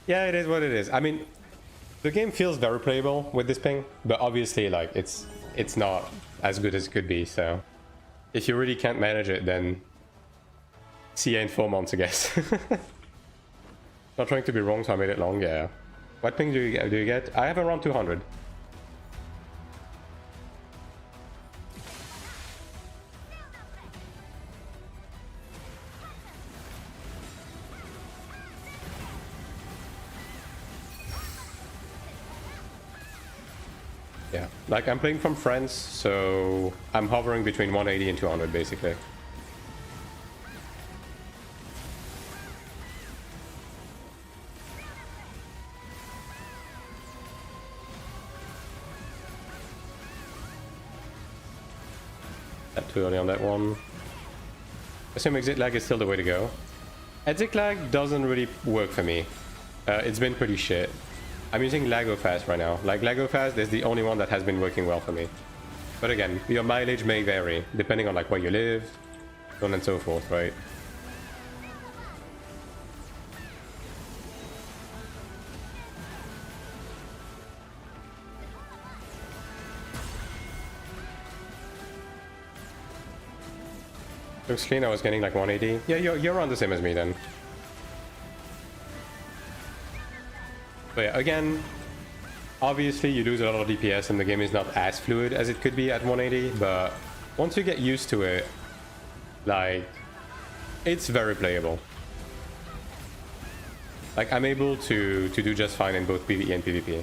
Yeah, it is what it is. I mean, the game feels very playable with this ping, but obviously, like, it's not as good as it could be. So, if you really can't manage it, then see you in 4 months, I guess. Not trying to be wrong, so I made it long. Yeah. What ping do you get? I have around 200. Yeah, like I'm playing from France, so I'm hovering between 180 and 200 basically. Not too early on that one. Assume exit lag is still the way to go. Exit lag doesn't really work for me. It's been pretty shit. I'm using Lago Fast right now. Like, Lago Fast is the only one that has been working well for me. But again, your mileage may vary, depending on like where you live, so on and so forth, right? Looks clean, I was getting like 180. Yeah, you're around the same as me then. But yeah, again, obviously you lose a lot of DPS and the game is not as fluid as it could be at 180, but once you get used to it, like, it's very playable. Like, I'm able to do just fine in both PvE and PvP.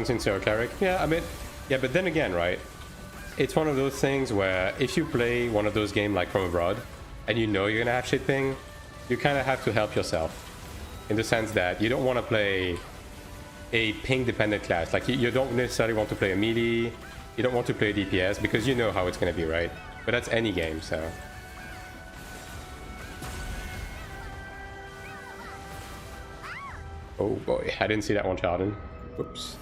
Sincere Cleric. Yeah, I mean, yeah, but then again, right? It's one of those things where if you play one of those games like from abroad, and you know you're gonna have shit ping, you kind of have to help yourself. In the sense that you don't want to play a ping-dependent class. Like, you don't necessarily want to play a melee, you don't want to play a DPS, because you know how it's gonna be, right? But that's any game, so... Oh boy, I didn't see that one, Chardon. Oops.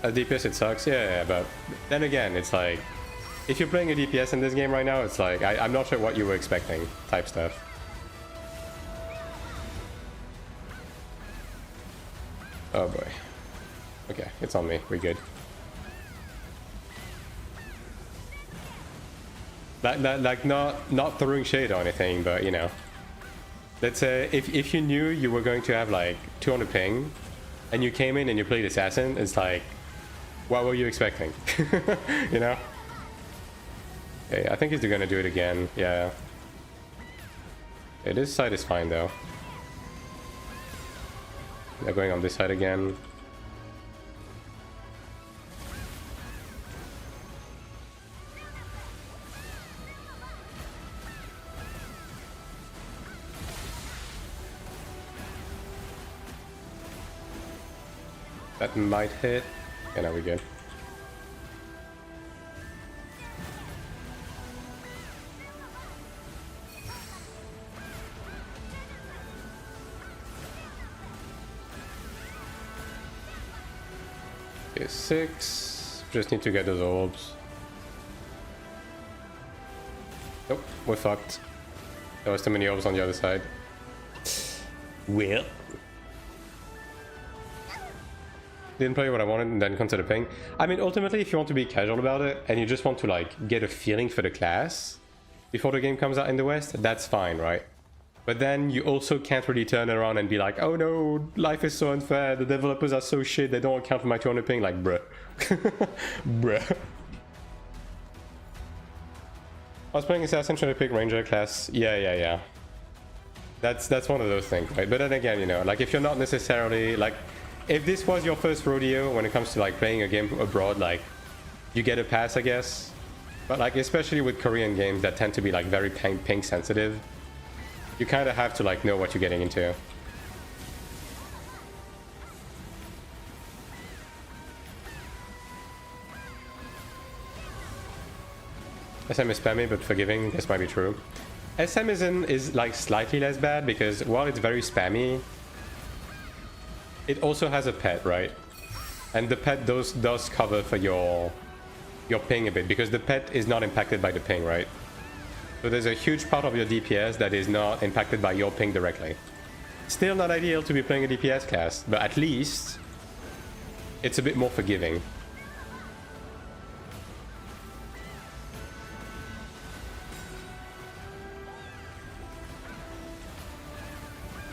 As DPS it sucks, yeah, but then again, it's like, if you're playing a DPS in this game right now, it's like, I'm not sure what you were expecting, type stuff. Oh boy. Okay, it's on me, we're good. Like not throwing shade or anything, but you know. Let's say, if you knew you were going to have like 200 ping, and you came in and you played Assassin, it's like, what were you expecting? You know? Okay, I think he's gonna do it again. Yeah. Okay, this side is fine though. They're going on this side again. That might hit. Yeah, now we're good. Okay, 6. Just need to get those orbs. Nope, we're fucked. There was too many orbs on the other side. Well. Didn't play what I wanted and then consider paying. I mean, ultimately, if you want to be casual about it and you just want to like get a feeling for the class before the game comes out in the West, that's fine, right? But then you also can't really turn around and be like, oh no, life is so unfair, the developers are so shit, they don't account for my 200 ping. Like, bruh. Bruh. I was playing Assassin trying to pick Ranger class. Yeah. That's one of those things, right? But then again, you know, like if you're not necessarily like, if this was your first rodeo when it comes to like playing a game abroad, like you get a pass, I guess. But like especially with Korean games that tend to be like very ping sensitive, you kind of have to like know what you're getting into. SM is spammy but forgiving. This might be true. SM is like slightly less bad because while it's very spammy, it also has a pet, right? And the pet does cover for your ping a bit because the pet is not impacted by the ping, right? So there's a huge part of your DPS that is not impacted by your ping directly. Still not ideal to be playing a DPS class, but at least it's a bit more forgiving.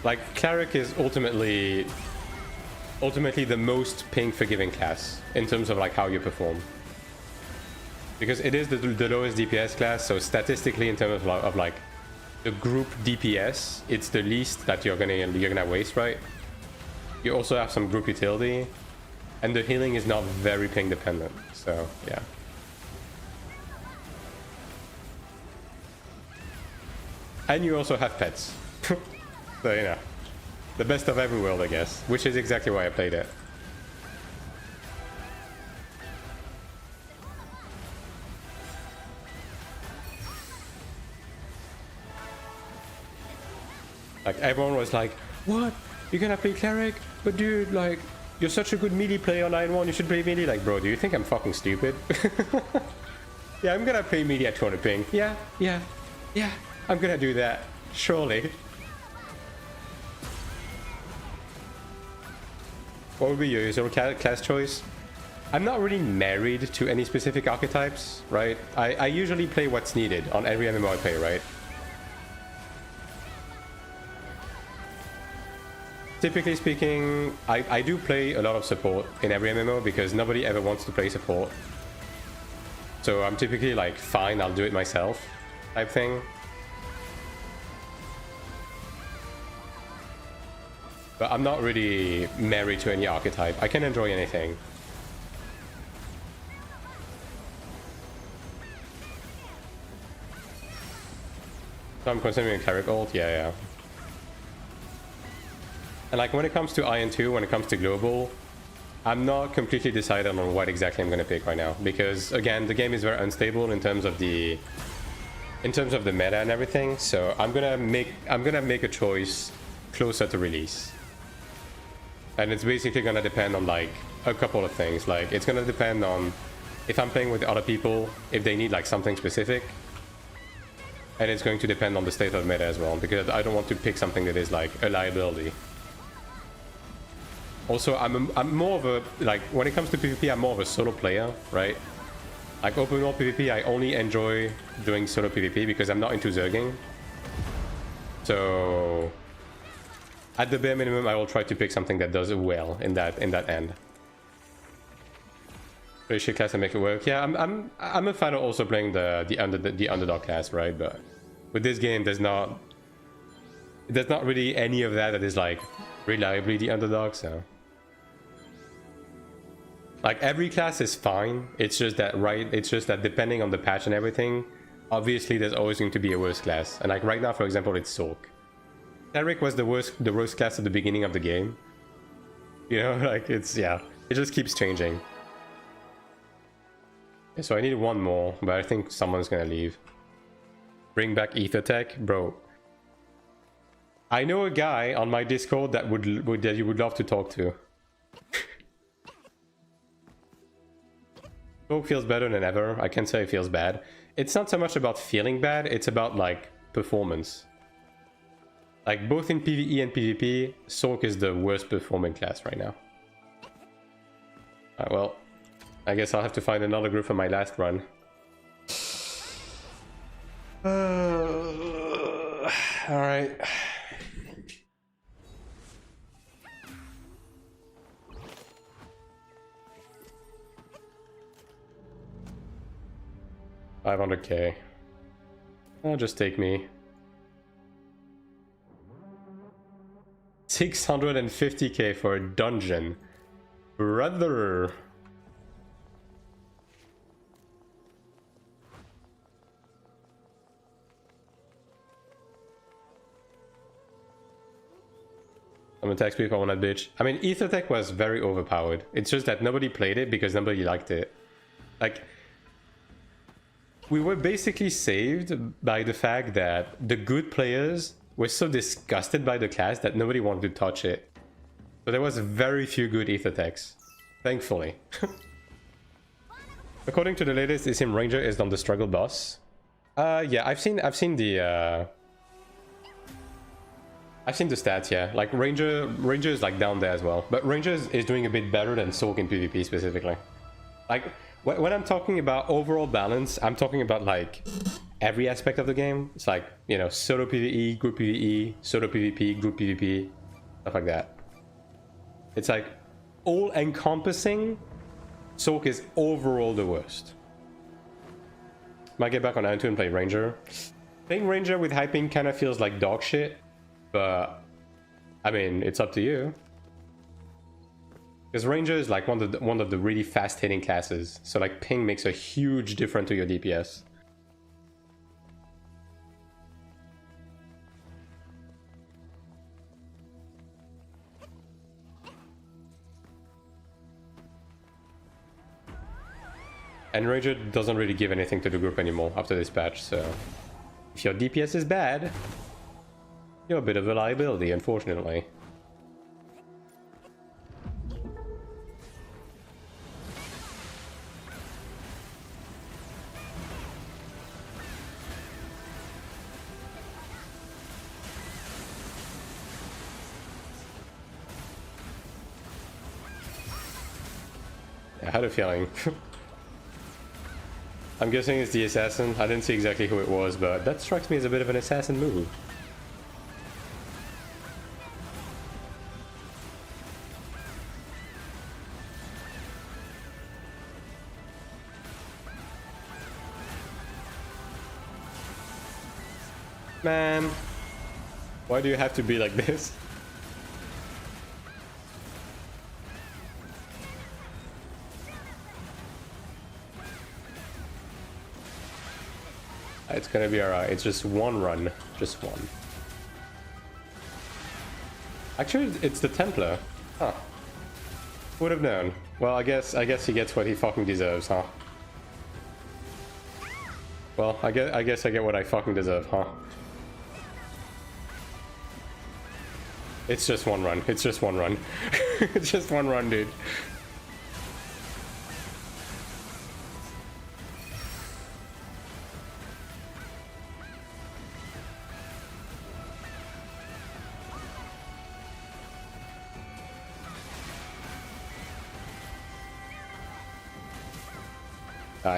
Like, Cleric is ultimately the most ping forgiving class in terms of like how you perform. Because it is the lowest DPS class, so statistically in terms of like the group DPS, it's the least that you're gonna waste, right? You also have some group utility, and the healing is not very ping dependent, so yeah. And you also have pets. So, you know, the best of every world, I guess, which is exactly why I played it. Like, everyone was like, what? You're gonna play Cleric? But dude, like, you're such a good melee player on 9-1, you should play melee. Like, bro, do you think I'm fucking stupid? Yeah, I'm gonna play melee at 200 ping. Yeah, I'm gonna do that. Surely. What would be your usual class choice? I'm not really married to any specific archetypes, right? I usually play what's needed on every MMO I play, right? Typically speaking, I do play a lot of support in every MMO because nobody ever wants to play support. So I'm typically like, fine, I'll do it myself type thing. But I'm not really married to any archetype. I can enjoy anything. So I'm considering a Cleric ult? Yeah. And like when it comes to IN2, when it comes to global, I'm not completely decided on what exactly I'm going to pick right now. Because again, the game is very unstable in terms of the meta and everything. So I'm gonna make a choice closer to release. And it's basically gonna depend on like a couple of things. Like it's gonna depend on if I'm playing with other people, if they need like something specific. And it's going to depend on the state of meta as well, because I don't want to pick something that is like a liability. Also, I'm more of a, like, when it comes to PvP, I'm more of a solo player, right? Like open world PvP, I only enjoy doing solo PvP because I'm not into zerging. So at the bare minimum, I will try to pick something that does well in that end. Pretty shit class and make it work. Yeah, I'm a fan of also playing the underdog class, right? But with this game, there's not really any of that is like reliably the underdog. So like every class is fine. It's just that depending on the patch and everything, obviously there's always going to be a worse class. And like right now, for example, it's Soak. Cleric was the worst class at the beginning of the game. You know, like it just keeps changing. Yeah, so I need one more, but I think someone's gonna leave. Bring back Ether Tech, bro. I know a guy on my Discord that that you would love to talk to. Soak feels better than ever. I can't say it feels bad. It's not so much about feeling bad, it's about like performance. Like both in PvE and PvP, Soak is the worst performing class right now. Alright, well, I guess I'll have to find another group for my last run. Alright. $500k. That'll just take me. 650k for a dungeon. Brother. I'm gonna text people on that bitch. I mean, Ethertech was very overpowered. It's just that nobody played it because nobody liked it. Like, we were basically saved by the fact that the good players were so disgusted by the class that nobody wanted to touch it. So there was very few good Ethertechs, thankfully. According to the latest, it seems Ranger is on the struggle boss. Yeah, I've seen the stats, yeah. Like Ranger is like down there as well. But Ranger is doing a bit better than Soak in PvP specifically. Like when I'm talking about overall balance, I'm talking about like every aspect of the game. It's like, you know, solo PvE, group PvE, solo PvP, group PvP, stuff like that. It's like all encompassing. Soak is overall the worst. Might get back on Antu and play Ranger. Playing Ranger with hyping kind of feels like dog shit. But I mean, it's up to you. Because Ranger is like one of the really fast hitting classes. So like ping makes a huge difference to your DPS. And Ranger doesn't really give anything to the group anymore after this patch, so if your DPS is bad, you're a bit of a liability, unfortunately. I had a feeling. I'm guessing it's the assassin. I didn't see exactly who it was, but that strikes me as a bit of an assassin move. Man, why do you have to be like this? It's gonna be alright. It's just one run. Just one. Actually, it's the Templar. Huh. Would have known. Well, I guess he gets what he fucking deserves, huh? Well, I guess I get what I fucking deserve, huh? It's just one run. It's just one run. It's just one run, dude.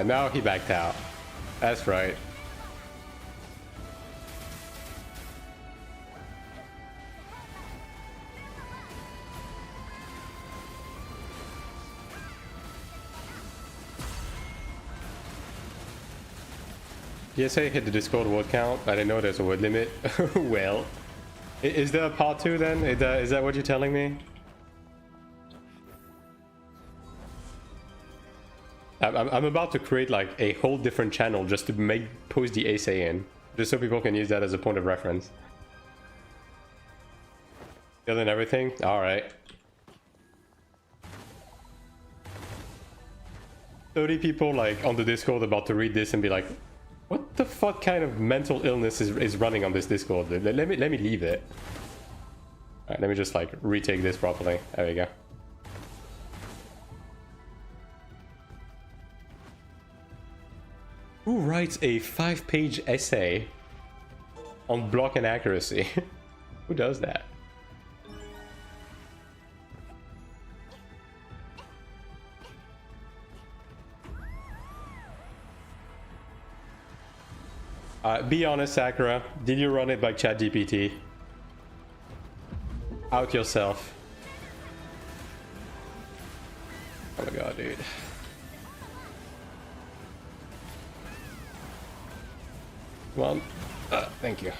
Now he backed out. That's right. PSA hit the Discord word count. I didn't know there's a word limit. Well, is there a part 2 then? Is that what you're telling me? I'm about to create like a whole different channel just to post the essay in, just so people can use that as a point of reference. Fill in everything? Alright. 30 people like on the Discord about to read this and be like, what the fuck kind of mental illness is running on this Discord? Let me leave it. Alright, let me just like retake this properly. There we go. Who writes a 5-page essay on block and accuracy? Who does that? Be honest, Sakura. Did you run it by ChatGPT? Out yourself. Oh my god, dude. Come on. Thank you.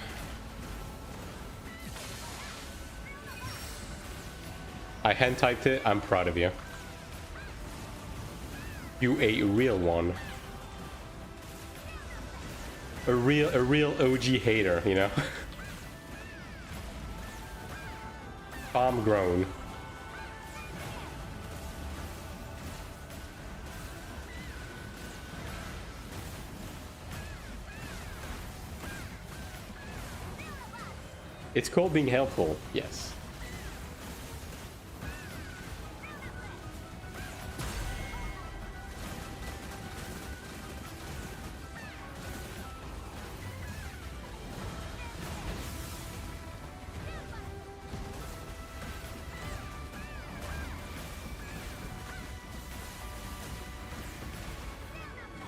I hand typed it. I'm proud of you. You a real one. A real OG hater, you know? Farm grown. It's called being helpful, yes.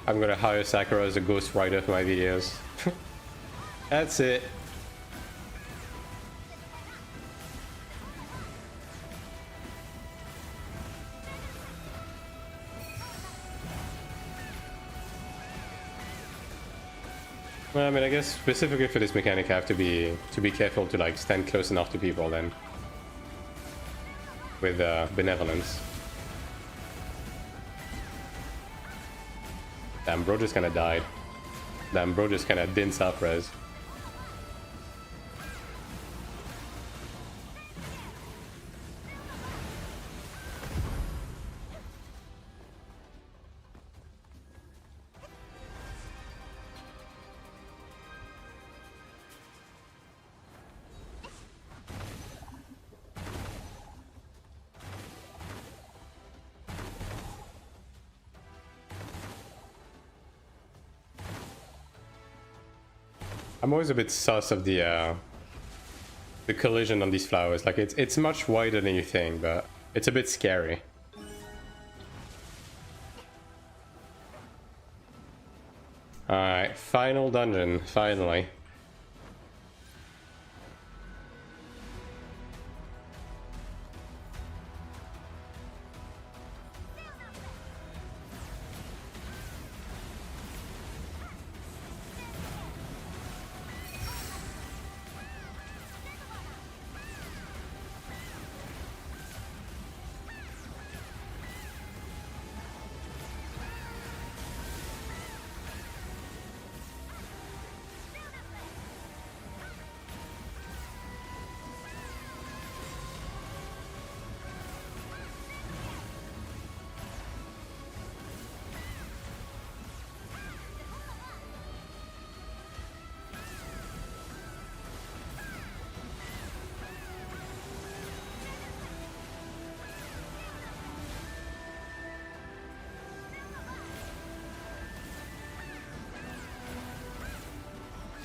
I'm gonna hire Sakura as a ghostwriter for my videos. That's it. Well, I mean, I guess specifically for this mechanic, I have to be careful to like stand close enough to people then, with benevolence. Damn, bro just kinda died. Damn, bro just kinda didn't stop res. I'm always a bit sus of the collision on these flowers. Like it's much wider than you think, but it's a bit scary. Alright, final dungeon, finally.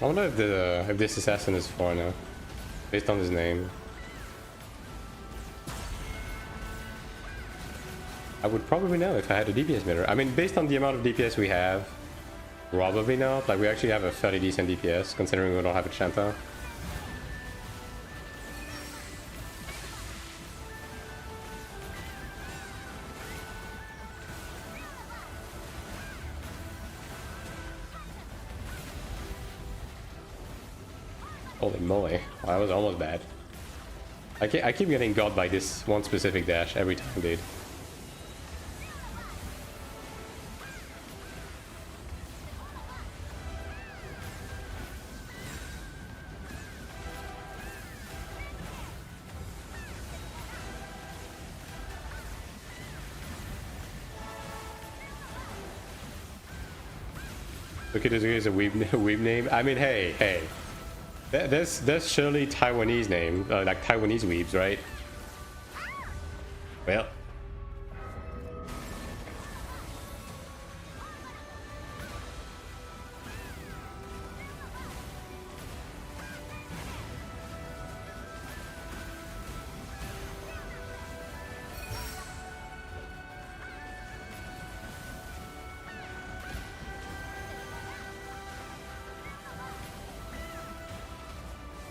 I wonder if this assassin is foreigner, based on his name. I would probably know if I had a DPS meter. I mean, based on the amount of DPS we have, probably not. Like, we actually have a fairly decent DPS, considering we don't have a Chanter. Holy moly. Wow, that was almost bad. I keep getting got by this one specific dash every time, dude. Look at this, here's a weeb name. I mean, hey. There's surely Taiwanese name, like Taiwanese weebs, right? Well.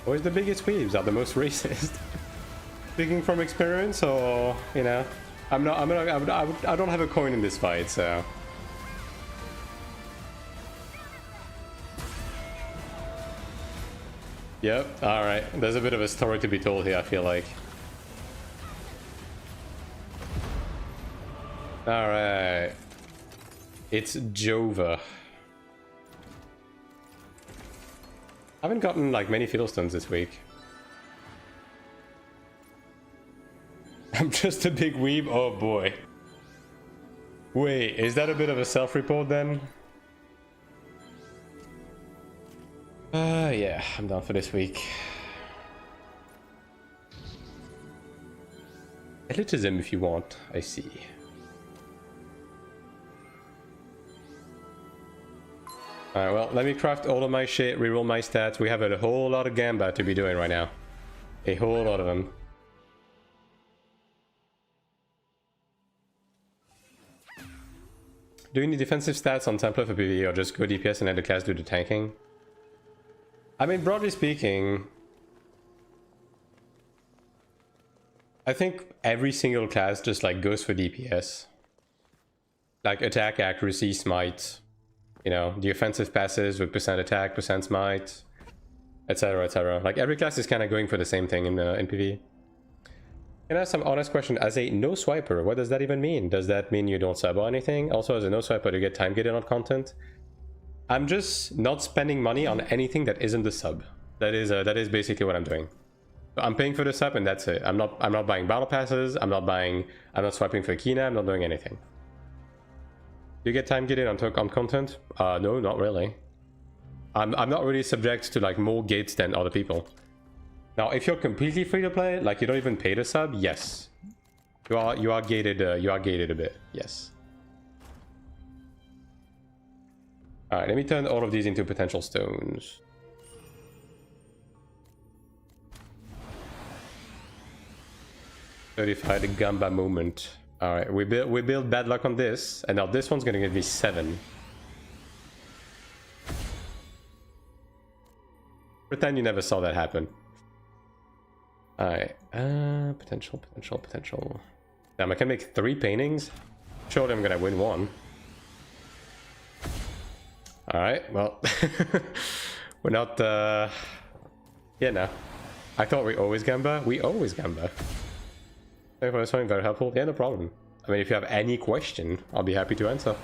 Always the biggest weebs are the most racist. Speaking from experience, or you know, I don't have a coin in this fight, so. Yep. All right. There's a bit of a story to be told here, I feel like. All right. It's Jova. I haven't gotten like many Fiddlestones this week. I'm just a big weeb. Oh boy. Wait, is that a bit of a self-report then? Yeah, I'm done for this week. Elitism if you want, I see. Alright, well, let me craft all of my shit, reroll my stats. We have a whole lot of gamba to be doing right now. A whole lot of them. Do you need defensive stats on Templar for PvE or just go DPS and let the class do the tanking? I mean, broadly speaking, I think every single class just like goes for DPS. Like attack, accuracy, smite. You know, the offensive passes with percent attack, percent smite, etc, etc. Like every class is kind of going for the same thing in PvE. Can I ask some honest question? As a no swiper, what does that even mean? Does that mean you don't sub or anything? Also, as a no swiper, do you get time gated on content? I'm just not spending money on anything that isn't the sub. That is basically what I'm doing. I'm paying for the sub and that's it. I'm not buying battle passes. I'm not swiping for Kina. I'm not doing anything. Do you get time gated on content? No, not really. I'm not really subject to like more gates than other people. Now, if you're completely free to play, like you don't even pay the sub, yes, you are gated. You are gated a bit, yes. All right, let me turn all of these into potential stones. Certified Gamba moment. All right, we build bad luck on this, and now this one's gonna give me 7. Pretend you never saw that happen. All right, potential. Damn, I can make 3 paintings. Surely I'm gonna win 1. All right, well, we're not. Yeah, no. I thought we always gamba. We always gamba. Thank you for something very helpful. Yeah, no problem. I mean, if you have any question, I'll be happy to answer.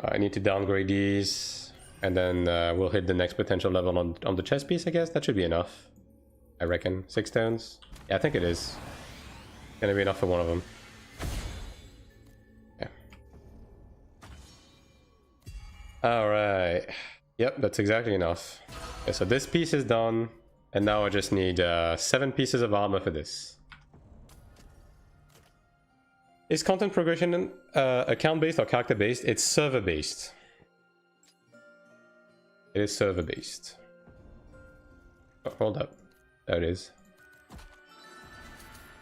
I need to downgrade these, and then we'll hit the next potential level on the chess piece, I guess. That should be enough. I reckon. 6 stones. Yeah, I think it is. Gonna be enough for one of them. Yeah. Alright. Yep, that's exactly enough. Okay, so this piece is done, and now I just need 7 pieces of armor for this. Is content progression account-based or character-based? It's server-based. It is server-based. Oh, hold up. There it is.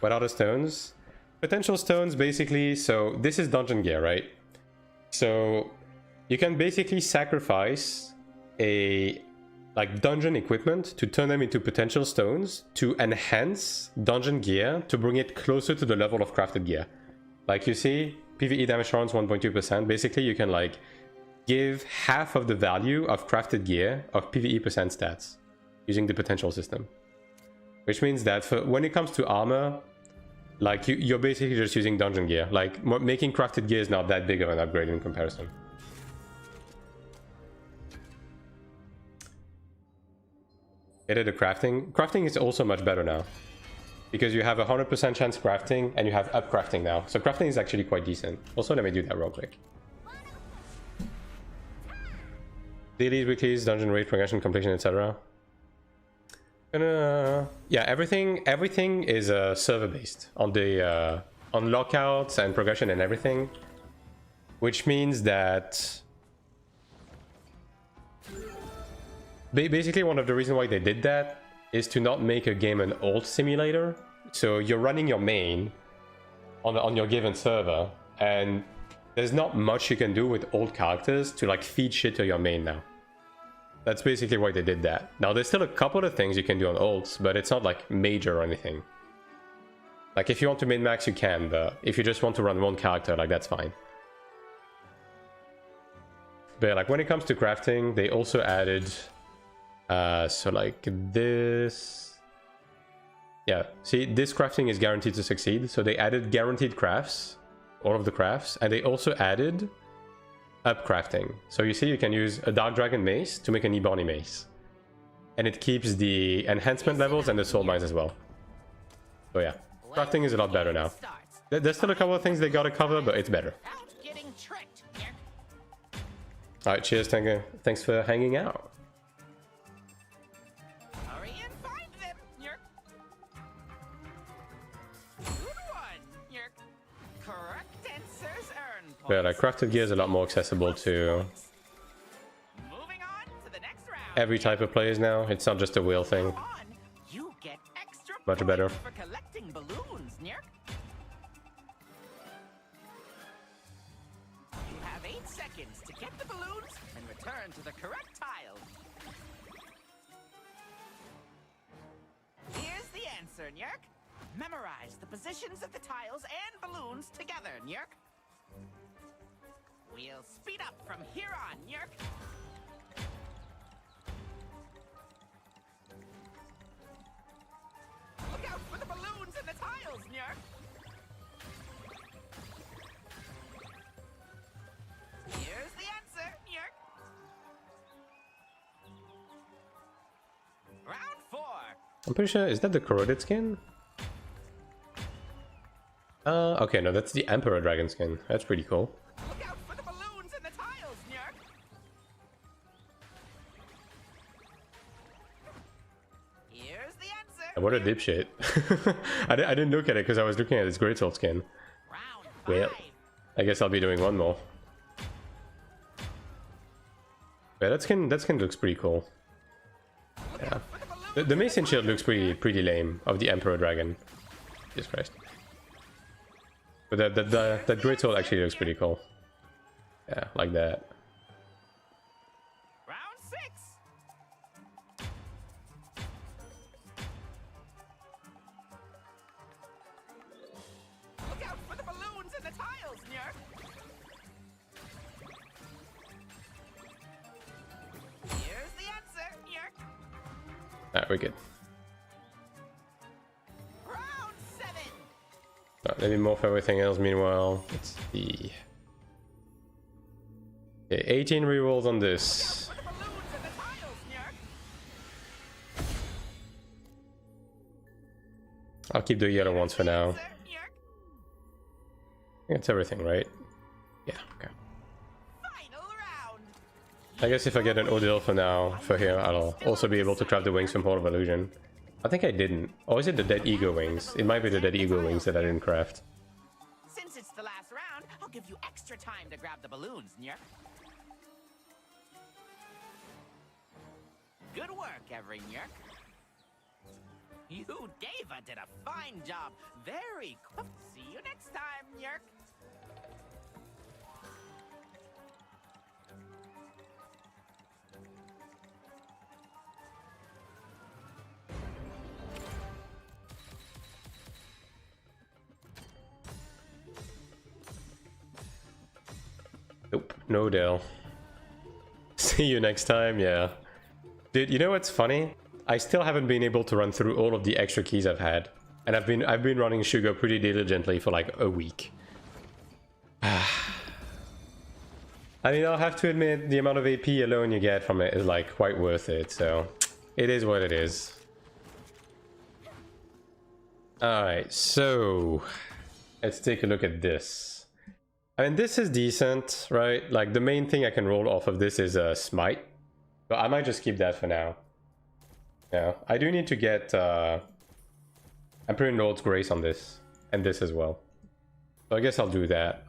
What are the stones? Potential stones, basically, so this is dungeon gear, right? So you can basically sacrifice like dungeon equipment to turn them into potential stones to enhance dungeon gear to bring it closer to the level of crafted gear. Like you see, PvE damage rounds 1.2%. Basically, you can like give half of the value of crafted gear of PvE percent stats using the potential system. Which means that when it comes to armor, like you're basically just using dungeon gear. Like making crafted gear is not that big of an upgrade in comparison. Get the crafting. Crafting is also much better now. Because you have a 100% chance crafting and you have up crafting now. So crafting is actually quite decent. Also, let me do that real quick. Dailies, weeklies, dungeon rate, progression, completion, etc. Yeah, everything is server based on the on lockouts and progression and everything, which means that basically one of the reasons why they did that is to not make a game an ult simulator. So you're running your main on your given server, and there's not much you can do with old characters to like feed shit to your main now. That's basically why they did that. Now, there's still a couple of things you can do on ults, but it's not like major or anything. Like if you want to min-max, you can, but if you just want to run one character, like that's fine. But like when it comes to crafting, they also added, so like this. Yeah, see, this crafting is guaranteed to succeed. So they added guaranteed crafts, all of the crafts, and they also added up crafting. So you see you can use a Dark Dragon mace to make an Ebony mace. And it keeps the enhancement levels and the soul mines as well. So yeah, crafting is a lot better now. There's still a couple of things they gotta cover, but it's better. Alright, cheers, thanks for hanging out. But like crafted gear is a lot more accessible to every type of players now. It's not just a wheel thing. Much better. You have 8 seconds to get the balloons and return to the correct tile. Here's the answer, Nyerk. Memorize the positions of the tiles and balloons together, Nyerk. We'll speed up from here on, Nyerk. Look out for the balloons and the tiles, Nyerk. Here's the answer, Nyerk. Round 4. I'm pretty sure, is that the corroded skin? Okay, no, that's the Emperor Dragon skin. That's pretty cool. Look out for the balloons and the tiles, Nyerk. Here's the answer. What a dipshit. I didn't look at it because I was looking at his Greatsword skin. Well, I guess I'll be doing one more. Yeah, that skin looks pretty cool. Yeah. The Mason shield looks pretty lame of the Emperor Dragon. Jesus Christ. But that Greatsword actually looks pretty cool. Yeah, like that. Round 6. Look out for the balloons and the tiles, Nyerk. Here's the answer, Nyerk. Alright, we're good. Round 7. Let me morph everything else meanwhile. Let's see. Okay, 18 rerolls on this. I'll keep the yellow ones for now. That's everything, right? Yeah, okay. I guess if I get an Odile for now, for here, I'll also be able to craft the wings from Hall of Illusion. I think I didn't. Or is it the Dead Ego wings? It might be the Dead Ego wings that I didn't craft. Since it's the last round, I'll give you extra time to grab the balloons, Nyerk. Good work, every Nyerk. You, Deva, did a fine job. Very cool. See you next time, Nyerk. Nope, no Dale. See you next time, yeah. Dude, you know what's funny? I still haven't been able to run through all of the extra keys I've had. And I've been running Shugo pretty diligently for like a week. I mean, I'll have to admit, the amount of AP alone you get from it is like quite worth it, so it is what it is. Alright, so let's take a look at this. I mean, this is decent, right? Like, the main thing I can roll off of this is a Smite. But I might just keep that for now. Yeah, I do need to get Emperor Lord's Grace on this, and this as well. So I guess I'll do that.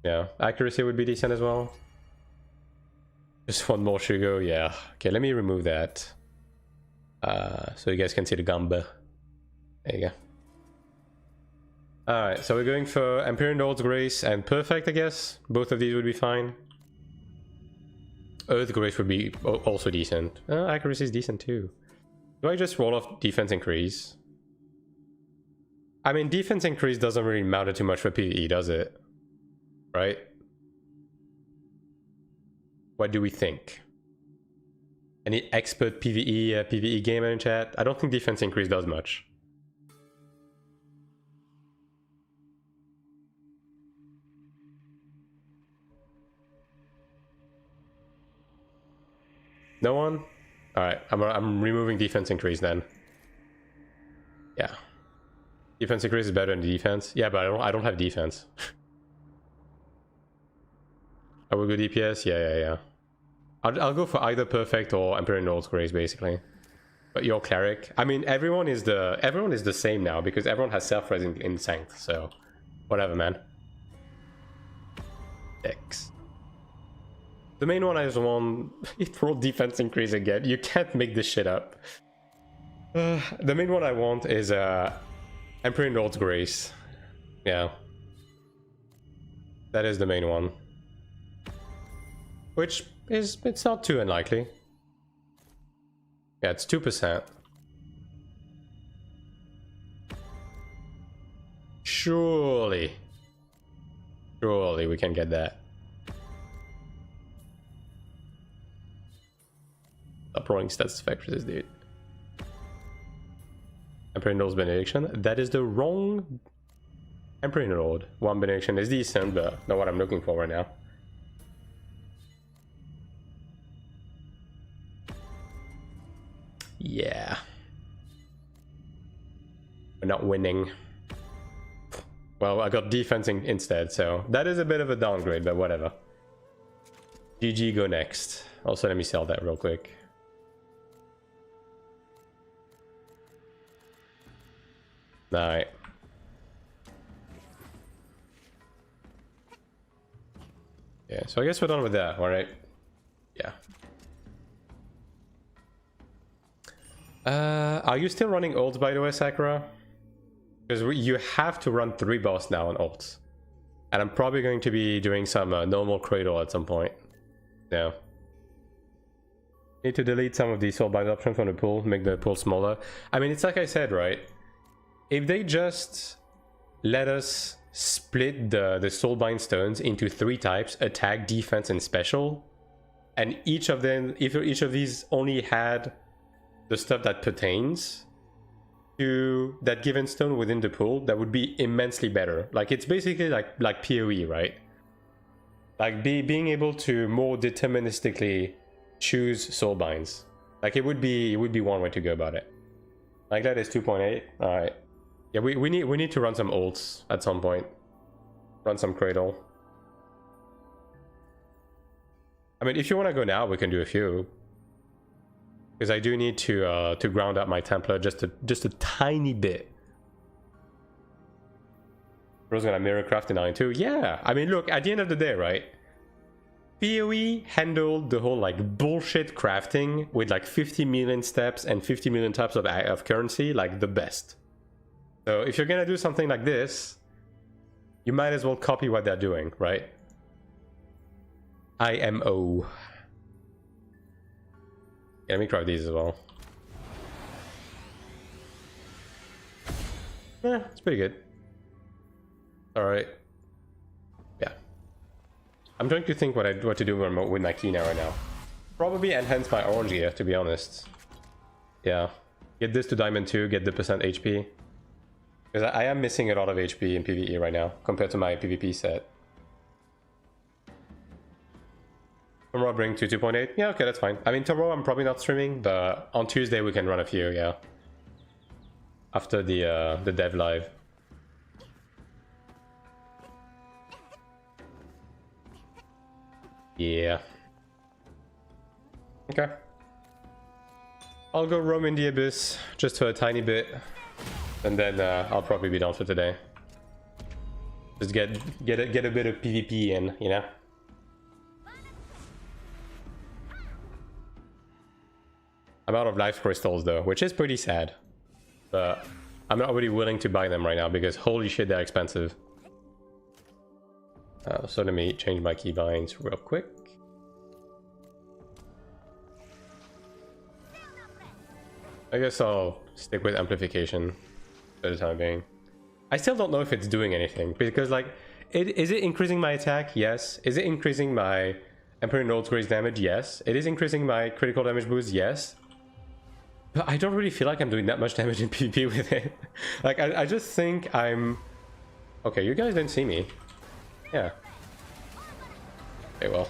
Yeah, accuracy would be decent as well. Just one more Shugo, yeah. Okay, let me remove that. So you guys can see the gamba. There you go. Alright, so we're going for Empyrean Lord's Grace and Perfect, I guess. Both of these would be fine. Earth Grace would be also decent. Accuracy is decent too. Do I just roll off defense increase? I mean, defense increase doesn't really matter too much for PvE, does it? Right? What do we think? Any expert PvE gamer in chat? I don't think defense increase does much. No one? Alright, I'm removing defense increase then. Yeah. Defense increase is better than defense. Yeah, but I don't have defense. I will go DPS? Yeah. I'll go for either Perfect or Emperor Lord's Grace, basically. But you're Cleric. I mean, everyone is the same now because everyone has self-res in Sanct, so whatever, man. X. The main one I just want it roll defense increase again. You can't make this shit up. The main one I want is Emperor Lord's Grace. Yeah. That is the main one. Which is, it's not too unlikely. Yeah, it's 2%. Surely we can get that. Uproaring stats effect resist, dude. Emperor Lord's Benediction. That is the wrong Emperor Lord. One Benediction is decent, but not what I'm looking for right now. Yeah. We're not winning. Well, I got defense instead, so that is a bit of a downgrade, but whatever. GG, go next. Also, let me sell that real quick. Alright. Yeah, so I guess we're done with that, alright? Yeah. Are you still running ults, by the way, Sakura? Because you have to run 3 boss now on ults. And I'm probably going to be doing some normal cradle at some point. Yeah. Need to delete some of the soulbind options from the pool, make the pool smaller. I mean, it's like I said, right? If they just let us split the soulbind stones into 3 types, attack, defense, and special, and each of them, if each of these only had the stuff that pertains to that given stone within the pool, that would be immensely better. Like, it's basically like PoE, right? Like being able to more deterministically choose soulbinds. Like, it would be one way to go about it. Like, that is 2.8. All right. Yeah, we need to run some ults at some point. Run some cradle. I mean, if you want to go now, we can do a few. Because I do need to ground up my Templar just a tiny bit. Bro's gonna mirror craft in 9-2. Yeah, I mean, look, at the end of the day, right? PoE handled the whole like bullshit crafting with like 50 million steps and 50 million types of currency, like the best. So if you're gonna do something like this, you might as well copy what they're doing, right? IMO. Yeah, let me try these as well. Yeah, it's pretty good. Alright. Yeah. I'm trying to think what to do with my key now right now. Probably enhance my orange gear, to be honest. Yeah. Get this to diamond 2, get the percent HP. Because I am missing a lot of HP in PvE right now, compared to my PvP set. Tomorrow bring to 2.8? Yeah, okay, that's fine. I mean, tomorrow I'm probably not streaming, but on Tuesday we can run a few, yeah. After the dev live. Yeah. Okay. I'll go roam in the abyss, just for a tiny bit. And then I'll probably be done for today. Just get a bit of PvP in, you know? I'm out of life crystals though, which is pretty sad. But I'm not really willing to buy them right now because holy shit, they're expensive. So let me change my keybinds real quick. I guess I'll stick with amplification for the time being. I still don't know if it's doing anything because like, is it increasing my attack? Yes. Is it increasing my Emperor Nod's Grace damage? Yes. It is increasing my critical damage boost? Yes. But I don't really feel like I'm doing that much damage in PvP with it. Like, I just think I'm... Okay, you guys didn't see me. Yeah. Okay, well.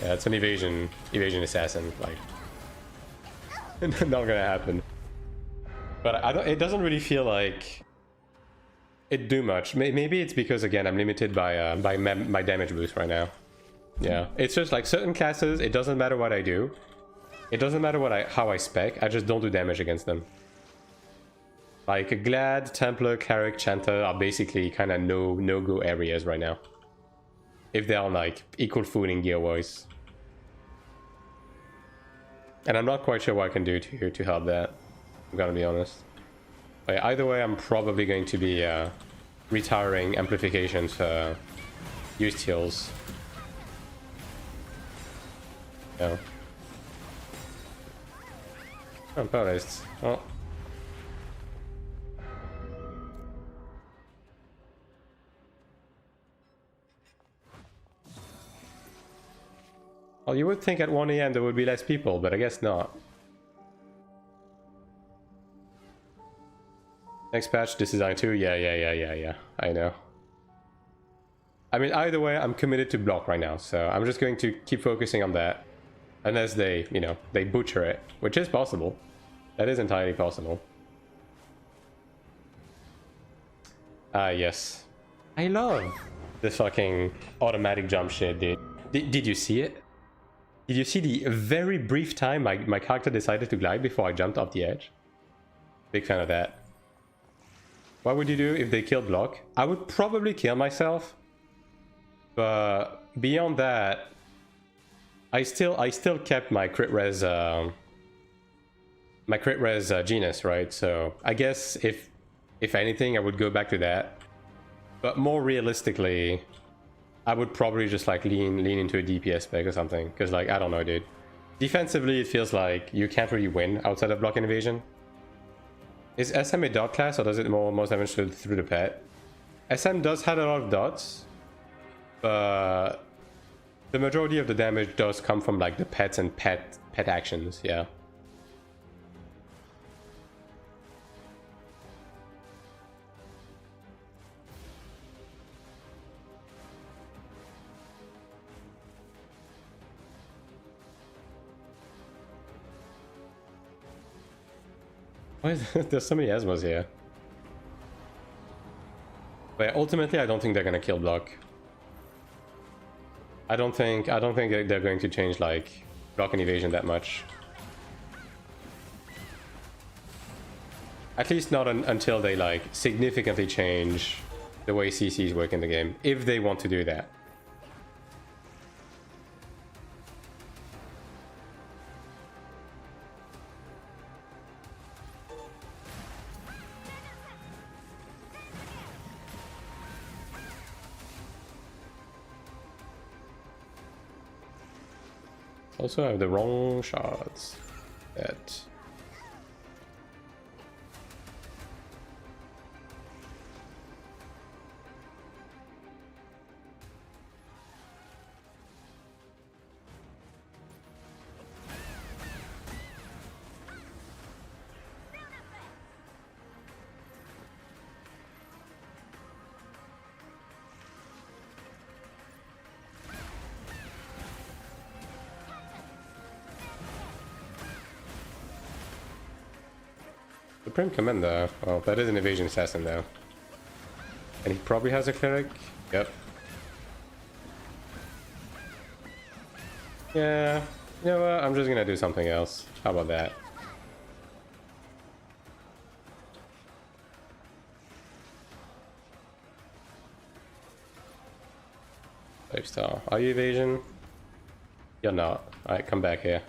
Yeah, it's an evasion assassin. Like, not gonna happen. But it doesn't really feel like it do much. Maybe it's because, again, I'm limited by my damage boost right now. Yeah, it's just like certain classes, it doesn't matter what I do. It doesn't matter how I spec, I just don't do damage against them. Like Glad, Templar, Cleric, Chanter are basically kind of no-go areas right now. If they're on like equal footing gear-wise. And I'm not quite sure what I can do to help that, I'm gonna be honest. But either way, I'm probably going to be retiring amplification for used heals. Yeah. I'm paralyzed. Oh. Well, you would think at 1 AM there would be less people, but I guess not. Next patch, this is design 2. Yeah. I know. I mean, either way, I'm committed to block right now, so I'm just going to keep focusing on that. Unless they, you know, they butcher it, which is possible. That is entirely possible. Yes. I love this fucking automatic jump shit, dude. Did you see it? Did you see the very brief time my character decided to glide before I jumped off the edge? Big fan of that. What would you do if they killed block? I would probably kill myself. But beyond that, I still kept my crit res genus, right? So I guess if anything, I would go back to that. But more realistically, I would probably just like lean into a DPS spec or something, because like I don't know, dude. Defensively, it feels like you can't really win outside of block and evasion. Is SM a dot class, or does it most damage through the pet? SM does have a lot of dots, but the majority of the damage does come from like the pets and pet actions, yeah. Why is there's so many Asmos here? But ultimately, I don't think they're gonna kill block. I don't think they're going to change like block and evasion that much. At least not until they like significantly change the way CCs work in the game, if they want to do that. Also, I have the wrong shards. That. Supreme Commander. Well, that is an evasion assassin though. And he probably has a cleric. Yep. Yeah. You know what? I'm just gonna do something else. How about that? Lifestyle. Are you evasion? You're not. Alright, come back here.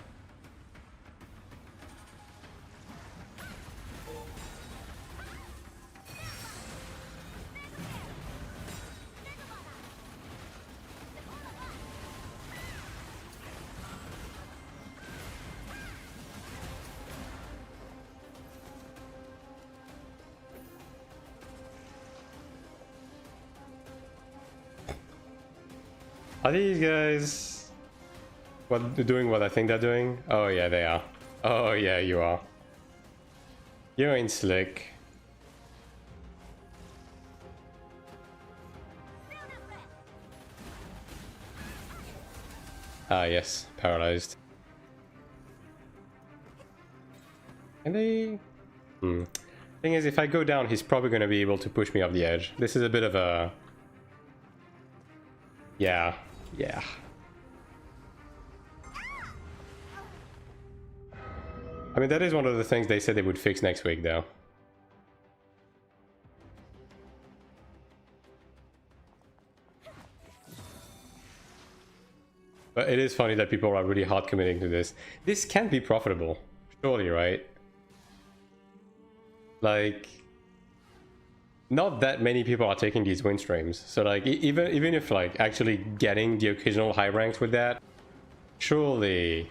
Are these guys doing what I think they're doing? Oh yeah, they are. Oh yeah, you are. You ain't slick. Ah yes, paralyzed. Can they? Thing is, if I go down, he's probably going to be able to push me off the edge. This is a bit of a... Yeah. I mean, that is one of the things they said they would fix next week, though. But it is funny that people are really hard committing to this. This can be profitable, surely, right? Like, not that many people are taking these win streams. So like, even if like actually getting the occasional high ranks with that, surely...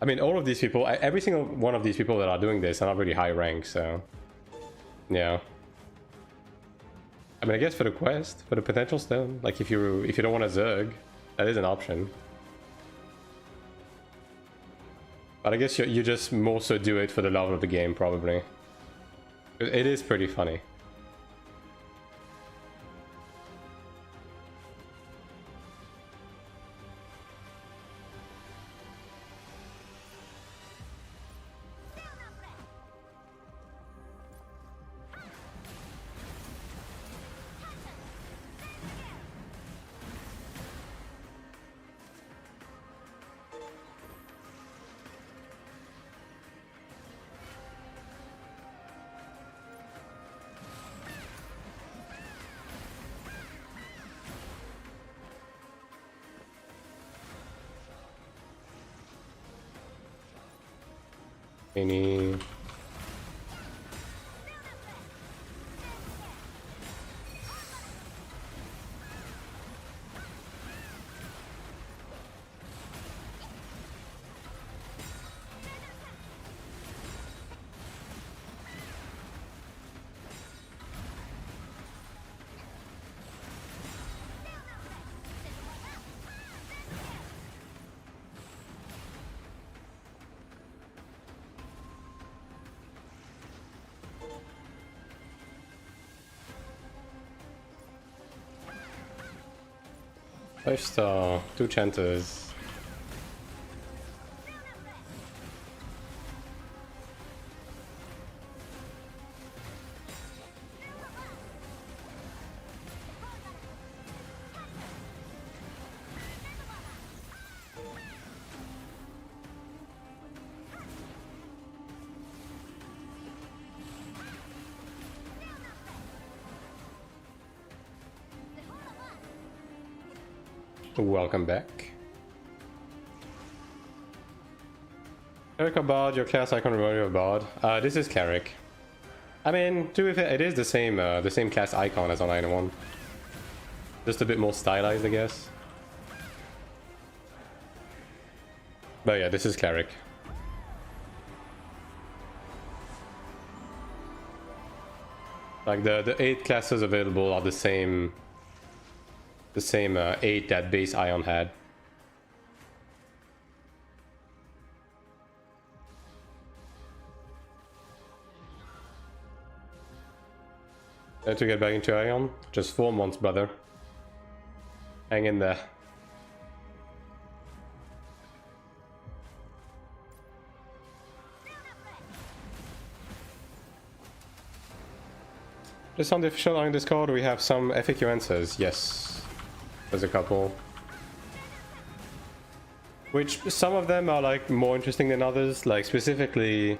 I mean, all of these people, every single one of these people that are doing this are not really high ranks, so... Yeah. I mean, I guess for the quest, for the potential stone, like if you don't want a Zerg, that is an option. But I guess you just more so do it for the love of the game, probably. It is pretty funny. Any... Lifestyle, 2 Chanters. Welcome back. Cleric or Bard, your class icon reminded of Bard. This is Cleric. I mean, to be fair, it is the same class icon as on 901. Just a bit more stylized, I guess. But yeah, this is Cleric. Like the 8 classes available are the same 8 that base Ion had. To get back into Ion? Just 4 months, brother. Hang in there. Just on the official line Discord, we have some FAQ answers. Yes, there's a couple. Which some of them are like more interesting than others. Like specifically,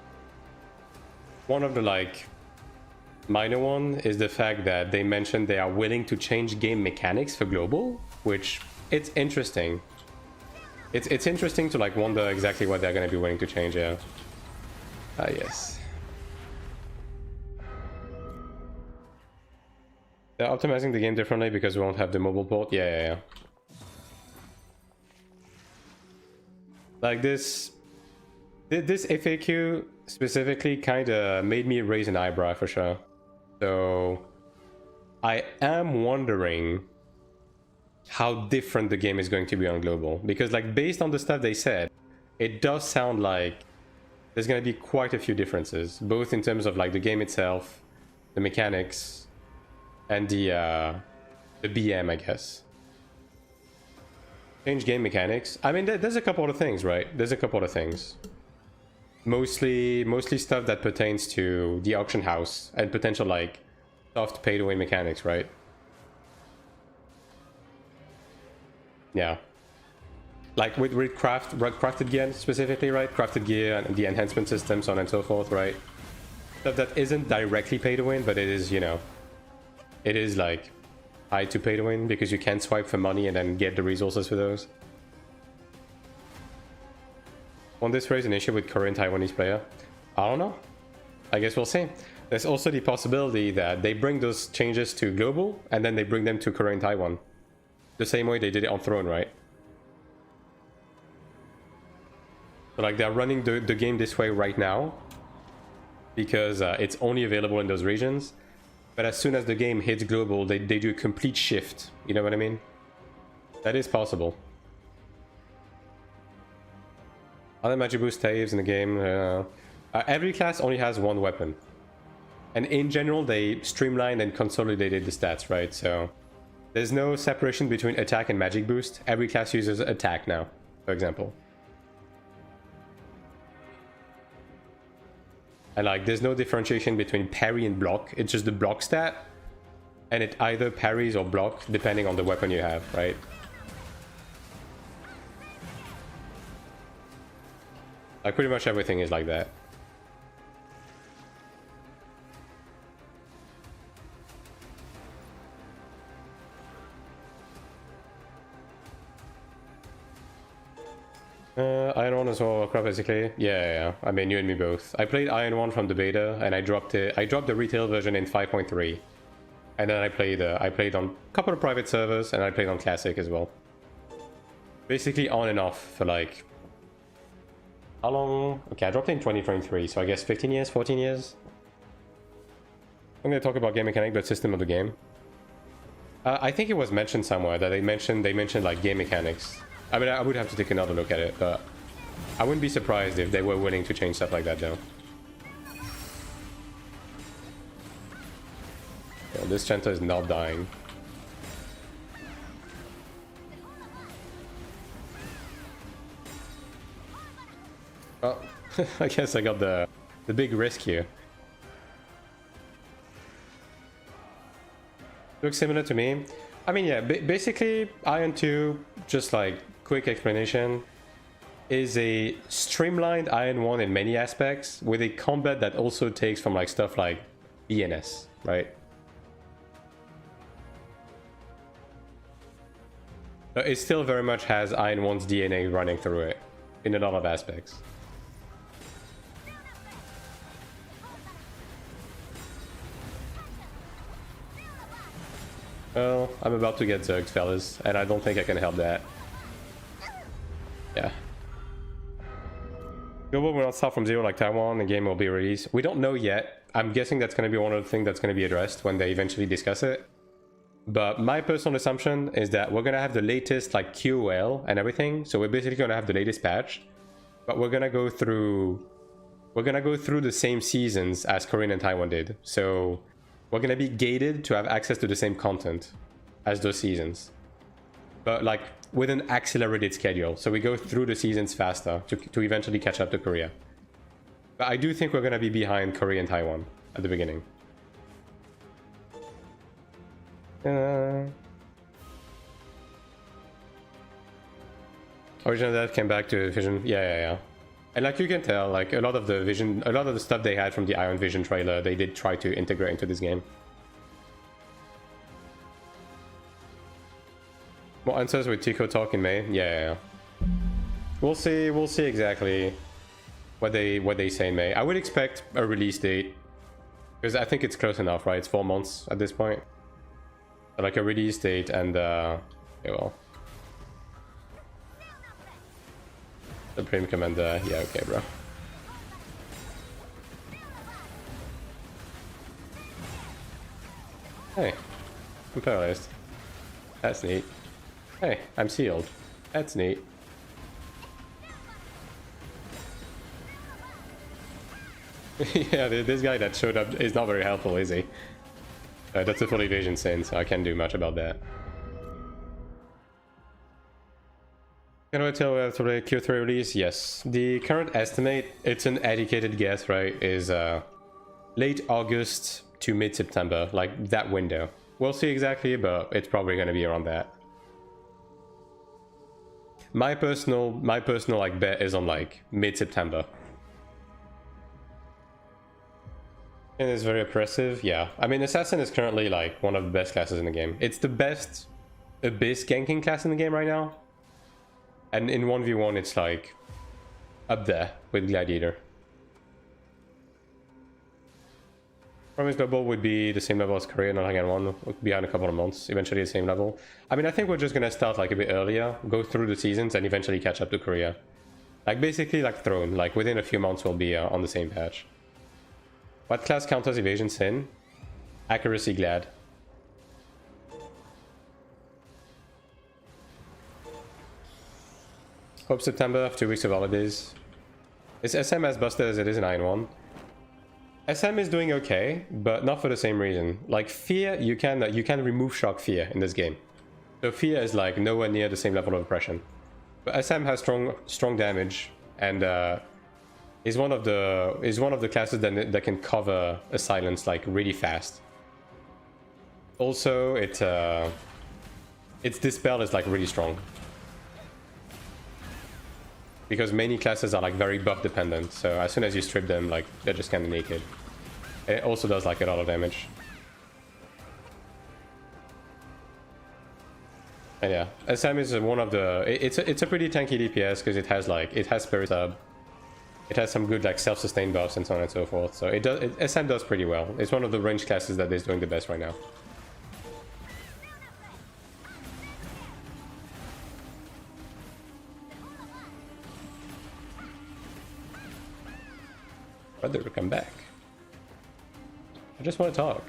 one of the like minor one is the fact that they mentioned they are willing to change game mechanics for global, which it's interesting. It's interesting to like wonder exactly what they're going to be willing to change. Yeah. Yes. They're optimizing the game differently because we won't have the mobile port. Yeah. Like this FAQ specifically kind of made me raise an eyebrow for sure. So I am wondering how different the game is going to be on global, because like based on the stuff they said, it does sound like there's going to be quite a few differences, both in terms of like the game itself, the mechanics, and the BM, I guess. Change game mechanics. I mean, there's a couple of things, right? There's a couple of things. Mostly stuff that pertains to the auction house and potential like soft pay-to-win mechanics, right? Yeah. Like with crafted gear specifically, right? Crafted gear and the enhancement system, so on and so forth, right? Stuff that isn't directly pay-to-win, but it is, you know, it is like tied to pay-to-win because you can swipe for money and then get the resources for those. Won't this raise an issue with Korean Taiwanese player? I don't know. I guess we'll see. There's also the possibility that they bring those changes to global and then they bring them to Korean Taiwan. The same way they did it on Throne, right? So like they're running the game this way right now because it's only available in those regions. But as soon as the game hits global, they do a complete shift. You know what I mean? That is possible. Other magic boost saves in the game. Every class only has one weapon. And in general, they streamlined and consolidated the stats, right? So there's no separation between attack and magic boost. Every class uses attack now, for example. And like, there's no differentiation between parry and block. It's just the block stat. And it either parries or block, depending on the weapon you have, right? Like, pretty much everything is like that. Iron 1 as well, Warcraft basically. Yeah. I mean, you and me both. I played Iron 1 from the beta, and I dropped the retail version in 5.3. And then I played on a couple of private servers, and I played on Classic as well. Basically on and off for like... How long? Okay, I dropped it in 2023, so I guess 15 years, 14 years? I'm gonna talk about game mechanic, but system of the game. I think it was mentioned somewhere that they mentioned like game mechanics. I mean, I would have to take another look at it, but I wouldn't be surprised if they were willing to change stuff like that, though. Yeah, this Chanter is not dying. Oh, I guess I got the big risk here. Looks similar to me. I mean, yeah, basically, Iron 2, just like quick explanation, is a streamlined Iron 1 in many aspects, with a combat that also takes from like stuff like BNS, right? But it still very much has Iron 1's DNA running through it, in a lot of aspects. Well, I'm about to get zerged, fellas, and I don't think I can help that. Yeah. Global will not start from zero like Taiwan, the game will be released. We don't know yet. I'm guessing that's going to be one of the things that's going to be addressed when they eventually discuss it. But my personal assumption is that we're going to have the latest like QOL and everything. So we're basically going to have the latest patch. But we're going to go through the same seasons as Korean and Taiwan did. So we're going to be gated to have access to the same content as those seasons. But like with an accelerated schedule. So we go through the seasons faster to eventually catch up to Korea. But I do think we're going to be behind Korea and Taiwan at the beginning. Original Death came back to Vision. Yeah. And like you can tell, like a lot of the stuff they had from the Iron Vision trailer, they did try to integrate into this game. More answers with Tico talk in May. Yeah. We'll see exactly what they say in May. I would expect a release date because I think it's close enough, right? It's 4 months at this point. Like a release date and yeah, well. Supreme Commander, yeah, okay, bro. Hey, I'm paralyzed. That's neat. Hey, I'm sealed. That's neat. Yeah, this guy that showed up is not very helpful, is he? That's a full evasion sin, so I can't do much about that. Can we tell after the Q3 release? Yes. The current estimate, it's an educated guess, right, is late August to mid-September, like that window. We'll see exactly, but it's probably going to be around that. My personal like bet is on like mid-September. And it's very oppressive, yeah. I mean, Assassin is currently like one of the best classes in the game. It's the best Abyss ganking class in the game right now. And in 1v1, it's like up there with Gladiator. Promise Global would be the same level as Korea, not again one, behind a couple of months, eventually the same level. I mean, I think we're just gonna start like a bit earlier, go through the seasons, and eventually catch up to Korea. Like basically like Throne, like within a few months we'll be on the same patch. What class counters evasion sin? Accuracy Glad. Hope September after 2 weeks of holidays. Is SM as busted as it is in Iron 1? SM is doing okay, but not for the same reason. Like Fear, you can remove shock Fear in this game. So Fear is like nowhere near the same level of oppression. But SM has strong damage and is one of the classes that can cover a silence like really fast. Also, its dispel is like really strong. Because many classes are like very buff dependent, so as soon as you strip them, like they're just kind of naked. And it also does like a lot of damage. And yeah, SM is one of the. It's a pretty tanky DPS because it has Spirit Sub, it has some good like self-sustained buffs and so on and so forth. So SM does pretty well. It's one of the range classes that is doing the best right now. Brother, come back. I just want to talk.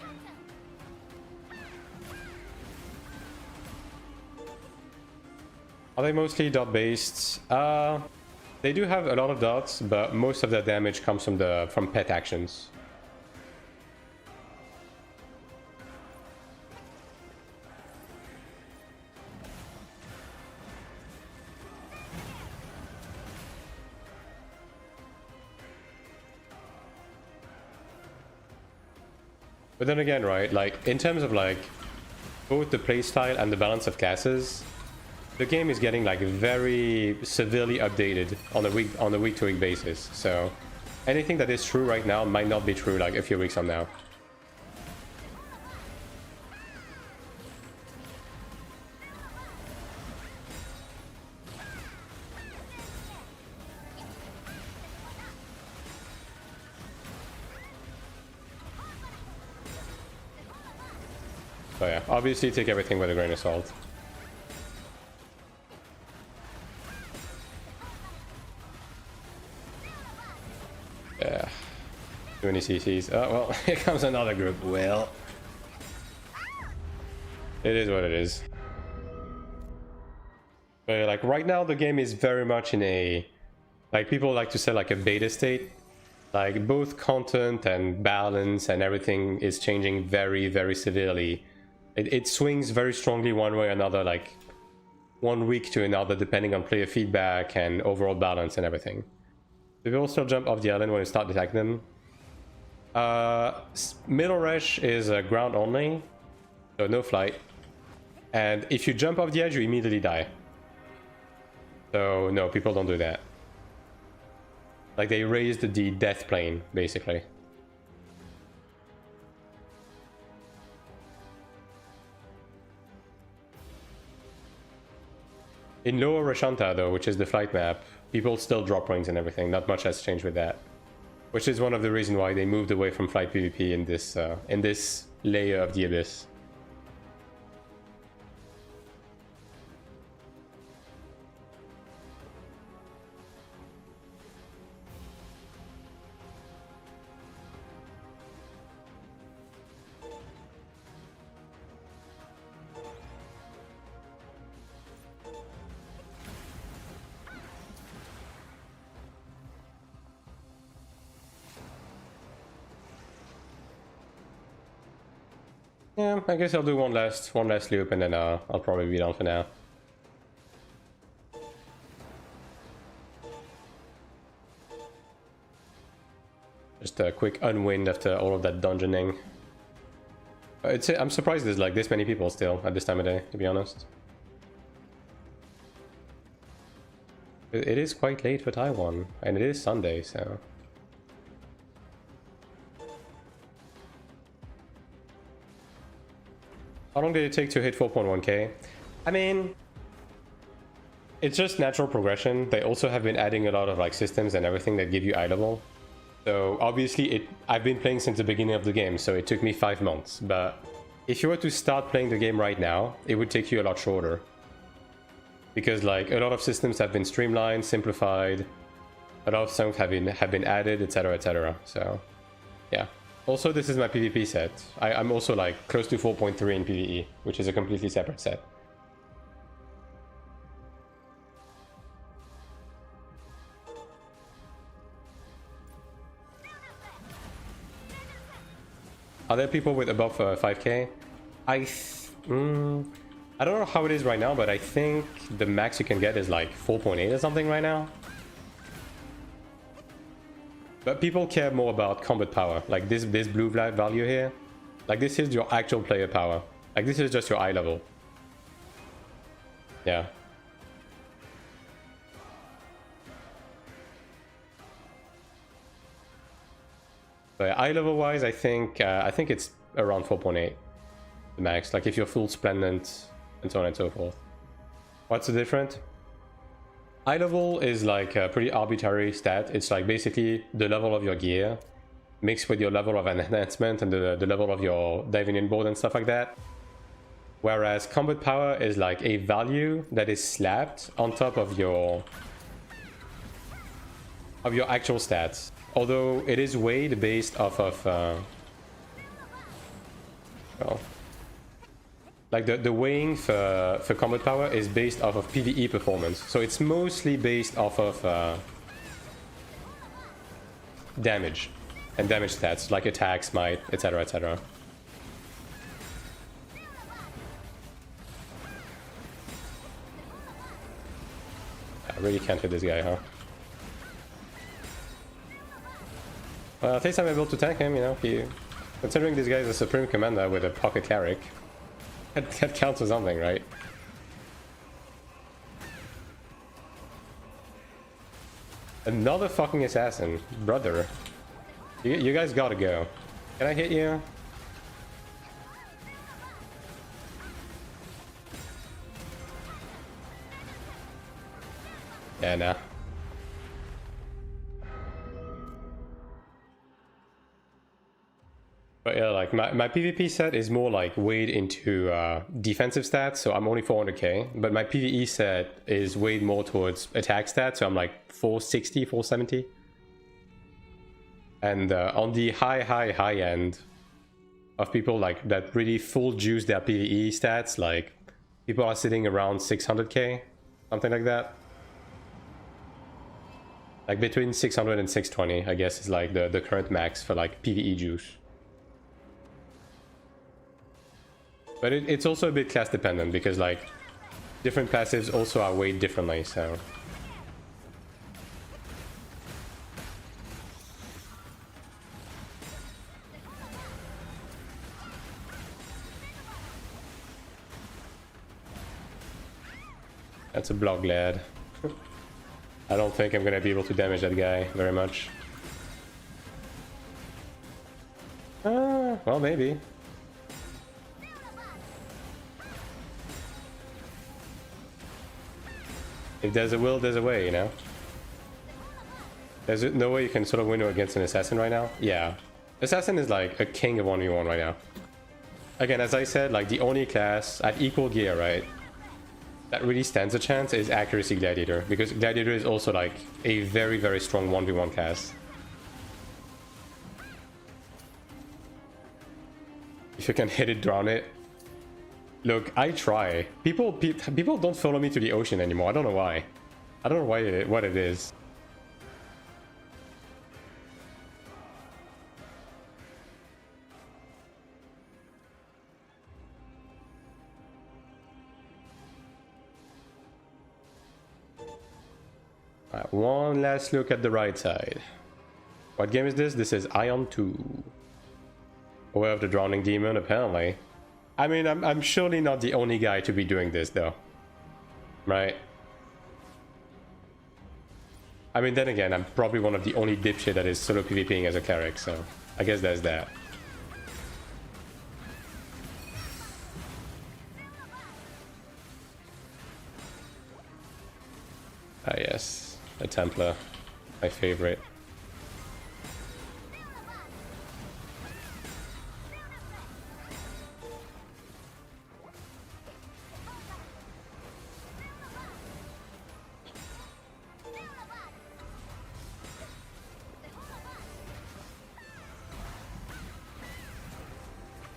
Are they mostly dot based? They do have a lot of dots, but most of their damage comes from pet actions. But then again, right, like in terms of like both the playstyle and the balance of classes, the game is getting like very severely updated on a week to week basis. So anything that is true right now might not be true like a few weeks from now. So yeah, obviously take everything with a grain of salt. Yeah. Too many CCs. Oh, well, here comes another group. Well, it is what it is. But like right now, the game is very much in a, like people like to say like a beta state. Like both content and balance and everything is changing very, very severely. It swings very strongly one way or another, like 1 week to another, depending on player feedback and overall balance and everything. Do people still jump off the island when you start detecting them? Middle rush is ground only, so no flight. And if you jump off the edge, you immediately die. So no, people don't do that. Like they raised the death plane, basically. In lower Chanter though, which is the flight map, people still drop rings and everything. Not much has changed with that. Which is one of the reasons why they moved away from flight PvP in this layer of the Abyss. Yeah, I guess I'll do one last loop and then I'll probably be done for now. Just a quick unwind after all of that dungeoning. I'm surprised there's like this many people still at this time of day, to be honest. It is quite late for Taiwan, and it is Sunday, so... How long did it take to hit 4.1k? I mean, it's just natural progression. They also have been adding a lot of like systems and everything that give you eye level. So obviously I've been playing since the beginning of the game, so it took me 5 months. But if you were to start playing the game right now, it would take you a lot shorter. Because like a lot of systems have been streamlined, simplified, a lot of things have been added, etc, etc. So yeah. Also, this is my PvP set. I'm also like close to 4.3 in PvE, which is a completely separate set. Are there people with above 5k? I don't know how it is right now, but I think the max you can get is like 4.8 or something right now. But people care more about combat power, like this blue value here. Like this is your actual player power. Like this is just your eye level. Yeah. But eye level wise, I think it's around 4.8, the max. Like if you're full splendent and so on and so forth. What's the difference? Eye level is like a pretty arbitrary stat. It's like basically the level of your gear mixed with your level of enhancement and the level of your diving in board and stuff like that. Whereas combat power is like a value that is slapped on top of your actual stats. Although it is weighed based off of well, like the weighing for combat power is based off of PvE performance. So it's mostly based off of damage and damage stats like attack, smite, etc, etc. I really can't hit this guy, huh? Well, at least I'm able to tank him, you know. Considering this guy is a Supreme Commander with a Pocket Cleric, that counts for something, right? Another fucking assassin. Brother. You guys gotta go. Can I hit you? Yeah, nah. But yeah, like my PvP set is more like weighed into defensive stats, so I'm only 400k. But my PvE set is weighed more towards attack stats, so I'm like 460, 470. And on the high end of people like that really full juice their PvE stats, like people are sitting around 600k, something like that. Like between 600 and 620, I guess, is like the current max for like PvE juice. But it's also a bit class dependent because like different passives also are weighed differently, so. That's a block lad. I don't think I'm gonna be able to damage that guy very much. Well, maybe. If there's a will, there's a way, you know? There's no way you can sort of win against an assassin right now? Yeah. Assassin is like a king of 1v1 right now. Again, as I said, like the only class at equal gear, right, that really stands a chance is Accuracy Gladiator, because Gladiator is also like a very, very strong 1v1 class. If you can hit it, drown it. Look, I try. People don't follow me to the ocean anymore. I don't know why. I don't know why what it is. Alright, one last look at the right side. What game is this? This is Ion 2. Aware of the Drowning Demon, apparently. I mean, I'm surely not the only guy to be doing this, though. Right? I mean, then again, I'm probably one of the only dipshit that is solo PvPing as a cleric, so I guess there's that. Ah, yes. A Templar. My favorite.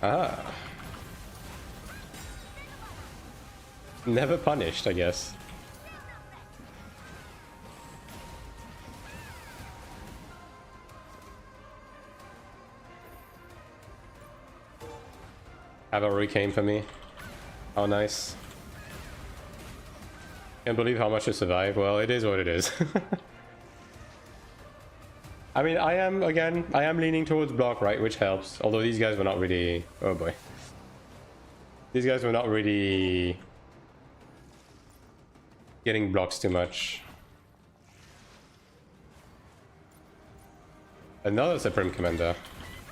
Ah. Never punished, I guess. Cavalry came for me. Oh, nice. Can't believe how much to survive. Well, it is what it is. I mean, I am leaning towards block, right, which helps. Although these guys were not really... Oh boy. These guys were not really getting blocks too much. Another Supreme Commander.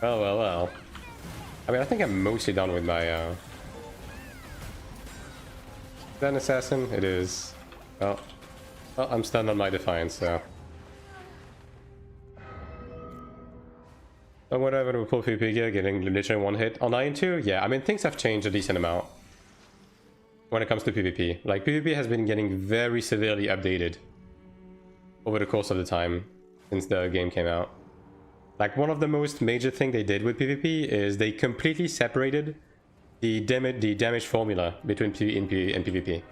Well, well, well. I mean, I think I'm mostly done with my... Is that an assassin? It is. Well, I'm stunned on my Defiance, so... Oh, whatever, with full PvP gear, getting literally one hit. On Iron 2, yeah, I mean, things have changed a decent amount when it comes to PvP. Like, PvP has been getting very severely updated over the course of the time since the game came out. Like, one of the most major thing they did with PvP is they completely separated the damage formula between PvE and PvP.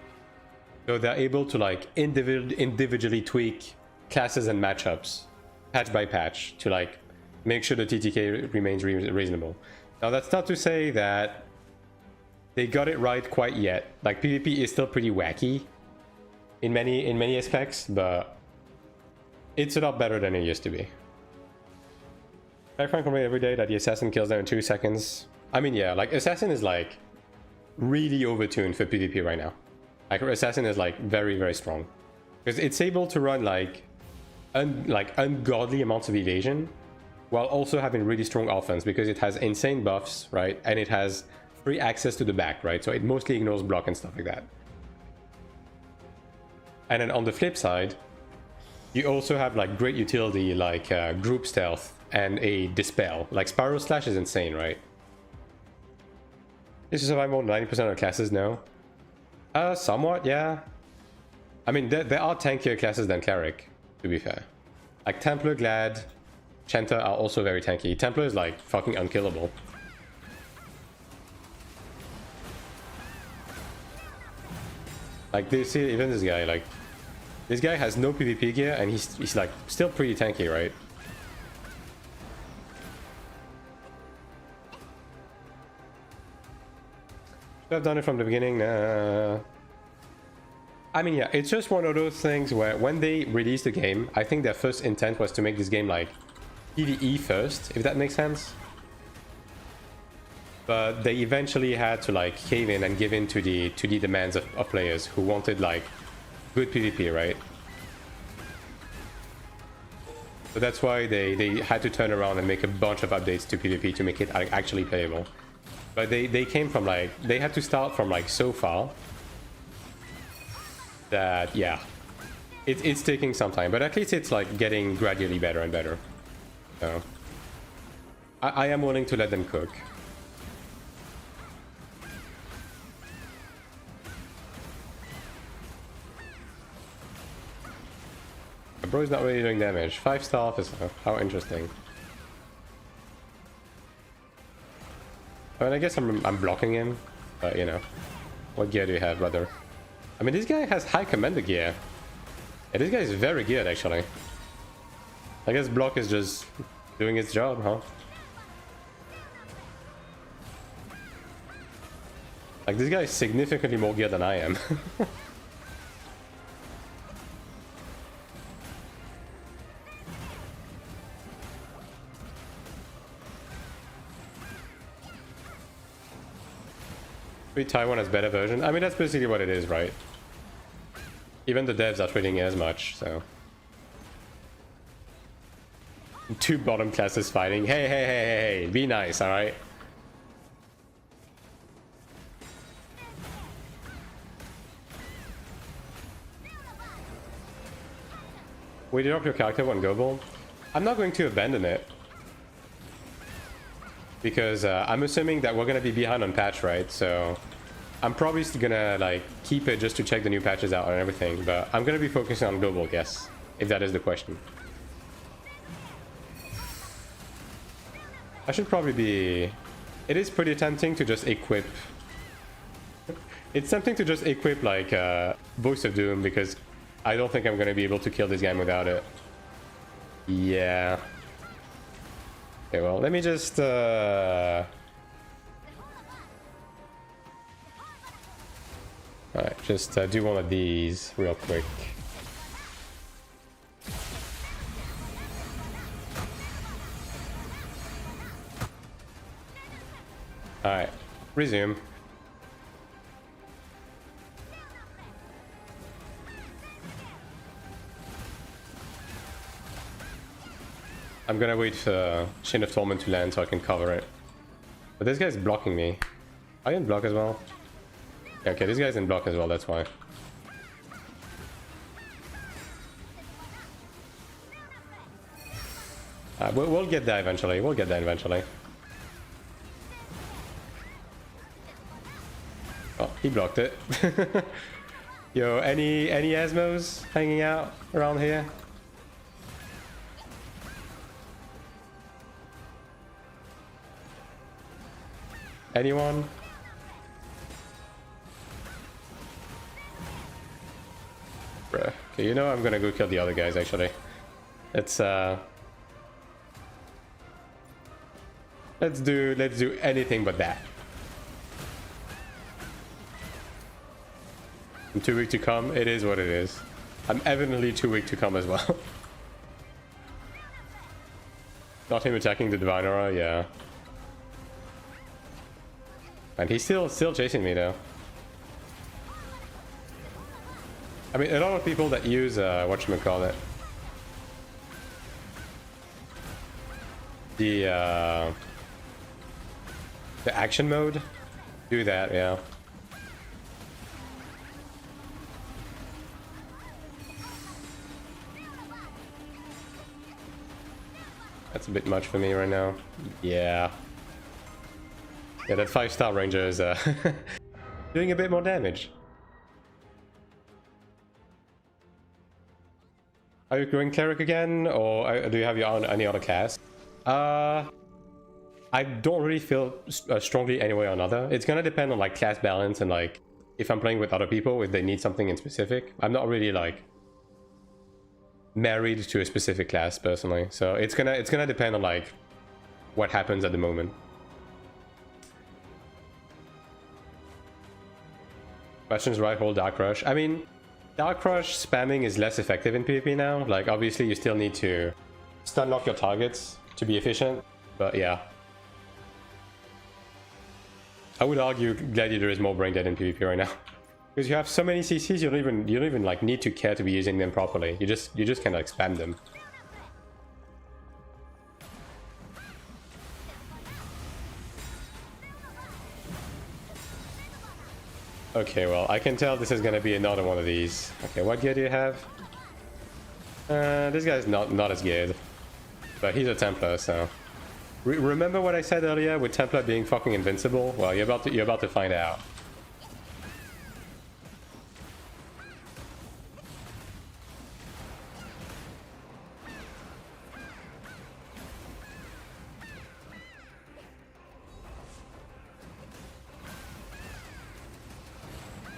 So they're able to, like, individually tweak classes and matchups, patch by patch, to, like, make sure the TTK remains reasonable. Now, that's not to say that they got it right quite yet. Like, PvP is still pretty wacky in many aspects, but it's a lot better than it used to be. I find every day that the assassin kills them in 2 seconds. I mean, yeah, like, assassin is, like, really overtuned for PvP right now. Like, assassin is, like, very, very strong. Because it's able to run, like ungodly amounts of evasion, while also having really strong offense, because it has insane buffs, right? And it has free access to the back, right? So it mostly ignores block and stuff like that. And then on the flip side, you also have, like, great utility, like group stealth and a dispel. Like, Spiral Slash is insane, right? This is survive more than 90% of classes now. Somewhat, yeah. I mean, there are tankier classes than Cleric, to be fair. Like, Templar, Glad, Chanter are also very tanky. Templar is, like, fucking unkillable. Like, they see even this guy, like, this guy has no PvP gear and he's like still pretty tanky, right? Should have done it from the beginning. Nah. I mean, yeah, it's just one of those things where when they released the game, I think their first intent was to make this game like PvE first, if that makes sense. But they eventually had to, like, cave in and give in to the demands of players who wanted, like, good PvP, right? So that's why they had to turn around and make a bunch of updates to PvP to make it actually playable. But they came from like, they had to start from like so far that, yeah, it's taking some time, but at least it's like getting gradually better and better. So I am willing to let them cook. Bro is not really doing damage. 5-star officer. How interesting. I mean, I guess I'm blocking him, but you know, what gear do you have, brother? I mean, this guy has high commander gear. Yeah, this guy is very good, actually. I guess block is just doing its job, huh? Like, this guy is significantly more gear than I am. Taiwan has better version. I mean, that's basically what it is, right? Even the devs are treating it as much, so. Two bottom classes fighting. Hey, be nice, alright? Will you drop your character one global? I'm not going to abandon it. Because I'm assuming that we're gonna be behind on patch, right? So I'm probably gonna like keep it just to check the new patches out and everything, but I'm gonna be focusing on global, guess, if that is the question. I should probably be... It is pretty tempting to just equip... It's tempting to just equip like Voice of Doom, because I don't think I'm gonna be able to kill this game without it. Yeah. Okay, well, let me just Alright, just do one of these real quick. Alright, resume. I'm gonna wait for Chain of Torment to land so I can cover it. But this guy's blocking me. I can block as well. Yeah, okay, this guy's in block as well, that's why. We'll get that eventually. We'll get that eventually. Oh, he blocked it. Yo, any Asmos hanging out around here? Anyone? Bruh. Okay, you know I'm gonna go kill the other guys actually. Let's do anything but that. I'm too weak to come. It is what it is. I'm evidently too weak to come as well. Not him attacking the Divine Aura, yeah. And he's still chasing me though. I mean, a lot of people that use whatchamacallit, the action mode, do that, yeah. That's a bit much for me right now. Yeah. Yeah, that 5-star ranger is doing a bit more damage. Are you going Cleric again, or do you have your own any other class? I don't really feel strongly any way or another. It's gonna depend on like class balance and like if I'm playing with other people, if they need something in specific. I'm not really like married to a specific class personally, so it's gonna depend on like what happens at the moment. Questions, Rifle, Dark Rush. I mean, Dark Rush spamming is less effective in PvP now. Like, obviously, you still need to stun lock your targets to be efficient, but yeah. I would argue Gladiator is more brain dead in PvP right now. Because you have so many CCs, you don't even like need to care to be using them properly. You just kind of expand them. Okay, well, I can tell this is gonna be another one of these. Okay, what gear do you have? This guy's not as good, but he's a Templar, so. Remember what I said earlier with Templar being fucking invincible? Well, you're about to find out.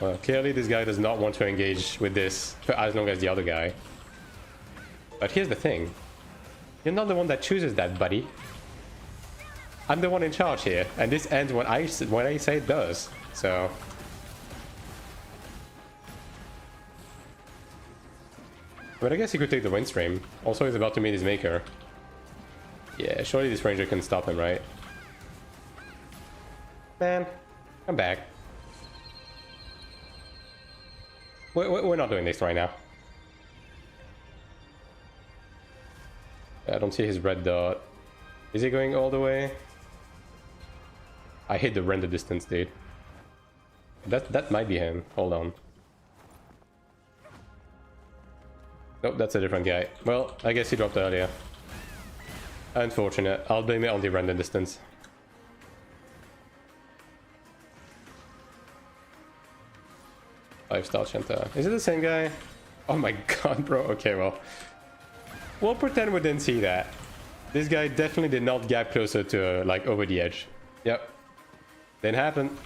Well, clearly this guy does not want to engage with this for as long as the other guy. But here's the thing. You're not the one that chooses that, buddy. I'm the one in charge here, and this ends when I say it does. So... But I guess he could take the windstream. Also, he's about to meet his maker. Yeah, surely this ranger can stop him, right? Man, come back. We're not doing this right now. I don't see his red dot. Is he going all the way? I hate the render distance, dude. That might be him. Hold on. Nope, that's a different guy. Well, I guess he dropped earlier. Unfortunate. I'll blame it on the render distance. Five-star Chanter. Is it the same guy? Oh my god, bro. Okay, well. We'll pretend we didn't see that. This guy definitely did not gap closer to, like, over the edge. Yep. Didn't happen.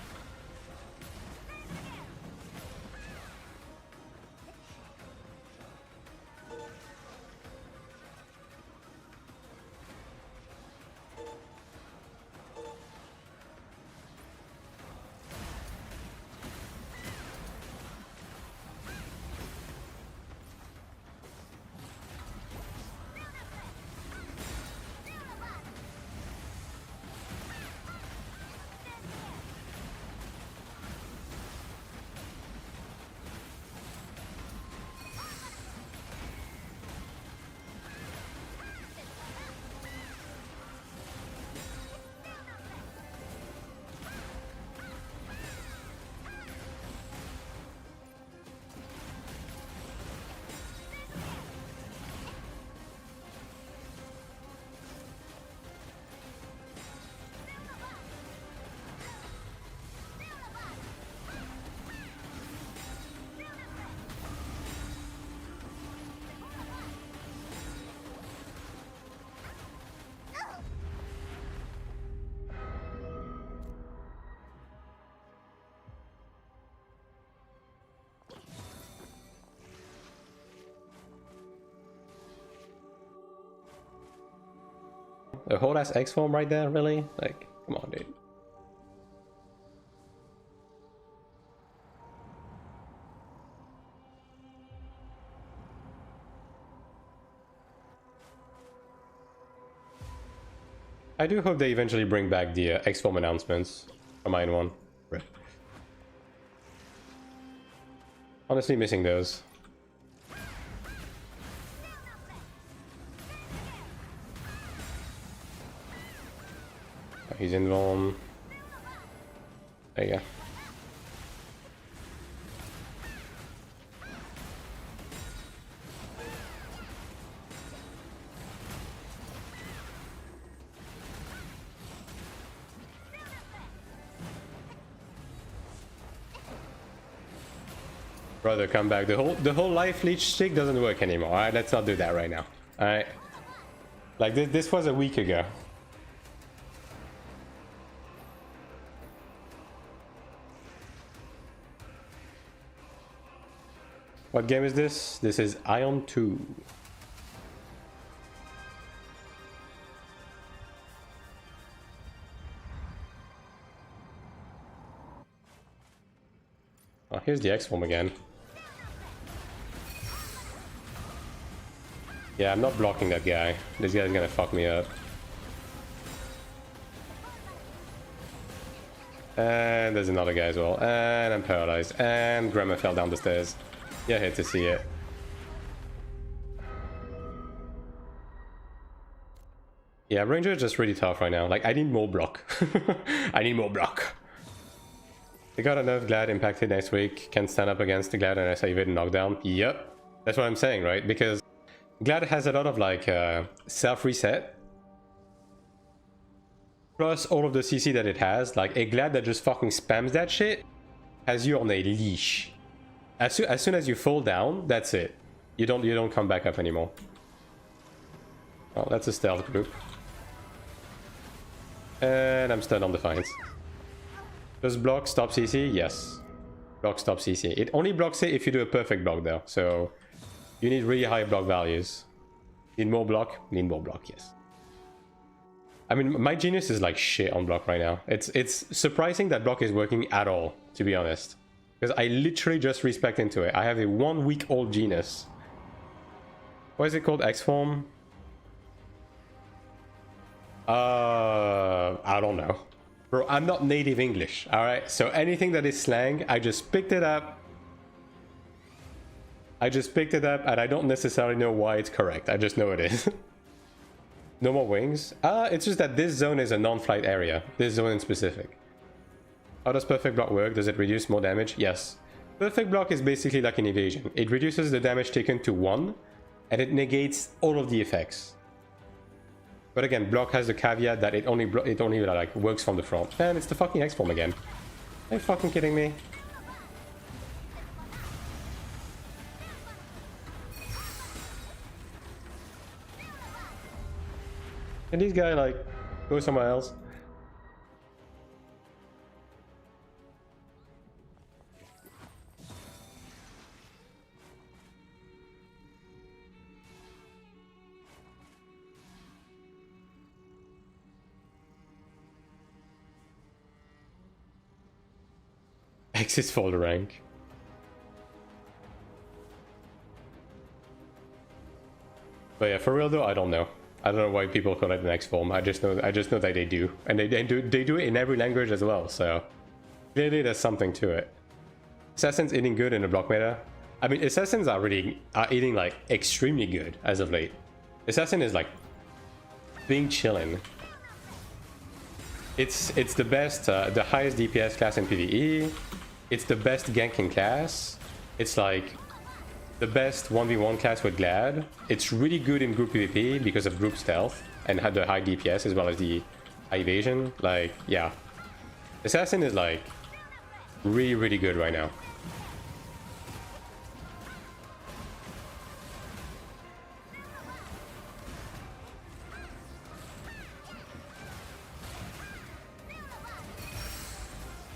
A whole ass X form right there, really? Like, come on, dude. I do hope they eventually bring back the X form announcements from Mine 1. Right. Honestly, missing those. He's invuln. There you go. Brother, come back. The whole life leech stick doesn't work anymore. Alright, let's not do that right now. Alright. Like this was a week ago. What game is this? This is Ion 2. Oh, here's the X form again. Yeah, I'm not blocking that guy. This guy's gonna fuck me up. And there's another guy as well. And I'm paralyzed. And Grandma fell down the stairs. You're here to see it. Yeah, Ranger is just really tough right now. Like, I need more block. I need more block. They got enough Glad impacted next week. Can stand up against the Glad unless I evade and knockdown. Yep. That's what I'm saying, right? Because Glad has a lot of, like, self-reset. Plus all of the CC that it has. Like, a Glad that just fucking spams that shit has you on a leash. As soon as you fall down, that's it. You don't come back up anymore. Oh, that's a stealth group. And I'm stunned on Defiance. Does block stop CC? Yes. Block stop CC. It only blocks it if you do a perfect block though. So you need really high block values. Need more block? Need more block, yes. I mean, my genius is like shit on block right now. It's surprising that block is working at all, to be honest. Because I literally just respect into it. I have a 1 week old genius. What is it called? X-Form? I don't know. Bro, I'm not native English, alright? So anything that is slang, I just picked it up. And I don't necessarily know why it's correct. I just know it is. No more wings. It's just that this zone is a non-flight area. This zone in specific. How does perfect block work? Does it reduce more damage? Yes. Perfect block is basically like an evasion. It reduces the damage taken to 1, and it negates all of the effects. But again, block has the caveat that it only like works from the front. Man, it's the fucking X-Form again. Are you fucking kidding me? Can these guys like go somewhere else? Exit for the rank. But yeah, for real though, I don't know. I don't know why people call it an X-Form. I just know that they do. And they do it in every language as well, so clearly there's something to it. Assassins eating good in the block meta. I mean, assassins are eating like extremely good as of late. Assassin is like being chillin'. It's the best, the highest DPS class in PvE. It's the best ganking class. It's like the best 1v1 class with Glad. It's really good in group PvP because of group stealth and had the high DPS as well as the high evasion. Like, yeah. Assassin is like really, really good right now.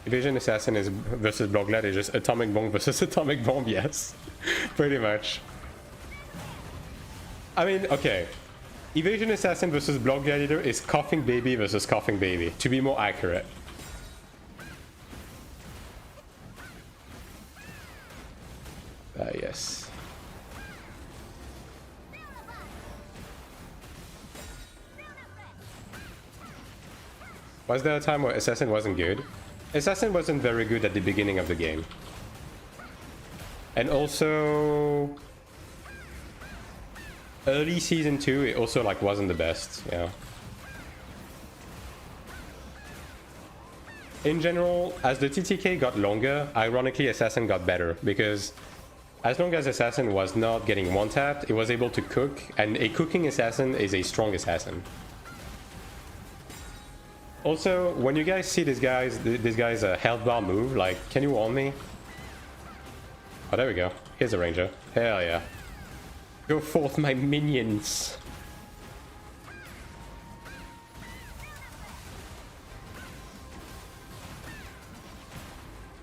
Evasion Assassin is versus Block Glad is just Atomic Bomb versus Atomic Bomb, yes. Pretty much. I mean, okay. Evasion Assassin versus Block Gladiator is Coughing Baby versus Coughing Baby, to be more accurate. Yes. Was there a time where Assassin wasn't good? Assassin wasn't very good at the beginning of the game. And also early season 2 it also like wasn't the best, yeah. In general, as the TTK got longer, ironically Assassin got better because as long as Assassin was not getting one-tapped, it was able to cook, and a cooking Assassin is a strong Assassin. Also, when you guys see this guy's health bar move, like, can you warn me? Oh, there we go. Here's a ranger. Hell yeah. Go forth, my minions.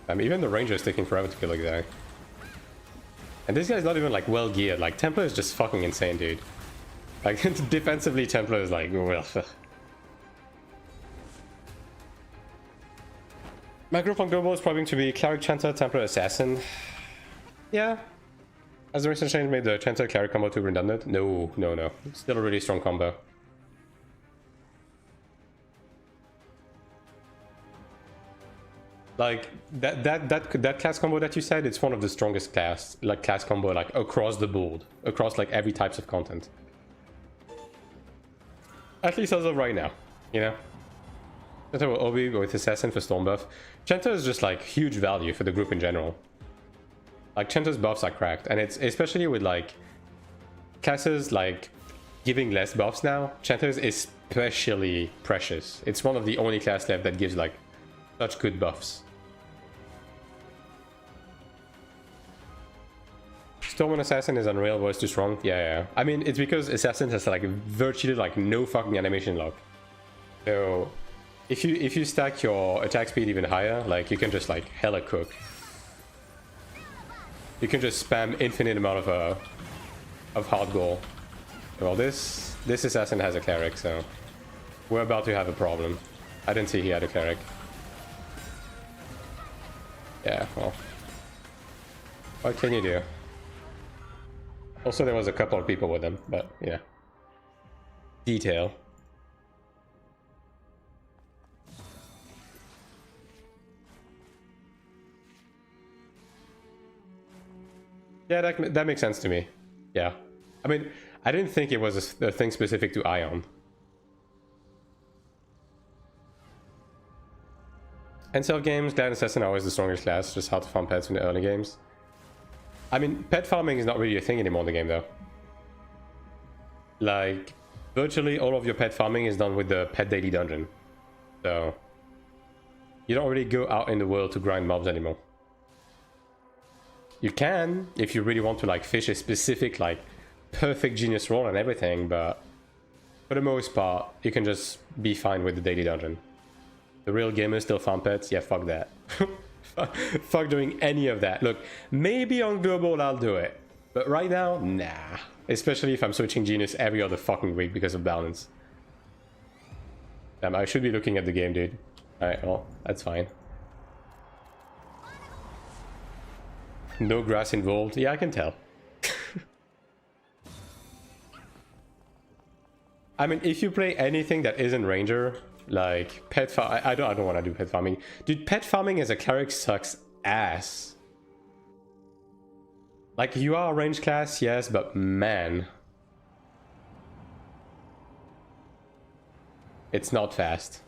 Even the ranger is taking forever to kill a guy. And this guy's not even like well geared. Like, Templar is just fucking insane, dude. Like, defensively, Templar is like, well. My group on global is proving to be Cleric, Chanter, Templar, Assassin. Yeah. Has the recent change made the Chanter Cleric combo too redundant? No, no, no. It's still a really strong combo. Like that class combo that you said, it's one of the strongest class combo like across the board, across like every types of content. At least as of right now, you know. Chanter will Obi with Assassin for Storm buff. Chanter is just like huge value for the group in general. Like Chanter's buffs are cracked, and it's especially with like classes like giving less buffs now. Chanter is especially precious. It's one of the only class left that gives like such good buffs. Storm and Assassin is unreal, but it's too strong. Yeah. I mean, it's because Assassin has like virtually like no fucking animation lock. So if you stack your attack speed even higher, like you can just like hella cook. You can just spam infinite amount of hard goal. Well, this Assassin has a Cleric, so we're about to have a problem. I didn't see he had a Cleric. Yeah, well, what can you do? Also, there was a couple of people with him, but yeah. Detail. Yeah, that makes sense to me. Yeah. I mean, I didn't think it was a thing specific to Ion. And self games, Glad Assassin are always the strongest class, just hard to farm pets in the early games. I mean, pet farming is not really a thing anymore in the game, though. Like, virtually all of your pet farming is done with the pet daily dungeon. So, you don't really go out in the world to grind mobs anymore. You can, if you really want to, like, fish a specific, like, perfect genius roll and everything, but for the most part, you can just be fine with the daily dungeon. The real gamers still farm pets? Yeah, fuck that. Fuck doing any of that. Look, maybe on global I'll do it, but right now, nah. Especially if I'm switching genius every other fucking week because of balance. Damn, I should be looking at the game, dude. Alright, well, that's fine. No grass involved. Yeah, I can tell. I mean, if you play anything that isn't Ranger, like pet farm, I don't want to do pet farming. Dude, pet farming as a cleric sucks ass. Like, you are a range class, yes, but man. It's not fast.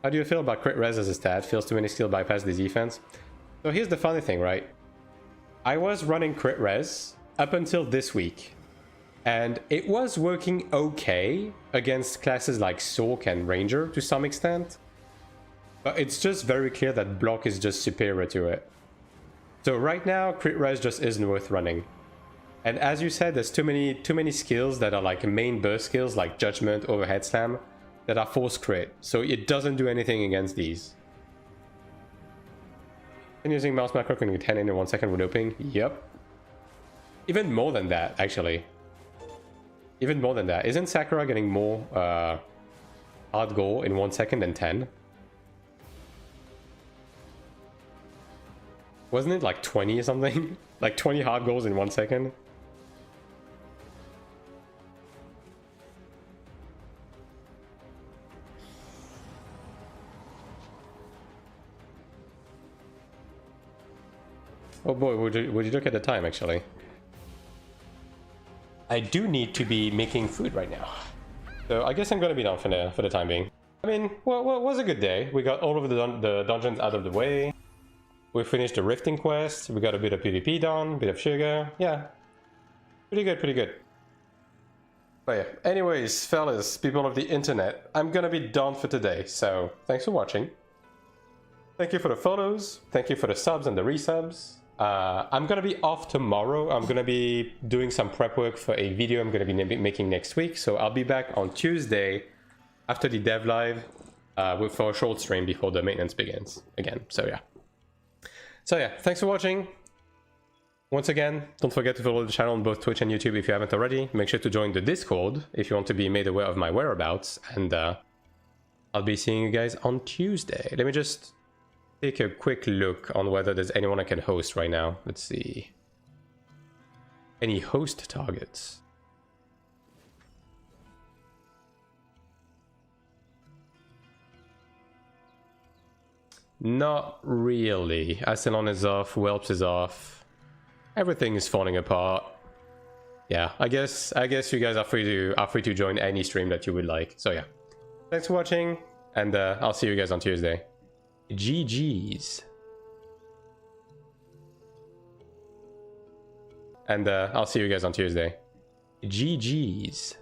How do you feel about crit res as a stat? Feels too many skill bypass the defense. So here's the funny thing, right? I was running crit res up until this week. And it was working okay against classes like Sork and Ranger to some extent. But it's just very clear that block is just superior to it. So right now, crit res just isn't worth running. And as you said, there's too many skills that are like main burst skills like Judgment, Overhead Slam, that are force crit. So it doesn't do anything against these. And using mouse macro can get 10 in 1 second with doping? Yep. Even more than that, actually. Even more than that. Isn't Sakura getting more hard goal in 1 second than 10? Wasn't it like 20 or something? Like 20 hard goals in 1 second? Oh boy, would you look at the time, actually? I do need to be making food right now. So I guess I'm gonna be done for the time being. I mean, well, it was a good day. We got all of the dungeons out of the way. We finished the rifting quest. We got a bit of PvP done, a bit of sugar. Yeah. Pretty good, pretty good. But yeah, anyways, fellas, people of the internet, I'm gonna be done for today. So thanks for watching. Thank you for the follows. Thank you for the subs and the resubs. I'm gonna be off tomorrow. I'm gonna be doing some prep work for a video I'm gonna be making next week. So I'll be back on Tuesday after the dev live for a short stream before the maintenance begins again. So yeah, thanks for watching. Once again, don't forget to follow the channel on both Twitch and YouTube if you haven't already. Make sure to join the Discord if you want to be made aware of my whereabouts. And I'll be seeing you guys on Tuesday. Let me just take a quick look on whether there's anyone I can host right now. Let's see. Any host targets? Not really. Asylon is off, Whelps is off. Everything is falling apart. Yeah, I guess you guys are free to join any stream that you would like. So yeah. Thanks for watching, and I'll see you guys on Tuesday. GG's. And I'll see you guys on Tuesday. GG's.